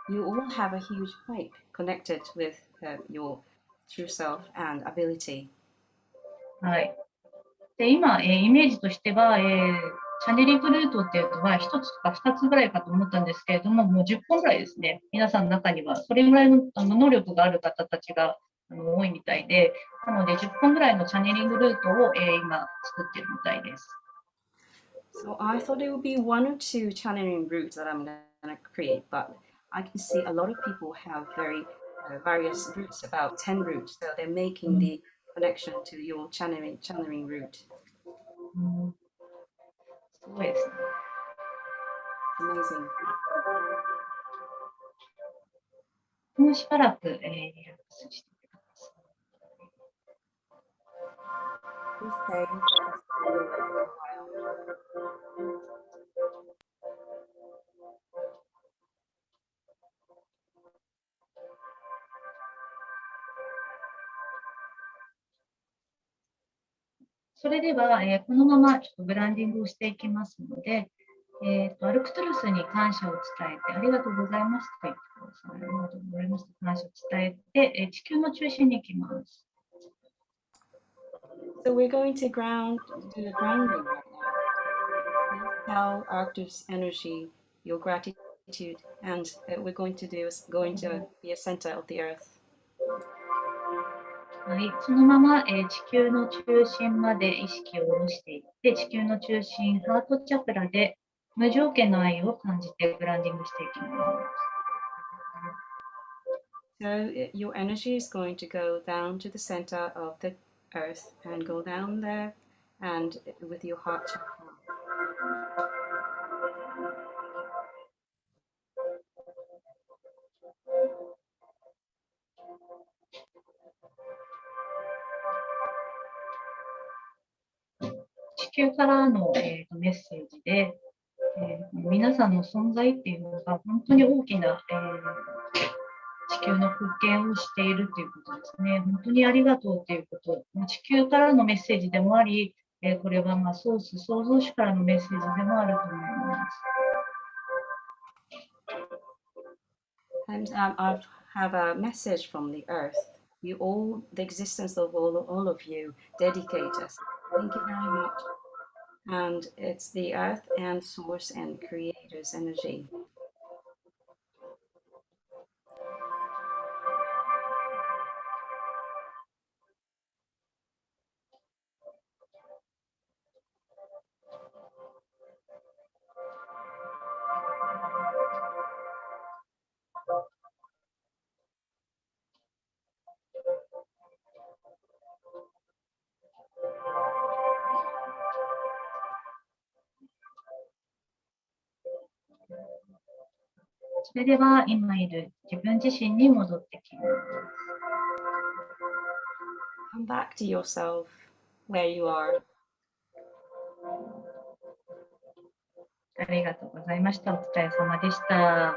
You all have a huge pipe connected with your true self and ability. はい。で、今、イメージとしては、チャネリングルートっていうのは1つか2つぐらいかと思ったんですけれども、もう10本ぐらいですね。皆さんの中にはそれぐらいの能力がある方たちが多いみたいで、なので10本ぐらいのチャネリングルートを、今作ってるみたいです。So I thought it would be one or two channeling routes that I'm going to create, but I can see a lot of people have very various routes, about 10 routes, so they're making the connection to your channeling route. すごいですね。Amazing. もうしばらく、リラックスしてください。Please stay for a while. それでは、このままちょっとブランディングをしていきますので、アルクトゥルスに感謝を伝えて、ありがとうございますと言ってください。ありがとうございますと感謝を伝えて、地球の中心に行きます。So we're going to do the grounding right now. Please tell Arcturus energy your gratitude, and we're going to be a center of the earth. はい、そのまま、地球の中心まで意識を下ろしていって、地球の中心、ハートチャクラで無条件の愛を感じてグランディングしていきます。So your energy is going to go down to the center of the earth and go down there and with your heart chakra. 地球からの、メッセージで、皆さんの存在っていうのが本当に大きな、地球の復権をしているということですね。本当にありがとうということ。地球からのメッセージでもあり、これはソース、創造主からのメッセージでもあると思います。And I have a message from the earth. you all, the existence of all of you, dedicate us. Thank you very much. And it's the earth and source and creator's energy. .それでは今いる自分自身に戻ってきます。Come back to yourself, where you are. ありがとうございました。お疲れ様でした。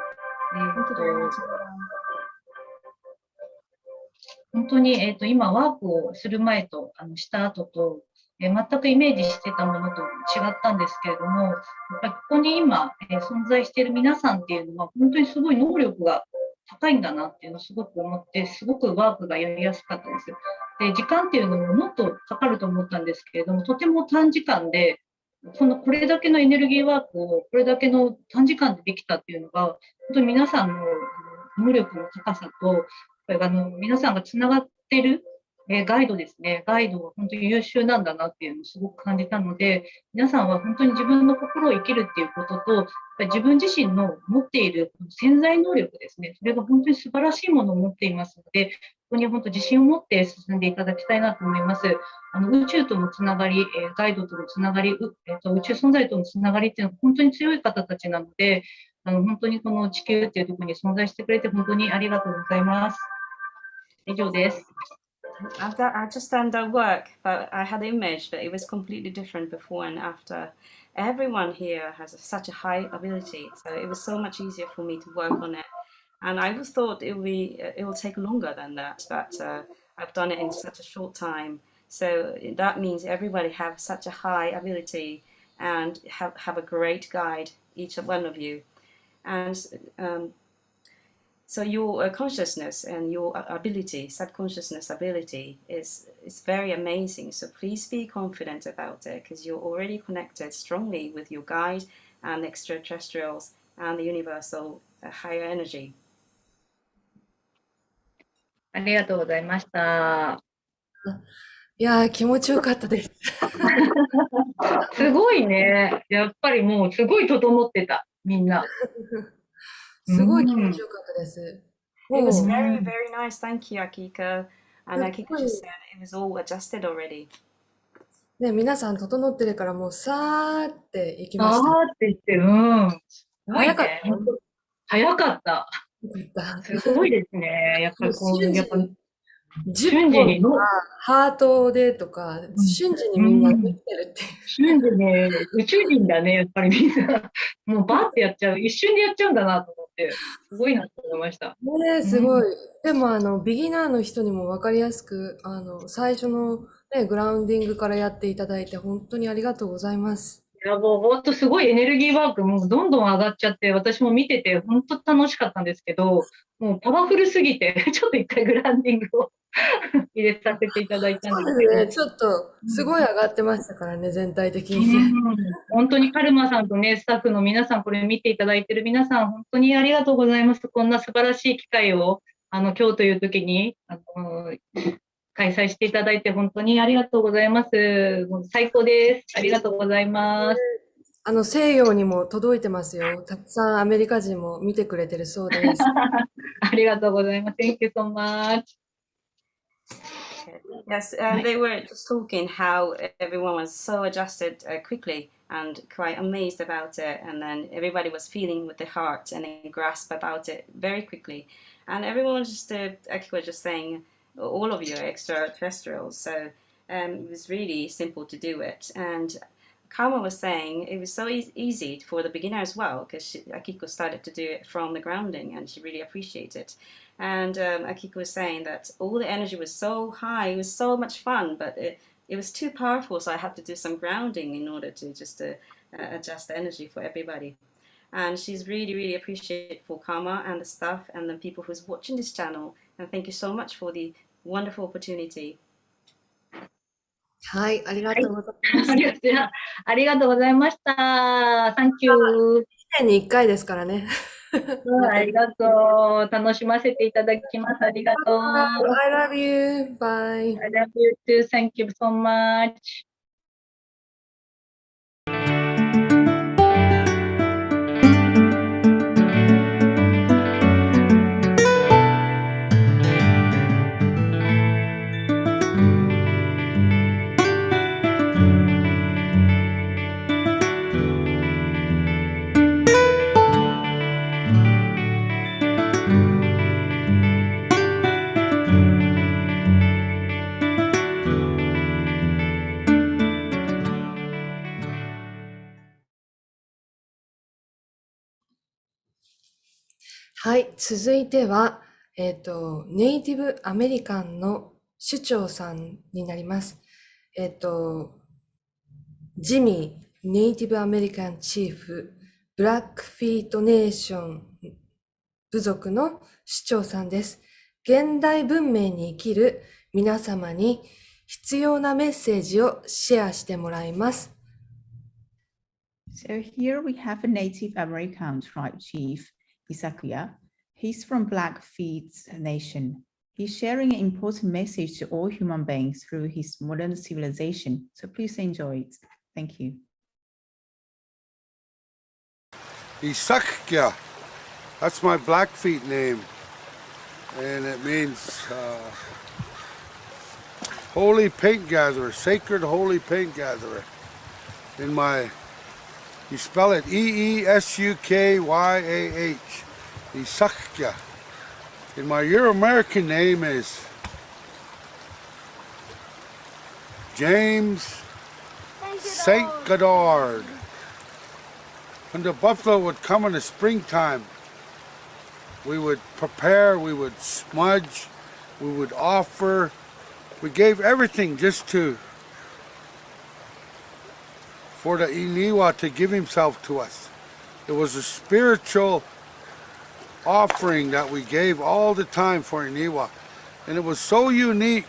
本当に、今ワークをする前とした後と、全くイメージしてたものと違ったんですけれども、やっぱりここに今、存在している皆さんっていうのは本当にすごい能力が高いんだなっていうのをすごく思って、すごくワークがやりやすかったです。で、時間っていうのももっとかかると思ったんですけれども、とても短時間で、これだけのエネルギーワークをこれだけの短時間でできたっていうのが、本当に皆さんの能力の高さと、皆さんがつながっているガイドですね。ガイドが本当に優秀なんだなっていうのをすごく感じたので、皆さんは本当に自分の心を生きるっていうことと、自分自身の持っている潜在能力ですね。それが本当に素晴らしいものを持っていますので、ここに本当自信を持って進んでいただきたいなと思います。宇宙とのつながり、ガイドとのつながり、宇宙存在とのつながりっていうのは本当に強い方たちなので、本当にこの地球っていうところに存在してくれて本当にありがとうございます。以上です。I've just done the work, but I had the image, but it was completely different before and after. Everyone here has such a high ability, so it was so much easier for me to work on it. And I was thought it will take longer than that, but I've done it in such a short time. So that means everybody have such a high ability and have a great guide, each one of you. And so your consciousness and your ability, subconsciousness ability is very amazing. So please be confident about it because you're already connected strongly with your guide and extraterrestrials and the universal higher energy. ありがとうございました。いやー、気持ちよかったです。すごいね。やっぱりもうすごい整ってた、みんな。すごい気持ちよかったです。It was very, very nice. Thank you, Akiko. And Akiko just said it was all adjusted already. ね、皆さん整ってるからもうさーって行きました。さーって言って、うん。早かった。早かった。すごいですね。やっぱりこう、やっぱ瞬時にハートでとか、瞬時にみんなできてるっていう。瞬時ね、宇宙人だね、やっぱりみんな。もうバーってやっちゃう。一瞬でやっちゃうんだなと思って、すごいなと思いました。ね、すごい。でもビギナーの人にも分かりやすく、最初のね、グラウンディングからやっていただいて、本当にありがとうございます。いや、もう本当すごいエネルギーワークもどんどん上がっちゃって、私も見てて本当楽しかったんですけど、もうパワフルすぎて、ちょっと一回グラウンディングを入れさせていただいたんですけど。そうですね、ちょっとすごい上がってましたからね、全体的にね。本当にカルマさんとね、スタッフの皆さん、これ見ていただいている皆さん、本当にありがとうございます。こんな素晴らしい機会を、今日という時に、開催していただいて本当にありがとうございます。もう最高です。ありがとうございます。西洋にも届いてますよ。たくさんアメリカ人も見てくれてるそうです。ありがとうございます。Thank you so much. Yes, they were just talking how everyone was so adjusted quickly and quite amazed about it, and then everybody was feeling with the heart and then grasp about it very quickly, and everyone was just, Akiko was just saying, all of you are extraterrestrials, so it was really simple to do it, and Karma was saying it was so easy for the beginner as well, because Akiko started to do it from the grounding and she really appreciated it. And Akiko was saying that all the energy was so high, it was so much fun, but it was too powerful, so I had to do some grounding in order to just adjust the energy for everybody. And she's really, really appreciative for Karma and the staff and the people who's watching this channel. And thank you so much for the wonderful opportunity. はい、ありがはい。とうございます。ありがとうございました。Thank you. 1年に1回ですからね。ありがとう。楽しませていただきます。ありがとう。I love you. Bye. I love you too. Thank you so much. はい、続いては、ネイティブアメリカンの首長さんになります。ジミー、ネイティブアメリカンチーフ、ブラックフィートネーション部族の首長さんです。現代文明に生きる皆様に必要なメッセージをシェアしてもらいます。So here we have a Native American tribe chief, Isakuya. He's from Blackfeet Nation. He's sharing an important message to all human beings through his modern civilization. So please enjoy it. Thank you. Isakuya, that's my Blackfeet name. And it means holy paint gatherer, sacred holy paint gatherer. You spell it E-E-S-U-K-Y-A-H, Isakuya. And my Euro-American name is James St. Goddard. When the buffalo would come in the springtime, we would prepare, we would smudge, we would offer. We gave everything just for the Iniwa to give himself to us. It was a spiritual offering that we gave all the time for Iniwa. And it was so unique,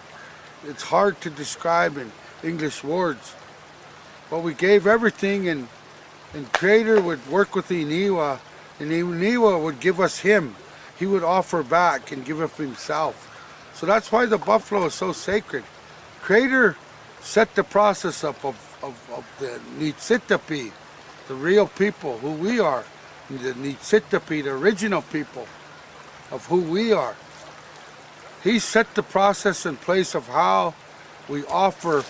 it's hard to describe in English words. But we gave everything, and Creator would work with the Iniwa, and the Iniwa would give us him. He would offer back and give of himself. So that's why the buffalo is so sacred. Creator set the process up of the Nitsitapi, the real people, who we are. The Nitsitapi, the original people of who we are. He set the process in place of how we offer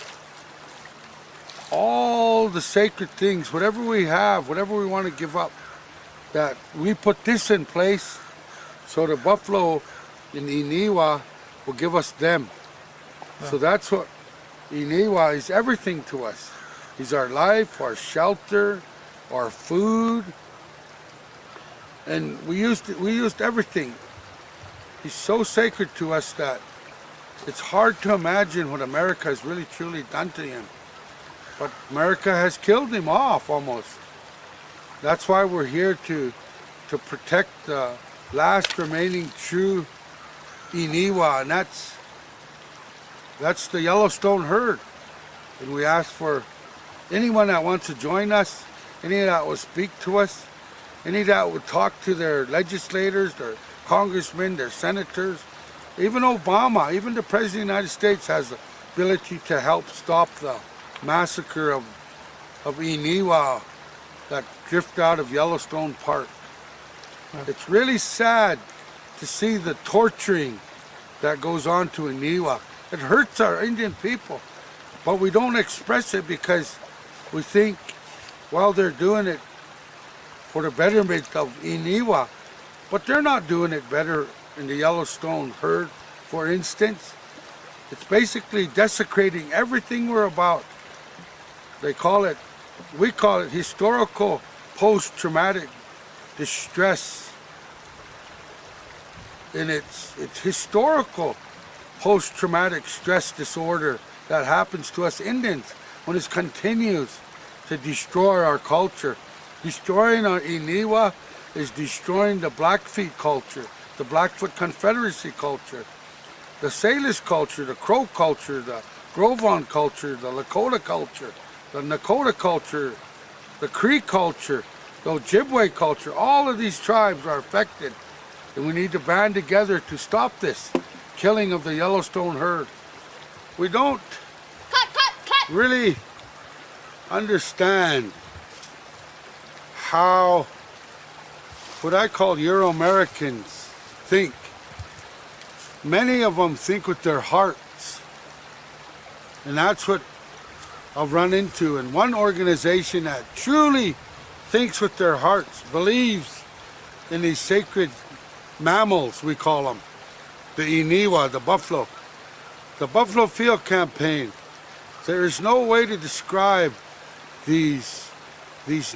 all the sacred things, whatever we have, whatever we want to give up, that we put this in place so the buffalo in Iniwa will give us them. So that's what Iniwa is, everything to us. He's our life, our shelter, our food, and we used everything. He's so sacred to us that it's hard to imagine what America has really truly done to him. But America has killed him off almost. That's why we're here to protect the last remaining true Iniwa, and that's the Yellowstone herd. And we ask for anyone that wants to join us, any that will speak to us, any that would talk to their legislators, their congressmen, their senators, even Obama, even the President of the United States has the ability to help stop the massacre of Iniwa that drift out of Yellowstone Park. It's really sad to see the torturing that goes on to Iniwa. It hurts our Indian people, but we don't express it because we think, well, they're doing it for the betterment of Iniwa, but they're not doing it better in the Yellowstone herd, for instance. It's basically desecrating everything we're about. We call it historical post-traumatic distress. And it's historical post-traumatic stress disorder that happens to us Indians when it continues to destroy our culture. Destroying our Iniwa is destroying the Blackfeet culture, the Blackfoot Confederacy culture. the Salish culture, the Crow culture, the Grovon culture, the Lakota culture, the Nakota culture, the Cree culture, the Ojibwe culture. All of these tribes are affected, and we need to band together to stop this killing of the Yellowstone herd. We don't really understand how what I call Euro-Americans think. Many of them think with their hearts, and that's what I've run into. And one organization that truly thinks with their hearts, believes in these sacred mammals, we call them, the Iniwa, the buffalo Field Campaign. There is no way to describe these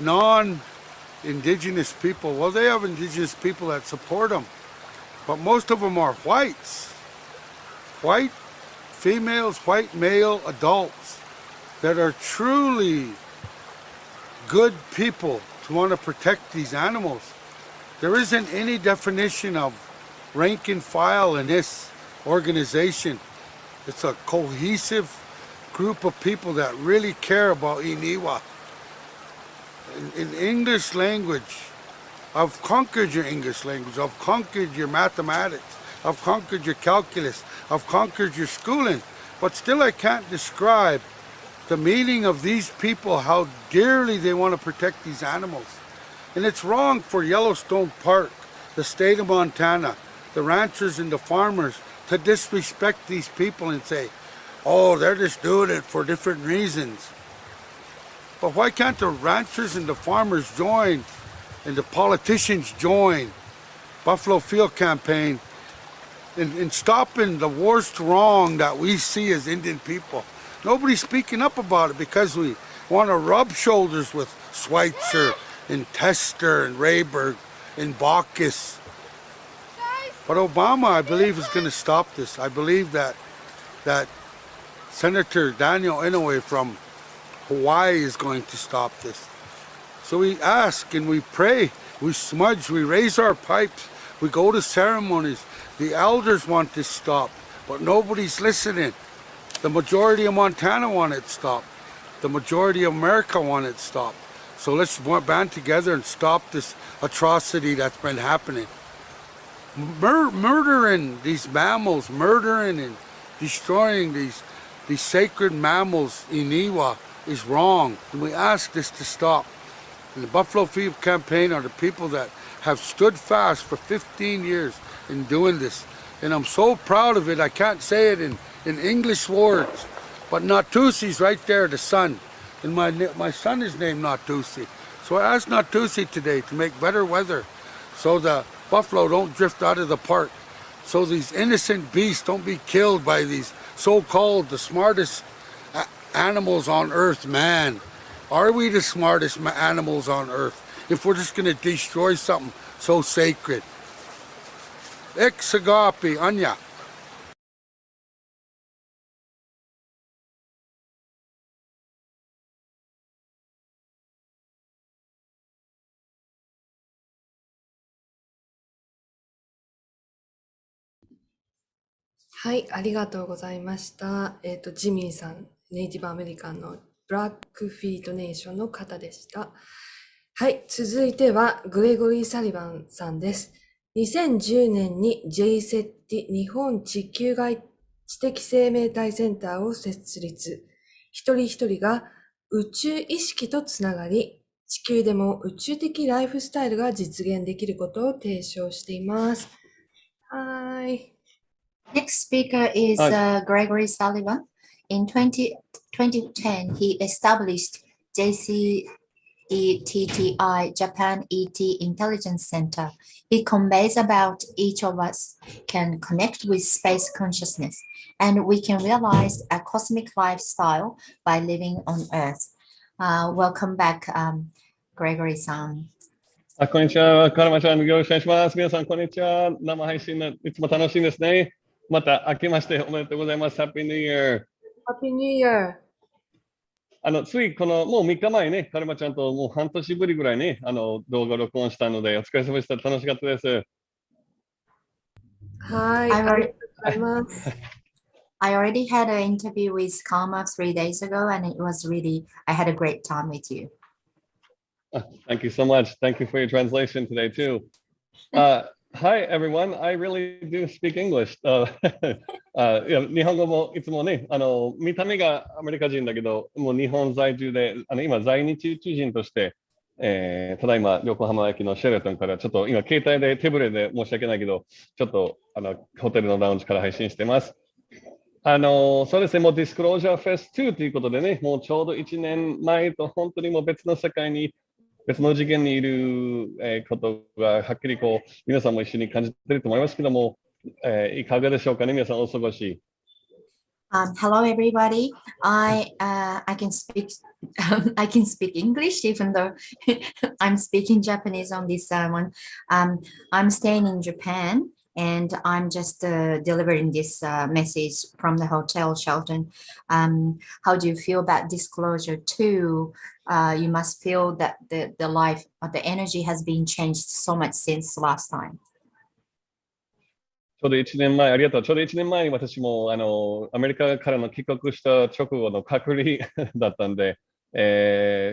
non-indigenous people. Well, they have indigenous people that support them, but most of them are whites, white females, white male adults that are truly good people to want to protect these animals. There isn't any definition of rank and file in this organization. It's a cohesive group of people that really care about Iniwa. In English language, I've conquered your English language, I've conquered your mathematics, I've conquered your calculus, I've conquered your schooling, but still I can't describe the meaning of these people, how dearly they want to protect these animals. And it's wrong for Yellowstone Park, the state of Montana, the ranchers and the farmers to disrespect these people and say, oh, they're just doing it for different reasons. But why can't the ranchers and the farmers join and the politicians join Buffalo Field Campaign in stopping the worst wrong that we see as Indian people? Nobody's speaking up about it because we want to rub shoulders with Schweitzer and Tester and Rayburg and Baucus. But Obama, I believe, is going to stop this. I believe that Senator Daniel Inouye from Hawaii is going to stop this. So we ask and we pray, we smudge, we raise our pipes, we go to ceremonies. The elders want this stopped, but nobody's listening. The majority of Montana want it stopped. The majority of America want it stopped. So let's band together and stop this atrocity that's been happening. Murdering these mammals, murdering and destroying these sacred mammals, Iniwa, is wrong. And we ask this to stop. And the Buffalo Field Campaign are the people that have stood fast for 15 years in doing this. And I'm so proud of it, I can't say it in English words. But Natusi's right there, the son. And my son is named Natusi. So I asked Natusi today to make better weather so the buffalo don't drift out of the park. So these innocent beasts don't be killed by these so-called the smartest animals on earth, man. Are we the smartest animals on earth if we're just going to destroy something so sacred? Exagapi, Anya. はい、ありがとうございました。ジミーさん、ネイティブアメリカンのブラックフィートネーションの方でした。はい、続いてはグレゴリー・サリバンさんです。2010年に JSET 日本地球外知的生命体センターを設立。一人一人が宇宙意識とつながり、地球でも宇宙的ライフスタイルが実現できることを提唱しています。はい。Next speaker is Gregory Sullivan. In 2010, he established JCETTI, Japan ET Intelligence Center. He conveys about each of us can connect with space consciousness, and we can realize a cosmic lifestyle by living on Earth. Welcome back, Gregory-san. こんにちは。カルマちゃん、よろしくお願いします。皆さん、こんにちは。生配信いつも楽しいですね。また明けましておめでとうございます。Happy New Year! Happy New Year! ついこのもう3日前ね、カルマちゃんともう半年ぶりぐらいね、動画録音したので、お疲れ様でした。楽しかったです。はい。ありがとうございます。I already had an interview with Karma 3 days ago, and it was really, I had a great time with you. Thank you so much. Thank you for your translation today too. Hi everyone. I really do speak English. いや日本語もいつもね、見た目がアメリカ人だけど、もう日本在住で、今在日宇宙人として、ただいま横浜駅のシェルトンからちょっと今携帯で手ぶれで申し訳ないけど、ちょっとホテルのラウンジから配信してます。そうですね、もうディスクロージャーフェス2ということでね、もうちょうど1年前と本当にもう別の世界に、別の次元にいる、ことがはっきりこう、皆さんも一緒に感じていると思いますけども、いかがでしょうかね、皆さんお過ごし。Hello, everybody. I can speak I can speak English even though I'm speaking Japanese on this one. I'm staying in Japan and I'm just delivering this message from the hotel shelter. How do you feel about disclosure too? You must feel that the life, the energy has been changed so much since last time. ちょうど1年前、ありがとう。ちょうど1年前に私もアメリカからの帰国した直後の隔離だったんで、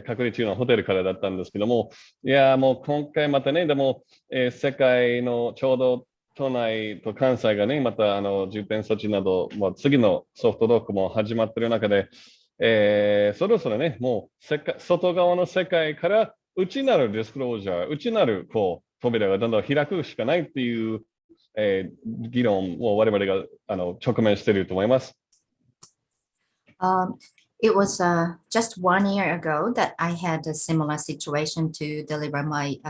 隔離中のホテルからだったんですけども、いやもう今回またね、でも、世界のちょうど都内と関西がね、また重点措置など、次のソフトロックも始まっている中で、そろそろね、もう外側の世界から内なるディスクロージャー、内なるこう扉がどんどん開くしかないっていう、議論を我々が直面していると思います。It was just 1 year ago that I had a similar situation to deliver my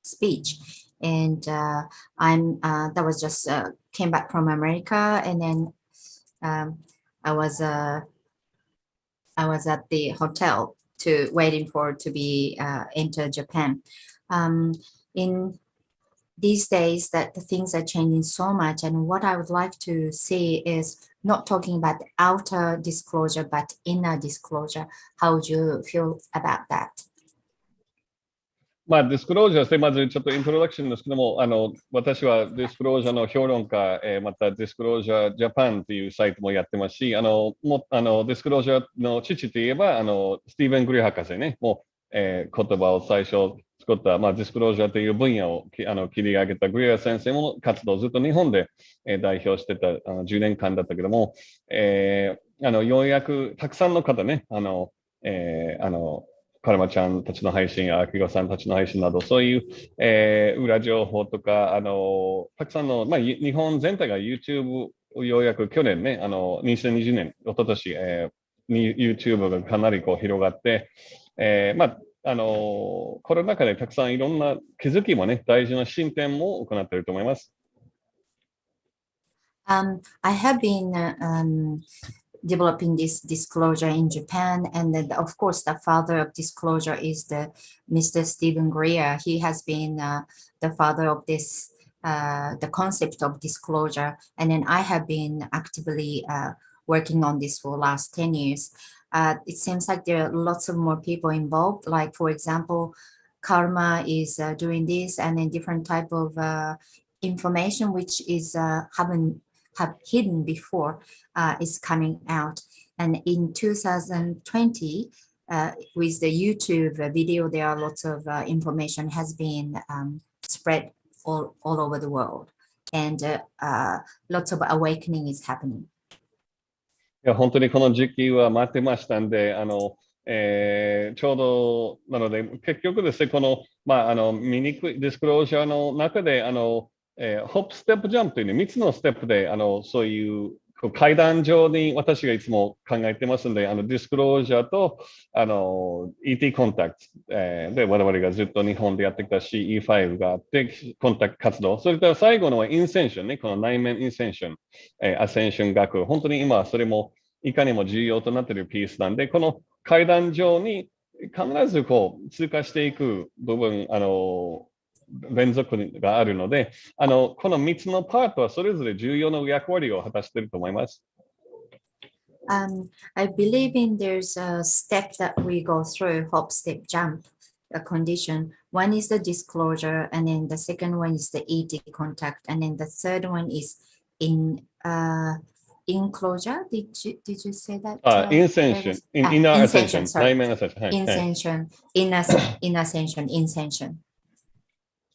speech. And that was just came back from America, and then I was at the hotel waiting to be enter Japan. In these days, that the things are changing so much, and what I would like to see is not talking about the outer disclosure, but inner disclosure. How would you feel about that? ディスクロージャーしてまずちょっとイントロダクションですけども、私はディスクロージャーの評論家、またディスクロージャージャパンというサイトもやってますし、ディスクロージャーの父といえば、スティーブン・グリー博士ね、もう、言葉を最初作った、ディスクロージャーという分野を切り上げたグリー先生も活動をずっと日本で、代表してた10年間だったけども、ようやくたくさんの方ね、カルマちゃんたちの配信やアキコさんたちの配信など、そういう、裏情報とか、たくさんの、日本全体が YouTube をようやく去年ね、2020年、一昨年、YouTube がかなりこう広がって、コロナ禍でたくさんいろんな気づきもね、大事な進展も行っていると思います。I have been developing this disclosure in Japan, and then of course the father of disclosure is the Mr. Stephen Greer. He has been the father of this the concept of disclosure, and then I have been actively working on this for the last 10 years. It seems like there are lots of more people involved, like for example Karma is doing this, and then different type of information which is have hidden before is coming out. And in 2020, with the YouTube video, there are lots of information has been spread all over the world, and lots of awakening is happening. いや本当にこの時期は待ってましたんで、ちょうどなので結局ですね、この見にくいディスクロージャーの中でホップステップジャンプというね、3つのステップでそういう階段上に私がいつも考えてますので、ディスクロージャーとET コンタクト、で我々がずっと日本でやってきた CE5 があってコンタクト活動、それから最後のはインセンションね、この内面インセンション、アセンション学、本当に今それもいかにも重要となっているピースなんで、この階段上に必ずこう通過していく部分、連続があるので、この3つのパートはそれぞれ重要な役割を果たしていると思います。I believe in there's a step that we go through, hop, step, jump, a condition. One is the disclosure, and then the second one is the ET contact, and then the third one is enclosure. Did you say that? Incension, inner ascension, sorry. 内面 ascension。はい。Incension, inner ascension, incension。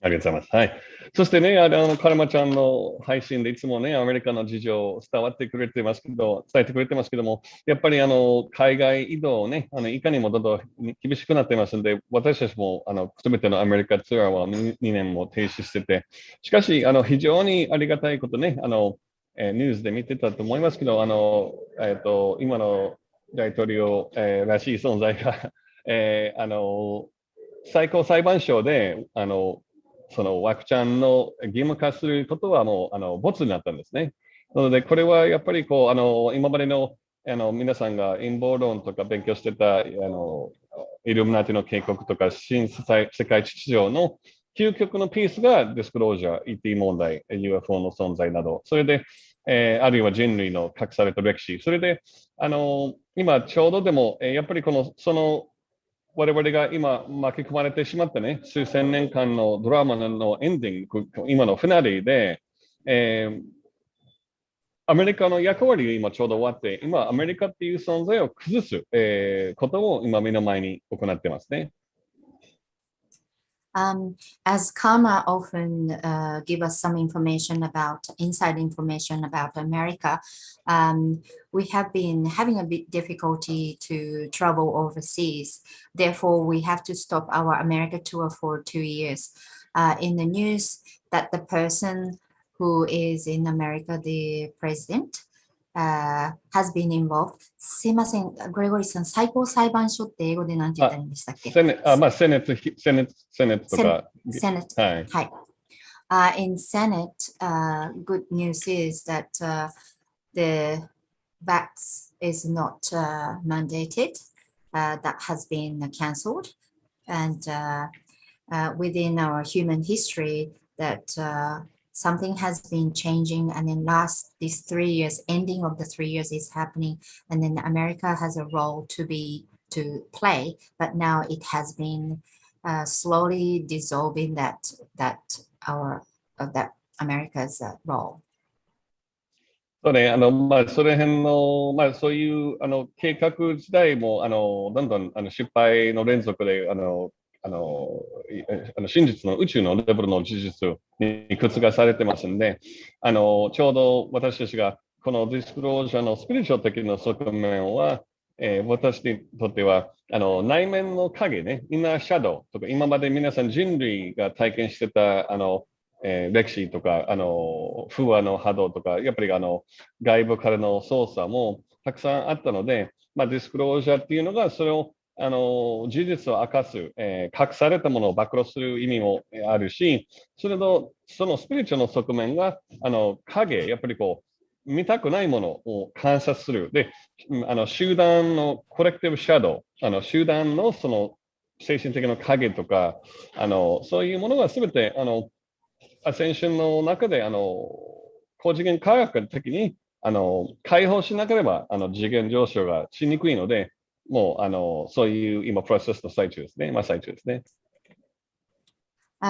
ありがとうございます。はい。そしてね、カルマちゃんの配信でいつもね、アメリカの事情を伝えてくれてますけども、やっぱり海外移動をね、いかにもどんどん厳しくなってますので、私たちもすべてのアメリカツアーは2年も停止してて、しかし、非常にありがたいことね、ニュースで見てたと思いますけど、今の大統領、らしい存在が、最高裁判所で、そのワクチャンの義務化することはもうボツになったんですね。なので、これはやっぱり今までの皆さんが陰謀論とか勉強してたイルミナティの警告とか新世界秩序の究極のピースがディスクロージャー、ET 問題、UFO の存在など、それで、あるいは人類の隠された歴史、それで今ちょうどでもやっぱりその我々が今巻き込まれてしまったね、数千年間のドラマのエンディング、今のフィナーレで、アメリカの役割が今ちょうど終わって、今アメリカっていう存在を崩す、ことを今目の前に行ってますね。As Karma often give us some inside information about America, we have been having a bit difficulty to travel overseas. Therefore, we have to stop our America tour for 2 years. In the news that the person who is in America, the president, has been involved. すいません、グレゴリーさん、最高裁判所って英語で何て言ったらいいんでしたっけ？セネットとか。はい。In Senate, good news is that the vax is not mandated. That has been cancelled. And within our human history, that something has been changing, and then these 3 years, ending of the 3 years is happening, and then America has a role to play, but now it has been slowly dissolving that America's role. そうね、その辺の、そういう計画自体もどんどん失敗の連続で真実の宇宙のレベルの事実に覆されてますので、ちょうど私たちがこのディスクロージャーのスピリチュアル的な側面は、私にとっては内面の影ね、インナーシャドウとか、今まで皆さん人類が体験してた歴史とか風和の波動とか、やっぱり外部からの操作もたくさんあったので、ディスクロージャーっていうのがそれを事実を明かす、隠されたものを暴露する意味もあるし、そのスピリチュアルの側面が影、やっぱり見たくないものを観察する。で、集団のコレクティブシャドウ、集団のその精神的な影とか、そういうものがすべてアセンションの中で高次元科学的に解放しなければ次元上昇がしにくいので、もうそういう今プロセスの最中ですね。最中ですね。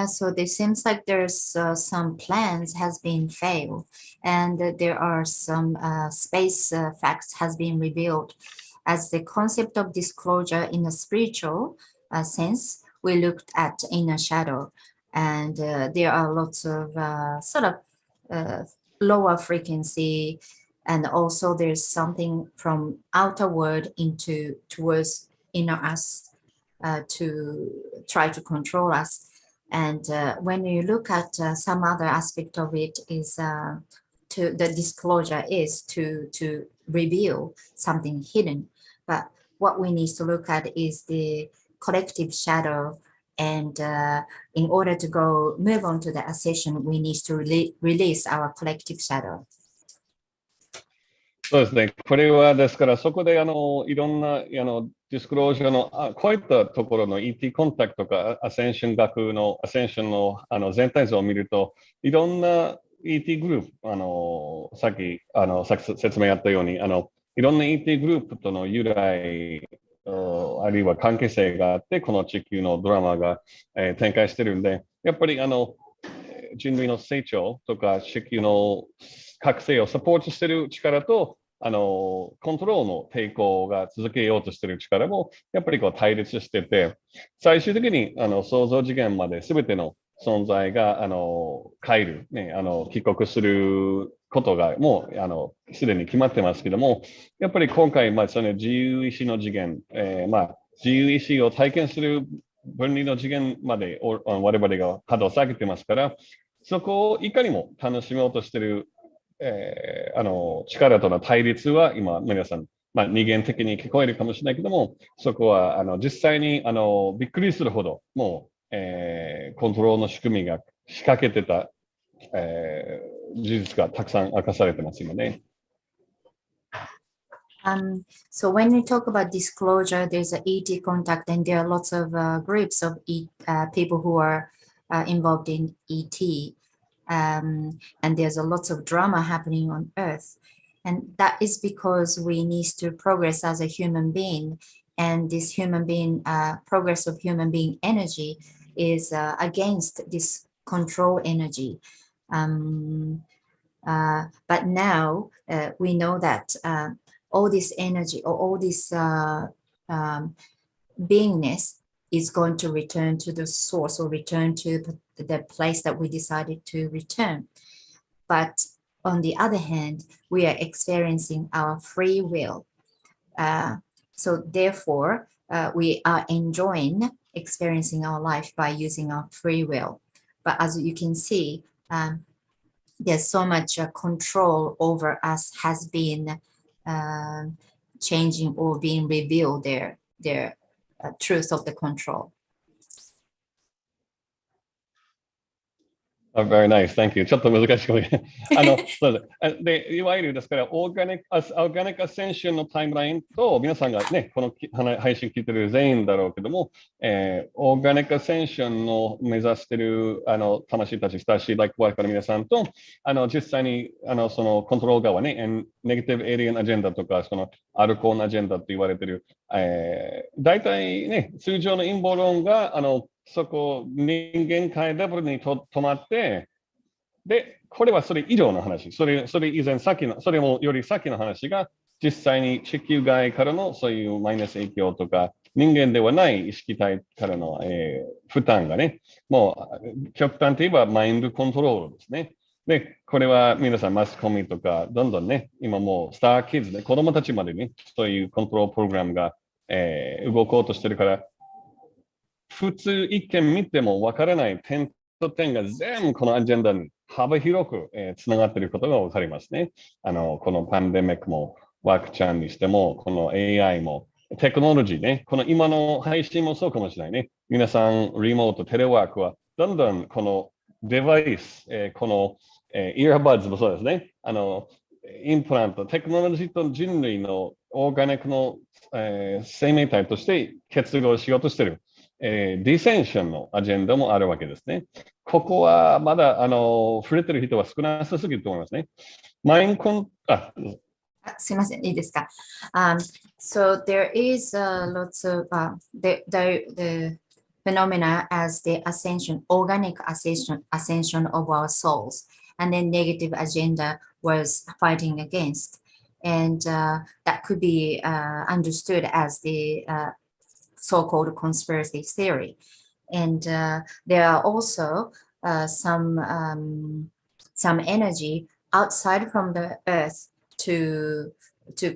So it seems like there's some plans has been failed, and there are some space facts has been revealed. As the concept of disclosure in a spiritual sense, we looked at inner shadow, and there are lots of sort of lower frequency, and also there's something from outer world towards inner us to try to control us. And when you look at some other aspect of it is the disclosure is to reveal something hidden. But what we need to look at is the collective shadow. And in order to move on to the ascension, we need to release our collective shadow. そうですね。これはですから、そこでいろんなディスクロージャーのこういったところの ET コンタクトとかアセンション学のアセンションの全体像を見ると、いろんな ET グループ、さっき説明あったように、いろんな ET グループとの由来、あるいは関係性があって、この地球のドラマが、展開してるんで、やっぱり人類の成長とか地球の覚醒をサポートしている力と、コントロールの抵抗が続けようとしている力も、やっぱりこう対立してて、最終的に創造次元まで全ての存在が帰る、ね、帰国することがもうすでに決まってますけども、やっぱり今回、その自由意志の次元、自由意志を体験する分離の次元まで我々が波動を下げてますから、そこをいかにも楽しもうとしている、力との対立は今皆さん、二元的に聞こえるかもしれないけども、そこは実際にびっくりするほどもう、コントロールの仕組みが仕掛けてた、事実がたくさん明かされてます今ね。So when we talk about disclosure, there's an ET contact, and there are lots of groups of people who are involved in ET, and there's a lots of drama happening on Earth, and that is because we need to progress as a human being, and this human being progress of human being energy is against this control energy. But now we know that all this energy or all this beingness is going to return to the source or return to the place that we decided to return. But on the other hand, we are experiencing our free will. So therefore, we are enjoying experiencing our life by using our free will. But as you can see, there's so much control over us has been changing or being revealed their truth of the control. Very nice, thank you. ちょっと難しくてそうで、いわゆるですから、オーガニックアセンションのタイムラインと、皆さんがね、この配信聞いてる全員だろうけども、オーガニックアセンションの目指している魂たち、親しいライクワークの皆さんと、実際にそのコントロール側ね、ネガティブエイリアンアジェンダとか、そのアルコールアジェンダと言われている、大体ね、通常の陰謀論が、そこ、人間界レベルに止まって、で、これはそれ以上の話。それ以前それもより先の話が、実際に地球外からのそういうマイナス影響とか、人間ではない意識体からの、負担がね、もう極端といえばマインドコントロールですね。で、これは皆さんマスコミとか、どんどんね、今もうスターキッズね、子供たちまでね、そういうコントロールプログラムが、動こうとしてるから、普通一見見てもわからない点と点が全部このアジェンダに幅広くつながっていることがわかりますね。このパンデミックもワクチンにしても、この AI もテクノロジーね、この今の配信もそうかもしれないね。皆さん、リモート、テレワークはどんどんこのデバイス、このイヤーバッズもそうですね。インプラント、テクノロジーと人類のオーガニックの、生命体として結合しようとしている。ディセンションのアジェンダもあるわけですね。ここはまだ触れてる人は少なさすぎると思いますね。すいません、いいですか。So there is lots of the phenomena as the ascension, organic ascension of our souls, and then negative agenda was fighting against. And that could be understood as the so-called conspiracy theory. And there are also some energy outside from the earth to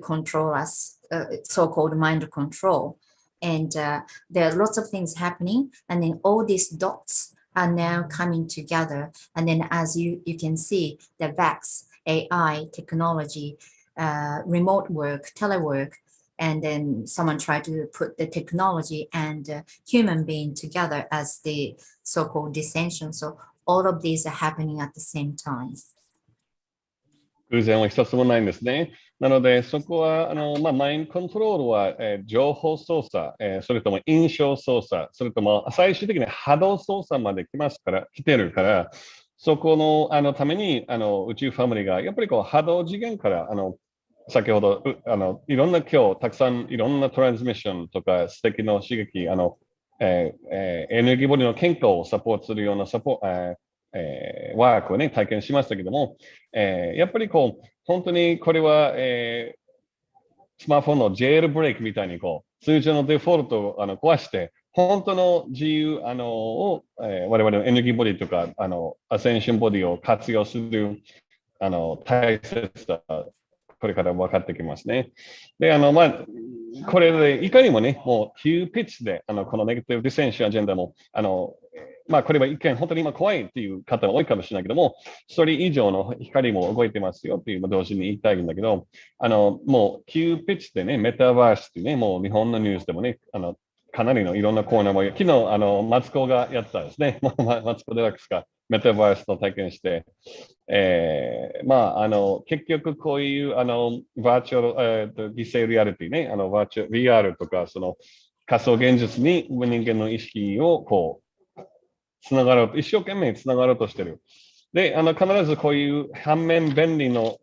control us, so-called mind control. And there are lots of things happening, and then all these dots are now coming together. And then as you can see, the VAX, AI, technology, remote work, telework, and then someone tried to put the technology and human being together as the so-called dissension. So all of these are happening at the same time. 偶然は一つもないんですね。なので、そこはマインドコントロールは、情報操作、それとも印象操作、それとも最終的に波動操作まで来てるから、そこのために宇宙ファミリーがやっぱりこう波動次元から先ほどいろんな今日たくさんいろんなトランスミッションとか素敵な刺激エネルギーボディの健康をサポートするようなワークをね、体験しましたけども、やっぱりこう、本当にこれは、スマホのジェールブレイクみたいにこう、通常のデフォルトを壊して、本当の自由を、我々のエネルギーボディとか、アセンションボディを活用する大切さ、これから分かってきますね。で、これでいかにもね、もう急ピッチで、このネガティブディセンションアジェンダも、これは一見本当に今怖いっていう方が多いかもしれないけども、それ以上の光も動いてますよっていう同時に言いたいんだけど、もう急ピッチでね、メタバースってね、もう日本のニュースでもね、かなりのいろんなコーナーも、昨日、マツコがやったんですね。マツコデラックスがメタバースの体験して、結局こういうバーチャル、犠牲リアリティね、バーチャル VR とか、その仮想現実に人間の意識をこう、つながろうと、一生懸命つながろうとしてる。で、必ずこういう反面便利の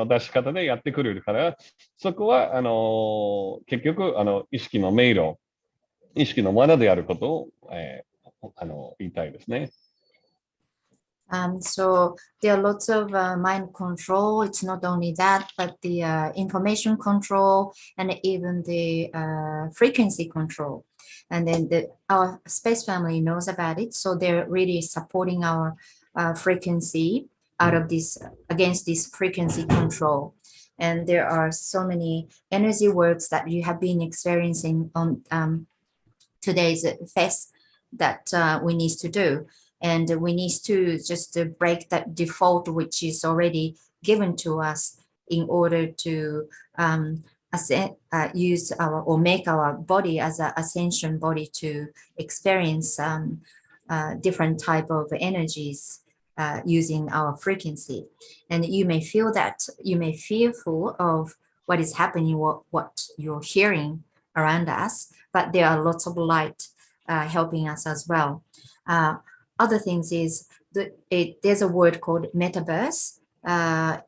出し方でやってくれるから、そこは、結局、意識の迷路、意識の罠であることを、言いたいですね。So there are lots of mind control. It's not only that, but the information control and even the frequency control. And then our space family knows about it. So they're really supporting our frequency out of this, against this frequency control. And there are so many energy works that you have been experiencing on today's fest that we need to do. And we need to just break that default which is already given to us in order to use our or make our body as an ascension body to experience different type of energies using our frequency. And you may feel that you may fearful of what is happening, what you're hearing around us, but there are lots of light helping us as well. Other things is there's a word called metaverse.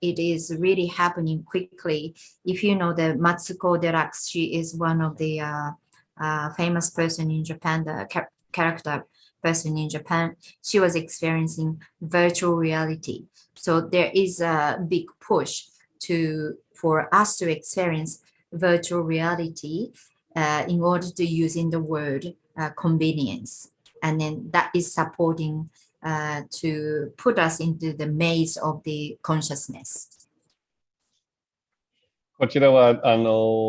It is really happening quickly. If you know the Matsuko Deluxe, she is one of the famous person in Japan, the character person in Japan. She was experiencing virtual reality. So there is a big push for us to experience virtual reality in order to using the word convenience. And then that is supporting to put us into the maze of the consciousness. こちらは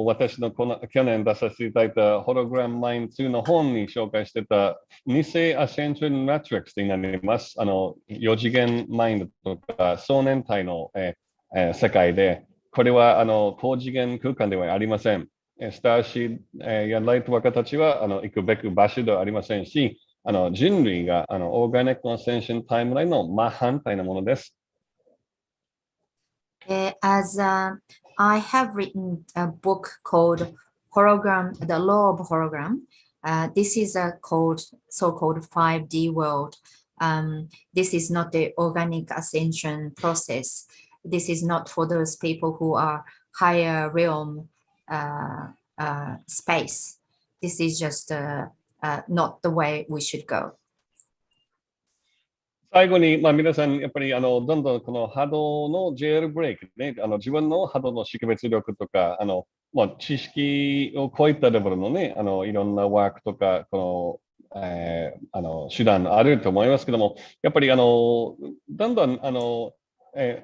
私の去年出させていただいたホログラムマイン2の本に紹介してた偽アセンションマトリックスになります。4次元マインドとか壮年体の、世界で、これは高次元空間ではありません。スターシーやライトワーカーたちは行くべく場所ではありませんし、人類がオーガニックアセンションタイムラインの真反対なものです。As I have written a book called Hologram, The Law of Hologram. This is a so-called 5D world. This is not the organic ascension process. This is not for those people who are higher realm space. This is just not the way we should go. 最後に、皆さん、やっぱりどんどんこの波動のジェールブレイクね、自分の波動の識別力とか、知識を超えたレベルのね、いろんなワークとか、手段あると思いますけども、やっぱりどんどん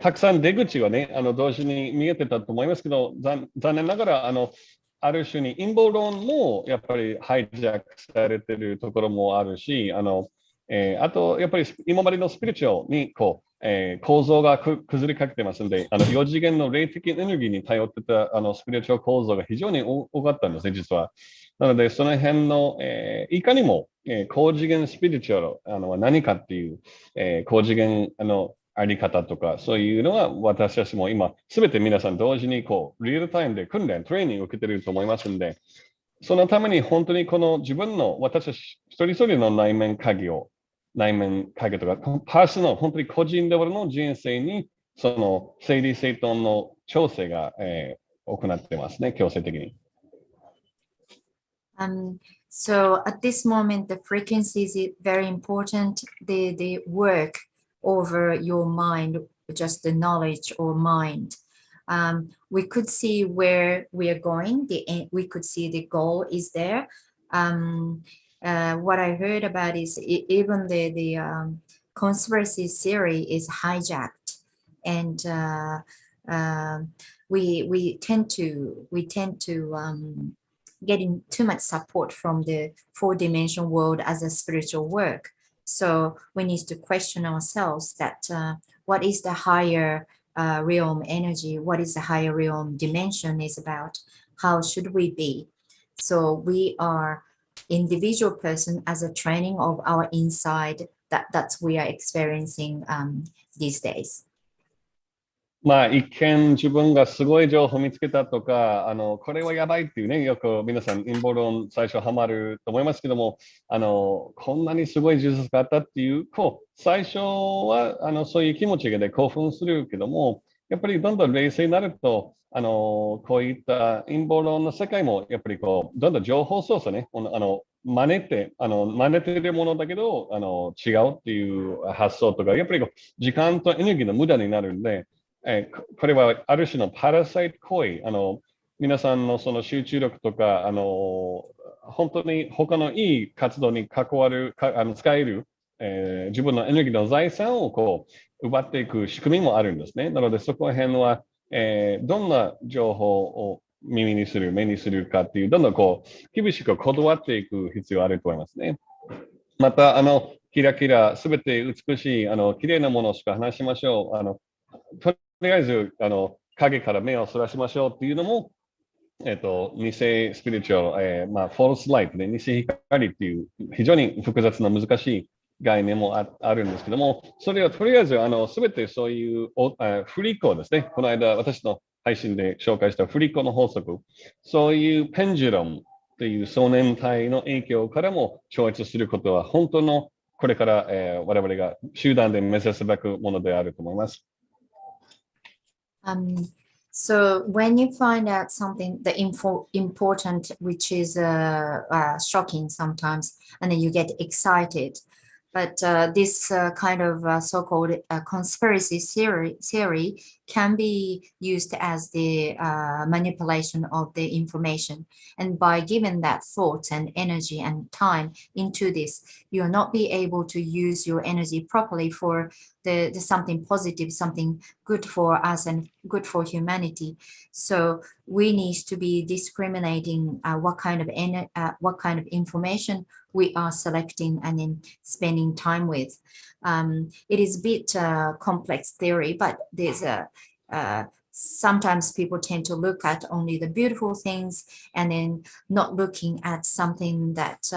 たくさん出口はね、同時に見えてたと思いますけど、残念ながら、ある種に陰謀論もやっぱりハイジャックされてるところもあるし、あと、やっぱり今までのスピリチュアルに構造が崩れかけてますので、4次元の霊的エネルギーに頼ってたスピリチュアル構造が非常に多かったんですね、実は。なので、その辺の、いかにも、高次元スピリチュアルは何かっていう、高次元あり方とか、そういうのは私たちも今、すべて皆さん同時にリアルタイムで訓練、トレーニングを受けていると思いますので、そのために本当にこの自分の私たち一人一人の内面鍵とか、パーソナル、本当に個人レベルの人生に、その整理整頓の調整が、行ってますね、強制的に。So at this moment, the frequency is very important. The work over your mind, just the knowledge or mind. We could see where we are going. We could see the goal is there. What I heard about is even the conspiracy theory is hijacked, and we tend to getting too much support from the four-dimensional world as a spiritual work. So we need to question ourselves that what is the higher realm energy, what is the higher realm dimension is about, how should we be? So we are individual person as a training of our inside that's we are experiencing these days. まあ、一見自分がすごい情報を見つけたとか、これはやばいっていうね、よく皆さん陰謀論最初ハマると思いますけども、こんなにすごい事実があったっていう、最初はそういう気持ちで興奮するけども、やっぱりどんどん冷静になると、こういった陰謀論の世界も、やっぱりどんどん情報操作ね、真似てるものだけど、違うっていう発想とか、やっぱり時間とエネルギーの無駄になるんで、これはある種のパラサイト行為、皆さんのその集中力とか、本当に他のいい活動に関わる、使える、自分のエネルギーの財産を奪っていく仕組みもあるんですね。なのでそこら辺は、どんな情報を耳にする、目にするかっていう、どんどん厳しく断っていく必要があると思いますね。また、キラキラ、すべて美しい、綺麗なものしか話しましょう。とりあえず影から目をそらしましょうっていうのも、偽スピリチュアル、フォルスライトで、偽光っていう非常に複雑な難しい概念もあるんですけども、それをとりあえずすべてそういう振り子ですね、この間私の配信で紹介した振り子の法則、そういうペンジュラムっていう少年体の影響からも超越することは本当のこれから、我々が集団で目指すべくものであると思います。So when you find out something the important, which is shocking sometimes, and then you get excited, but this kind of so-called conspiracy theory can be used as the manipulation of the information. And by giving that thought and energy and time into this, you'll not be able to use your energy properly for the something positive, something good for us and good for humanity. So we need to be discriminating what kind of information we are selecting and then spending time with. It is a bit complex theory, but there's sometimes people tend to look at only the beautiful things and then not looking at something that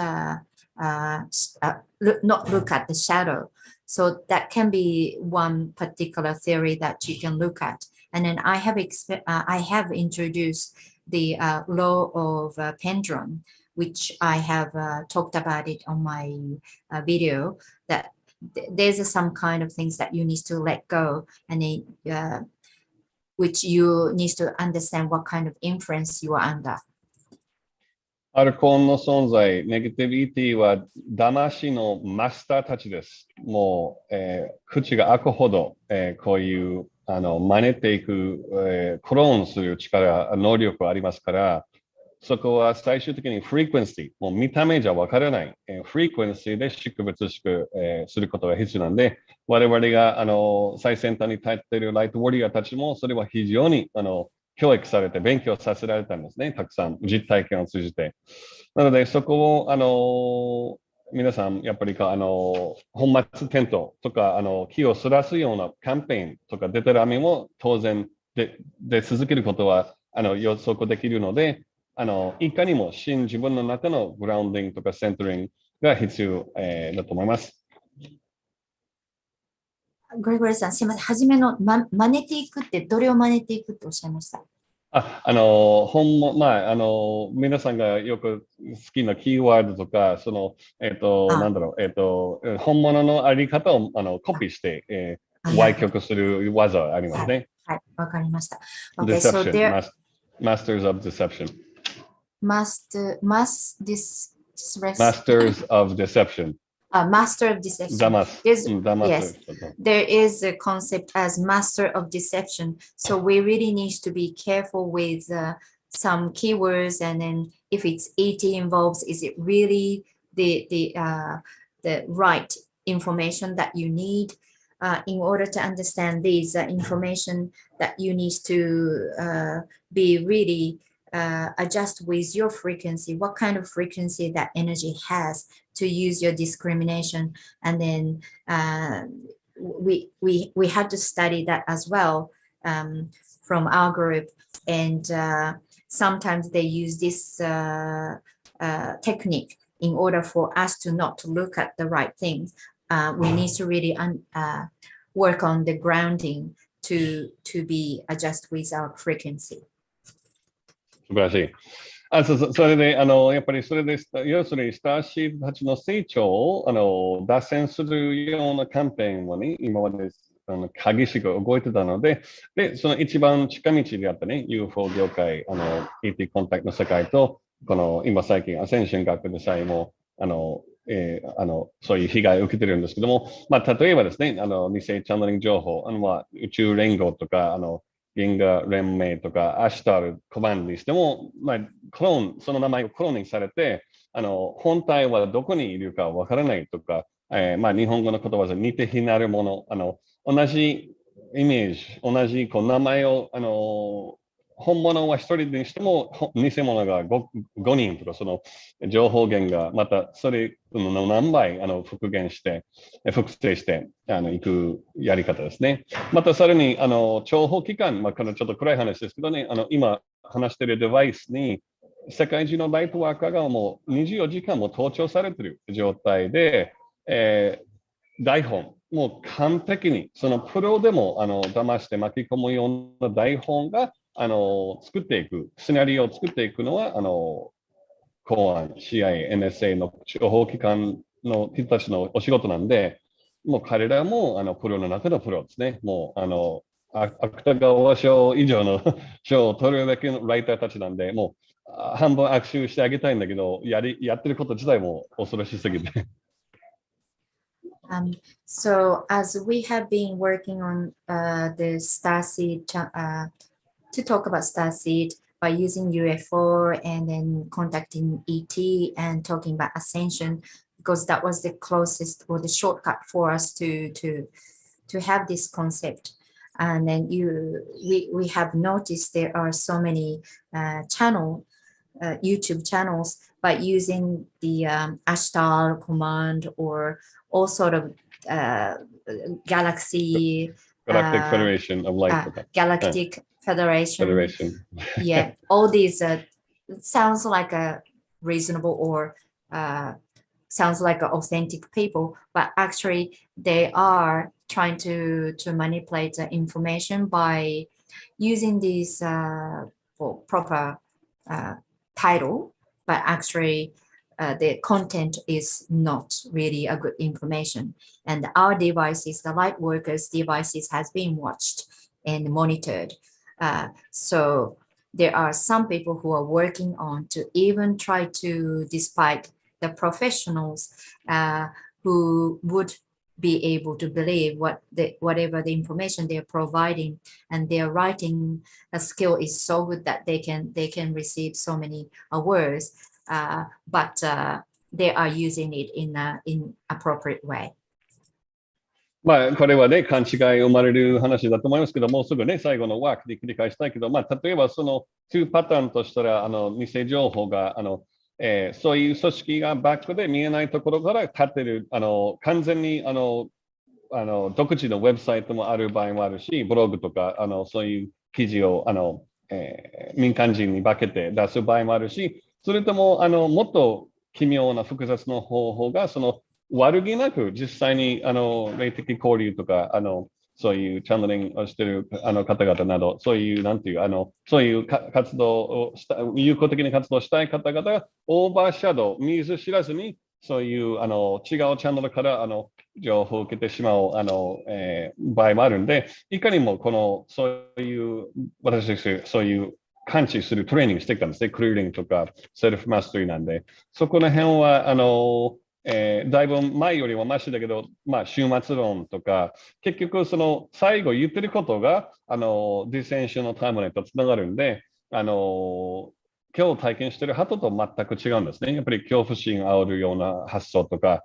not look at the shadow. So that can be one particular theory that you can look at. And then I have introduced the law of pendulum, which I have talked about it on my video, that there's some kind of things that you need to let go, and then, which you need to understand what kind of influence you are under. アルコンの存在、ネガティビティは騙しのマスターたちです。もう、口が開くほど、こういう真似ていく、クローンする力、能力がありますから、そこは最終的にフリークエンシー、もう見た目じゃわからない、フリークエンシーで識別することが必要なんで、我々が最先端に立っているライトウォリアーたちも、それは非常に教育されて勉強させられたんですね。たくさん実体験を通じて。なので、そこを皆さん、やっぱり本末転倒とか気をそらすようなキャンペーンとかデタラメも当然で続けることは予測できるので、いかにも自分の中のグラウンディングとかセンタリングが必要、だと思います。グレゴリーさん、すみません。初めの、真似ていくって、どれを真似ていくっておっしゃいました？皆さんがよく好きなキーワードとか、本物のあり方をコピーして、歪曲する技ありますね。はい、わかりました。Okay, so Masters of Deception. Masters of Deception. master of deception. Yes, there is a concept as master of deception. So we really need to be careful with some keywords, and then if it's ET involves, is it really the right information that you need in order to understand these information that you need to be really adjust with your frequency, what kind of frequency that energy has to use your discrimination. And then we had to study that as well from our group. And sometimes they use this technique in order for us to not to look at the right things. We need to really work on the grounding to be adjust with our frequency. 素晴らしい。それで、やっぱりそれで、要するにスターシードたちの成長を脱線するようなキャンペーンをね、今まで激しく動いてたので、その一番近道であったね、UFO 業界、ET コンタクトの世界と、今最近、アセンション学でさえも、そういう被害を受けてるんですけども、例えばですね、偽チャンネリング情報、宇宙連合とか、銀河連盟とか、アシュタルコマンドにしても、その名前をクローニングされて、本体はどこにいるかわからないとか、日本語の言葉で似て非なるもの、同じイメージ、同じ名前を、本物は一人にしても、偽物が 5人とか、その情報源がまたそれの何倍復元して、複製していくやり方ですね。またさらに、諜報機関、このちょっと暗い話ですけどね、今話しているデバイスに、世界中のライトワーカーがもう24時間も盗聴されている状態で、台本、もう完璧に、そのプロでも騙して巻き込むような台本が作っていく、シナリオを作っていくのは、公安、CIA、NSA の諜報機関の人たちのお仕事なんで、もう彼らもプロの中のプロですね。もう芥川賞以上の賞を取るだけのライターたちなんで、もう半分握手してあげたいんだけど、やってること自体も恐ろしすぎて。So as we have been working on the Starseed to talk about Starseed by using UFO and then contacting ET and talking about Ascension, because that was the closest or the shortcut for us to have this concept. And then we have noticed there are so many YouTube channels by using the Ashtar command or all sort of Galactic Federation of Light. Galactic Federation. Yeah, all these sounds like a reasonable or sounds like authentic people, but actually they are trying to manipulate the information by using this proper title, but actually the content is not really a good information. And our devices, the light workers' devices, has been watched and monitored. So there are some people who are working on to even try to, despite the professionals who would be able to believe whatever the information they're providing, and their writing skill is so good that they can receive so many awards, but they are using it in appropriate way. これはね、勘違い生まれる話だと思いますけど、もうすぐね、最後のワークで繰り返したいけど、例えばその2パターンとしたら、偽情報が、そういう組織がバックで見えないところから立ってる、完全に独自のウェブサイトもある場合もあるし、ブログとか、そういう記事を民間人に化けて出す場合もあるし、それとももっと奇妙な複雑な方法が、悪気なく実際に霊的交流とかそういうチャンネリングをしている方々など、そういうなんていうそういう活動を有効的に活動したい方々がオーバーシャドウ、見ず知らずにそういう違うチャンネルから情報を受けてしまう場合もあるんで、いかにもそういう私たちそういう感知するトレーニングしてきたんですね。クリーリングとかセルフマスタリーなんで、そこら辺はだいぶ前よりはマシだけど、終末論とか、結局その最後言ってることが、ディセンションのタイムラインとつながるんで、今日体験してる鳩と全く違うんですね。やっぱり恐怖心煽るような発想とか、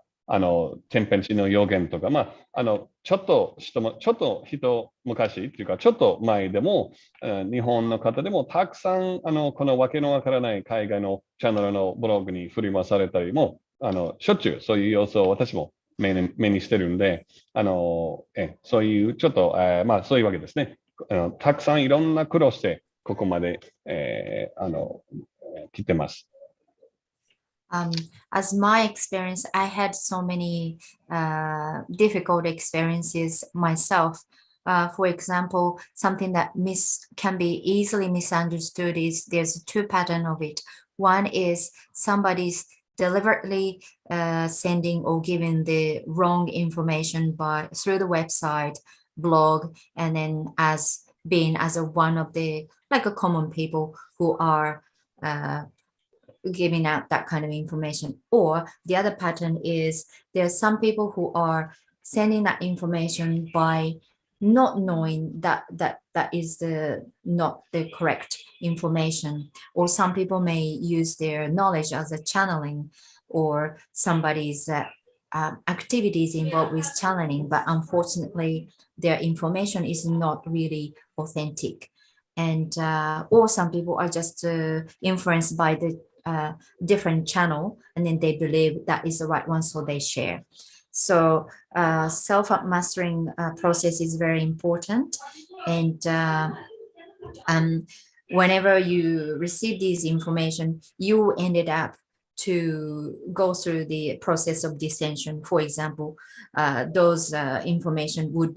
天変地の予言とか、ちょっと一昔っていうか、ちょっと前でも、日本の方でもたくさん、このわけのわからない海外のチャンネルのブログに振り回されたりも、しょっちゅうそういう様子を私も目にしてるんで、そういうちょっと、そういうわけですね。たくさんいろんな苦労して、ここまで、来てます。As my experience, I had so many difficult experiences myself. For example, something that can be easily misunderstood is there's two patterns of it. One is somebody's deliberately sending or giving the wrong information through the website, blog, and then as one of the like a common people who are giving out that kind of information. Or the other pattern is there's some people who are sending that information by not knowing that is not the correct information. Or some people may use their knowledge as a channeling or somebody's activities involved with channeling, but unfortunately their information is not really authentic. And or some people are just influenced by the different channel, and then they believe that is the right one, so they share. So self-mastering process is very important, and whenever you receive this information, you ended up to go through the process of dissension. For example, those information would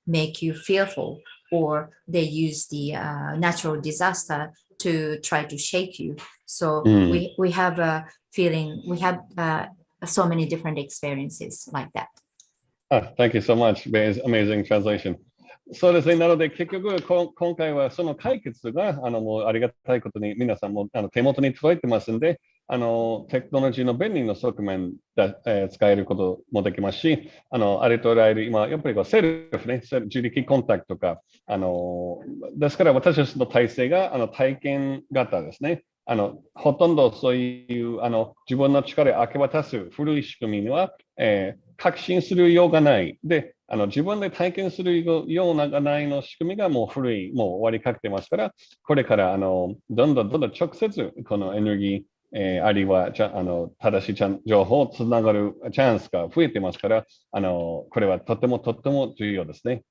make you fearful, or they use the natural disaster to try to shake you. So we have a feeling, we have so many different experiences like that. Thank you so much. Amazing translation. そうですね。なので、結局、今回はその解決が、もうありがたいことに皆さんも手元に届いてますんで、テクノロジーの便利な側面で、使えることもできますし、ありとあらゆる、今、やっぱりセルフね、自力コンタクトとか、ですから私たちの体制が、体験型ですね。ほとんどそういう自分の力を明け渡す古い仕組みには、確信するようがない。で、自分で体験するようながないの仕組みがもう古い、もう終わりかけてますから、これからどんどん直接このエネルギー、あるいは正しい情報をつながるチャンスが増えてますから、これはとても重要ですね。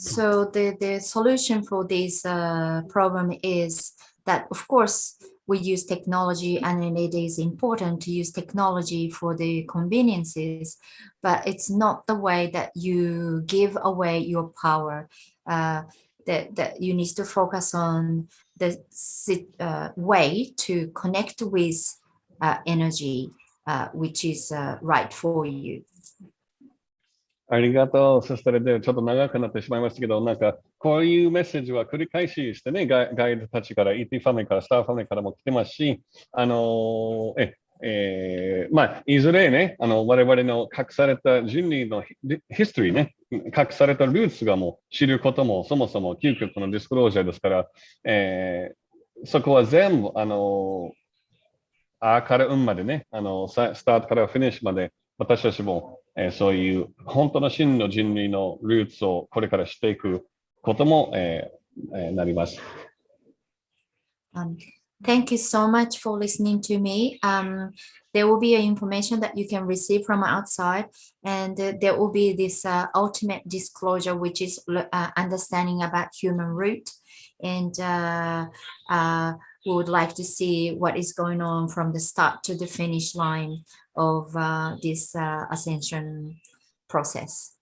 So the solution for this problem is that, of course, we use technology, and it is important to use technology for the conveniences, but it's not the way that you give away your power. That you need to focus on the way to connect with energy, which is right for you. ありがとう。そしたらちょっと長くなってしまいましたけど、なんかこういうメッセージは繰り返ししてね、ガイドたちから、ET ファミリーから、スターファミリーからも来てますし、いずれね、我々の隠された人類のヒストリーね、隠されたルーツがもう知ることも、そもそも究極のディスクロージャーですから、そこは全部、あから運までね、スタートからフィニッシュまで、私たちも、そういう本当の真の人類のルーツをこれからしていくことも、なります。Thank you so much for listening to me. There will be information that you can receive from outside, and there will be this ultimate disclosure, which is understanding about human root. And we would like to see what is going on from the start to the finish line of this ascension process.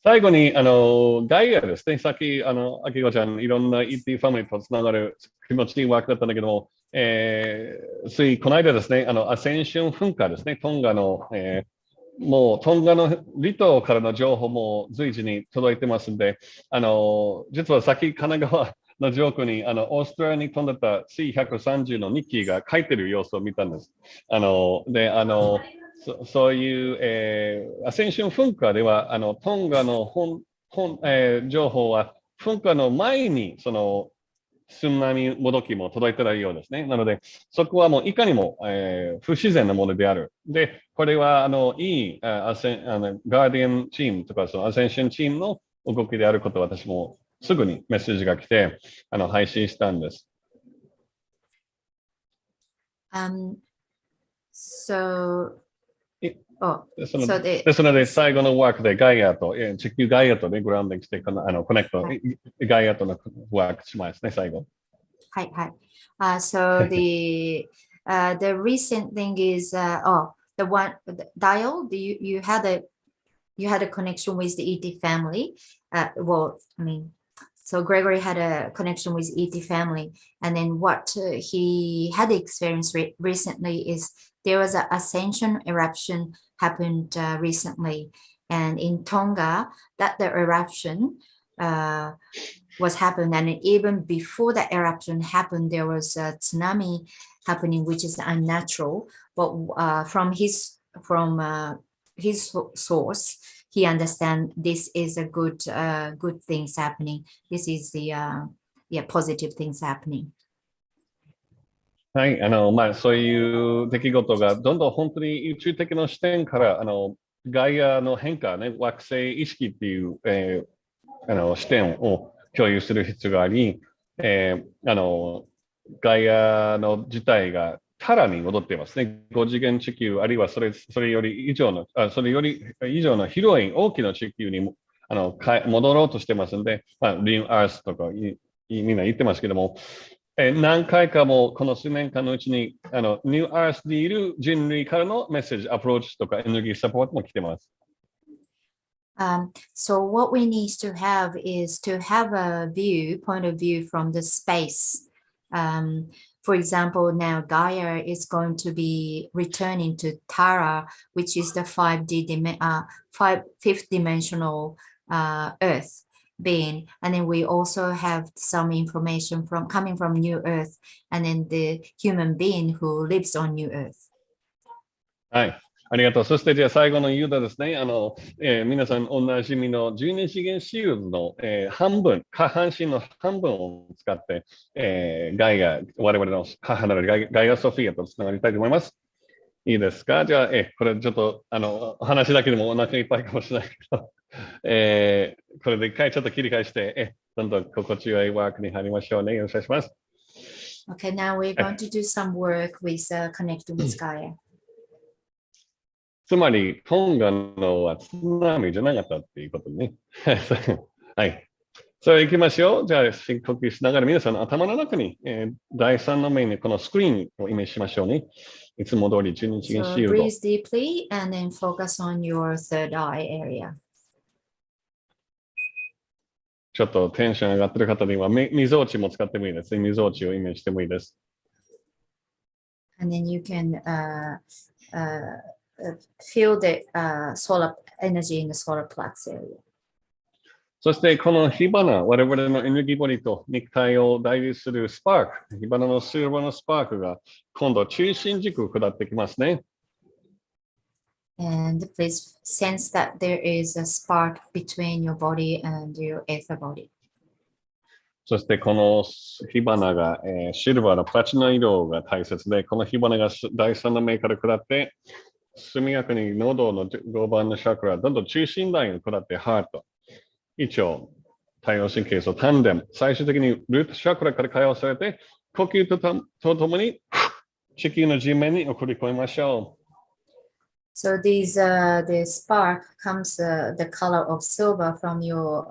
最後にガイアですね。さっきアキコちゃんいろんな ET ファミリーとつながる気持ちいいワークだったんだけども、ついこの間ですね、アセンション噴火ですね、トンガの、もうトンガの離島からの情報も随時に届いてますんで、実はさっき神奈川の上空にオーストラリアに飛んでた C130 のニッキーが書いてる様子を見たんです。そういう、アセンション噴火ではトンガの情報は噴火の前に津波もどきも届いているようですね。なので、そこはもういかにも、不自然なものである。で、これはいいガーディアンチームとかアセンションチームの動きであることを私もすぐにメッセージが来て配信したんです。ですので、最後のワークでガイアと、地球ガイアとね、グラウンディングしてコネクト、ガイアとのワークしますね、最後。はいはい。So the recent thing is the dial you had a connection with the ET family. So Gregory had a connection with ET family, and then what he had experienced recently is there was an ascension eruption happened recently, and in Tonga, that the eruption was happened, and even before the eruption happened, there was a tsunami happening, which is unnatural. But from his source, he understands this is a good things happening. This is the positive things happening. はい、そういう出来事がどんどん本当に宇宙的な視点からガイアの変化ね、惑星意識っていう、視点を共有する必要があり、ガイアの自体がタラに戻っていますね。5次元地球あるいはそれより以上の広い大きな地球に戻ろうとしてますので、リンアースとかみんな言ってますけども。何回かもこの数年間のうちにニューアースでいる人類からのメッセージ、アプローチとかエネルギーサポートも来てます。So what we need to have is to have a point of view from the space. For example, now Gaia is going to be returning to Tara, which is the fifth dimensional Earth being, and then we also have some information coming from New Earth, and then the human being who lives on New Earth. はい、ありがとう。そしてじゃあ最後のユダですね。皆さんおなじみの12次元シールドの、下半身の半分を使って、我々の母なるガイアソフィアとつながりたいと思います。いいですか？じゃあ、これちょっとお話だけでもお腹いっぱいかもしれないけど、これで一回ちょっと切り返して、どんどん心地よいワークに入りましょうね。よろしくお願いします。Okay, now we're going to do some work with connecting with Gaia. つまり、トンガのは津波じゃなかったっていうことね。はい。それ行きましょう。じゃあ、深呼吸しながら皆さんの頭の中に、第3の面にこのスクリーンをイメージしましょうね。いつも通り12次元シールド。So breathe deeply and then focus on your third eye area. ちょっとテンション上がってる方には、みぞおちも使ってもいいです。みぞおちをイメージしてもいいです。And then you can feel the solar energy in the solar plexus area. そして、この火花、我々のエネルギーボディと肉体を代理するスパーク、火花のシルバーのスパークが今度中心軸下ってきますね。And please sense that there is a spark between your body and your ether body. そしてこの火花が、シルバーのプラチナ色が大切で、この火花が第3の目から下って、速やかに喉の5番のチャクラ、どんどん中心ラインを下ってハート、胃腸、太陽神経層、丹田、最終的にルートチャクラから解放されて、呼吸とともに地球の地面に送り込みましょう。So the spark comes the color of silver from your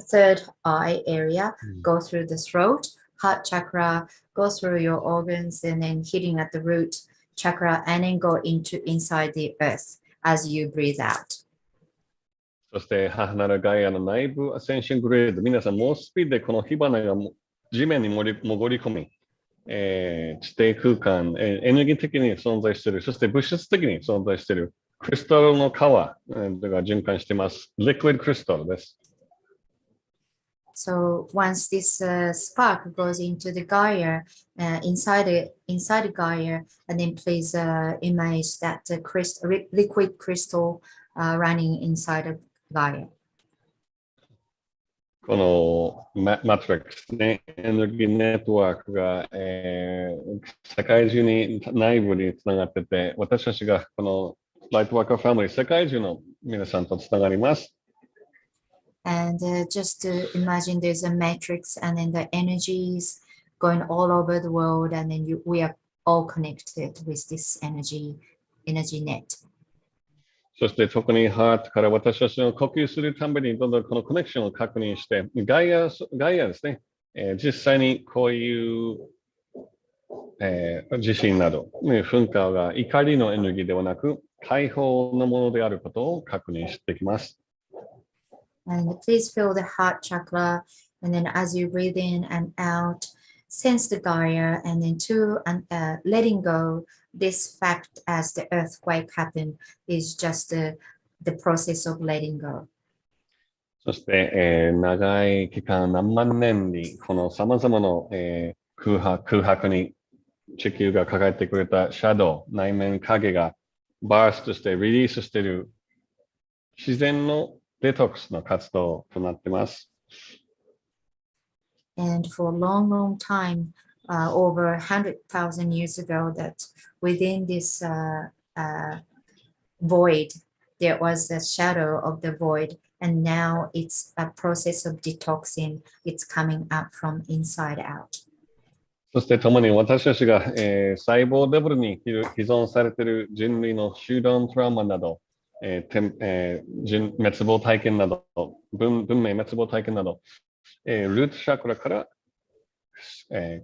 third eye area, go through the throat, heart chakra, go through your organs, and then hitting at the root chakra, and then go inside the earth as you breathe out. そして母なるガイアの内部アセンショングレード、皆さん猛スピードでこの火花が地面に潜り込み、地底空間、エネルギー的に存在している、そして物質的に存在しているクリスタルの川が循環しています。リクイッドクリスタルです。So once this spark goes into the Gaia, inside the Gaia, and then please image that liquid crystal running inside of Gaia. このマトリックスね、エネルギーネットワークが、世界中に内部につながってて、私たちがこのライトワーカーファミリー、世界中の皆さんとつながります。And just to imagine there's a matrix and then the energies going all over the world, and then we are all connected with this energy net. そして特にハートから私たちの呼吸するためにどんどんこのコネクションを確認して、ガイアですね、実際にこういう、地震など、噴火が怒りのエネルギーではなく、解放のものであることを確認していきます。And please feel the heart chakra, and then as you breathe in and out, sense the Gaia, and then letting go this fact as the earthquake happened is just the process of letting go. そして、長い期間、何万年にこの様々な、空白に地球が抱えてくれたシャドウ、内面影がバーストしてリリースしている自然のデトックスの活動となっています。And for a long, long time, over 100,000 years ago, that within this void, there was a shadow of the void, and now it's a process of detoxing. It's coming up from inside out. そして共に私たちが、細胞レベルに依存されている人類の集団トラウマなど、滅亡体験など、文明滅亡体験など、ルートチャクラから、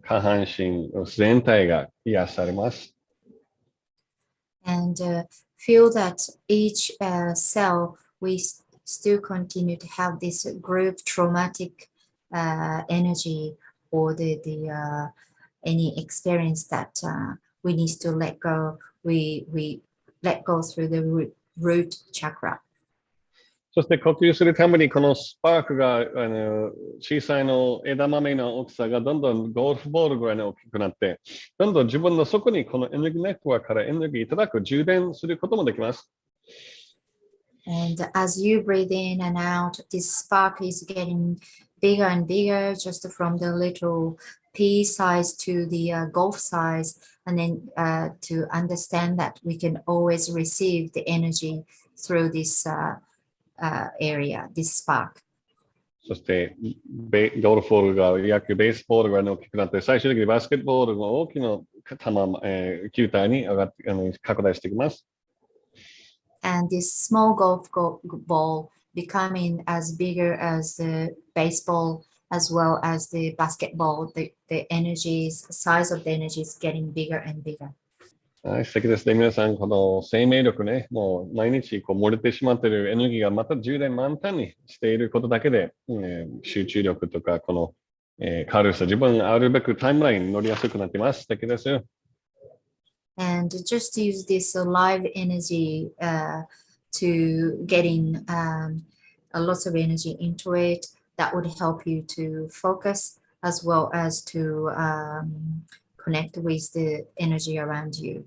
下半身全体が癒されます。And feel that each cell, we still continue to have this group traumatic energy or any experience that we need to let go. We let go through the root chakra. そして呼吸するためにこのスパークが小さいの枝豆の大きさがどんどんゴルフボールぐらいに大きくなって、どんどん自分の底にこのエネルギーネットワークからエネルギーいただく充電することもできます。And as you breathe in and out, this spark is getting bigger and bigger, just from the little pea size to the golf size, and then to understand that we can always receive the energy through this area, this spark. そしてゴルフボールが約ベースボールぐらいに大きくなって、最終的にバスケットボールの大きな球体に拡大していきます。And this small golf ball becoming as bigger as the baseball, as well as the basketball, the energies, size of the energy is getting bigger and bigger. はい、素敵ですね。皆さん、この生命力ね、もう毎日漏れてしまっているエネルギーがまた充電満タンにしていることだけで、集中力とか、この、軽さ、自分あるべくタイムラインに乗りやすくなっています。素敵です。And just use this live energy to getting a lot of energy into it. That would help you to focus as well as to connect with the energy around you.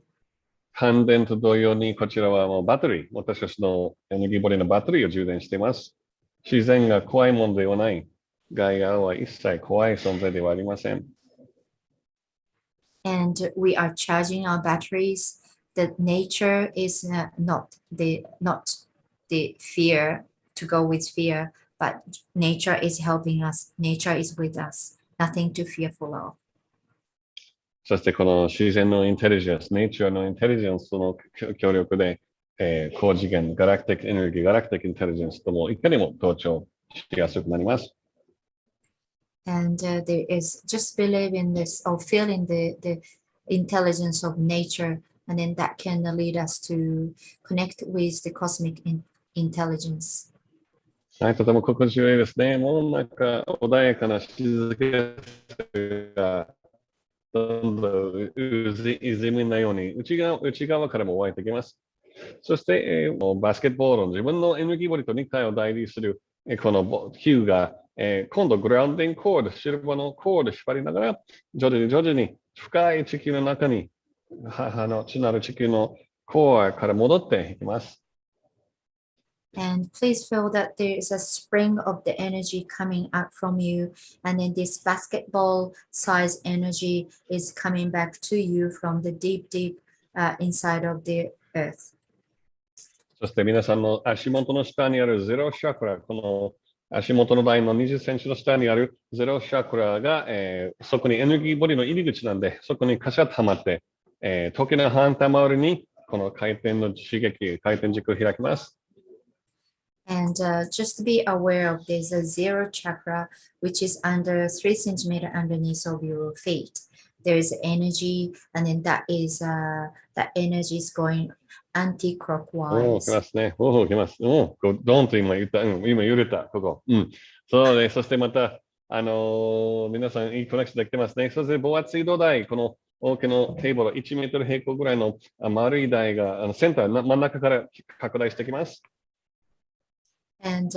感電と同様に、こちらはもうバッテリー、私たちのエネルギーボディのバッテリーを充電しています。自然が怖いものではない。ガイアは一切怖い存在ではありません。And we are charging our batteries. That nature is not the fear to go with fear, but nature is helping us. Nature is with us. Nothing to fearful of. そしてこの自然のインテリジェンス、ネイチャーのインテリジェンスの協力で、高次元、ガラクティックエネルギー、ガラクティックインテリジェンスともいかにも同調しやすくなります。And there is just believe in this or feeling the intelligence of nature, and then that can lead us to connect with the cosmic intelligence. はい、とても心地よいですね。もうなんか穏やかな静けがどんどん泉のように内側からも湧いてきます。そして、バスケットボールの自分のエネルギーボディと肉体を代理するこの球が今度グラウンディングコード、シルバーのコード引っ張りながら、徐々に深い地球の中に、母の地なる地球のコアから戻っていきます。And please feel that there is a spring of the energy coming up from you. And then this basketball size energy is coming back to you from the deep inside of the earth. そして皆さんの足元の下にあるゼロチャクラ、この足元の台の20センチの下にあるゼロチャクラが、そこにエネルギーボディの入り口なんで、そこにカシャッとはまって、時の反対回りにこの回転の刺激、回転軸を開きます。And just to be aware of there's a zero chakra, which is under 3 centimeters underneath of your feet. There is energy, and then that energy is going anti-clockwise. 来ますね。来ます。ドーンと今言った。今揺れた、ここ。そうね。そしてまた、皆さんいいコネクションできてますね。そして分厚い土台、この大きなテーブル、1メートル平行ぐらいの丸い台がセンター、真ん中から拡大してきます。And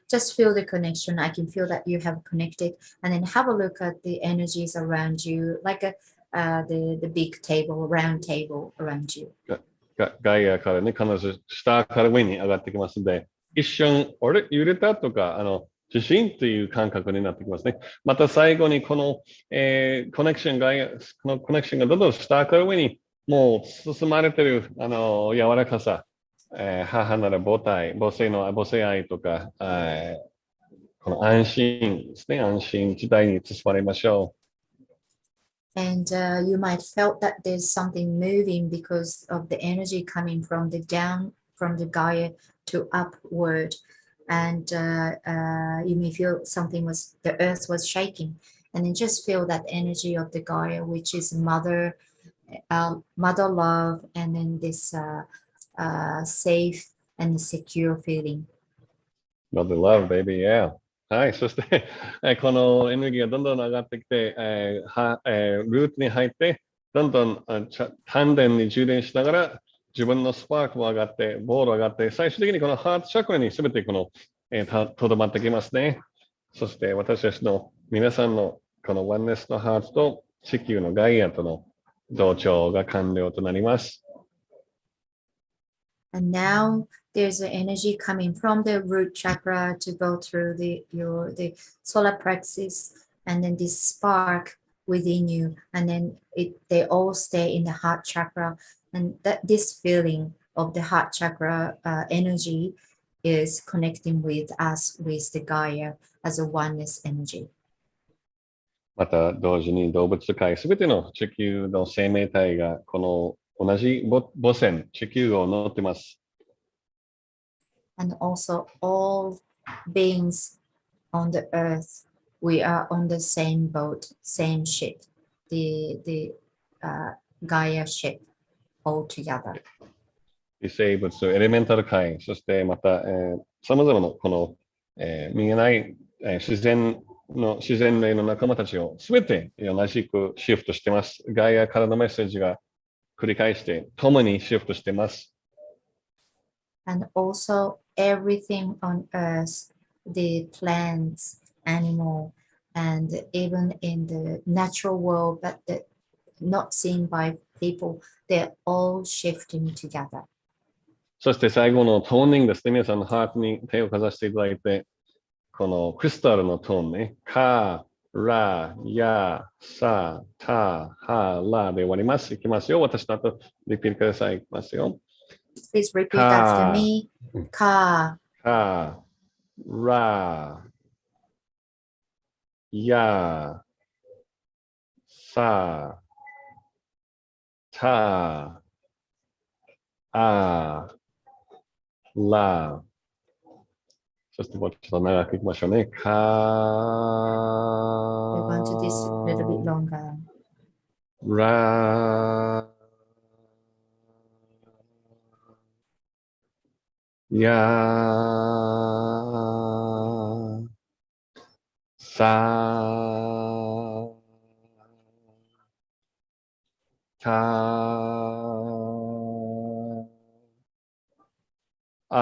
just feel the connection. I can feel that you have connected. And then have a look at the energies around you, like the big table, round table around you. ガイアからね、必ず下から上に上がってきますので、一瞬、揺れたとか、地震という感覚になってきますね。また最後にこの、コネクションがどんどん下から上にもう進まれている、柔らかさ。母なら母性愛とか、この安心ですね、安心時代に包まれましょう。And you might felt that there's something moving because of the energy coming from the down, from the Gaia to upward. And you may feel the earth was shaking. And then just feel that energy of the Gaia, which is mother love, and then this safe and secure feeling. Mother love, baby, yeah. はい、そして、このエネルギーがどんどん上がってきて、ルートに入って、どんどん丹田に充電しながら、自分のスパークも上がって、ボール上がって、最終的にこのハートチャクラに全てとどまってきますね。そして私たちの皆さんのこのワンネスのハートと地球のガイアとの同調が完了となります。And now there's an energy coming from the root chakra to go through the solar plexus, and then this spark within you, and then they all stay in the heart chakra, and this feeling of the heart chakra energy is connecting with us with the Gaia as a oneness energy. また同時に動物界すべての地球の生命体がこの同じ母船、地球を乗ってます。And also all beings on the earth, we are on the same boat, same ship, the Gaia ship all together. 微生物、エレメンタル界、そしてまた、様々なこの、見えない、自然霊の仲間たちをすべて同じくシフトしています。ガイアからのメッセージが繰り返して共にシフトしています。And also everything on earth, the plants, animal, and even in the natural world, but not seen by people, they're all shifting together. そして最後のトーニングですね。皆さんのハートに手をかざしていただいて、このクリスタルのトーンね。カ、ラ、ヤ、サ、タ、ハ、ラで終わります。いきますよ。私の後、リピートください。いきますよ。Please repeat after me. Ka, Ra, Ya, Sa, Ta, A, La。そしてもうちょっと長くいきましょうね。We're going to do this a little bit longer. Ra, Ya, Sa, Ta, A,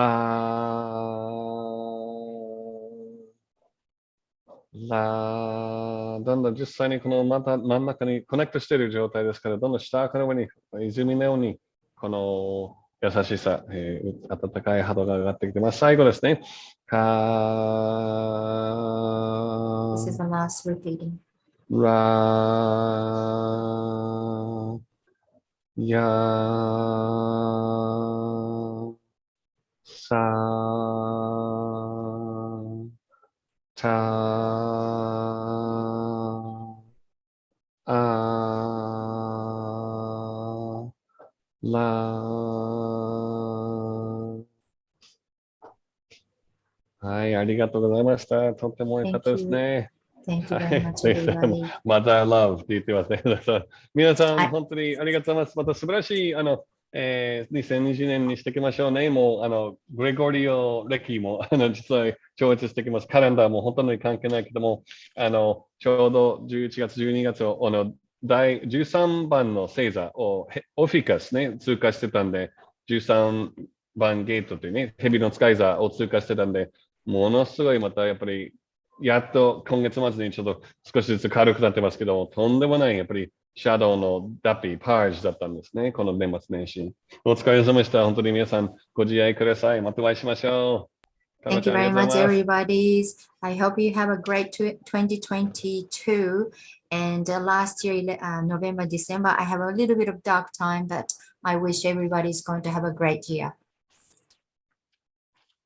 だんだん実際にこのまた真ん中にコネクトしている状態ですから、どんどん下から上に泉のようにこの優しさ、温かい波動が上がってきてます。最後ですね。This is the last repeating. やさたあらはい、ありがとうございました。とっても良かったですね。Thank you は very い、 much, everybody. Mother Love って言ってますね。皆さん、本当にありがとうございます。また素晴らしい2020年にしていきましょうね。もうグレゴリオ歴も実は超越してきます。カレンダーも本当に関係ないけども、ちょうど11月、12月を第13番の星座をオフィカスね、通過してたんで、13番ゲートというね、蛇の使い座を通過してたんで、ものすごいまたやっぱり、やっと今月末にちょっと少しずつ軽くなってますけど、とんでもないやっぱりシャドウのダッピー、パージだったんですね、この年末年始。お疲れ様でした。本当に皆さんご自愛ください。またお会いしましょう。Thank you very much, everybody. I hope you have a great 2022. And last year, November, December, I have a little bit of dark time, but I wish everybody is going to have a great year.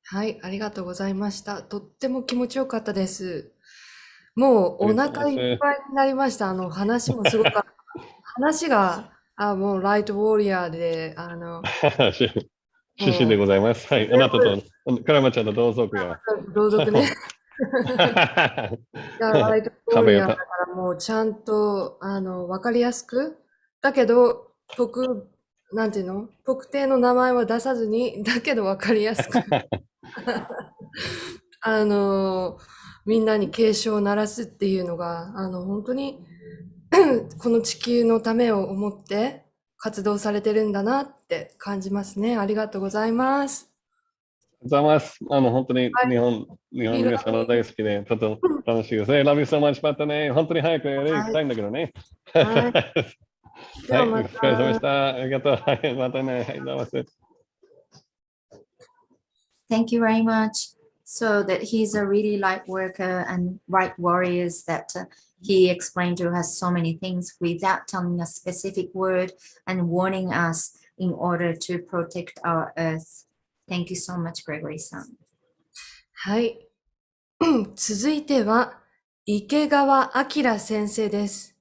はい、ありがとうございました。とっても気持ちよかったです。もうお腹いっぱいになりました。話もすごく、話が、もうライトウォーリアーで、出身でございます。はい、あなたと、カラマちゃんの同族が。同族ね。ライトウォーリアーだからもうちゃんと、わかりやすく、だけど、なんていうの？特定の名前は出さずに、だけどわかりやすく。みんなに警鐘を鳴らすっていうのが、本当にこの地球のためを思って活動されてるんだなって感じますね。ありがとうございます。ありがとうございます。本当に日本の皆さんが大好きで、とても楽しいですね。Love you so much, またね。本当に早くやりたいんだけどね。はい、お疲れ様でした。ありがとう。はい、またね。はい、どうも。Thank you very much. So that he's a really light worker and right warriors that he explained to us so many things without telling a specific word and warning us in order to protect our earth. Thank you so much, Gregory さん。はい。続いては、池川明先生です。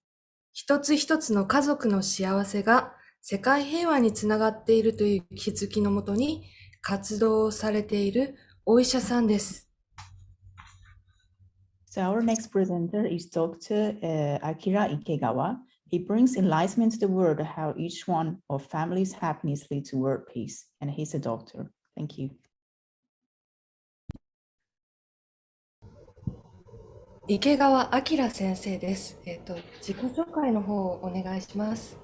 一つ一つの家族の幸せが世界平和につながっているという気づきのもとに活動をされているお医者さんです。So our next presenter is Dr. Akira Ikegawa. He brings enlightenment to the world how each one of families' happiness leads to world peace. And he's a doctor. Thank you. 池川明先生です。自己紹介の方をお願いします。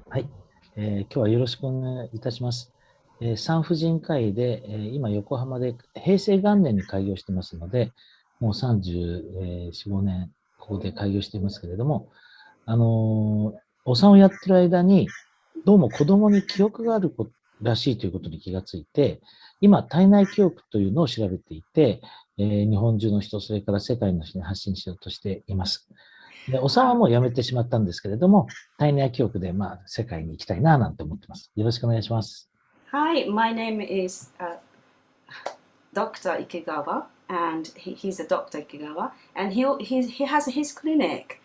はい。今日はよろしくお願いいたします。産婦人科医で、今横浜で平成元年に開業してますので、もう34、5年ここで開業していますけれども、お産をやってる間に、どうも子供に記憶があるらしいということに気がついて、今、体内記憶というのを調べていて、日本中の人、それから世界の人に発信しようとしています。で、お産はもうやめてしまったんですけれども、体内記憶で世界に行きたいななんて思ってます。よろしくお願いします。Hi, my name is Dr. Ikegawa, and he's a Dr. Ikegawa, and he has his clinic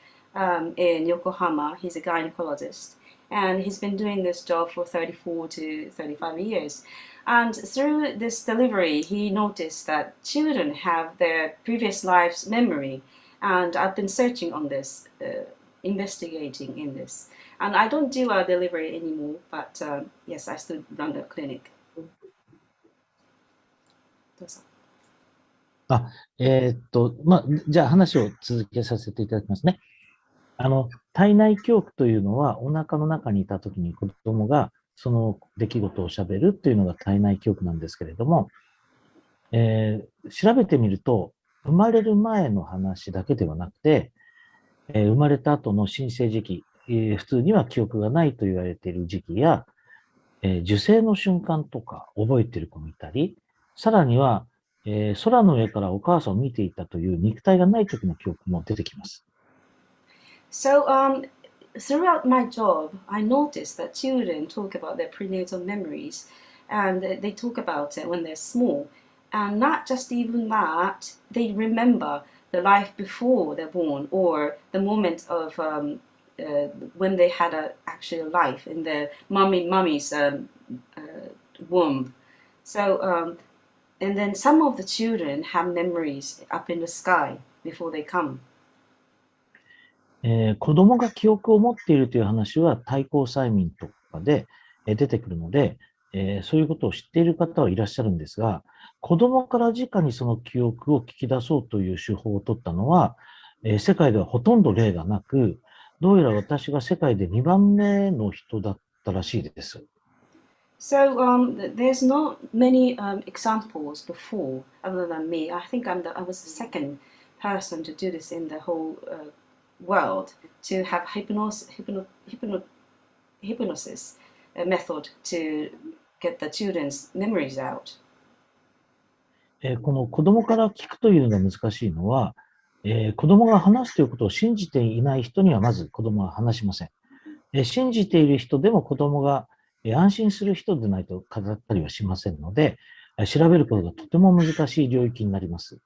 in Yokohama. He's a gynecologist, and he's been doing this job for 34 to 35 years. And through this delivery, he noticed that children have their previous life's memory, and I've been searching on this, investigating in this. And I don't do a delivery anymore, but yes, I still run the clinic. どうぞ。じゃあ話を続けさせていただきますね。体内記憶というのは、お腹の中にいたときに子供がその出来事をしゃべるっていうのが体内記憶なんですけれども、調べてみると、生まれる前の話だけではなくて、生まれた後の新生児期、普通には記憶がないと言われている時期や、受精の瞬間とか覚えている子もいたり、さらには、空の上からお母さんを見ていたという肉体がない時の記憶も出てきます。So, throughout my job, I noticed that children talk about their prenatal memories and they talk about it when they're small. And not just even that, they remember the life before they're born or the moment of when they had an actual life in their mummy's womb. So, and then some of the children have memories up in the sky before they come. 子供が記憶を持っているという話は対抗催眠とかで出てくるので、そういうことを知っている方はいらっしゃるんですが、子供から直にその記憶を聞き出そうという手法を取ったのは、世界ではほとんど例がなく、どうやら私が世界で2番目の人だったらしいです。So there's not many examples before other than me. I think I was the second person to do this in the whole world to have hypnosis method to get the children's memories out. この子供から聞くというのが難しいのは、子供が話すということを信じていない人にはまず子供は話しません。信じている人でも子供が安心する人でないと語ったりはしませんので、調べることがとても難しい領域になります。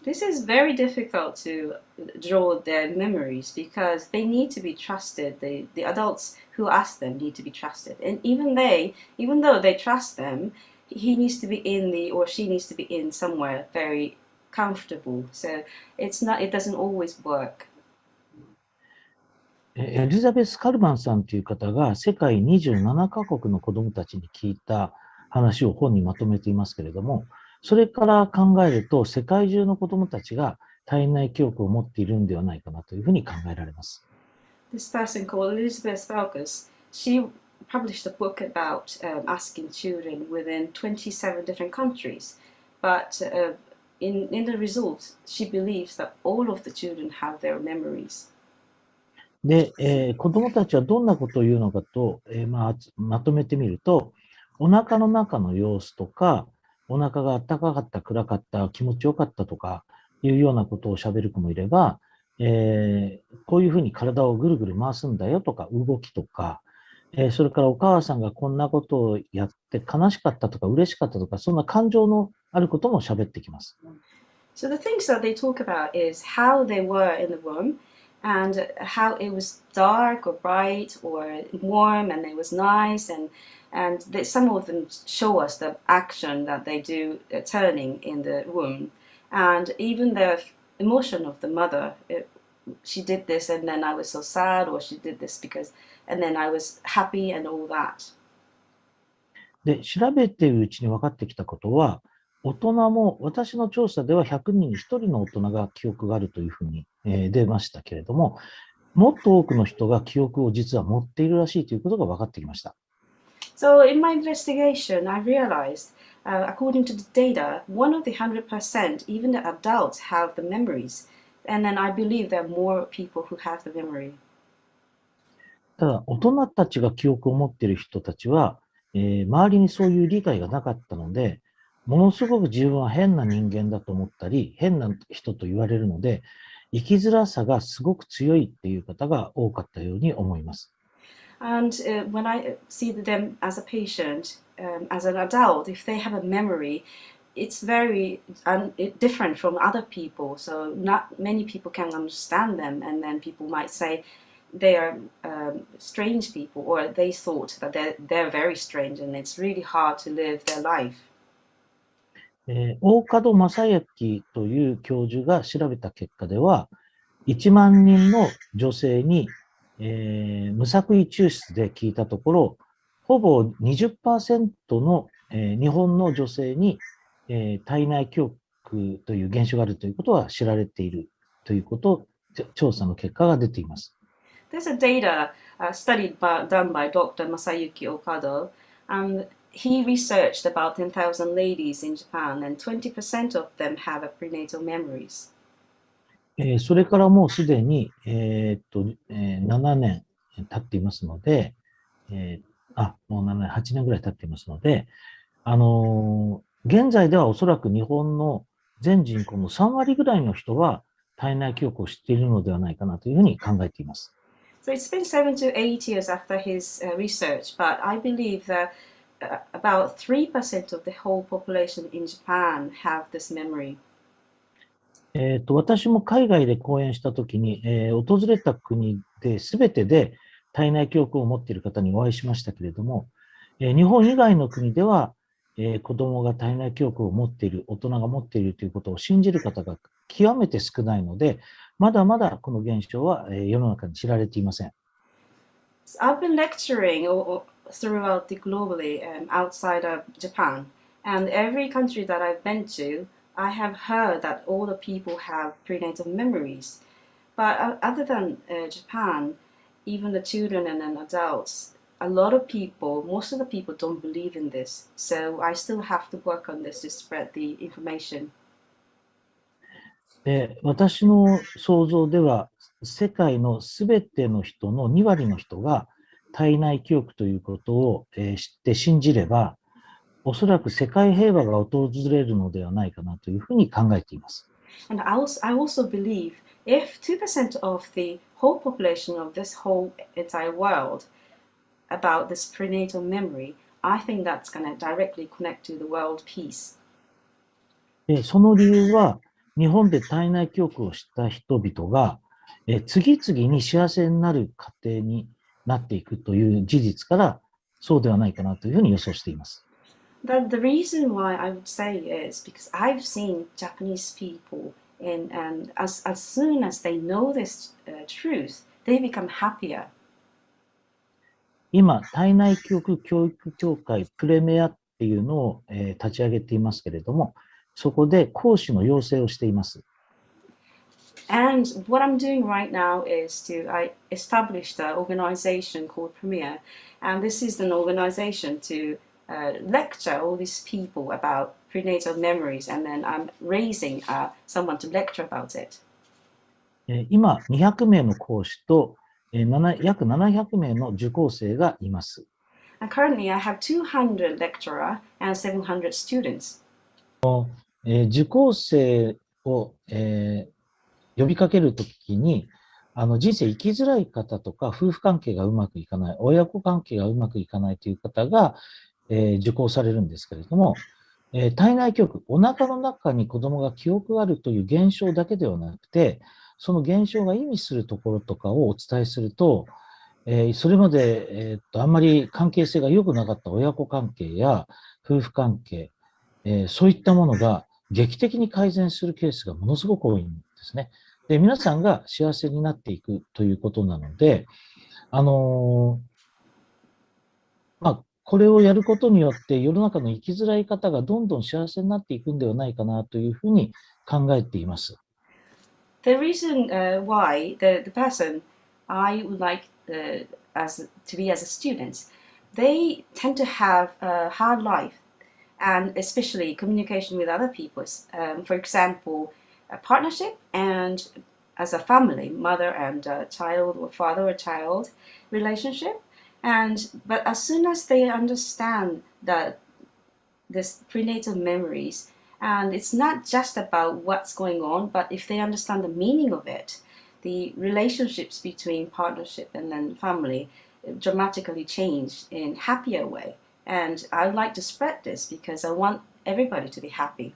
This is very difficult to draw their memories because they need to be trusted. The adults who ask them need to be trusted. And even though they trust them, he needs to be in or she needs to be in somewhere very comfortable. So it doesn't always work. エリザベス・カルマンさんという方が世界27カ国の子どもたちに聞いた話を本にまとめていますけれども、それから考えると世界中の子どもたちが体内記憶を持っているんではないかなというふうに考えられます。This person called Elizabeth Falkus, she published a book about asking children within 27 different countries. But in the results, she believes that all of the children have their memories. で、子どもたちはどんなことを言うのかと、まとめてみると、お腹の中の様子とか、お腹が暖かかった、暗かった、気持ちよかったとかいうようなことを喋る子もいれば、こういうふうに体をぐるぐる回すんだよとか、動きとか、それからお母さんがこんなことをやって悲しかったとか嬉しかったとか、そんな感情のあることも喋ってきます。So the things that they talk about is how they were in the womb and how it was dark or bright or warm and it was nice and some of them show us the action that they do turning in the womb and even the emotion of the mother. She did this and then I was so sad or she did this because and then I was happy and all that. で、調べているうちに分かってきたことは、大人も私の調査では100人に1人の大人が記憶があるというふうに出ましたけれども、もっと多くの人が記憶を実は持っているらしいということが分かってきました。So in my investigation, I realized, according to the data, 1 of the 100%, even the adults have the memories. And then I believe there are more people who have the memory. ただ、大人たちが記憶を持っている人たちは、周りにそういう理解がなかったので、ものすごく自分は変な人間だと思ったり、変な人と言われるので、生きづらさがすごく強いっていう方が多かったように思います。And when I see them as a patient, as an adult, if they have a memory, it's very different from other people. So not many people can understand them, and then people might say they are strange people, or they thought that they're very strange, and it's really hard to live their life. 大門正幸という教授が調べた結果では、1万人の女性に、無作為抽出で聞いたところ、ほぼ 20% の、日本の女性に、体内記憶という現象があるということは知られているということを調査の結果が出ています。There's a data study done by Dr. Masayuki Okado, and he researched about 10,000 ladies in Japan, and 20% of them have a prenatal memories. それからもうすでに、7年経っていますので、もう7年、8年ぐらい経っていますので、現在ではおそらく日本の全人口の3割ぐらいの人は体内記憶を知っているのではないかなというふうに考えています。So it's been 7 to 8 years after his research, but I believe that about 3% of the whole population in Japan have this memory. 私も海外で講演したときに、訪れた国で全てで体内記憶を持っている方にお会いしましたけれども、日本以外の国では、子供が体内記憶を持っている、大人が持っているということを信じる方が極めて少ないので、まだまだこの現象は世の中に知られていません。I've been lecturing throughout globally outside of Japan, and every country that I've been to, I have heard that all the people have prenatal memories. But other than Japan, even the children and then adults, a lot of people, most of the people don't believe in this. So I still have to work on this to spread the information. 私の想像では、世界のすべての人の2割の人が体内記憶ということを知って信じれば、おそらく世界平和が訪れるのではないかなというふうに考えています。And I also believe if 2% of the whole population of this whole entire world about this prenatal memory, I think that's going to directly connect to the world peace. その理由は、日本で体内記憶をした人々が、次々に幸せになる過程になっていくという事実から、そうではないかなというふうに予想しています。The reason why I would say is because I've seen Japanese people, and as soon as they know this truth, they become happier. 今、体内記憶教育協会プレメアっていうのを、立ち上げていますけれども、そこで講師の養成をしています。And what I'm doing right now is I established an organization called Premier, and this is an organization to lecture all these people about prenatal memories, and then I'm raising someone to lecture about it. 今、200名の講師と約700名の受講生がいます。And currently, I have 200 lecturers and 700 students. 受講生を、呼びかけるときに、人生生きづらい方とか、夫婦関係がうまくいかない、親子関係がうまくいかないという方が、受講されるんですけれども、体内記憶、お腹の中に子供が記憶があるという現象だけではなくて、その現象が意味するところとかをお伝えすると、それまで、あんまり関係性が良くなかった親子関係や夫婦関係、そういったものが劇的に改善するケースがものすごく多いんですね。で、皆さんが幸せになっていくということなので、これをやることによって世の中の生きづらい方がどんどん幸せになっていくんではないかなというふうに考えています。The reason why the person I would like to be as a student, they tend to have a hard life, and especially communication with other people. For example, a partnership and as a family, mother and child or father or child relationship. But as soon as they understand that this prenatal memories, and it's not just about what's going on, but if they understand the meaning of it, the relationships between partnership and then family dramatically change in happier way. And I would like to spread this because I want everybody to be happy.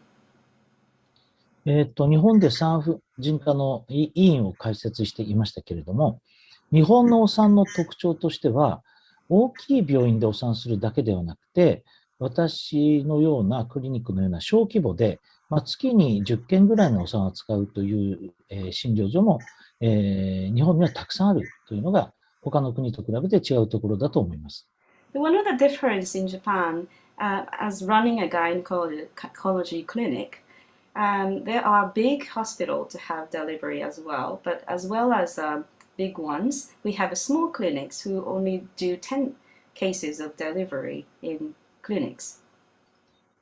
日本で産婦人科の委員を開設していましたけれども、日本のお産の特徴としては、大きい病院でお産するだけではなくて、私のようなクリニックのような小規模で、月に10件ぐらいのお産を扱うという、診療所も、日本にはたくさんあるというのが、他の国と比べて違うところだと思います。One of the difference in Japan, as running a gynecology clinic, there are big hospitals to have delivery as well, but as well as big ones, we have small clinics who only do 10 cases of delivery in clinics.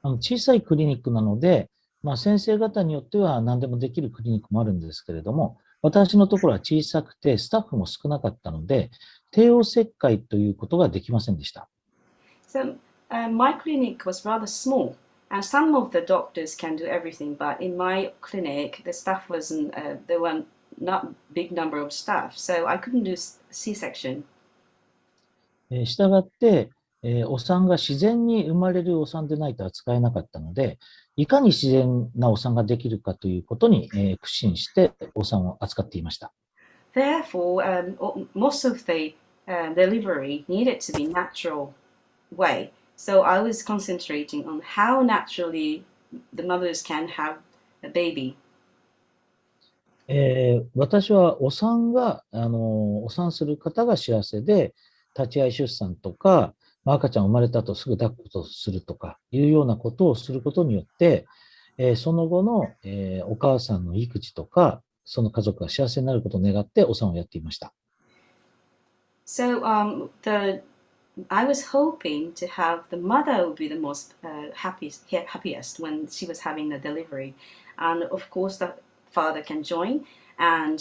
小さいクリニックなので、先生方によっては何でもできるクリニックもあるんですけれども、私のところは小さくてスタッフも少なかったので、帝王切開ということができませんでした。So my clinic was rather small, and some of the doctors can do everything, but in my clinic, the staff wasn't, there were not big number of staff, so I couldn't do C-section. したがって、お産が自然に生まれるお産でないと扱えなかったので、いかに自然なお産ができるかということに、苦心してお産を扱っていました。Therefore, most of the delivery needed to be natural way. So I was concentrating on how naturally the mothers can have a baby. 私はお産する方が幸せで、立ち会い出産とか、赤ちゃん生まれた後すぐ抱っことするとかいうようなことをすることによって、その後の、お母さんの育児とか、その家族が幸せになることを願ってお産をやっていました。So I was hoping to have the mother would be the most happiest when she was having the delivery, and of course the father can join and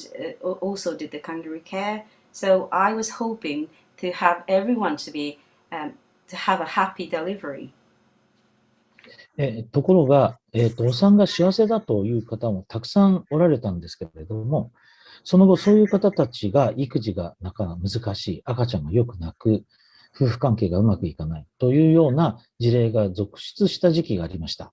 also did the kangaroo care. So I was hoping to have everyone to have a happy delivery. ところが、お産が幸せだという方もたくさんおられたんですけれども、その後そういう方たちが育児がなかなか難しい、赤ちゃんがよく泣く、夫婦関係がうまくいかないというような事例が続出した時期がありました。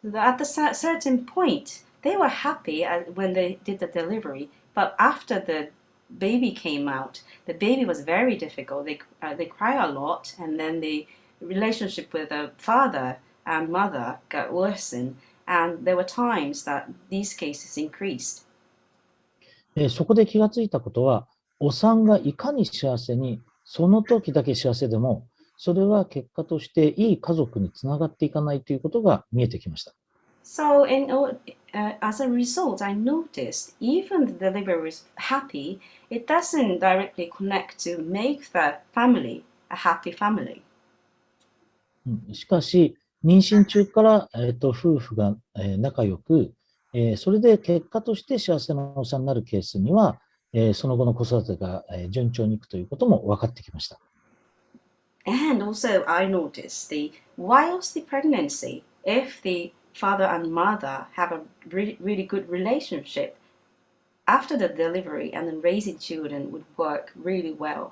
At a certain point, they were happy when they did the delivery, but after the baby came out, the baby was very difficult. They cry a lot, and then the relationship with the father and mother got worsened, and there were times that these cases increased. そこで気がついたことは、お産がいかに幸せに、その時だけ幸せでも、それは結果としていい家族につながっていかないということが見えてきました。So, as a result, I noticed even the delivery was happy, it doesn't directly connect to make the family a happy family. しかし、妊娠中から、夫婦が、仲良く、それで結果として幸せなお産になるケースには、その後の子育てが、順調にいくということも分かってきました。And also, I noticed whilst the pregnancy, if the father and mother have a really good relationship, after the delivery and then raising children would work really well.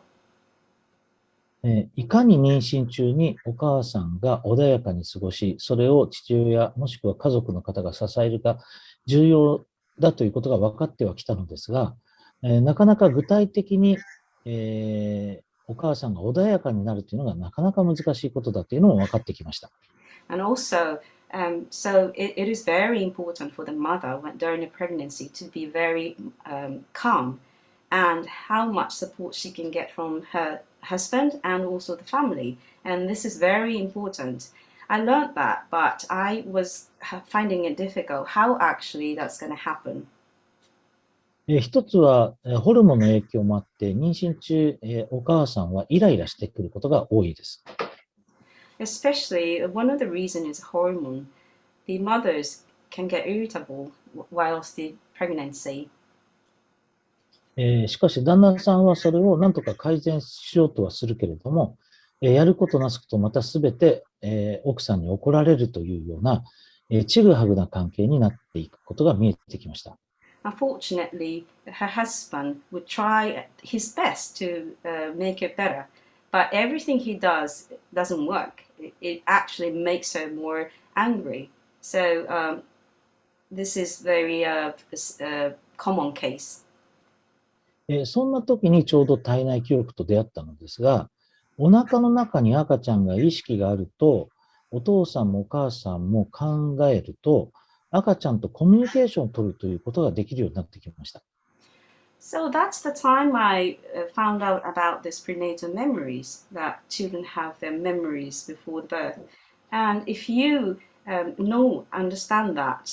いかに妊娠中にお母さんが穏やかに過ごし、それを父親もしくは家族の方が支えるか重要だということが分かってはきたのですが、なかなか具体的に、お母さんが穏やかになるというのがなかなか難しいことだというのも分かってきました。And also, so it is very important for the mother during the pregnancy to be very calm and how much support she can get from her husband and also the family. And this is very important. I learned that, but I was finding it difficult how actually that's going to happen. 一つはホルモンの影響もあって、妊娠中、お母さんはイライラしてくることが多いです。Especially, one of the reasons is hormone. The mothers can get irritable whilst the pregnancy. しかし、旦那さんはそれを何とか改善しようとはするけれども、やることなすことまたすべて、奥さんに怒られるというような、ちぐはぐな関係になっていくことが見えてきました。Unfortunately, her husband would try his best to make it better, but everything he does doesn't work. It actually makes her more angry. So this is very common case. そんな時にちょうど体内記憶と出会ったのですが、お腹の中に赤ちゃんが意識があると、お父さんもお母さんも考えると、赤ちゃんとコミュニケーションを取るということができるようになってきました。So that's the time I found out about this prenatal memories, that children have their memories before the birth. And if you understand that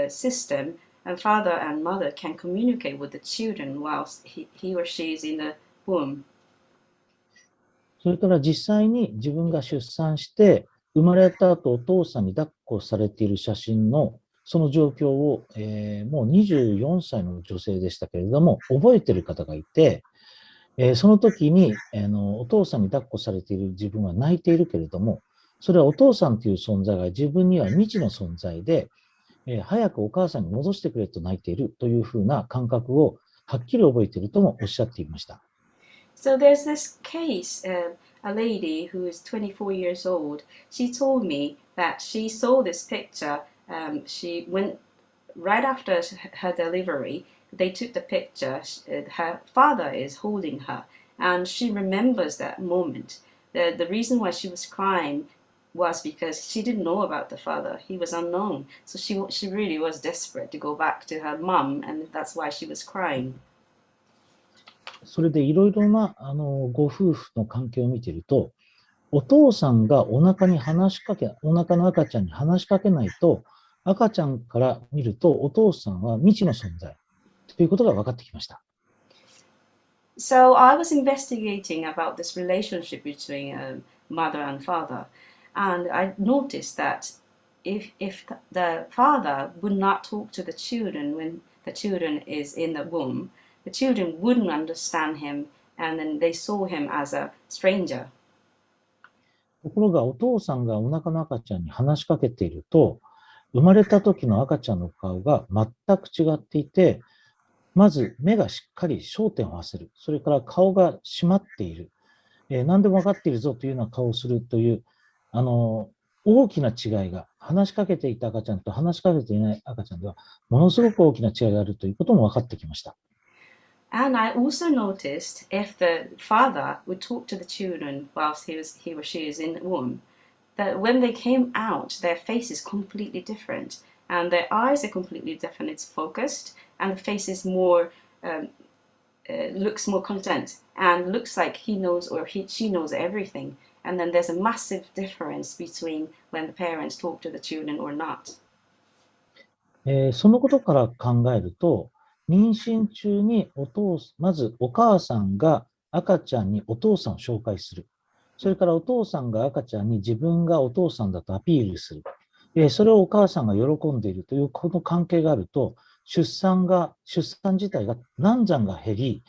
system, and father and mother can communicate with the children whilst he or she is in the womb. それから実際に自分が出産して、生まれた後お父さんに抱っこされている写真のその状況を、もう24歳の女性でしたけれども、覚えている方がいて、その時にお父さんに抱っこされている自分は泣いているけれども、それはお父さんという存在が自分には未知の存在で、早くお母さんに戻してくれと泣いているというふうな感覚をはっきり覚えているともおっしゃっていました。So there's this case, a lady who is 24 years old. She told me that she saw this picture. She went right after her delivery. They took the picture. Her father is holding her, and she remembers that moment. The reason why she was crying was because she didn't know about the father. He was unknown. So she really was desperate to go back to her mom, and that's why she was crying. それでいろいろなご夫婦の関係を見ていると、お父さんがお腹の赤ちゃんに話しかけないと、赤ちゃんから見るとお父さんは未知の存在ということが分かってきました。So I was investigating about this relationship between mother and father, and I noticed that if the father would not talk to the children when the children is in the womb, the children wouldn't understand him, and then they saw him as a stranger. ところがお父さんがお腹の赤ちゃんに話しかけていると、生まれた時の赤ちゃんの顔が全く違っていて、まず目がしっかり焦点を合わせる。それから顔が締まっている。何でも分かっているぞというような顔をするという、大きな違いが、話しかけていた赤ちゃんと話しかけていない赤ちゃんでは、ものすごく大きな違いがあるということも分かってきました。And I also noticed if the father would talk to the children whilst he or she is in the womb, that when they came out, their face is completely different, and their eyes are completely different. It's focused, and the face is more looks more content, and looks like he knows or she knows everything. And then there's a massive difference between when the parents talk to the children or not. そのことから考えると、妊娠中にまずお母さんが赤ちゃんにお父さんを紹介する。それからお父さんが赤ちゃんに自分がお父さんだとアピールする。それをお母さんが喜んでいるというこの関係があると、出産自体が難産が減り、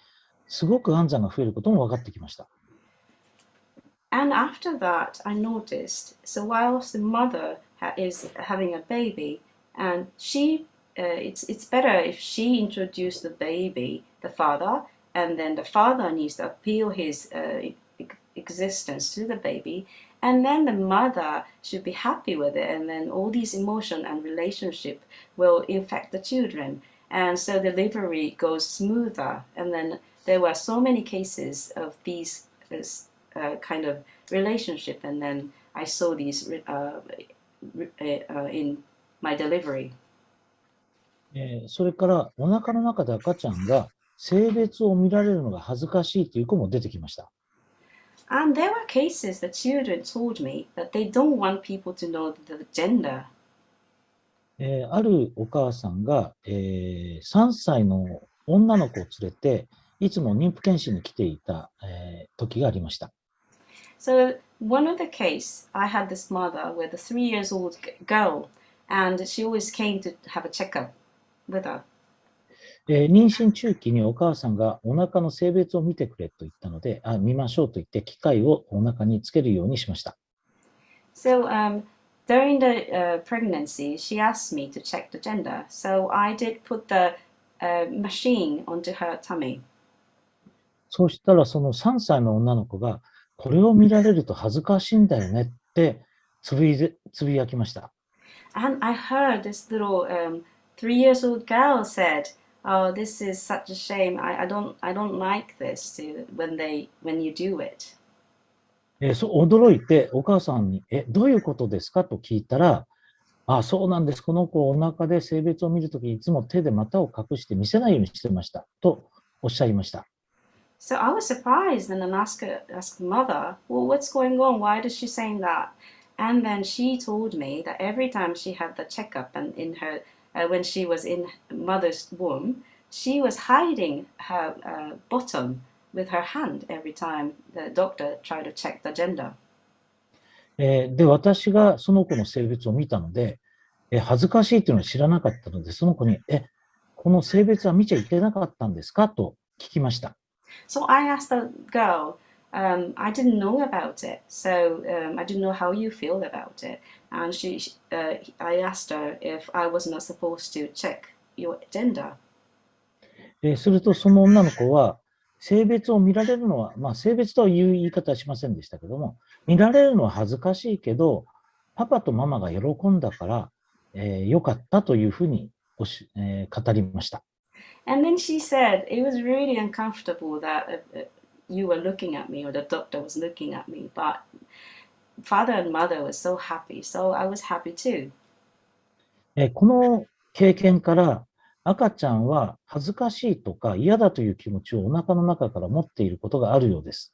すごく難産が増えることも分かってきました。And after that, I noticed, so whilst the mother is having a baby, and it's better if she introduced the baby, the father, and then the father needs to appeal his existence to the baby, and then the mother should be happy with it, and then all these emotion and relationship will affect the children, and so delivery goes smoother. And then there were so many cases of these kind of relationship, and then I saw these in my delivery. それからお腹の中で赤ちゃんが性別を見られるのが恥ずかしいという子も出てきました。And there were cases that children told me that they don't want people to know the gender. あるお母さんが、3歳の女の子を連れていつも妊婦検診に来ていた、時がありました。So one of the case, I had this mother with a 3 years old girl, and she always came to have a checkup with her. 妊娠中期にお母さんがお腹の性別を見てくれと言ったので、見ましょうと言って機械をお腹につけるようにしました。So during the pregnancy, she asked me to check the gender. So I did put the machine onto her tummy. そうしたらその3歳の女の子がこれを見られると恥ずかしいんだよねってつぶやきました。And I heard this little 3 years old girl said, "Oh, this is such a shame. I don't like this when you do it." 驚いてお母さんにどういうことですかと聞いたら、そうなんです。この子お腹で性別を見るときいつも手で股を隠して見せないようにしてましたとおっしゃいました。So I was surprised and then asked the mother, "Well, what's going on? Why is she saying that?" And then she told me that every time she had the checkup and in her when she was in mother's womb, she was hiding her bottom with her hand every time the doctor tried to check the gender. で、私がその子の性別を見たので、恥ずかしいっていうのは知らなかったので、その子に、この性別は見ちゃいけなかったんですかと聞きました。So I asked the girl, I didn't know about it, so I didn't know how you feel about it. And I asked her if I was not supposed to check your gender. すると、その女の子は、性別を見られるのは、性別とはいう言い方はしませんでしたけども、見られるのは恥ずかしいけど、パパとママが喜んだから、よかったというふうに語りました。And then she said, it was really uncomfortable that you were looking at me or the doctor was looking at me, but father and mother were so happy, so I was happy too. この経験から赤ちゃんは恥ずかしいとか嫌だという気持ちをお腹の中から持っていることがあるようです。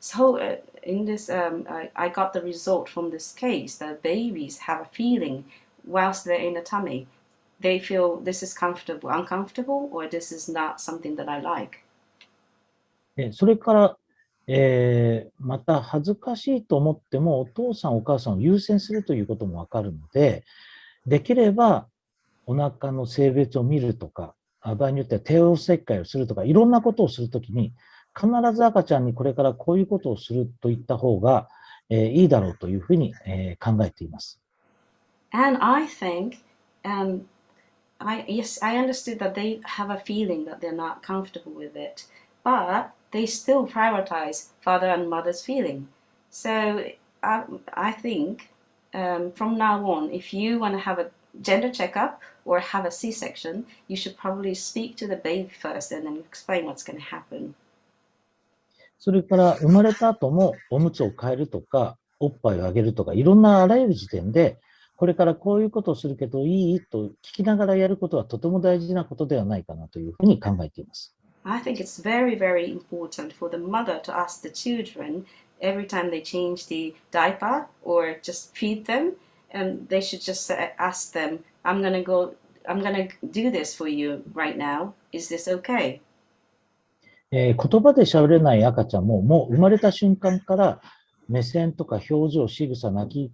So in this, I got the result from this case that babies have a feeling whilst they're in the tummy. They feel this is comfortable, uncomfortable, or this is not something that I like. それから、また恥ずかしいと思ってもお父さんお母さんを優先するということもわかるので、できればお腹の性別を見るとか、場合によっては帝王切開をするとか、いろんなことをするときに、必ず赤ちゃんにこれからこういうことをするといった方が、いいだろうというふうに、考えています。And I think, I understood that they have a feeling that they're not comfortable with it, but they still prioritize father and mother's feeling. So I think from now on, if you want to have a gender checkup or have a C-section, you should probably speak to the baby first and then explain what's going to happen. それから生まれた後もおむつを変えるとか、おっぱいをあげるとか、いろんなあらゆる時点で、これからこういうことをするけどいいと聞きながらやることはとても大事なことではないかなというふうに考えています。I think it's very, very important for the mother to ask the children every time they change the diaper or just feed them, and they should just ask them, I'm going to do this for you right now. Is this okay? 言葉で喋れない赤ちゃんも、もう生まれた瞬間から目線とか表情、仕草、泣き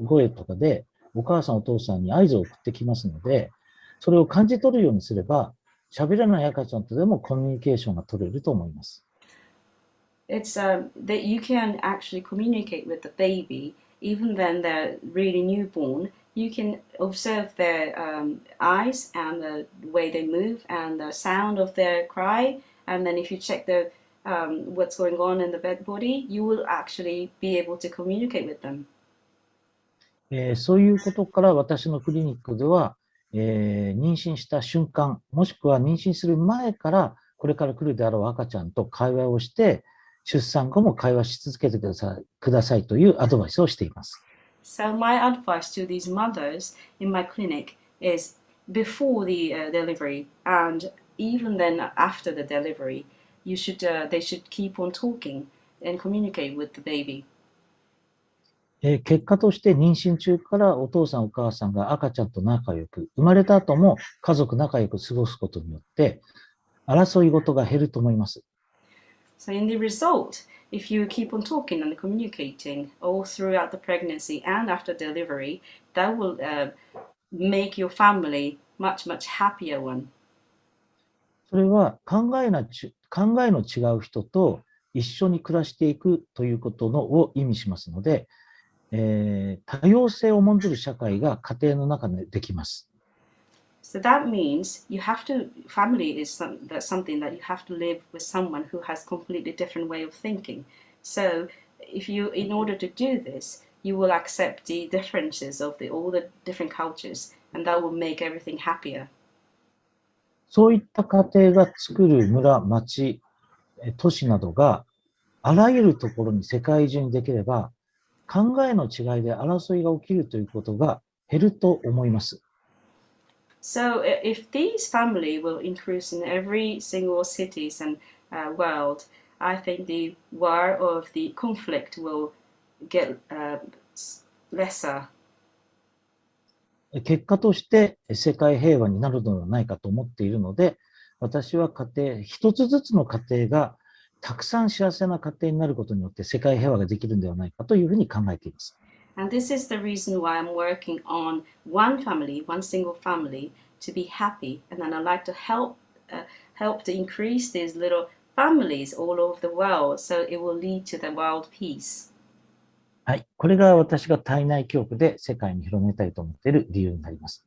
声とかでお母さんお父さんに合図を送ってきますので、それを感じ取るようにすれば、喋れない赤ちゃんとでもコミュニケーションが取れると思います。It's that you can actually communicate with the baby even when they're really newborn. You can observe their eyes and the way they move and the sound of their cry. And then if you check what's going on in the body, you will actually be able to communicate with them. そういうことから私のクリニックでは、妊娠した瞬間、もしくは妊娠する前からこれから来るであろう赤ちゃんと会話をして、出産後も会話し続けてくださいというアドバイスをしています。So my advice to these mothers in my clinic is before the delivery and even then after the delivery, they should keep on talking and communicate with the baby. 結果として妊娠中からお父さんお母さんが赤ちゃんと仲良く、生まれた後も家族仲良く過ごすことによって、争い事が減ると思います。So in the result, if you keep on talking and communicating all throughout the pregnancy and after delivery, that will make your family much, much happier one. それは考えの違う人と一緒に暮らしていくということを意味しますので、多様性を重んずる社会が家庭の中でできます。So that means family is something that you have to live with someone who has completely different way of thinking. So in order to do this, you will accept the differences of all the different cultures, and that will make everything happier. そういった家庭が作る村、町、都市などがあらゆるところに世界中にできれば、考えの違いで争いが起きるということが減ると思います。So if these family will increase in every single cities and world, I think the war of the conflict will get lesser. 結果として世界平和になるのではないかと思っているので、私は一つずつの家庭がたくさん幸せな家庭になることによって世界平和ができるんではないかというふうに考えています。And this is the reason why I'm working on one family, one single family, to be happy. And then I'd like to help to increase these little families all over the world, so it will lead to the world peace. はい。これが私が体内教育で世界に広めたいと思っている理由になります。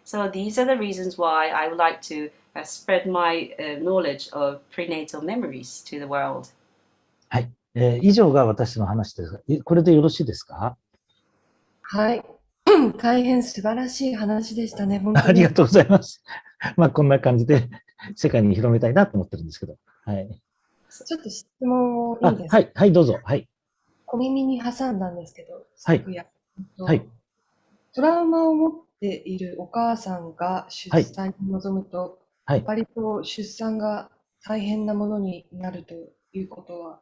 So these are the reasons why I would like to spread my knowledge of prenatal memories to the world. はい。以上が私の話ですが、これでよろしいですか？はい。大変素晴らしい話でしたね、本当に。ありがとうございます。まあ、こんな感じで世界に広めたいなと思ってるんですけど。はい。ちょっと質問いいですか？はい、はい、どうぞ。はい。小耳に挟んだんですけど、はい昨夜。はい。トラウマを持っているお母さんが出産に臨むと、はい。割と出産が大変なものになるということは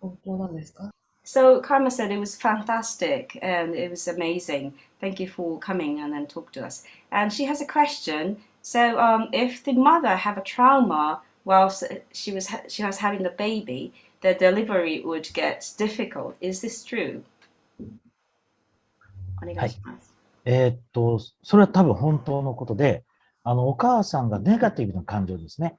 本当なんですか？ So Karma said it was fantastic and it was amazing. Thank you for coming and then talk to us. And she has a question. So if the mother have a trauma whilst she was having the baby, the delivery would get difficult. Is this true? お願いします。それは多分本当のことで、お母さんがネガティブな感情ですね。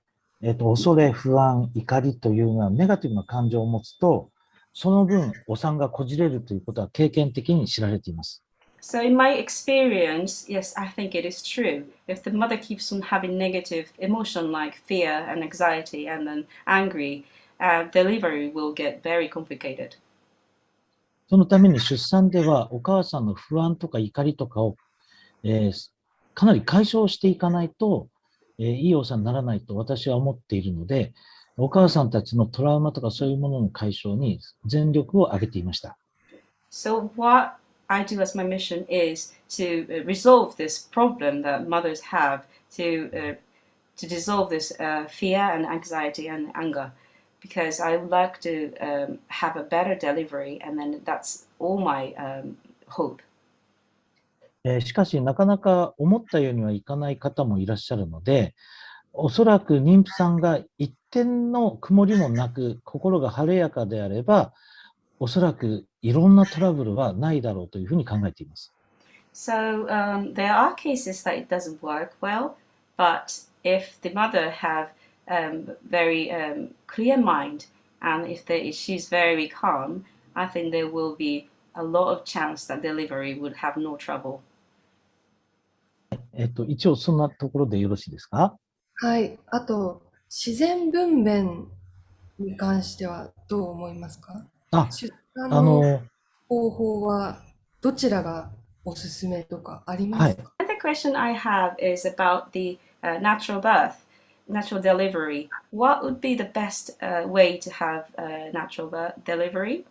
恐れ、不安、怒りというようなネガティブな感情を持つと、その分、お産がこじれるということは経験的に知られています。So in my experience, yes, I think it is true. If the mother keeps on having negative emotion like fear and anxiety and then angry, delivery will get very complicated. そのために出産ではお母さんの不安とか怒りとかを、かなり解消していかないと、いいお産にならないと私は思っているので、お母さんたちのトラウマとかそういうものの解消に全力を挙げていました。So what I do as my mission is to resolve this problem that mothers have, to dissolve this fear and anxiety and anger, because I would like to have a better delivery, and then that's all my hope. しかし、なかなか思ったようにはいかない方もいらっしゃるので、おそらく妊婦さんが一点の曇りもなく、心が晴れやかであれば、おそらくいろんなトラブルはないだろうというふうに考えています。So there are cases that it doesn't work well, but if the mother have very clear mind and if she's very calm, I think there will be a lot of chance that delivery would have no trouble. 一応そんなところでよろしいですか？はい。あと、自然分娩に関してはどう思いますか？出産の方法はどちらがおすすめとかありますか？ The question I have is about the natural birth, natural delivery. What would be the best way to have natural delivery?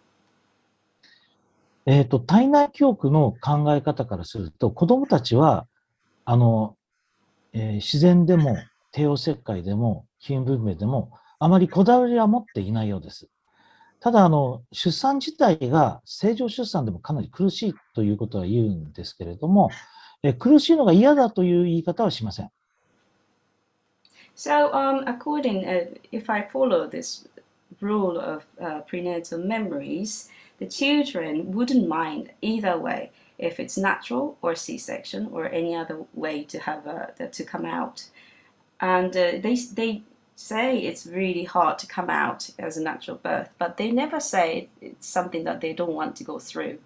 体内教育の考え方からすると、子どもたちは自然でも帝王切開でも避妊分娩でもあまりこだわりは持っていないようです。ただ出産自体が正常出産でもかなり苦しいということは言うんですけれども、苦しいのが嫌だという言い方はしません。So, if I follow this rule of prenatal memories, the children wouldn't mind either way, if it's natural or C-section or any other way to have to come out. And they say it's really hard to come out as a natural birth, but they never say it's something that they don't want to go through.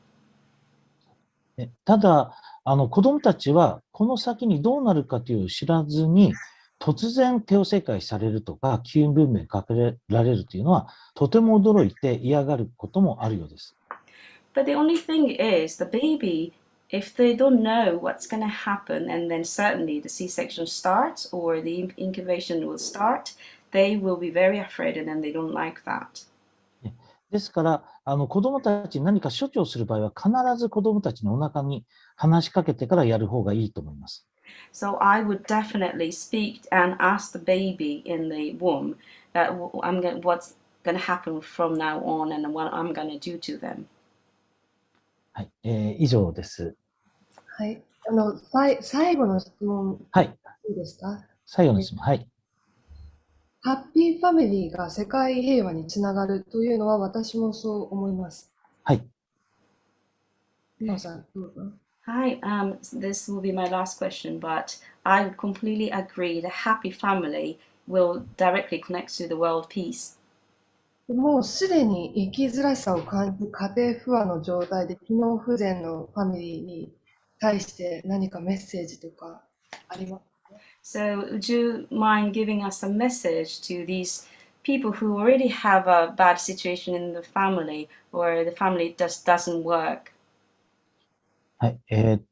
ただ子どもたちはこの先にどうなるかという知らずに突然帝王切開されるとか避妊分娩かけられるというのはとても驚いて嫌がることもあるようです。But the only thing is the baby, if they don't know what's going to happen, and then certainly the C-section starts or the incubation will start, they will be very afraid and then they don't like that. ですから子どもたちに何か処置をする場合は必ず子どもたちのお腹に話しかけてからやる方がいいと思います。So I would definitely speak and ask the baby in the womb that what's going to happen from now on and what I'm going to do to them. はい、以上です。はい。最後の質問、はい。いいですか？最後の質問、はい。ハッピーファミリーが世界平和につながるというのは私もそう思います。はい。なおさん、どうぞ。Hi, this will be my last question, but I would completely agree that happy family will directly connect to the world peace. もうすでに生きづらさを感じ、家庭不和の状態で機能不全のファミリーに対して何かメッセージとかありますか？ So would you mind giving us a message to these people who already have a bad situation in the family or the family just doesn't work? はい。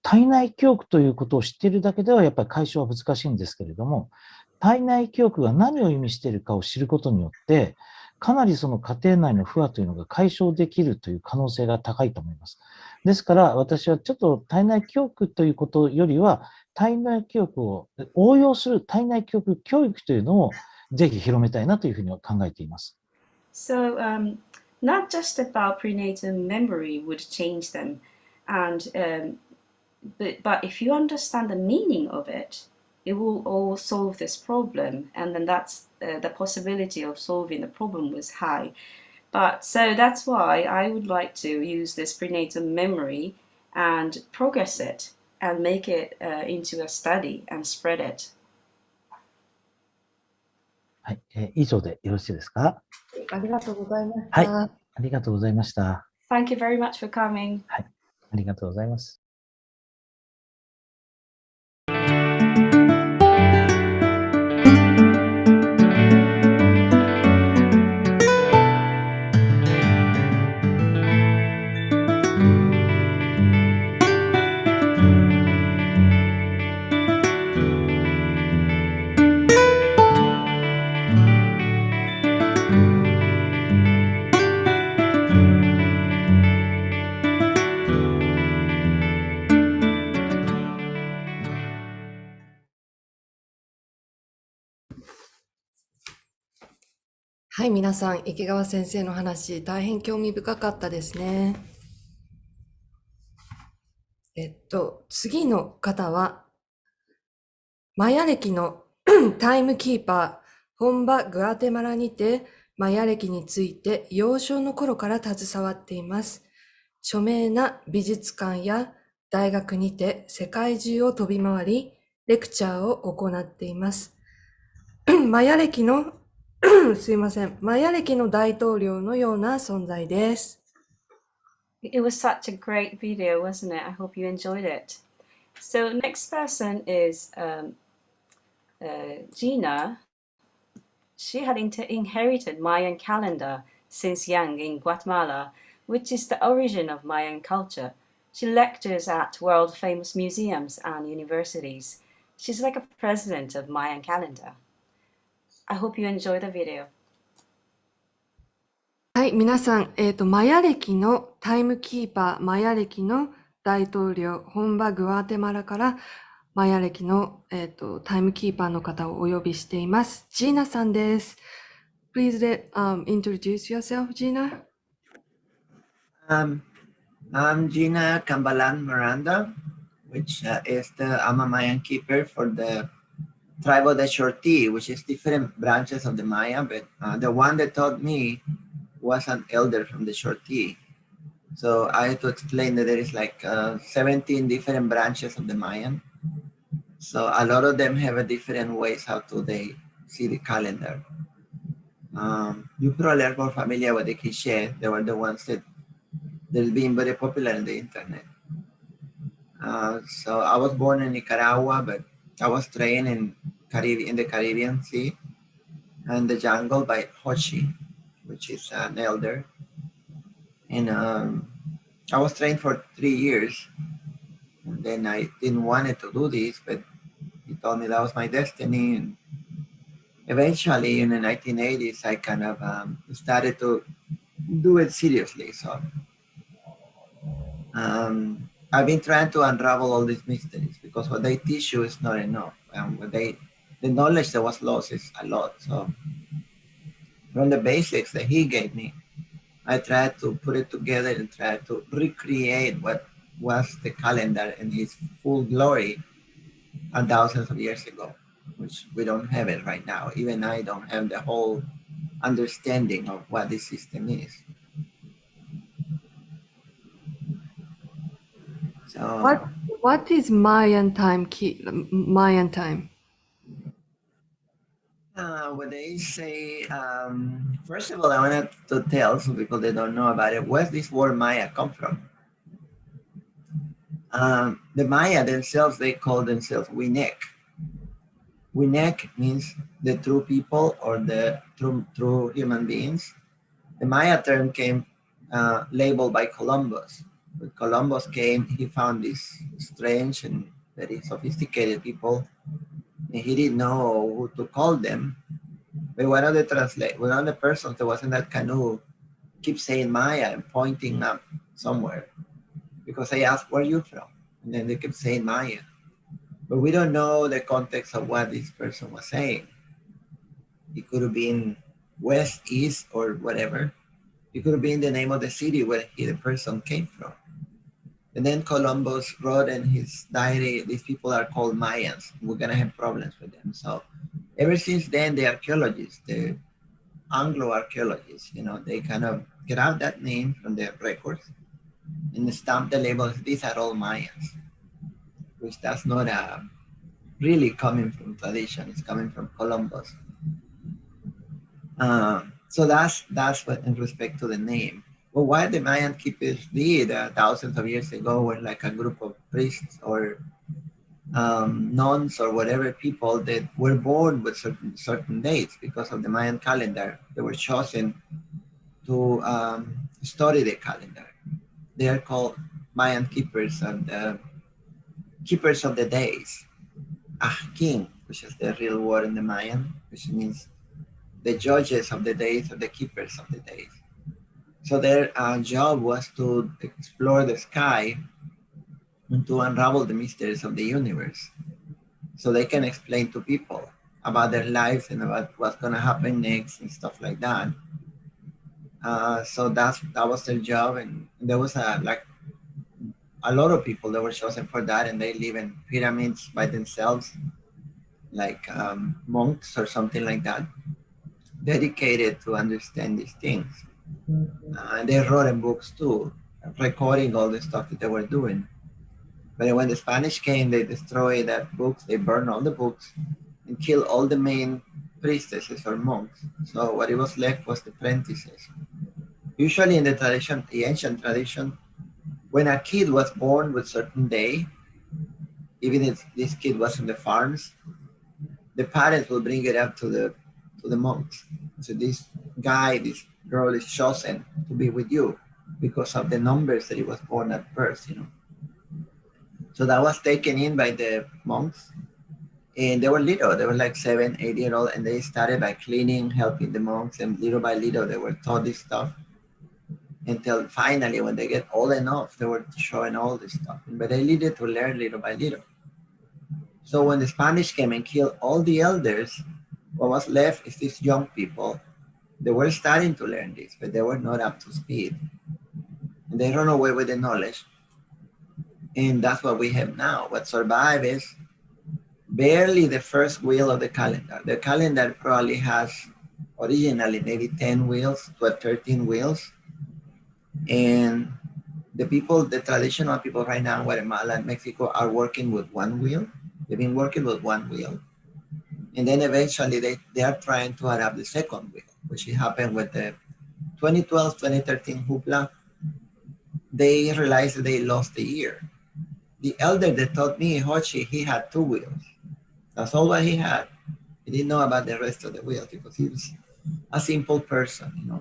体内記憶ということを知っているだけではやっぱり解消は難しいんですけれども、体内記憶が何を意味しているかを知ることによって、かなりその家庭内の不和というのが解消できるという可能性が高いと思います。ですから私はちょっと体内記憶ということよりは、体内記憶を応用する体内記憶教育というのをぜひ広めたいなというふうに考えています。So not just about prenatal memory would change them, but if you understand the meaning of it, it will all solve this problem, and then that's the possibility of solving the problem was high. But so that's why I would like to use this prenatal memory and progress it and make it into a study and spread it. はい。以上でよろしいですか？ありがとうございました。はい。ありがとうございました。Thank you very much for coming. はい。ありがとうございます。はい、皆さん、池川先生の話、大変興味深かったですね。次の方は、マヤ暦のタイムキーパー、本場グアテマラにて、マヤ暦について幼少の頃から携わっています。著名な美術館や大学にて世界中を飛び回り、レクチャーを行っています。マヤ暦のすいません。マヤ暦の大統領のような存在です。It was such a great video, wasn't it? I hope you enjoyed it. So next person is Gina. She had inherited Mayan calendar since young in Guatemala, which is the origin of Mayan culture. She lectures at world-famous museums and universities. She's like a president of Mayan calendar. I hope you enjoy the video. はい、皆さん、マヤ暦のタイムキーパー、マヤ暦の大統領、本場グアテマラから、マヤ暦の、タイムキーパーの方をお呼びしています。ジーナさんです。Please introduce yourself, Gina. I'm Gina Cambalan Miranda, which is I'm a Mayan keeper for the tribe of the Shorty, which is different branches of the Maya, but the one that taught me was an elder from the Shorty. So I had to explain that there is like 17 different branches of the Mayan. So a lot of them have a different ways how to they see the calendar. You probably are more familiar with the cliché. They were the ones that they're being very popular on the internet. So I was born in Nicaragua, but I was trained in the Caribbean Sea and the jungle by Hoshi, which is an elder. And I was trained for 3 years. And then I didn't want to do this, but he told me that was my destiny. And eventually in the 1980s, I kind of started to do it seriously. So I've been trying to unravel all these mysteries because what they teach you is not enough. And the knowledge that was lost is a lot. So from the basics that he gave me, I tried to put it together and try to recreate what was the calendar in its full glory thousands of years ago. which we don't have it right now. Even I don't have the whole understanding of what this system is. So What is Mayan time? Mayan time? What they say, first of all, I wanted to tell some people that don't know about it, where this word Maya come from? The Maya themselves, they call themselves Winek. Winek means the true people or the true human beings. The Maya term came labeled by Columbus. When Columbus came, he found these strange and very sophisticated people, and he didn't know who to call them. But one of the persons that was in that canoe kept saying Maya and pointing up somewhere, because I asked, where are you from? And then they kept saying Maya. But we don't know the context of what this person was saying. It could have been west, east, or whatever. It could have been the name of the city where the person came from. And then Columbus wrote in his diary, these people are called Mayans. We're gonna have problems with them. So ever since then, the archaeologists, the Anglo archaeologists, they kind of grabbed that name from their records and stamped the labels. These are all Mayans, which that's not really coming from tradition. It's coming from Columbus. So that's what in respect to the name. But what the Mayan keepers did thousands of years ago were like a group of priests or nuns or whatever people that were born with certain dates because of the Mayan calendar. They were chosen to study the calendar. They are called Mayan keepers of the days. King, which is the real word in the Mayan, which means the judges of the days or the keepers of the days. So their job was to explore the sky and to unravel the mysteries of the universe, so they can explain to people about their lives and about what's going to happen next and stuff like that. So that was their job, and there was a lot of people that were chosen for that, and they live in pyramids by themselves, like monks or something like that, dedicated to understand these things. And they wrote in books too, recording all the stuff that they were doing. But when the Spanish came, they destroyed that books, they burned all the books and killed all the main priestesses or monks. So what it was left was the apprentices. Usually in the tradition, the ancient tradition, when a kid was born with certain day, even if this kid was in the farms, the parents will bring it up to the monks. So this guy, this girl is chosen to be with you because of the numbers that he was born at birth, So that was taken in by the monks, and they were little. They were like 7, 8 years old, and they started by cleaning, helping the monks, and little by little they were taught this stuff until finally, when they get old enough, they were showing all this stuff. But they needed to learn little by little. So when the Spanish came and killed all the elders, what was left is these young people. They were starting to learn this, but they were not up to speed. And they run away with the knowledge. And that's what we have now. What survived is barely the first wheel of the calendar. The calendar probably has originally maybe 10 wheels, 12, 13 wheels. And the people, the traditional people right now in Guatemala and Mexico are working with one wheel. They've been working with one wheel. And then eventually they are trying to adapt the second wheel, which happened with the 2012, 2013 hoopla. They realized that they lost the year. The elder that taught me, Hochi, he had 2 wheels. That's all what he had. He didn't know about the rest of the wheels because he was a simple person.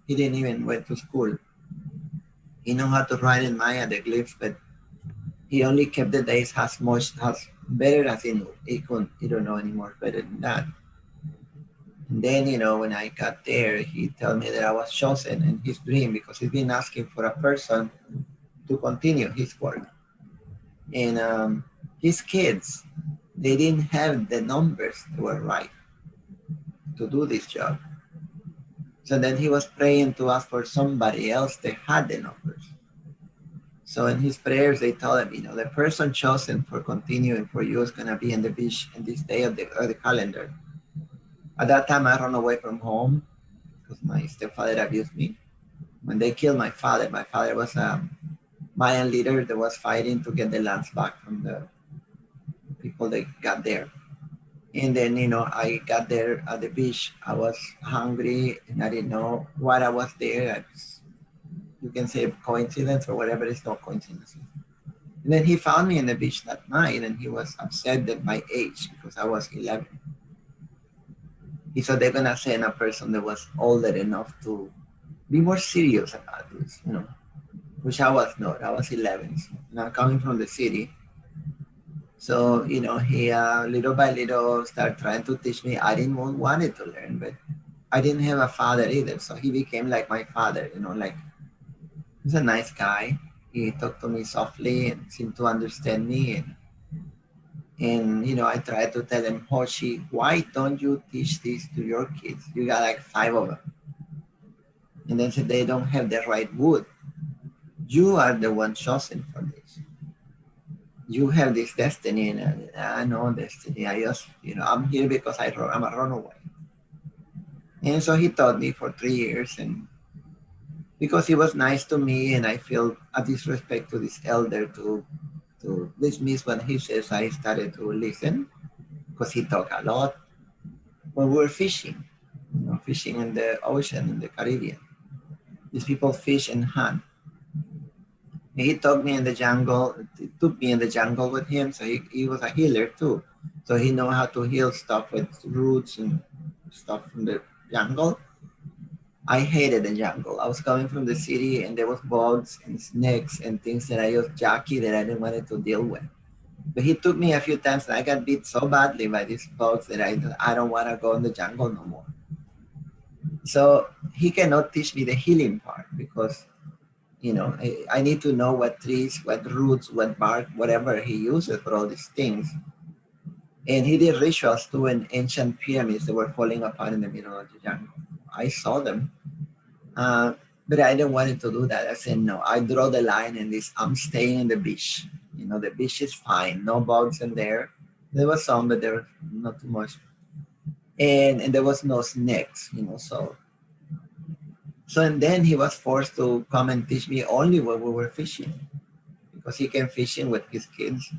He didn't even went to school. He knew how to write in Maya the glyphs, but he only kept the days as better as he knew. He don't know anymore better than that. And then, when I got there, he told me that I was chosen in his dream because he's been asking for a person to continue his work. And his kids, they didn't have the numbers that were right to do this job. So then he was praying to ask for somebody else that had the numbers. So in his prayers, they told him, the person chosen for continuing for you is going to be in the beach in this day of the calendar. At that time, I ran away from home because my stepfather abused me. When they killed my father was a Mayan leader that was fighting to get the lands back from the people that got there. And then, I got there at the beach. I was hungry and I didn't know why I was there. You can say coincidence or whatever, it's no coincidence. And then he found me in the beach that night and he was upset at my age because I was 11. He said they're gonna send a person that was older enough to be more serious about this, which I was not. I was 11, so, now coming from the city. So, he little by little started trying to teach me. I didn't want it to learn, but I didn't have a father either. So he became like my father, he's a nice guy. He talked to me softly and seemed to understand me. And I tried to tell him, Hoshi, why don't you teach this to your kids? You got like 5 of them. And then said, they don't have the right wood. You are the one chosen for this. You have this destiny, and I know destiny. I just, I'm here because I'm a runaway. And so he taught me for 3 years, and because he was nice to me, and I feel a disrespect to this elder to dismiss what he says, I started to listen because he talked a lot. When we were fishing, fishing in the ocean, in the Caribbean, these people fish and hunt. And he took me in the jungle, with him. So he was a healer too. So he knew how to heal stuff with roots and stuff from the jungle. I hated the jungle. I was coming from the city and there was bugs and snakes and things that I used Jackie that I didn't want to deal with. But he took me a few times and I got bit so badly by these bugs that I don't want to go in the jungle no more. So he cannot teach me the healing part because, I need to know what trees, what roots, what bark, whatever he uses for all these things. And he did rituals too in ancient pyramids that were falling apart in the middle of the jungle. I saw them, but I didn't want to do that. I said, no, I draw the line in this. I'm staying in the beach. The beach is fine. No bugs in there. There was some, but there was not too much. And there was no snakes, So and then he was forced to come and teach me only when we were fishing because he came fishing with his kids.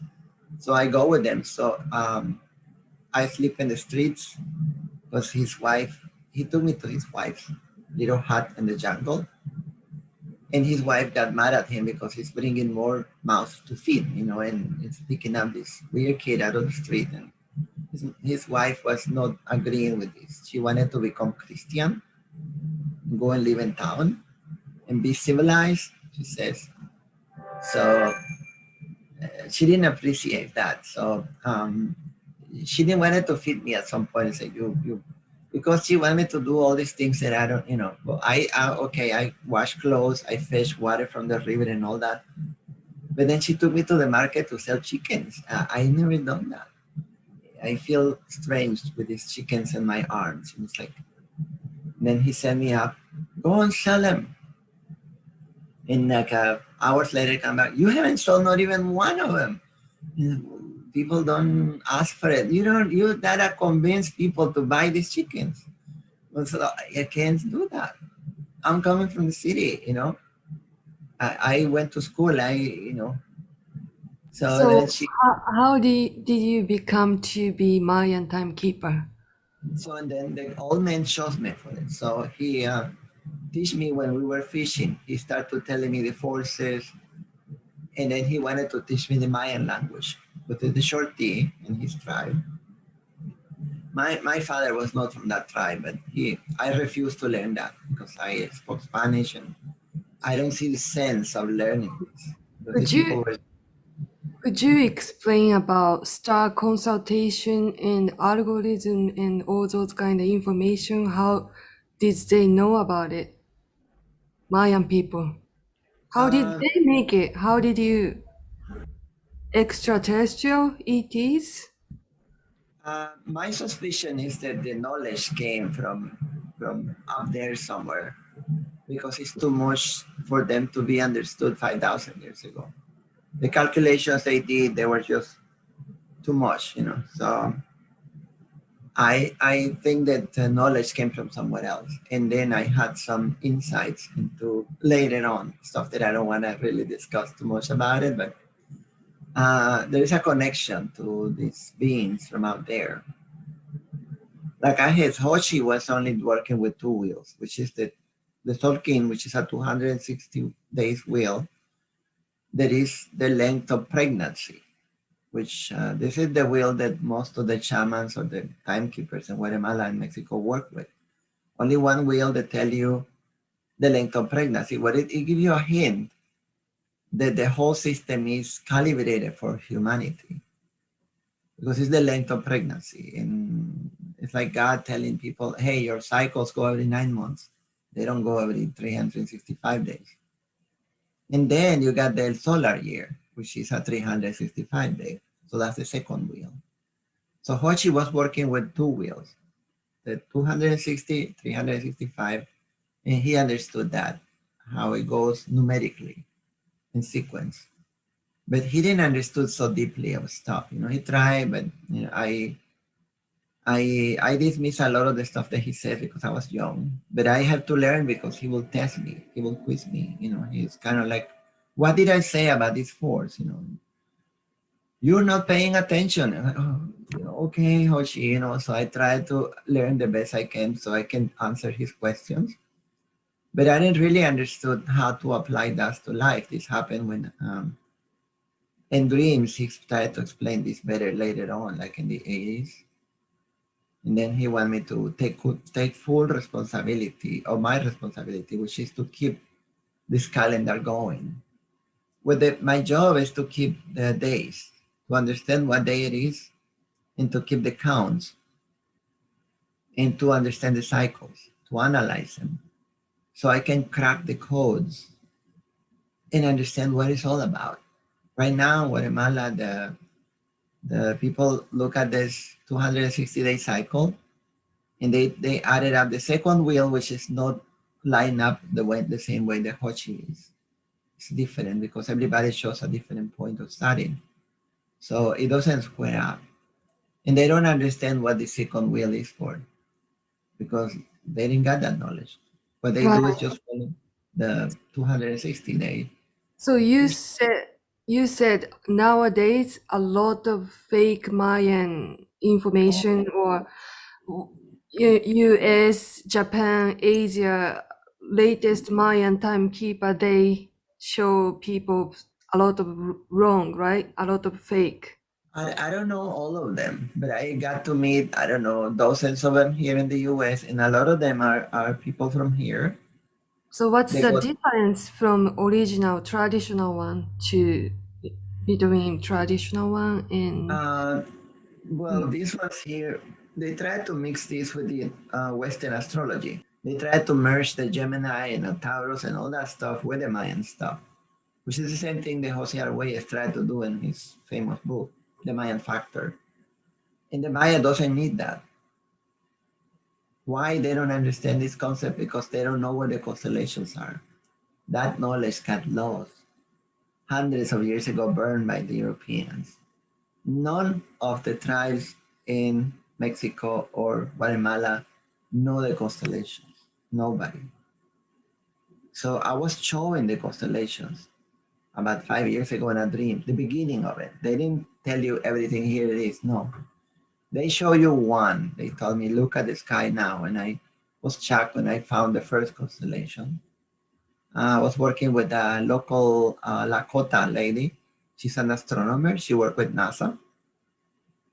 So I go with them. So I sleep in the streets because he took me to his wife's little hut in the jungle. And his wife got mad at him because he's bringing more mouths to feed, and it's picking up this weird kid out of the street. And his wife was not agreeing with this. She wanted to become Christian, go and live in town and be civilized, she says. So she didn't appreciate that. So she didn't want to feed me at some point and say, you, because she wanted me to do all these things that I don't, but I wash clothes, I fish water from the river and all that. But then she took me to the market to sell chickens. I never done that. I feel strange with these chickens in my arms. And it's like, then he sent me up, go and sell them. And like hours later, come back, you haven't sold not even one of them. People don't ask for it. You gotta convince people to buy these chickens. So I can't do that. I'm coming from the city, I went to school, So how did you become to be Mayan timekeeper? So and then the old man chose me for it. So he teach me when we were fishing. He started telling me the forces, and then he wanted to teach me the Mayan language, but the short T in his tribe. My father was not from that tribe, but I refused to learn that because I spoke Spanish and I don't see the sense of learning this. Could you explain about star consultation and algorithm and all those kind of information? How did they know about it? Mayan people. How did they make it? How did you extraterrestrial ETs? My suspicion is that the knowledge came from up there somewhere. because it's too much for them to be understood 5,000 years ago. The calculations they did, they were just too much, you know. So I think that the knowledge came from somewhere else. And then I had some insights into later on stuff that I don't want to really discuss too much about it, but there is a connection to these beings from out there. Like I had Hoshi was only working with 2 wheels, which is the Tolkien, which is a 260 days wheel. That is the length of pregnancy, which this is the wheel that most of the shamans or the timekeepers in Guatemala and Mexico work with. Only one wheel that tell you the length of pregnancy, but it gives you a hint that the whole system is calibrated for humanity because it's the length of pregnancy. And it's like God telling people, hey, your cycles go every 9 months. They don't go every 365 days. And then you got the solar year, which is a 365 days. So that's the second wheel. So Hoshi was working with 2 wheels, the 260, 365, and he understood that, how it goes numerically in sequence. But he didn't understood so deeply of stuff. You know, he tried, but you know, I dismiss a lot of the stuff that he said because I was young, but I have to learn because he will test me, he will quiz me, you know, he's kind of like, what did I say about this force, you know? You're not paying attention. I'm like, oh, you know, okay, Hoshi, you know, so I try to learn the best I can so I can answer his questions. But I didn't really understood how to apply that to life. This happened when, in dreams, he tried to explain this better later on, like in the 80s. And then he wanted me to take full responsibility of my responsibility, which is to keep this calendar going. My job is to keep the days, to understand what day it is, and to keep the counts, and to understand the cycles, to analyze them, so I can crack the codes and understand what it's all about. Right now, in Guatemala, the people look at this 260-day cycle, and they added up the second wheel, which is not lined up the same way the Hoshi is. It's different because everybody shows a different point of starting. So it doesn't square up. And they don't understand what the second wheel is for because they didn't get that knowledge. What they do is just follow the 260 days. So you said nowadays a lot of fake Mayan information or US, Japan, Asia, latest Mayan timekeeper, they show people a lot of wrong, right? A lot of fake. I don't know all of them, but I got to meet, I don't know, dozens of them here in the US, and a lot of them are people from here. So what's the difference from original traditional one to between traditional one and well, these ones here, they try to mix this with the Western astrology. They try to merge the Gemini and the Taurus and all that stuff with the Mayan stuff, which is the same thing that Jose Arguelles tried to do in his famous book, The Mayan Factor. And the Maya doesn't need that. Why they don't understand this concept? Because they don't know where the constellations are. That knowledge got lost hundreds of years ago, burned by the Europeans. None of the tribes in Mexico or Guatemala know the constellations. Nobody. So I was showing the constellations about 5 years ago in a dream, the beginning of it. They didn't tell you everything, here it is. No. They show you one. They told me, look at the sky now. And I was shocked when I found the first constellation. I was working with a local Lakota lady. She's an astronomer. She worked with NASA.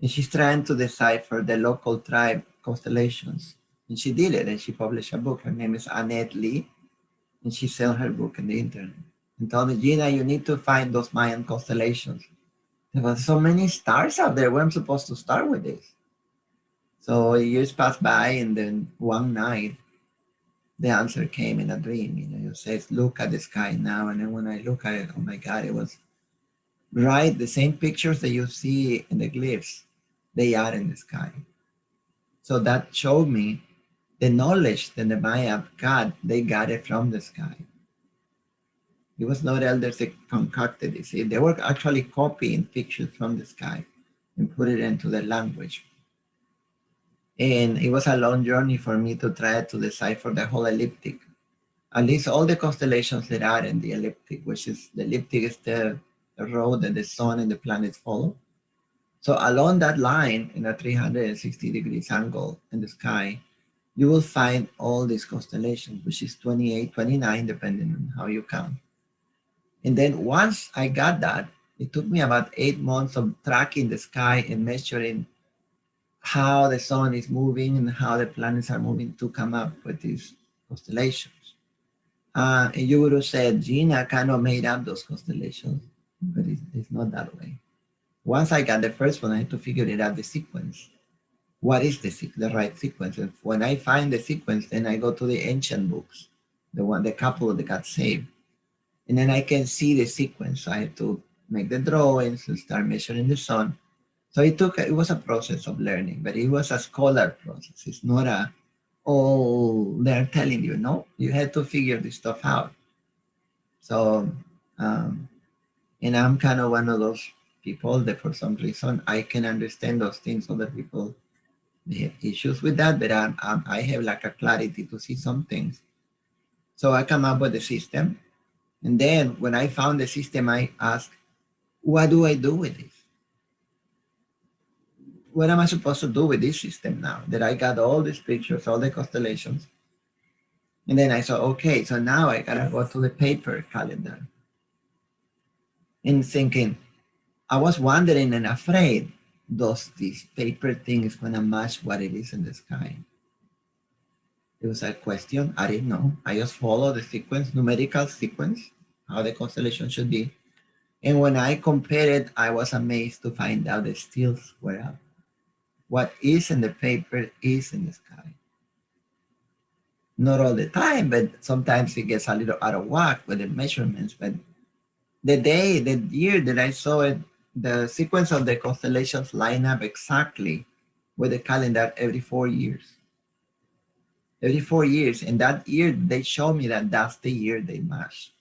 And she's trying to decipher the local tribe constellations. And she did it, and she published a book. Her name is Annette Lee. And she sells her book on the internet. And told me, Gina, you need to find those Mayan constellations. There were so many stars out there. Where am I supposed to start with this? So years passed by, and then one night, the answer came in a dream. You know, you says, look at the sky now. And then when I look at it, oh my God, it was right. The same pictures that you see in the glyphs, they are in the sky. So that showed me the knowledge that the Maya got, they got it from the sky. It was not elders that concocted it. See, they were actually copying pictures from the sky and put it into the language. And it was a long journey for me to try to decipher the whole ecliptic. At least all the constellations that are in the ecliptic, which is the ecliptic is the road that the sun and the planets follow. So along that line, in a 360 degrees angle in the sky, you will find all these constellations, which is 28, 29, depending on how you count. And then once I got that, it took me about 8 months of tracking the sky and measuring how the sun is moving and how the planets are moving to come up with these constellations. And Yuru said, Gina kind of made up those constellations, but it's not that way. Once I got the first one, I had to figure it out, the sequence. What is the right sequence? And when I find the sequence, then I go to the ancient books, the couple that got saved. And then I can see the sequence. So I had to make the drawings and start measuring the sun. So it was a process of learning, but it was a scholar process. It's not they're telling you, no, you had to figure this stuff out. So, and I'm kind of one of those people that for some reason I can understand those things. Other people, they have issues with that, but I have like a clarity to see some things. So I come up with a system. And then when I found the system, I asked, what do I do with this? What am I supposed to do with this system now that I got all these pictures, all the constellations? And then I thought, okay, so now I gotta go to the paper calendar. And thinking, I was wondering and afraid, does this paper thing is gonna match what it is in the sky? It was a question, I didn't know. I just followed the sequence, numerical sequence, how the constellation should be. And when I compared it, I was amazed to find out the still square up. What is in the paper is in the sky. Not all the time, but sometimes it gets a little out of whack with the measurements. But the year that I saw it, the sequence of the constellations line up exactly with the calendar every 4 years. Every 4 years. And that year, they showed me that that's the year they matched.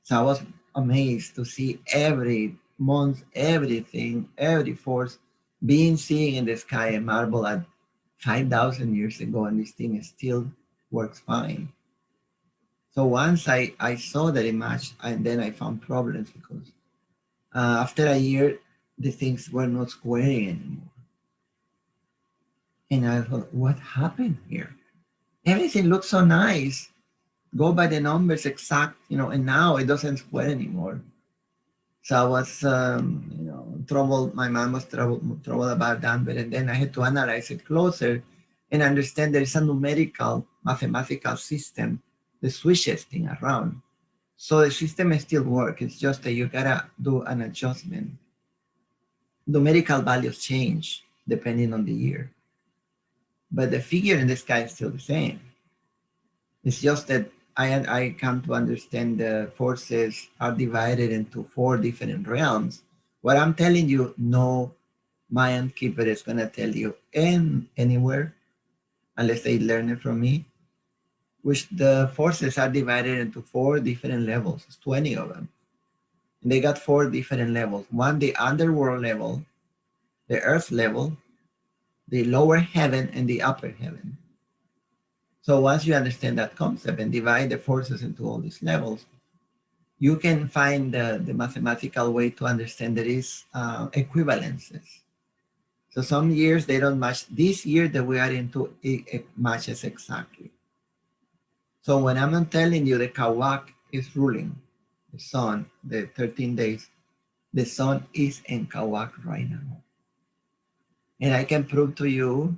So I was amazed to see every month, everything, every force being seen in the sky and marvel at 5,000 years ago, and this thing still works fine. So once I saw that it matched, and then I found problems because after a year, the things were not squaring anymore. And I thought, what happened here? Everything looks so nice. Go by the numbers exact, and now it doesn't square anymore. So I was, troubled. My mom was troubled about that, but then I had to analyze it closer and understand there is a numerical, mathematical system that switches things around. So the system still works. It's just that you gotta do an adjustment. Numerical values change depending on the year, but the figure in the sky is still the same. It's just that I come to understand the forces are divided into 4 different realms. What I'm telling you, no Mayan keeper is going to tell you anywhere, unless they learn it from me, which the forces are divided into 4 different levels. It's 20 of them. And they got 4 different levels. One, the underworld level, the earth level, the lower heaven, and the upper heaven. So once you understand that concept and divide the forces into all these levels, you can find the mathematical way to understand there is equivalences. So some years they don't match. This year that we are into, it matches exactly. So when I'm telling you the Kawak is ruling the sun, the 13 days, the sun is in Kawak right now. And I can prove to you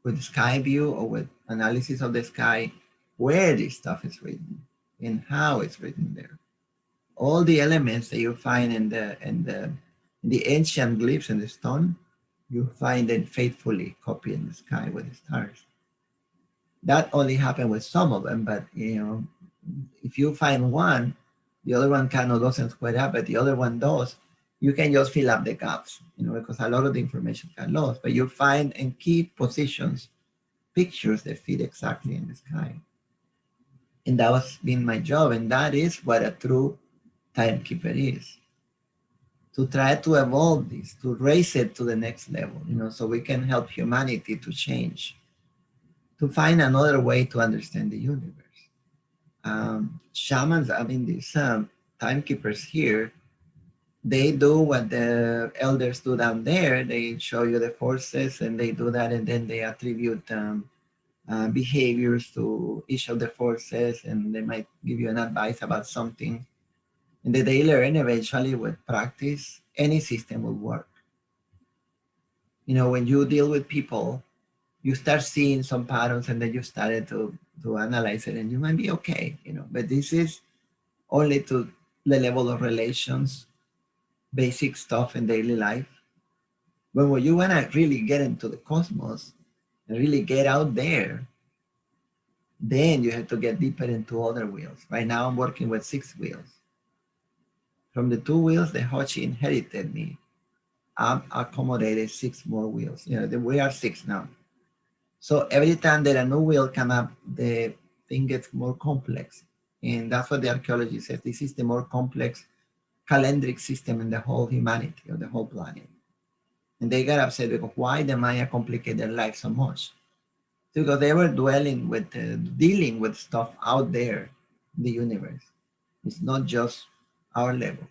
with sky view or with analysis of the sky where this stuff is written and how it's written there. All the elements that you find in the ancient glyphs in the stone, you find it faithfully copied in the sky with the stars. That only happened with some of them, but if you find one, the other one kind of doesn't square up, but the other one does. You can just fill up the gaps, because a lot of the information got lost. But you find and keep positions pictures that fit exactly in the sky. And that was been my job, and that is what a true timekeeper is. To try to evolve this, to raise it to the next level, so we can help humanity to change, to find another way to understand the universe. Shamans, these timekeepers here, they do what the elders do down there. They show you the forces, and they do that, and then they attribute behaviors to each of the forces, and they might give you an advice about something. And then they learn eventually with practice, any system will work. When you deal with people, you start seeing some patterns, and then you started to analyze it, and you might be okay, but this is only to the level of relations, basic stuff in daily life. But when you want to really get into the cosmos and really get out there, then you have to get deeper into other wheels. Right now I'm working with 6 wheels. From the 2 wheels that Hochi inherited me, I've accommodated 6 more wheels. We are 6 now. So every time that a new wheel comes up, the thing gets more complex. And that's what the archaeology says. This is the more complex calendric system in the whole humanity, or the whole planet. And they got upset because why the Maya complicate their life so much? Because they were dealing with stuff out there in the universe. It's not just our level.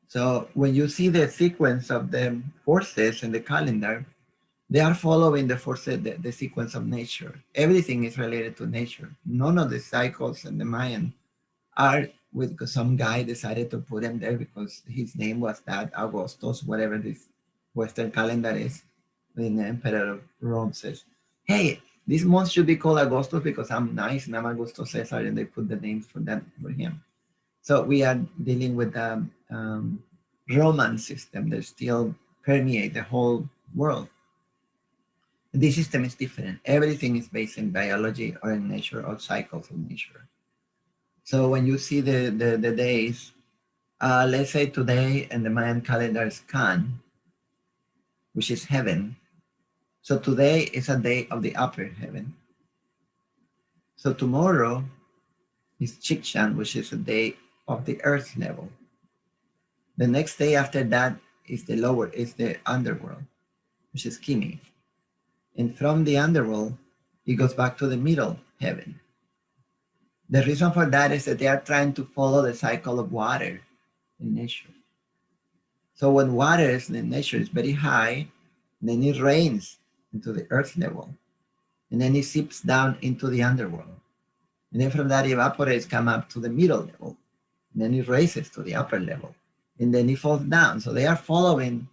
So when you see the sequence of the forces in the calendar, they are following the forces, the sequence of nature. Everything is related to nature. None of the cycles in the Mayan are because some guy decided to put them there because his name was that, Augustus, whatever this Western calendar is. When the Emperor of Rome says, hey, this month should be called Augustus because I'm nice and I'm Augustus Caesar, and they put the names for him. So we are dealing with a Roman system that still permeates the whole world. This system is different. Everything is based in biology or in nature or cycles of nature. So when you see the days, let's say today in the Mayan calendar is Can, which is heaven. So today is a day of the upper heaven. So tomorrow is Chikshan, which is a day of the earth level. The next day after that is the underworld, which is Kimi. And from the underworld, it goes back to the middle heaven. The reason for that is that they are trying to follow the cycle of water in nature. So when water is in nature is very high, then it rains into the earth level, and then it seeps down into the underworld. And then from that, it evaporates, come up to the middle level, and then it raises to the upper level, and then it falls down. So they are following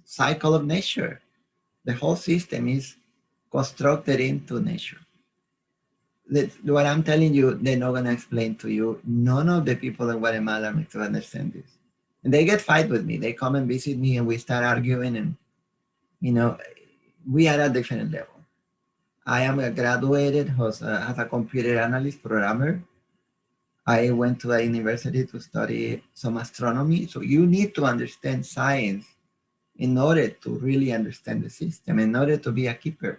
cycle of nature. The whole system is constructed into nature. What I'm telling you, they're not going to explain to you. None of the people in Guatemala make to understand this. And they get fight with me. They come and visit me, and we start arguing, and we are at a different level. I am a graduated as a computer analyst programmer. I went to a university to study some astronomy. So you need to understand science in order to really understand the system, in order to be a keeper.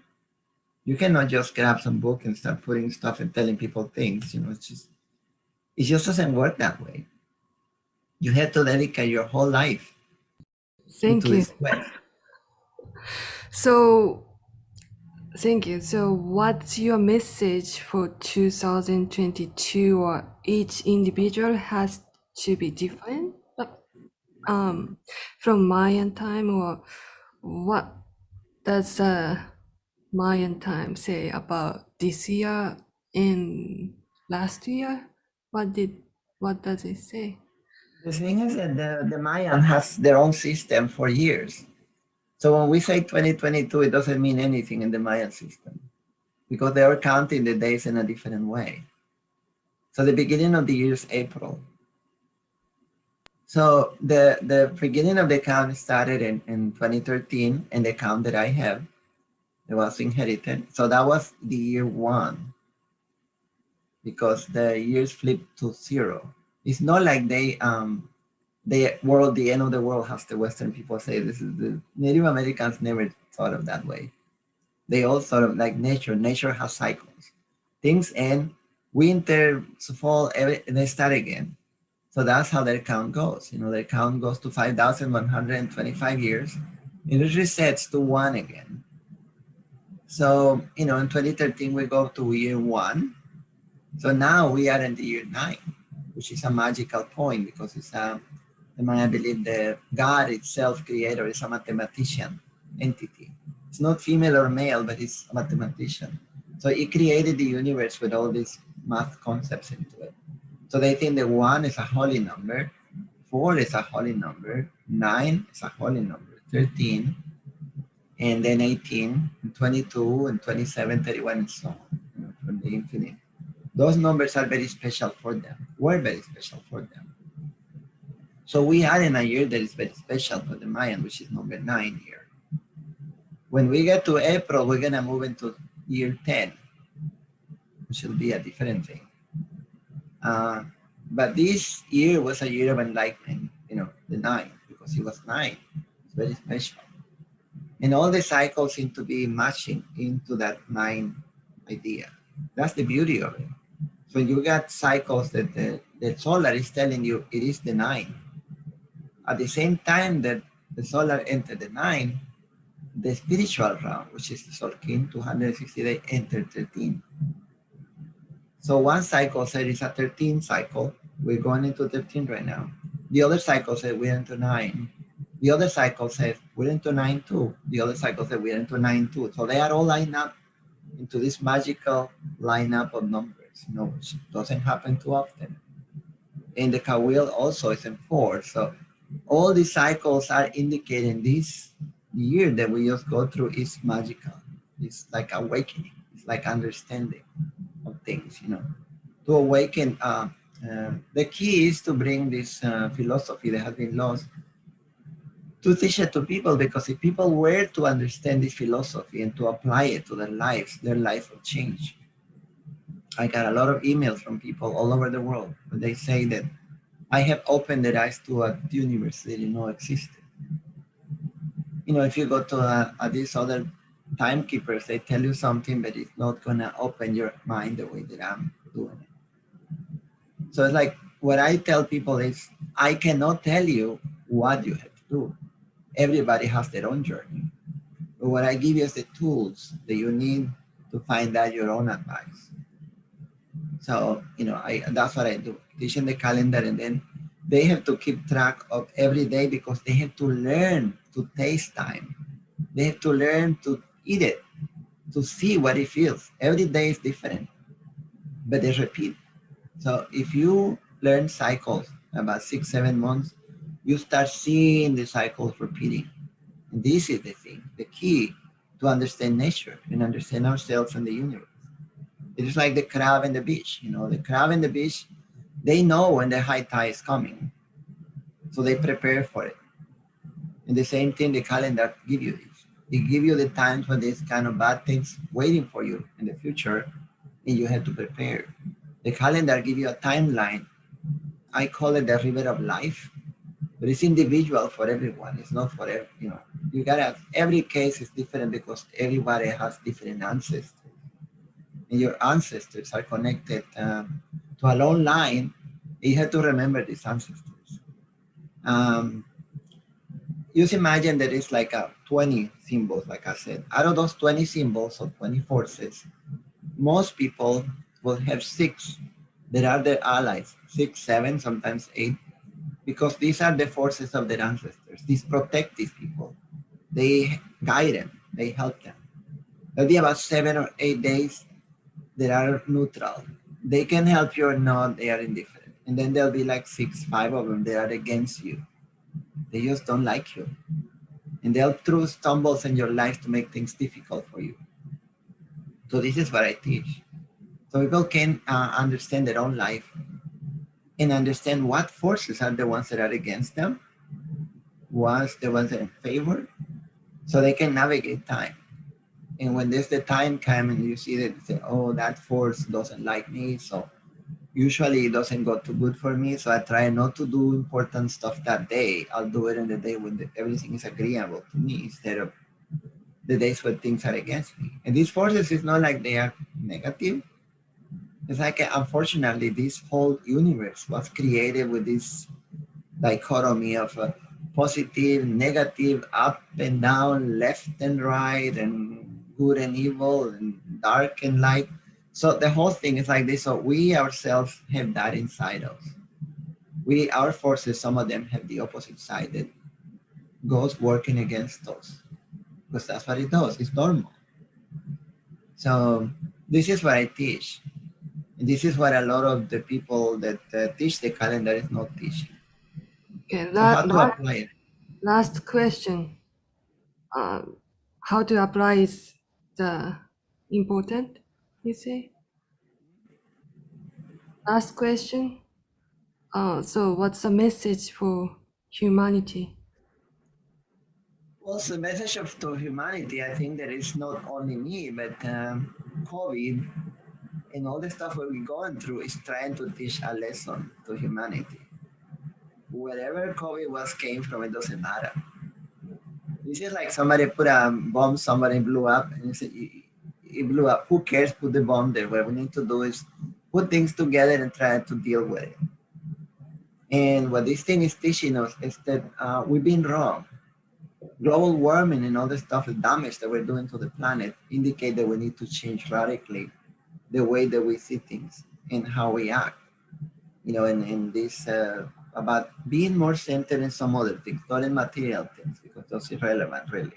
You cannot just grab some book and start putting stuff and telling people things. It just doesn't work that way. You have to dedicate your whole life Thank into you. this quest. So, thank you. So, what's your message for 2022? Or each individual has to be different, from Mayan time, or what does Mayan time say about this year and last year? What does it say? The thing is that the Mayan has their own system for years. So when we say 2022, it doesn't mean anything in the Mayan system because they are counting the days in a different way. So the beginning of the year is April. So the beginning of the count started in 2013, and the count that I have, it was inherited. So that was the year 1 because the years flipped to 0. It's not like the end of the world, has the Western people say. This is the Native Americans never thought of that way. They all sort of like nature. Nature has cycles. Things end, winter, fall, and they start again. So that's how their count goes. Their count goes to 5,125 years, and it resets to 1 again. So, in 2013, we go to year 1. So now we are in the year 9, which is a magical point because it's I believe the God itself, creator, is a mathematician entity. It's not female or male, but it's a mathematician. So he created the universe with all these math concepts into it. So they think that 1 is a holy number, 4 is a holy number, 9 is a holy number, 13, and then 18, and 22, and 27, 31, and so on, from the infinite. Those numbers are very special for them, were very special for them. So we are in a year that is very special for the Mayan, which is number 9 here. When we get to April, we're gonna move into year 10, which will be a different thing. But this year was a year of enlightenment, the 9, because it was 9. It's very special. And all the cycles seem to be matching into that 9 idea. That's the beauty of it. So you got cycles that the solar is telling you it is the 9. At the same time that the solar entered the 9, the spiritual realm, which is the Soul King, 260 days, entered 13. So one cycle said it's a 13 cycle. We're going into 13 right now. The other cycle said we're into 9. The other cycle says we're into 9 too. The other cycle said we're into 9 too. So they are all lined up into this magical lineup of numbers, which doesn't happen too often. And the Kawil also is in 4. So all these cycles are indicating this year that we just go through is magical. It's like awakening. It's like understanding of things, to awaken. The key is to bring this philosophy that has been lost, to teach it to people, because if people were to understand this philosophy and to apply it to their lives, their life will change. I got a lot of emails from people all over the world where they say that I have opened their eyes to a universe they didn't know existed. If you go to these other timekeepers, they tell you something, but it's not gonna open your mind the way that I'm doing it. So it's like what I tell people is, I cannot tell you what you have to do. Everybody has their own journey. But what I give you is the tools that you need to find out your own advice. So, that's what I do, teaching the calendar, and then they have to keep track of every day because they have to learn to taste time. They have to learn to eat it, to see what it feels. Every day is different, but they repeat. So if you learn cycles about 6-7 months, you start seeing the cycles repeating. And this is the thing, the key to understand nature and understand ourselves and the universe. It is like the crab and the fish. The crab and the fish, they know when the high tide is coming, so they prepare for it. And the same thing, the calendar give you this. It give you the times when there's kind of bad things waiting for you in the future, and you have to prepare. The calendar give you a timeline. I call it the river of life, but it's individual for everyone. It's not for every, you gotta, every case is different because everybody has different ancestors. And your ancestors are connected to a long line. You have to remember these ancestors. Just imagine that it's like 20 symbols, like I said. Out of those 20 symbols or 20 forces, most people will have 6 that are their allies, 6, 7, sometimes 8, because these are the forces of their ancestors. These protect these people. They guide them, they help them. There'll be about 7 or 8 days that are neutral. They can help you or not, they are indifferent. And then there'll be like 6, 5 of them that are against you. They just don't like you. And they'll throw stumbles in your life to make things difficult for you. So this is what I teach. So people can understand their own life and understand what forces are the ones that are against them, what's the ones that are in favor, so they can navigate time. And when there's the time come and you see that, say, oh, that force doesn't like me, so usually it doesn't go too good for me, so I try not to do important stuff that day. I'll do it in the day when everything is agreeable to me, instead of the days when things are against me. And these forces is not like they are negative. It's like, unfortunately, this whole universe was created with this dichotomy of positive, negative, up and down, left and right, and good and evil, and dark and light. So the whole thing is like this. So we ourselves have that inside us. Our forces, some of them have the opposite side that goes working against us, because that's what it does. It's normal. So this is what I teach. And this is what a lot of the people that teach the calendar is not teaching. Okay, So how to apply it? last question. How to apply is the important, you say? Last question. So what's the message for humanity? Well, the message to humanity, I think that it's not only me, but COVID and all the stuff that we're going through is trying to teach a lesson to humanity. Wherever COVID came from, it doesn't matter. This is like somebody put a bomb, somebody blew up, and it blew up. Who cares? Put the bomb there. What we need to do is put things together and try to deal with it. And what this thing is teaching us is that we've been wrong. Global warming and all the stuff, the damage that we're doing to the planet, indicate that we need to change radically the way that we see things and how we act. You know, in this about being more centered in some other things, not in material things, because those are irrelevant, really.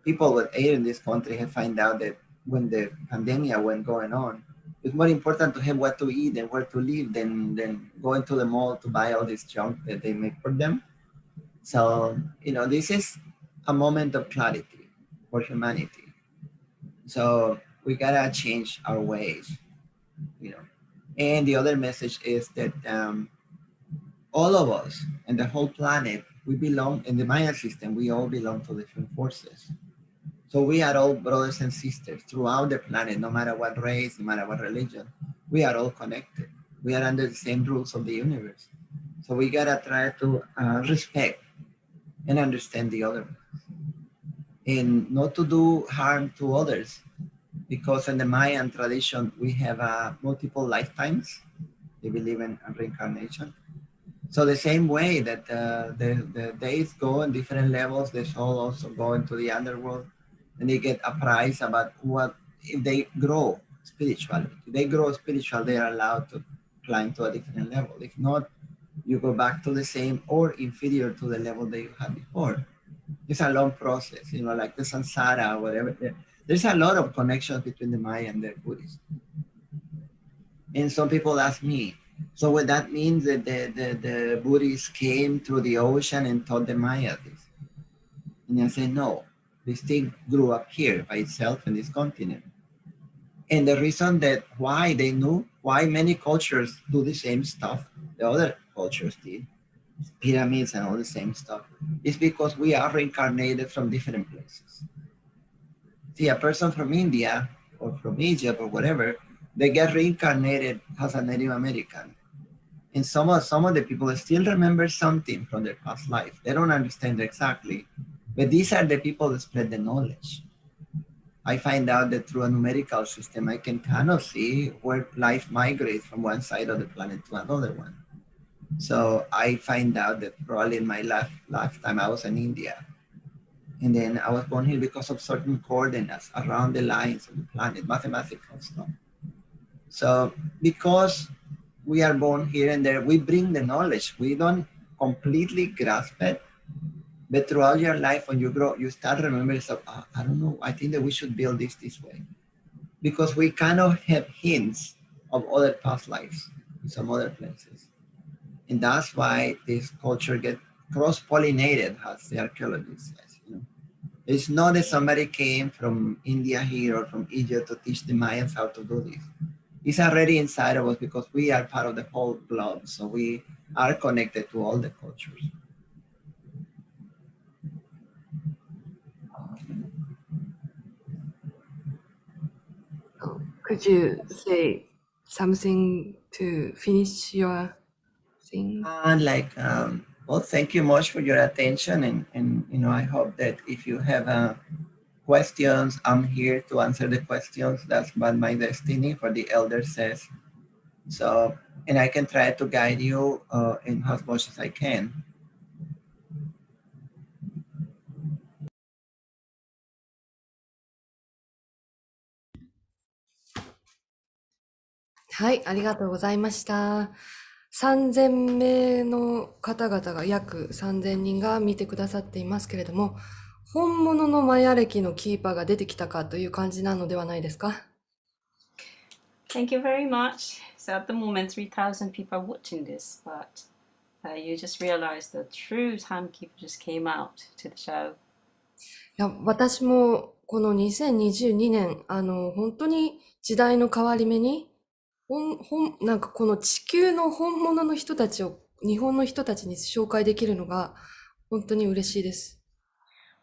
People with aid in this country have found out that when the pandemic went going on, it's more important to have what to eat and where to live than going to the mall to buy all this junk that they make for them. So, you know, this is a moment of clarity for humanity. So we gotta change our ways, you know. And the other message is that all of us and the whole planet, we belong in the Maya system, we all belong to different forces. So we are all brothers and sisters throughout the planet, no matter what race, no matter what religion, we are all connected. We are under the same rules of the universe. So we gotta try to respect and understand the other and not to do harm to others, because in the Mayan tradition, we have multiple lifetimes. They believe in reincarnation. So the same way that the days go in different levels, the soul also go into the underworld, and they get a prize about what if they grow spiritually. If they grow spiritual, they are allowed to climb to a different level. If not, you go back to the same or inferior to the level that you had before. It's a long process, you know, like the samsara or whatever. There's a lot of connections between the Maya and the Buddhists. And some people ask me, so what that means that the Buddhists came through the ocean and taught the Maya this? And I say, no, this thing grew up here by itself in this continent. And the reason that why they knew, why many cultures do the same stuff the other cultures did, pyramids and all the same stuff, is because we are reincarnated from different places. See, a person from India or from Egypt or whatever, they get reincarnated as a Native American. And some of the people still remember something from their past life. They don't understand exactly, but these are the people that spread the knowledge. I find out that through a numerical system, I can kind of see where life migrates from one side of the planet to another one. So I find out that probably in my lifetime, I was in India. And then I was born here because of certain coordinates around the lines of the planet, mathematical stuff. So because we are born here and there, we bring the knowledge. We don't completely grasp it, but throughout your life, when you grow, you start remembering stuff. I don't know, I think that we should build this way. Because we kind of have hints of other past lives in some other places. And that's why this culture gets cross-pollinated, as the archaeologist says. You know? It's not that somebody came from India here or from Egypt to teach the Mayans how to do this. It's already inside of us because we are part of the whole globe. So we are connected to all the cultures. Could you say something to finish your thing? Well, thank you much for your attention. And you know, I hope that if you have questions, I'm here to answer the questions. That's what my destiny for the elder says. So, and I can try to guide you in as much as I can. はい、ありがとうございました。3000名の方々が、約3000人が見てくださっていますけれども、本物のマヤ暦のキーパーが出てきたかという感じなのではないですか？ Thank you very much. So at the moment, 3,000 people are watching this, but you just realized the true timekeeper just came out to the show. いや、私もこの2022年、本当に時代の変わり目に、なんかこの地球の本物の人たちを日本の人たちに紹介できるのが本当に嬉しいです。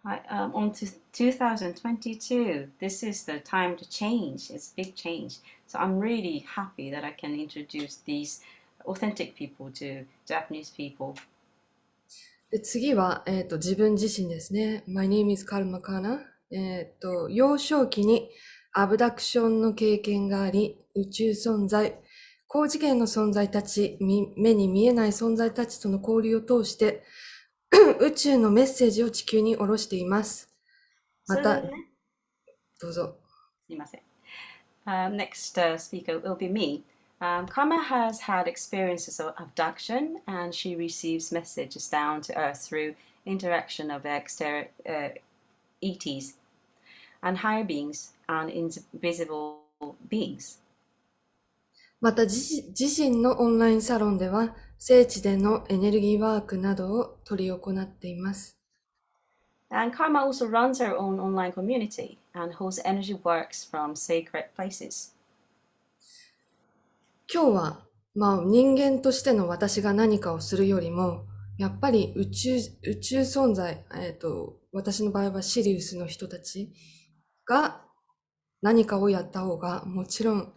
On to 2022, this is the time to change. It's a big change. So I'm really happy that I can introduce these authentic people to Japanese people. で、次は、自分自身ですね。My name is Karma Kana。幼少期にアブダクションの経験があり、宇宙存在、高次元の存在たち、目に見えない存在たちとの交流を通して、宇宙のメッセージを地球に下ろしています。また、どうぞ。すいません。Next speaker will be me. Karma has had experiences of abduction and she receives messages down to Earth through interaction of exterior ETs and higher beings and invisible beings. また自身のオンラインサロンでは聖地でのエネルギーワークなどを取り行っています。And Karma also runs her own online community and holds energy works from sacred places. 今日は、人間としての私が何かをするよりも、やっぱり宇宙存在、私の場合はシリウスの人たちが何かをやった方がもちろん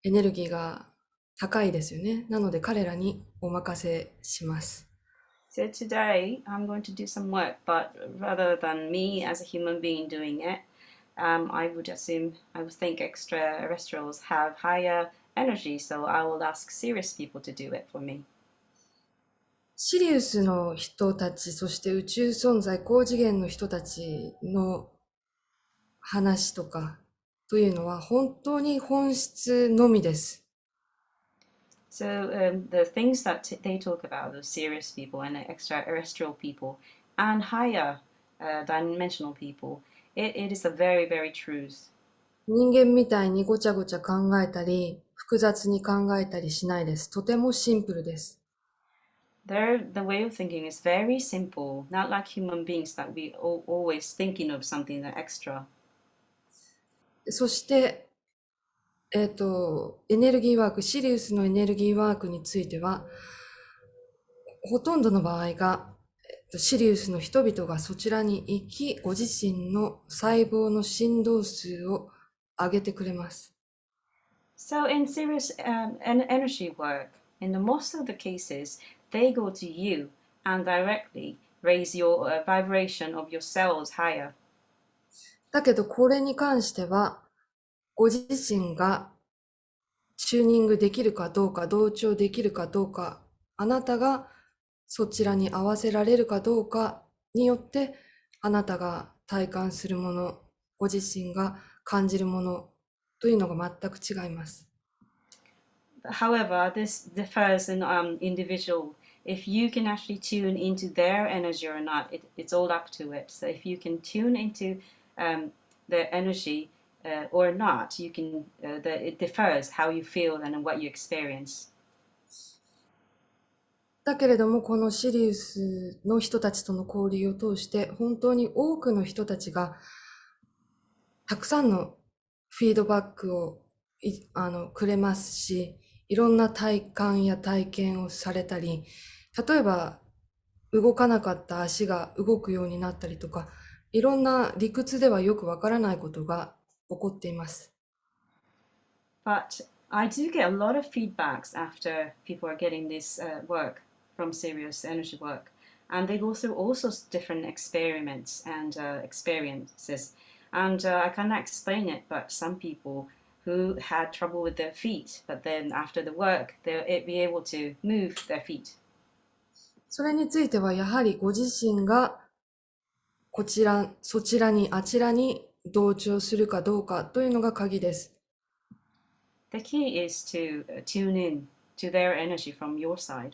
エネルギーが高いですよね。なので彼らにお任せします。So today I'm going to do some work, but rather than me as a human being doing it, I would think extraterrestrials have higher energy, so I will ask serious people to do it for me. シリウスの人たち、そして宇宙存在、高次元の人たちの話とかというのは本当に本質のみです。So the things that they talk about, the serious people and the extraterrestrial people and higher dimensional people, it is the very, very truth. 人間みたいにごちゃごちゃ考えたり、複雑に考えたりしないです。とてもシンプルです。The way of thinking is very simple, not like human beings that we always thinking of something that extra. そして、エネルギーワーク、シリウスのエネルギーワークについては、ほとんどの場合が、シリウスの人々がそちらに行き、ご自身の細胞の振動数を上げてくれます。So in Sirius energy work, in the most of the cases, they go to you and directly raise your vibration of your cells higher. だけどこれに関しては、ご自身がチューニングできるかどうか、同調できるかどうか、あなたがそちらに合わせられるかどうかによって、あなたが体感するもの、ご自身が感じるものというのが全く違います。However, this differs in individual. If you can actually tune into their energy or not, it's all up to it. So if you can tune into their energy or not, you can. It differs how you feel and what you experience. だけれども、このシリウスの人たちとの交流を通して、本当に多くの人たちがたくさんのフィードバックをくれますし、いろんな体感や体験をされたり、例えば動かなかった足が動くようになったりとか、いろんな理屈ではよくわからないことが起こっています。But I do get a lot of feedbacks after people are getting this work from serious energy work, and they go through all sorts of different experiments and experiences. And I cannot explain it, but some people who had trouble with their feet, but then after the work, they'll be able to move their feet. それについてはやはりご自身がこちら、そちらに、あちらに同調するかどうかというのが鍵です。The key is to tune in to their energy from your side.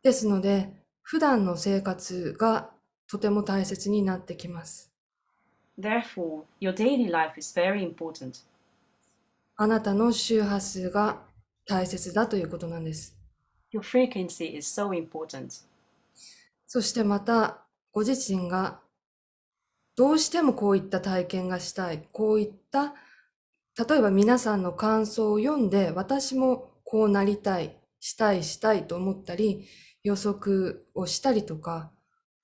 ですので、普段の生活がとても大切になってきます。Therefore, your daily life is very important. あなたの周波数が大切だということなんです。Your frequency is so important. そしてまた、ご自身がどうしてもこういった体験がしたい、こういった、例えば皆さんの感想を読んで、私もこうなりたい、したいと思ったり、予測をしたりとか、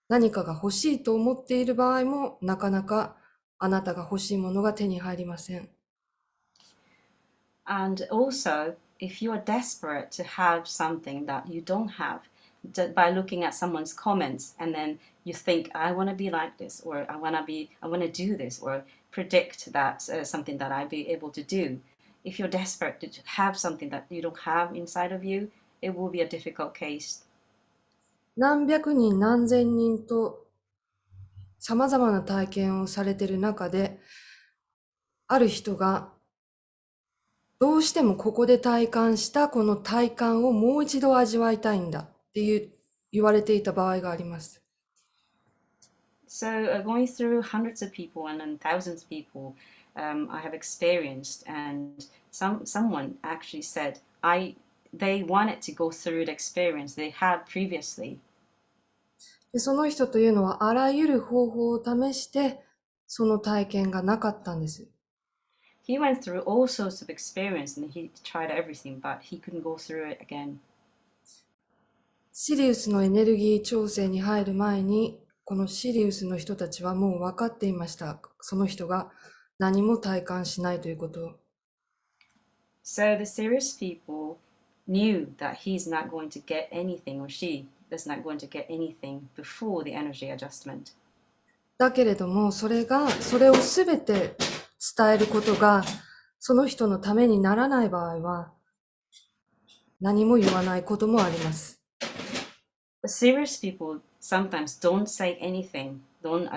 何かが欲しいと思っている場合も、なかなかあなたが欲しいものが手に入りません。And also, if you are desperate to have something that you don't have, by looking at someone's comments and then you think, I want to be like this, or I want to do this, or predict that something that I'll be able to do. If you're desperate to have something that you don't have inside of you, it will be a difficult case. 何百人何千人と様々な体験をされている中で、ある人がどうしてもここで体感したこの体感をもう一度味わいたいんだって言われていた場合があります。So going through hundreds of people and then thousands of people I have experienced, and someone actually said they wanted to go through the experience they had previously. でその人というのはあらゆる方法を試してその体験がなかったんです。He went through all sorts of experience and he tried everything, but he couldn't go through it again. シリウスのエネルギー調整に入る前に、このシリウスの人たちはもう分かっていました。その人が何も体感しないということを。So the Sirius people knew that he's not going to get anything, or she is not going to get anything before the energy adjustment. だけれども、それをすべて伝えることが、その人のためにならない場合は、何も言わないこともあります。The serious people sometimes don't say anything, don't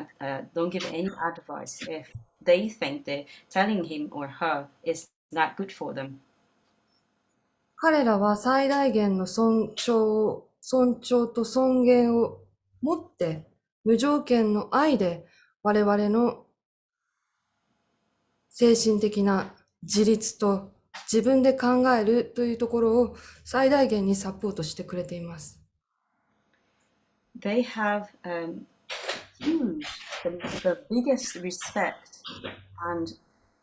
give any advice if they think they're telling him or her is not good for them. 彼らは最大限の尊重と尊厳を持って、無条件の愛で我々の精神的な自立と自分で考えるというところを最大限にサポートしてくれています。They have huge, the biggest respect and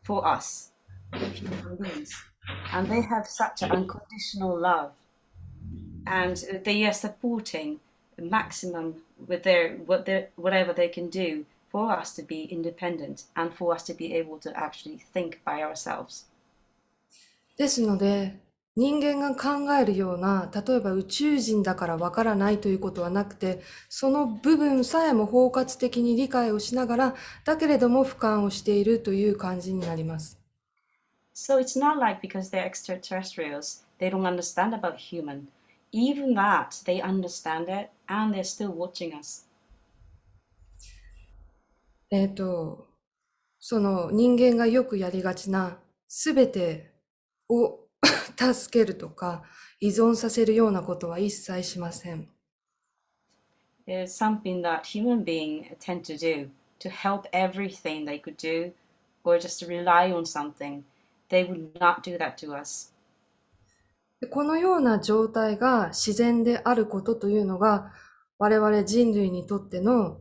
for us, human beings, and they have such an unconditional love, and they are supporting maximum with whatever they can do for us to be independent and for us to be able to actually think by ourselves. ですので、人間が考えるような、例えば宇宙人だからわからないということはなくて、その部分さえも包括的に理解をしながら、だけれども俯瞰をしているという感じになります。So it's not like because they're extraterrestrials, they don't understand about human. Even that, they understand it and they're still watching us. その人間がよくやりがちな、すべてを助けるとか依存させるようなことは一切しません。It's something that human beings tend to do, to help everything they could do, or just to rely on something. They would not do that to us. このような状態が自然であることというのが、我々人類にとっての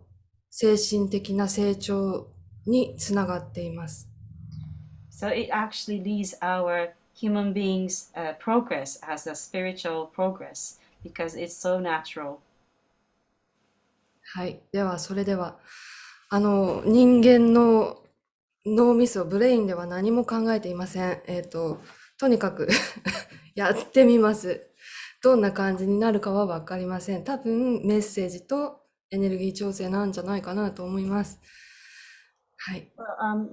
精神的な成長につながっています。So it actually leads our human beings' progress as a spiritual progress because it's so natural. はい。では、それでは、人間の脳みそ、ブレインでは何も考えていません。とにかくやってみます。どんな感じになるかはわかりません。多分、メッセージとエネルギー調整なんじゃないかなと思います。はい。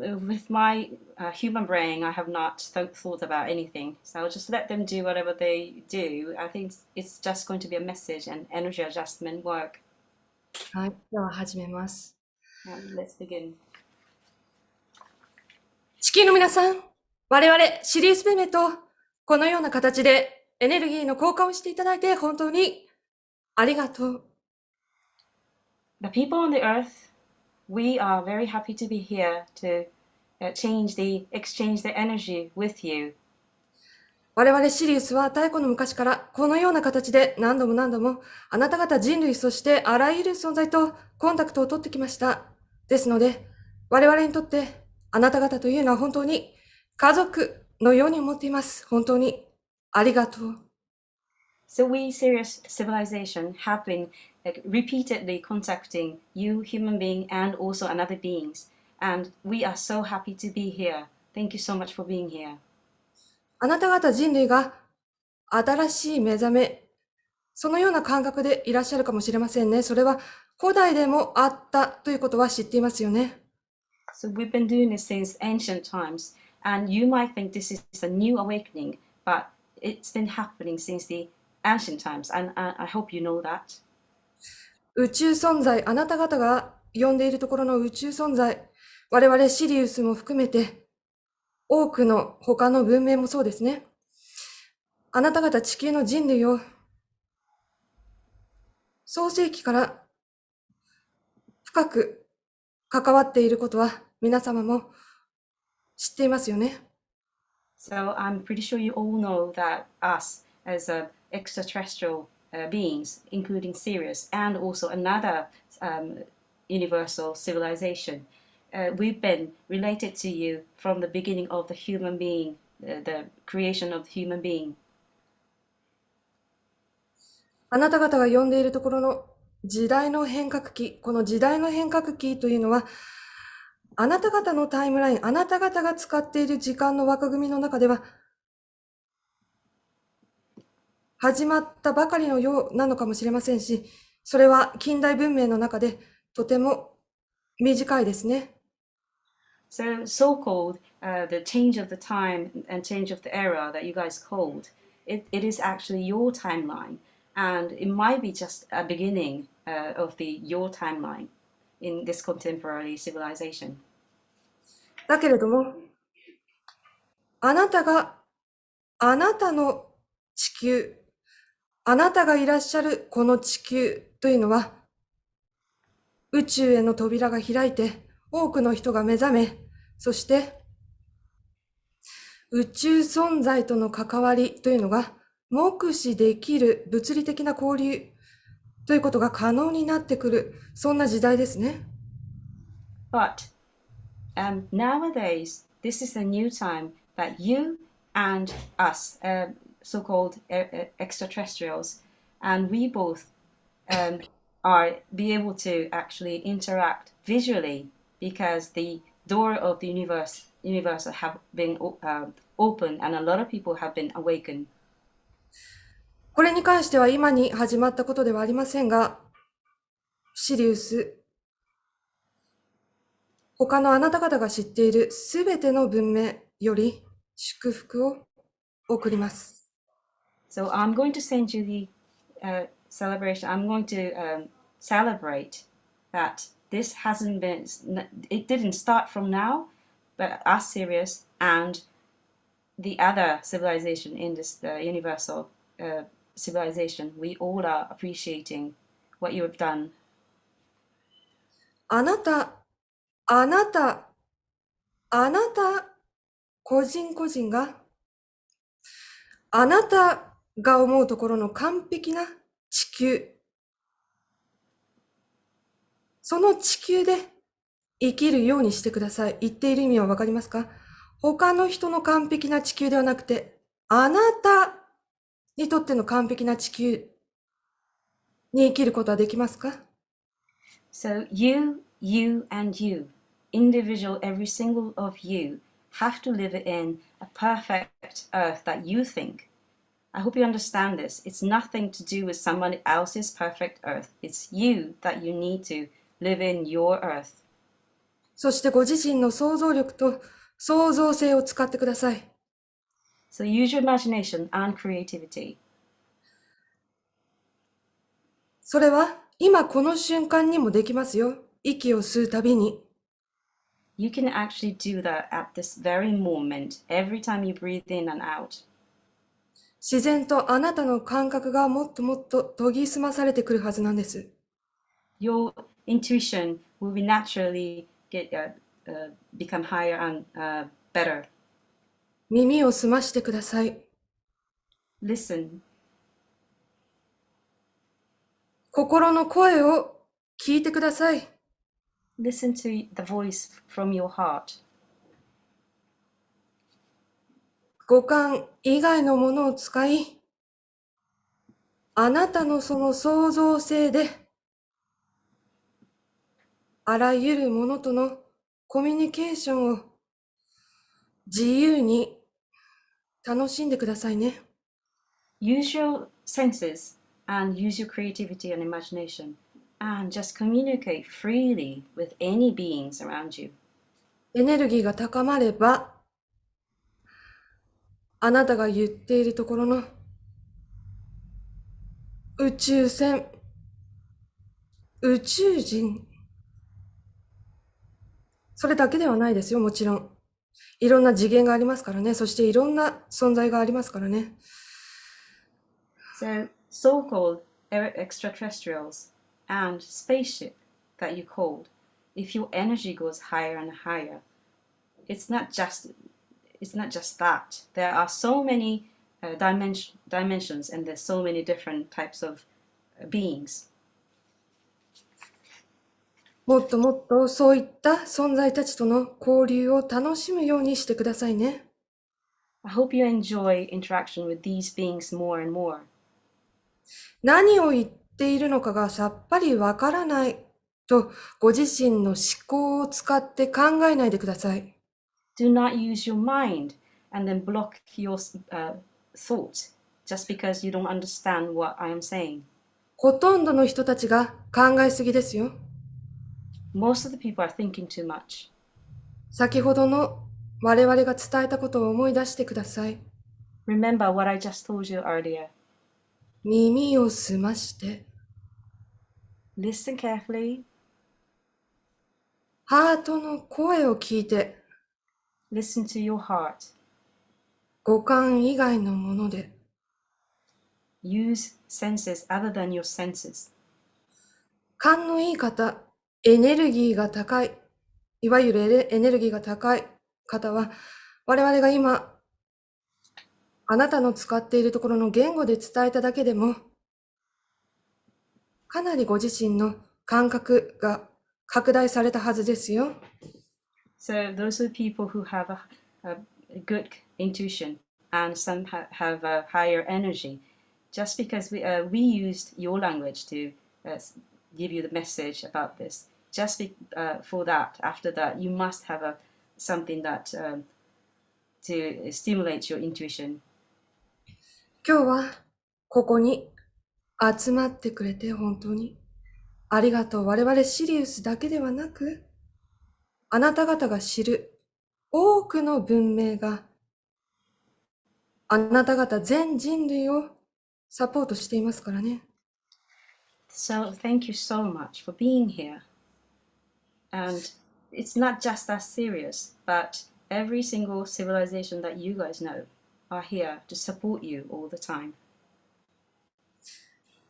With my human brain, I have not thought about anything. So I'll just let them do whatever they do. I think it's just going to be a message and energy adjustment work. はい。では始めます。Let's begin. 地球の皆さん、我々シリウスベメとこのような形でエネルギーの交換をしていただいて本当にありがとう。The people on the earth, we are very happy to be here to exchange the energy with you. 我々シリウスは太古の昔からこのような形で何度も何度もあなた方人類そしてあらゆる存在とコンタクトを取ってきました。ですので我々にとってあなた方というのは本当に家族のように思っています。本当にありがとう。So we, Sirius civilization, have been repeatedly contacting you, human being, and also another beings. And we are so happy to be here. Thank you so much for being here. あなた方人類が新しい目覚め、そのような感覚でいらっしゃるかもしれませんね。それは古代でもあったということは知っていますよね。So we've been doing this since ancient times, and you might think this is a new awakening, but it's been happening since the ancient times, and I hope you know that. 宇宙存在、あなた方が呼んでいるところの宇宙存在、我々シリウスも含めて、多くの他の文明もそうですね。あなた方地球の人類を創世紀から深く関わっていることは皆様も知っていますよね。So I'm pretty sure you all know that us as extraterrestrial beings, including Sirius and also another universal civilization, we've been related to you from the beginning of the human being, the creation of the human being. あなた方が呼んでいるところの時代の変革期、この時代の変革期というのは、あなた方のタイムライン、あなた方が使っている時間の枠組みの中では、始まったばかりのようなのかもしれませんし、それは近代文明の中でとても短いですね。So-called the change of the time and change of the era that you guys called, it is actually your timeline, and it might be just a beginning of your timeline in this contemporary civilization. だけれども、あなたの地球、あなたがいらっしゃるこの地球というのは、宇宙への扉が開いて、多くの人が目覚め、そして宇宙存在との関わりというのが目視できる物理的な交流ということが可能になってくる、そんな時代ですね。But nowadays, this is a new time that you and us, so-called extraterrestrials, and we both are be able to actually interact visually because the door of the universe have been open and a lot of people have been awakened. これに関しては今に始まったことではありませんが、シリウス、他のあなた方が知っているすべての文明より祝福を送ります。So I'm going to send you the celebration. I'm going to celebrate that this hasn't been, it didn't start from now, but us Sirius and the other civilization in this universal civilization, we all are appreciating what you have done. あなた、個人個人が、あなたが思うところの完璧な地球、その地球で生きるようにしてください。言っている意味はわかりますか？他の人の完璧な地球ではなくて、あなたにとっての完璧な地球に生きることはできますか？ So you, and you, individual, every single of you, have to live in a perfect earth that you think. I hope you understand this. It's nothing to do with someone else's perfect earth. It's you that you need to live in your earth. そしてご自身の想像力と創造性を使ってください。So use your imagination and creativity. それは今この瞬間にもできますよ。息を吸うたびに。You can actually do that at this very moment, every time you breathe in and out. 自然とあなたの感覚がもっともっと研ぎ澄まされてくるはずなんです。Your intuition will be naturally become higher and better. 耳を澄ましてください。Listen. 心の声を聞いてください。Listen to the voice from your heart. 五感以外のものを使い、あなたのその創造性で、あらゆるものとのコミュニケーションを自由に楽しんでくださいね。Use your senses and use your creativity and imagination and just communicate freely with any beings around you. エネルギーが高まれば、あなたが言っているところの宇宙船、宇宙人、それだけではないですよ、もちろん。いろんな次元がありますからね。そしていろんな存在がありますからね。So, so-called extraterrestrials and spaceship that you called, if your energy goes higher and higher, it's not just that. There are so many dimensions and there's so many different types of beings. もっともっとそういった存在たちとの交流を楽しむようにしてくださいね。I hope you enjoy interaction with these beings more and more. 何を言っているのかがさっぱりわからないとご自身の思考を使って考えないでください。Do not use your mind and then block your thoughts just because you don't understand what I am saying. ほとんどの人たちが考えすぎですよ。Most of the people are thinking too much. 先ほどの我々が伝えたことを思い出してください。Remember what I just told you earlier. 耳を澄まして。Listen carefully. ハートの声を聞いて。Listen to your heart. 五感以外のもので。Use senses other than your senses. 勘のいい方、エネルギーが高い、いわゆるエネルギーが高い方は、我々が今、あなたの使っているところの言語で伝えただけでも、かなりご自身の感覚が拡大されたはずですよ。So those are people who have a good intuition and some have a higher energy. Just because we used your language to give you the message about this, just for that, after that, you must have something that to stimulate your intuition. 今日はここに集まってくれて本当にありがとう。我々シリウスだけではなく、あなた方が知る多くの文明があなた方全人類をサポートしていますからね。So thank you so much for being here. And it's not just us serious, but every single civilization that you guys know are here to support you all the time.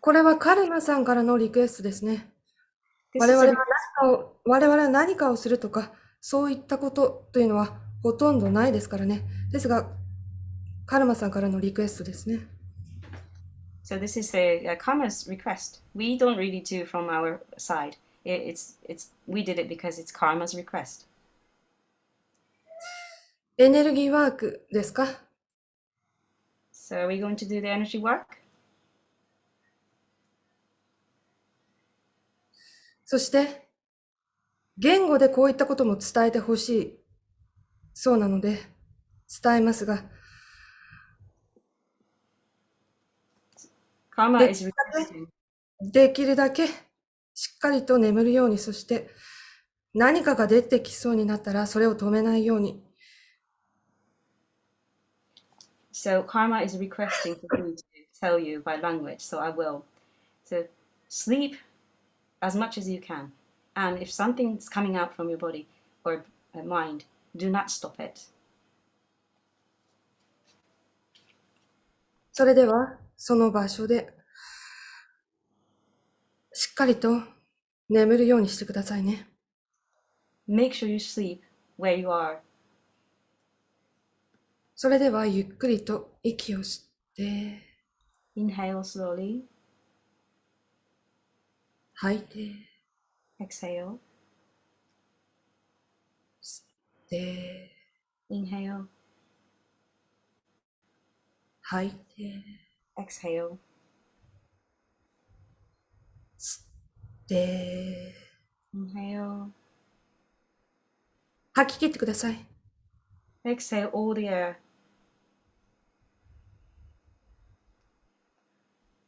これはカルマさんからのリクエストですね。我々は何かをするとか、そういったことというのはほとんどないですからね。ですが、カルマさんからのリクエストですね。So this is a karma's request. We don't really do from our side. We did it because it's karma's request. エネルギーワークですか？ So are we going to do the energy work? そして、言語でこういったことも伝えてほしい。そうなので、伝えますが、Karma is requesting. できるだけしっかりと眠るように、そして何かが出てきそうになったらそれを止めないように。So karma is requesting for me to tell you by language, so I will. So sleep as much as you can. And if something's coming out from your body or mind, do not stop it. それでは、その場所で、しっかりと眠るようにしてくださいね。Make sure you sleep where you are. それでは、ゆっくりと息を吸って、Inhale slowly. 吐いて、Exhale. 吸って、Inhale. 吐いて、Exhale. 吸って、Inhale. 吐き切ってください。Exhale all the air.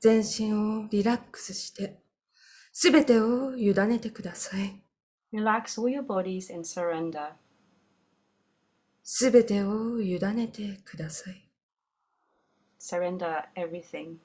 全身をリラックスして、すべてを委ねてください。Relax all your bodies and surrender. すべてを委ねてください。Surrender everything.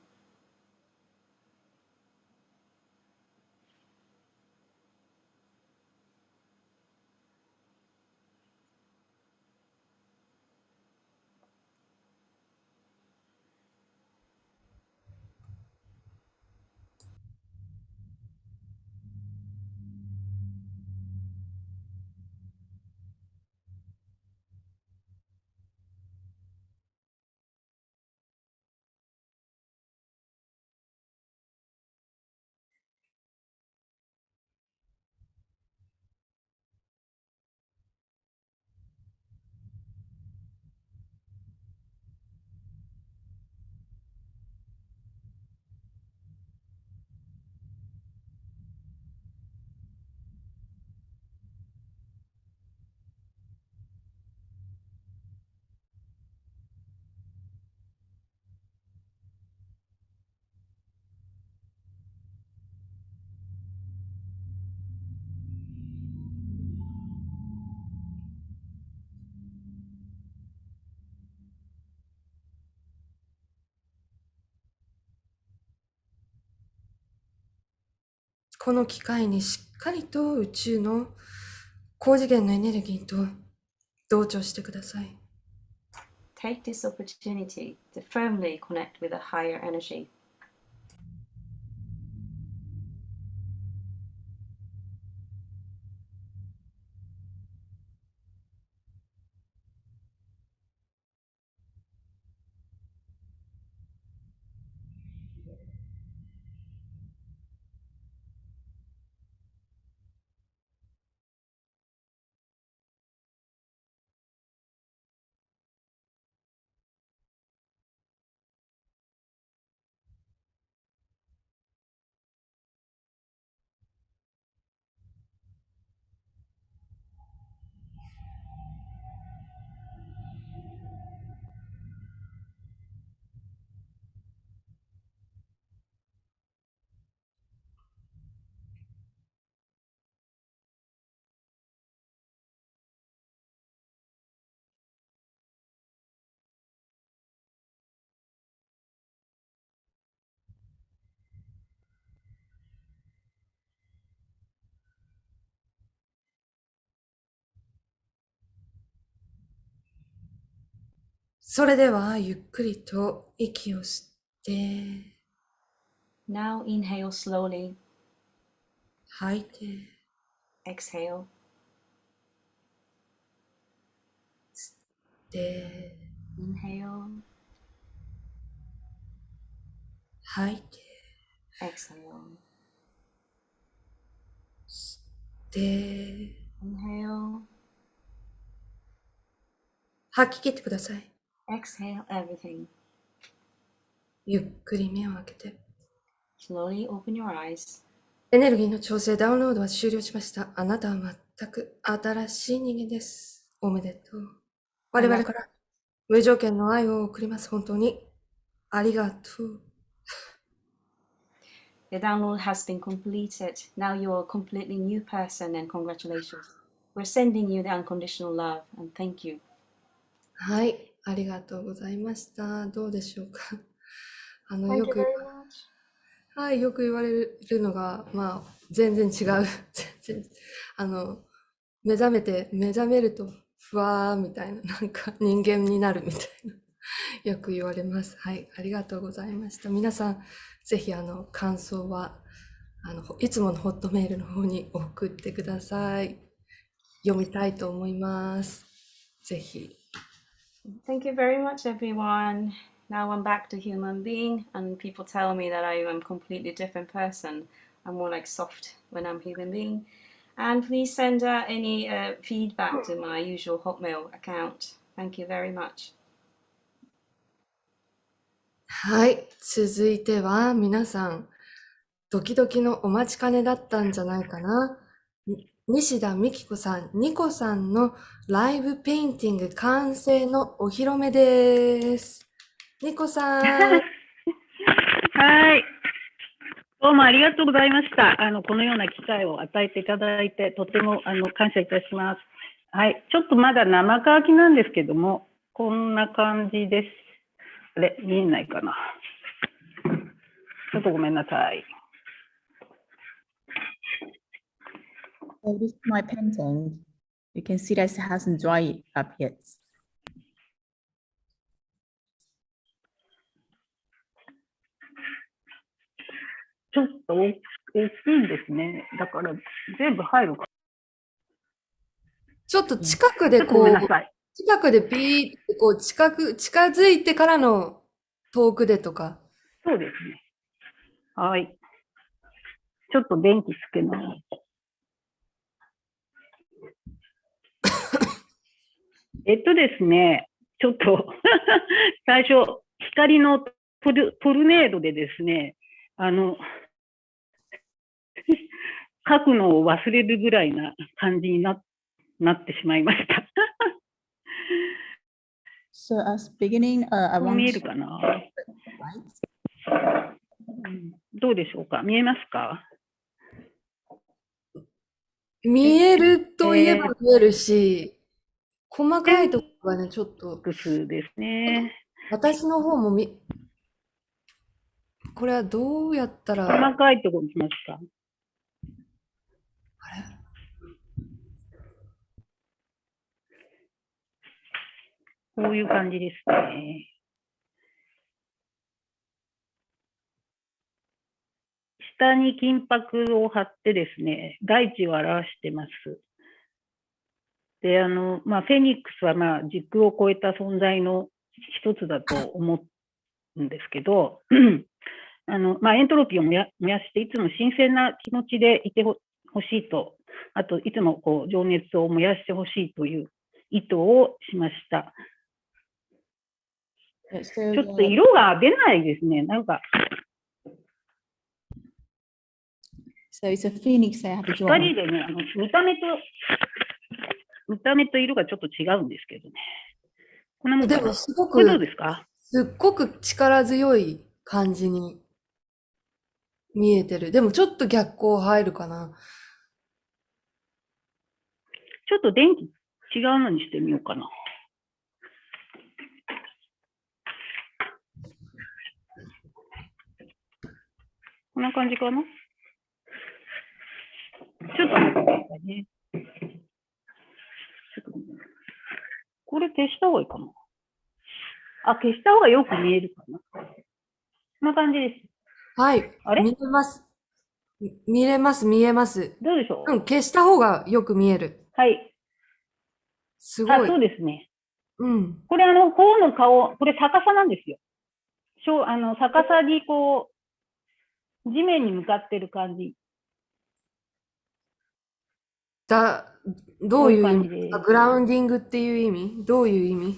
この機会にしっかりと宇宙の高次元のエネルギーと同調してください。Take this opportunity to firmly connect with a higher energy. それではゆっくりと息を吸って、Now inhale slowly. 吐いて、Exhale. 吸って、Inhale. 吐いて、Exhale. 吸って、Inhale. 吐き切ってください。Exhale everything. ゆっくり目を開けて。Slowly open your eyes. エネルギーの調整、ダウンロードは終了しました。あなたは全く新しい人間です。おめでとう。我々から無条件の愛を送ります。本当にありがとう。The download has been completed. Now you're a completely new person and congratulations. We're sending you the unconditional love and thank you. はい、ありがとうございました。どうでしょうか。Thank よ you く、 very much. はい、よく言われるのが、まあ、全然違う。全然、目覚めると、ふわーみたいな、なんか人間になるみたいな、よく言われます。はい、ありがとうございました。皆さん、ぜひ、感想は、いつものホットメールの方に送ってください。読みたいと思います。ぜひ。Thank you very much, everyone. Now I'm back to human being, and people tell me that I am a completely different person. I'm more like soft when I'm human being. And please send any feedback to my usual Hotmail account. Thank you very much. はい、続いては皆さん、ドキドキのお待ちかねだったんじゃないかな。西田みきこさん、ニコさんのライブペインティング完成のお披露目です。ニコさん。はい。どうもありがとうございました。このような機会を与えていただいて、とても感謝いたします。はい。ちょっとまだ生乾きなんですけども、こんな感じです。あれ、見えないかな。ちょっとごめんなさい。So this is my painting. You can see that it hasn't dried up yet. ちょっと大きいですね。だから全部入るか。ちょっと近くでこう、近くでピーってこう近づいてからの遠くでとか。そうですね。はい。ちょっと電気つけます。ですね、ちょっと最初、光のトルネードでですね、書くのを忘れるぐらいな感じになってしまいました。So as beginning, I こう want 見えるかな、どうでしょうか、見えますか？見えるといえば見えるし、細かいところがね、ちょっと。ですね。私の方もこれはどうやったら。細かいところにしますか？あれ？こういう感じですね。下に金箔を貼ってですね、大地を表してます。で、フェニックスは時空を超えた存在の一つだと思うんですけど、エントロピーを燃やして、いつも新鮮な気持ちでいてほしいと、あと、いつもこう情熱を燃やしてほしいという意図をしました。ちょっと色が出ないですね、なんか。So it's a phoenix I have to draw. 光でね、見た目と色がちょっと違うんですけどね。こんなもんかな。でもすごこれどうですか？すっごく力強い感じに見えてる。でもちょっと逆光入るかな。ちょっと電気違うのにしてみようかな。こんな感じかな。ちょっと待ってくださいね。これ消した方がいいかな。あ、消した方がよく見えるかな。こんな感じです。はい。あれ？見えます。見えます。どうでしょう？消した方がよく見える。はい。すごい。そうですね。うん。これ頬の顔、これ逆さなんですよ。逆さにこう、地面に向かってる感じ。どういう意味？グラウンディングっていう意味？どういう意味？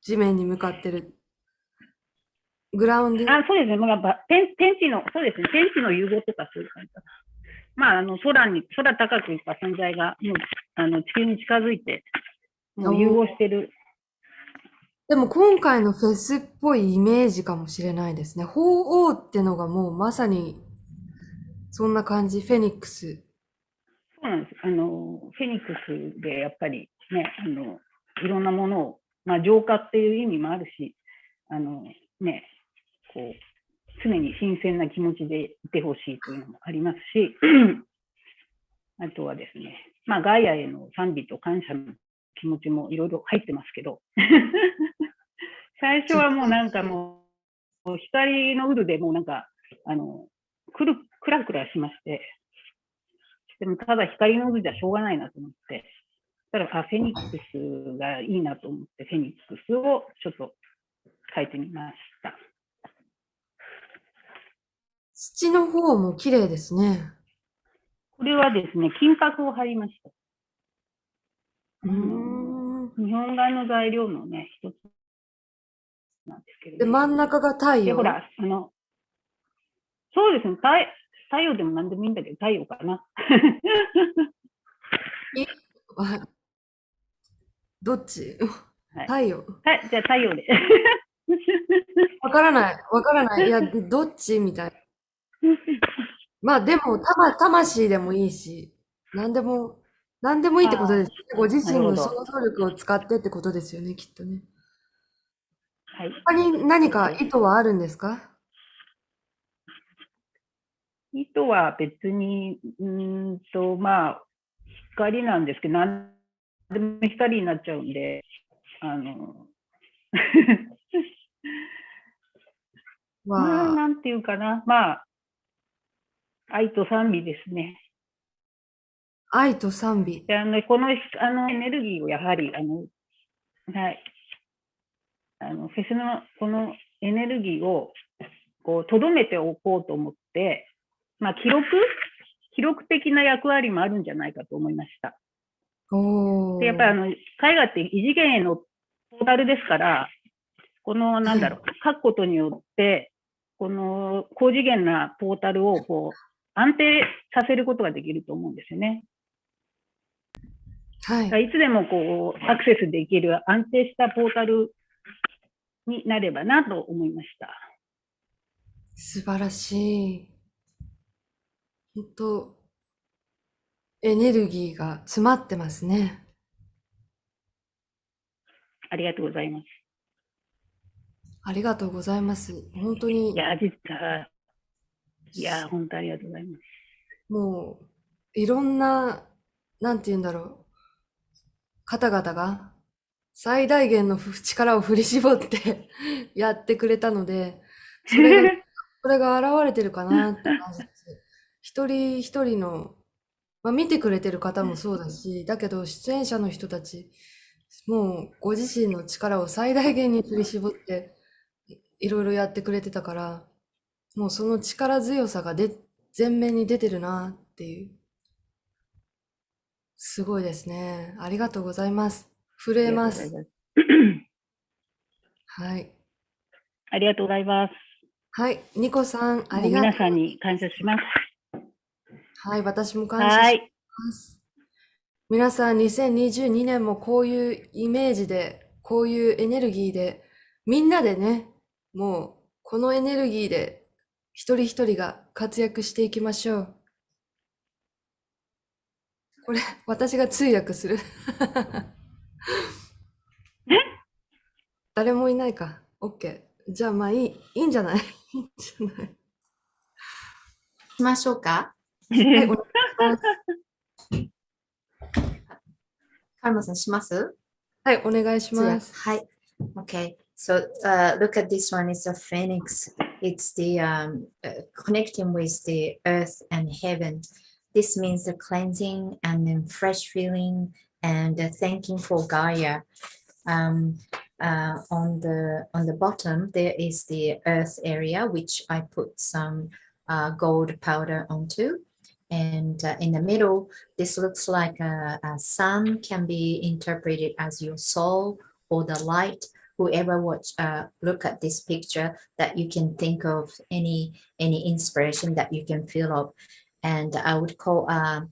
地面に向かってる。グラウンディング。そうですね。やっぱ天地の、そうですね。天地の融合とかそういう感じかな。空高くいった存在が、もう、地球に近づいて、もう融合してる。でも今回のフェスっぽいイメージかもしれないですね。鳳凰ってのがもうまさにそんな感じ、フェニックス。そうなんです。フェニックスでやっぱりね、いろんなものを、浄化っていう意味もあるし、ね、こう、常に新鮮な気持ちでいてほしいというのもありますし、あとはですね、ガイアへの賛美と感謝の気持ちもいろいろ入ってますけど、最初はもうなんかもう、光の渦でもうなんか、クラクラしまして、でもただ光の渦じゃしょうがないなと思って、ただフェニックスがいいなと思って、フェニックスをちょっと書いてみました。土の方も綺麗ですね。これはですね、金箔を貼りました。日本画の材料のね、一つなんですけれど、で、真ん中が太陽。で、ほら、そうですね、太陽でも何でもいいんだけど、太陽かな。どっち？太陽。じゃあ太陽で。わからない。いや、どっちみたい。でも、魂でもいいし、何でもいいってことですね。ご自身の想像力を使ってってことですよね、きっとね。はい。他に何か意図はあるんですか？意図は別に、光なんですけど、何でも光になっちゃうんで、なんていうかな、愛と賛美ですね。愛と賛美。でこのエネルギーをやはり、はい、フェスのこのエネルギーをこう留めておこうと思って、記録的な役割もあるんじゃないかと思いました。でやっぱり絵画って異次元へのポータルですから、この書くことによって、この高次元なポータルをこう安定させることができると思うんですよね。はい。いつでもこうアクセスできる安定したポータルになればなと思いました。素晴らしい。本当、エネルギーが詰まってますね。ありがとうございます。ありがとうございます。本当に。いや、本当ありがとうございます。もう、いろんな、なんて言うんだろう。方々が最大限の力を振り絞ってやってくれたので、それが現れてるかなって感じです。一人一人の、見てくれてる方もそうだし、だけど出演者の人たち、もうご自身の力を最大限に振り絞っていろいろやってくれてたから、もうその力強さが前面に出てるなっていう。すごいですね。ありがとうございます。震えます。はい。ありがとうございます。はい。ニコさん、ありがとう。皆さんに感謝します。はい、私も感謝します。皆さん、2022年もこういうイメージで、こういうエネルギーで、みんなでね、もう、このエネルギーで、一人一人が活躍していきましょう。これ、私が通訳する。誰もいないか。OK。じゃあ、いいんじゃない？いいんじゃない？しましょうか？はい、お願いします。カルマさんします？はい、お願いします。はい。Okay. So look at this one. It's a phoenix. It's the connecting with the earth and heaven. This means the cleansing and then fresh feeling and thanking for Gaia. On the bottom there is the earth area, which I put some gold powder onto. And in the middle, this looks like a sun, can be interpreted as your soul or the light. Whoever look at this picture, that you can think of any inspiration that you can feel of. And I would call the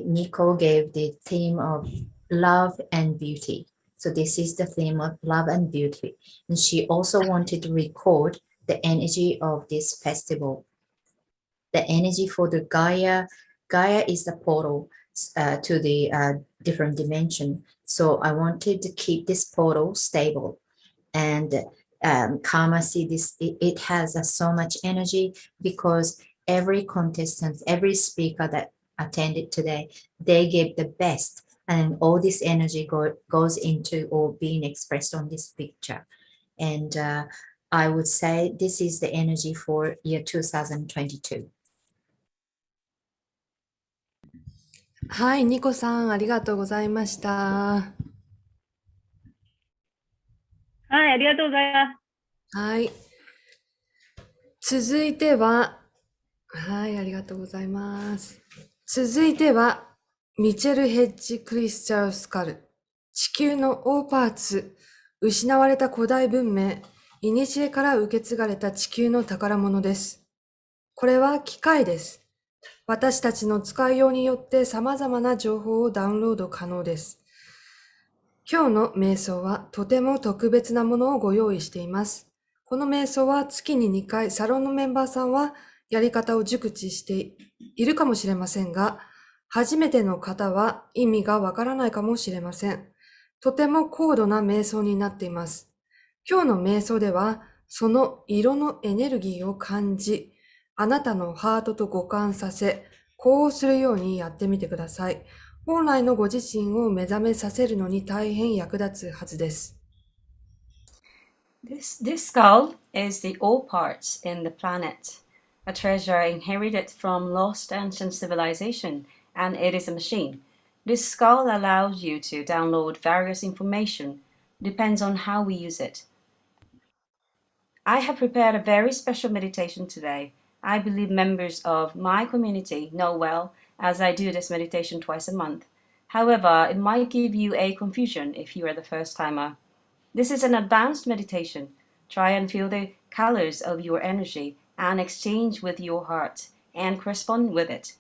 Nucco gave the theme of love and beauty. So this is the theme of love and beauty. And she also wanted to record the energy of this festival. the energy for the Gaia. Gaia is the portal to the different dimension. So I wanted to keep this portal stable. And Karma see this, it has so much energy because every contestant, every speaker that attended today, they gave the best. And all this energy goes into or being expressed on this picture. And I would say this is the energy for year 2022. はい、ニコさん、ありがとうございました。はい、ありがとうございます。はい。続いては、はい、ありがとうございます。続いては、ミチェル・ヘッジ・クリスタル・スカル。地球の大パーツ、失われた古代文明、古から受け継がれた地球の宝物です。これは機械です。私たちの使いようによって様々な情報をダウンロード可能です。今日の瞑想はとても特別なものをご用意しています。この瞑想は月に2回、サロンのメンバーさんはやり方を熟知しているかもしれませんが、初めての方は意味がわからないかもしれません。とても高度な瞑想になっています。今日の瞑想では、その色のエネルギーを感じ、あなたのハートと互換させ、こうするようにやってみてください。本来のご自身を目覚めさせるのに大変役立つはずです。This skull is the all parts in the planet, a treasure inherited from lost ancient civilization, and it is a machine. This skull allows you to download various information, depends on how we use it. I have prepared a very special meditation today. I believe members of my community know well, as I do this meditation twice a month. However, it might give you a confusion if you are the first timer. This is an advanced meditation. Try and feel the colors of your energy and exchange with your heart and correspond with it.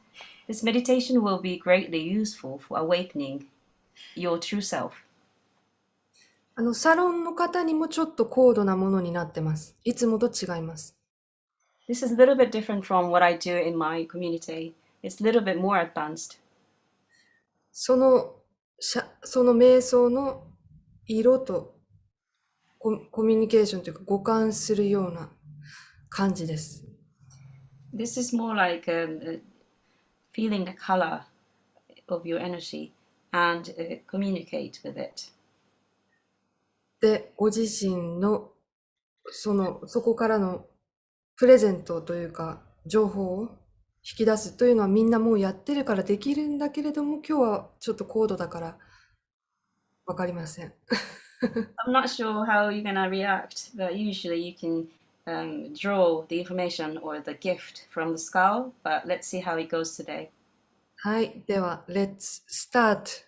This meditation will be greatly useful for awakening your true self. サロンの方にもちょっと高度なものになってます。いつもと違います。This is a little bit different from what I do in my community. It's a little bit more advanced. その瞑想の色とコミュニケーションというか互換するような感じです。This is more like feeling the color of your energy and communicate with it. で、ご自身のそこからのプレゼントというか情報を引き出すというのはみんなもうやってるからできるんだけれども、今日はちょっと高度だからわかりません。I'm not sure how you're gonna react, but usually you can draw the information or the gift from the skull, but let's see how it goes today. はい、では、Let's start!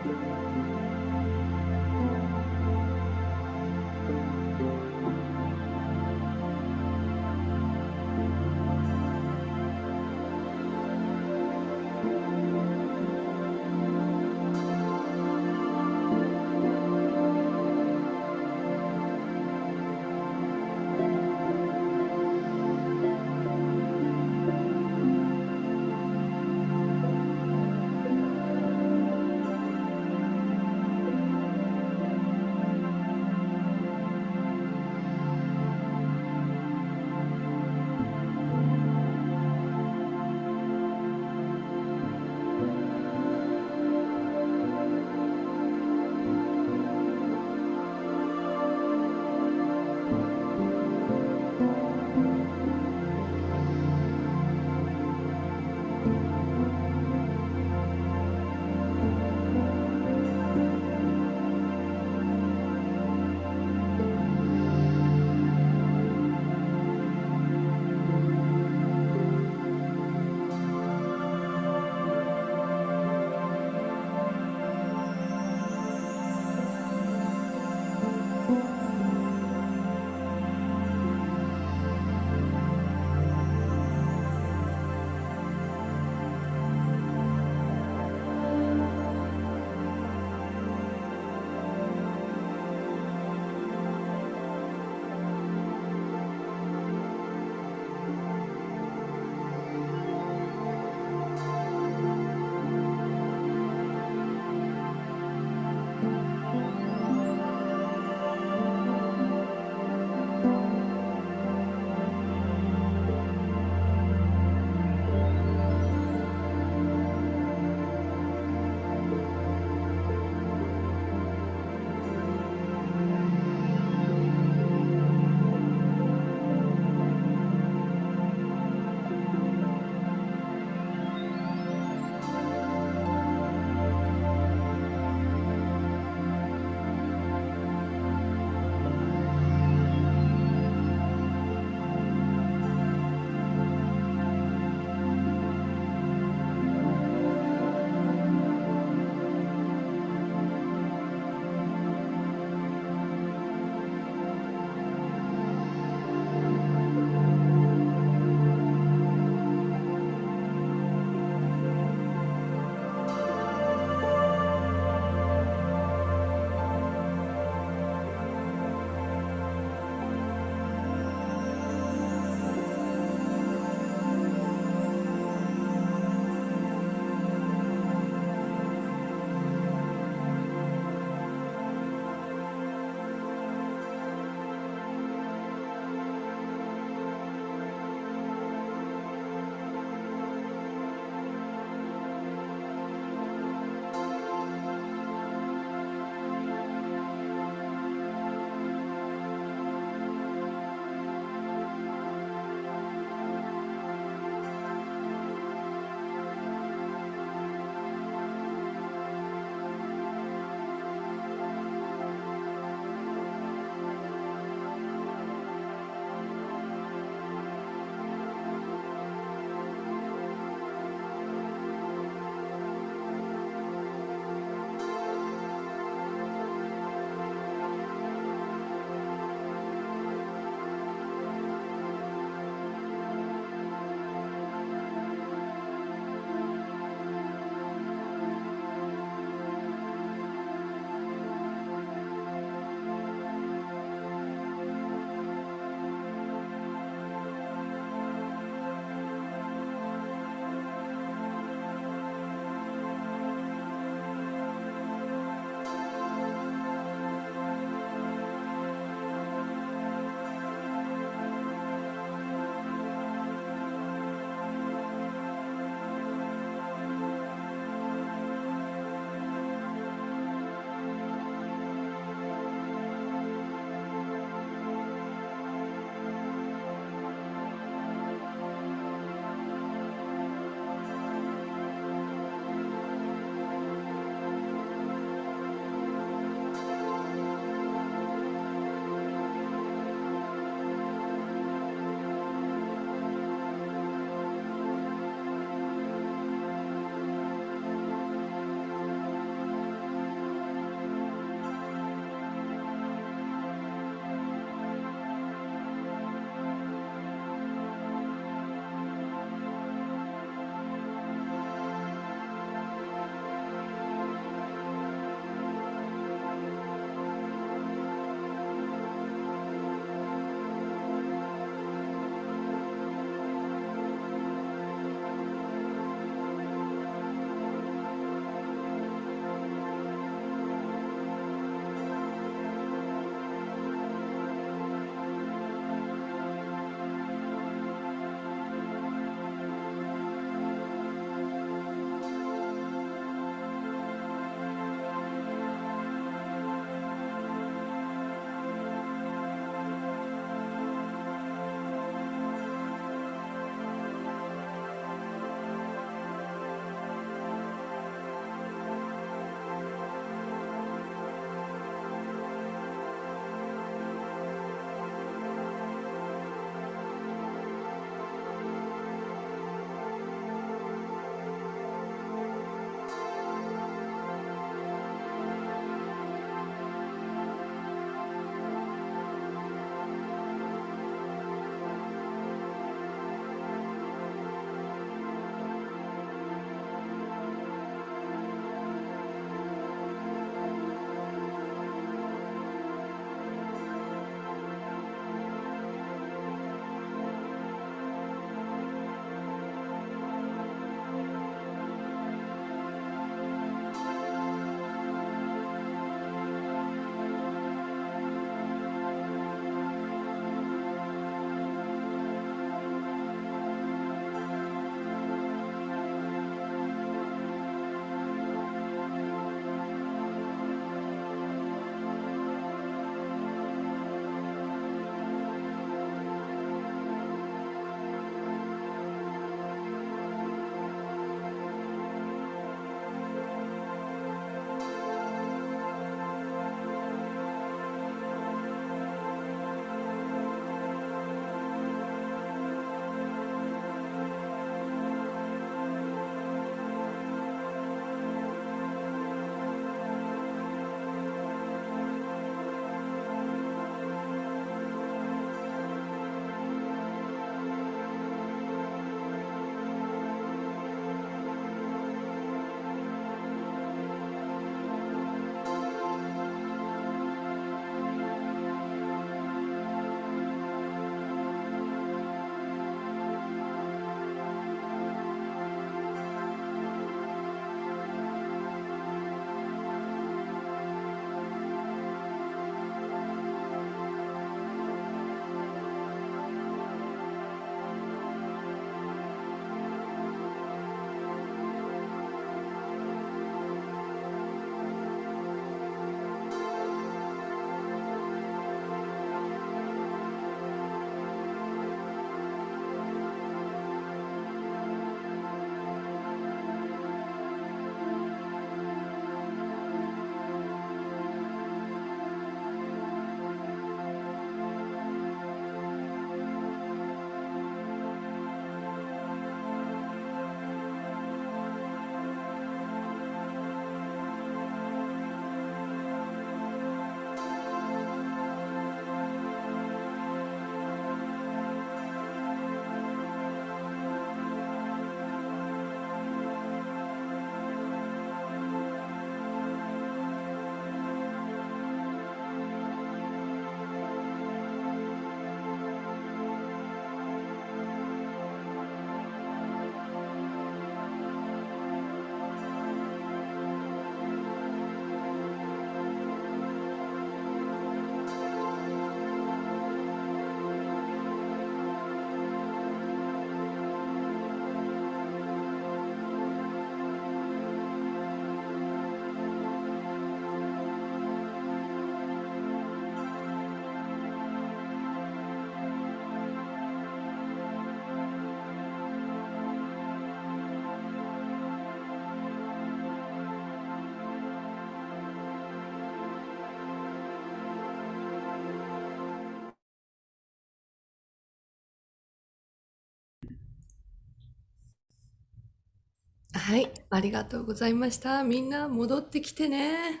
はい、ありがとうございました。みんな戻ってきてね。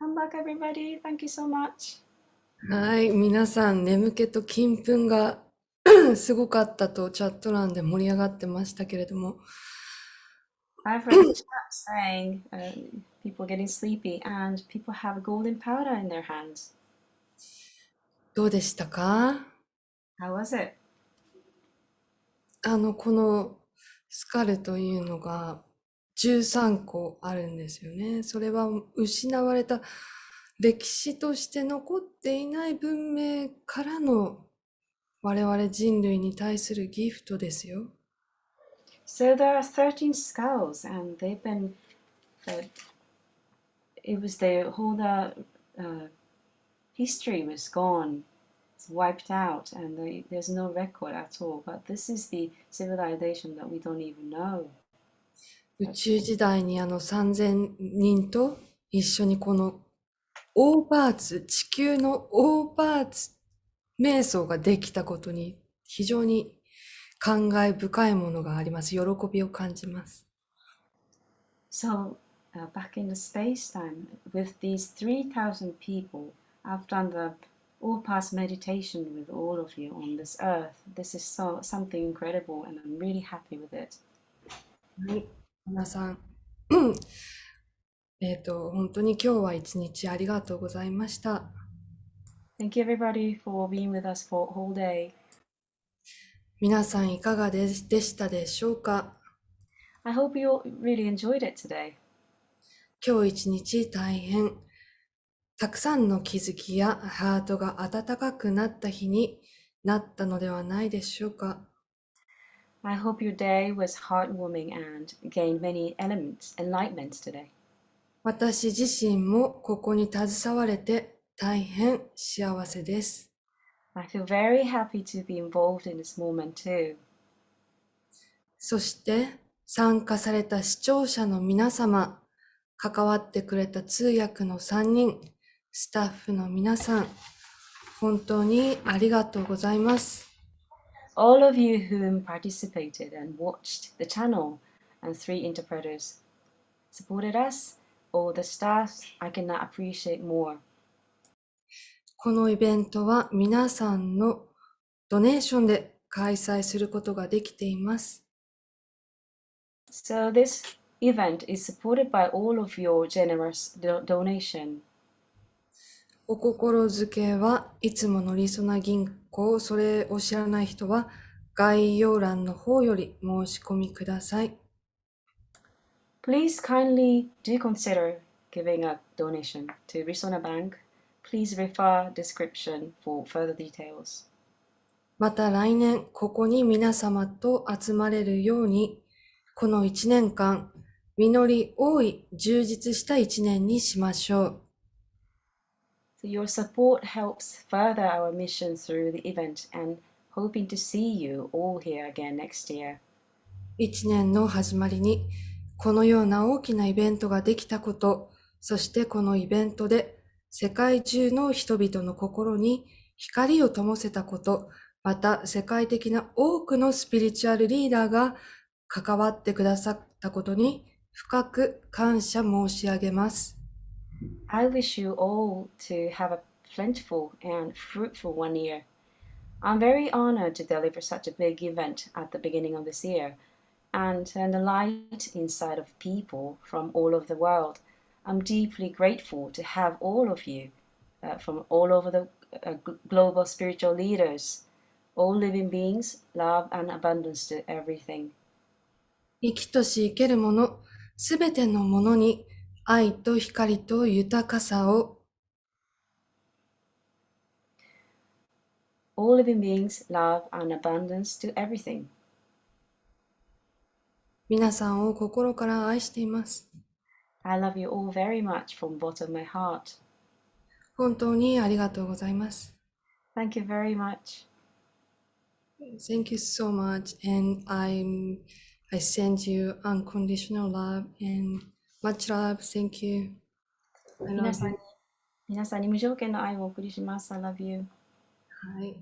Come back, everybody. Thank you so much. はい、皆さん眠気と金粉がすごかったとチャット欄で盛り上がってましたけれども。I've read a chat saying people getting sleepy and people have golden powder in their hands. どうでしたか？ How was it? このスカルというのが13個あるんですよね。それは失われた歴史として残っていない文明からの我々人類に対するギフトですよ。So there are 13 skulls, and they've been. It was the whole history was gone, it's wiped out, and there's no record at all. But this is the civilization that we don't even know. 宇宙時代に3000人と一緒にこの大パーツ、地球の大パーツ瞑想ができたことに非常に感慨深いものがあります。喜びを感じます。So, back in the space-time, with these 3,000 people, I've done the all-pass meditation with all of you on this earth. This is something incredible, and I'm really happy with it. はい、皆さん、本当に今日は一日ありがとうございました。Thank you everybody for being with us for a whole day. 皆さんいかがでしたでしょうか？ I hope you really enjoyed it today. 今日一日大変たくさんの気づきやハートが温かくなった日になったのではないでしょうか。I hope your day was heartwarming and gained many enlightenment today. 私自身もここに携われて大変幸せです。I feel very happy to be involved in this moment too. そして参加された視聴者の皆様、関わってくれた通訳の3人、スタッフの皆さん、本当にありがとうございます。All of you who participated and watched the channel and 3 interpreters supported us, all the staff, I cannot appreciate more. このイベントは皆さんのドネーションで開催することができています。So this event is supported by all of your generous donation. お心づけはいつものりそな銀行、それを知らない人は概要欄の方より申し込みください。Please kindly do consider giving a donation to Risona Bank. Please refer description for further details. また来年ここに皆様と集まれるように、この1年間、実り多い充実した1年にしましょう。So your support helps further our mission through the event and hoping to see you all here again next year. 1年の始まりに、このような大きなイベントができたこと、そしてこのイベントで世界中の人々の心に光を灯せたこと、また世界的な多くのスピリチュアルリーダーが関わってくださったことに深く感謝申し上げます。I wish you all to have a plentiful and fruitful one year. I'm very honored to deliver such a big event at the beginning of this year and turn the light inside of people from all over the world. I'm deeply grateful to have all of you from all over the global spiritual leaders, all living beings, love and abundance to everything. 生きとし生けるもの、すべてのものに愛と光と豊かさを。All living beings, love and abundance to everything. 皆さんを心から愛しています。I love you all very much from the bottom of my heart. 本当にありがとうございます。Thank you very much. Thank you so much, and I send you unconditional love and much love. Thank you. I love you. 皆さんに無条件の愛をお送りします。I love you. はい。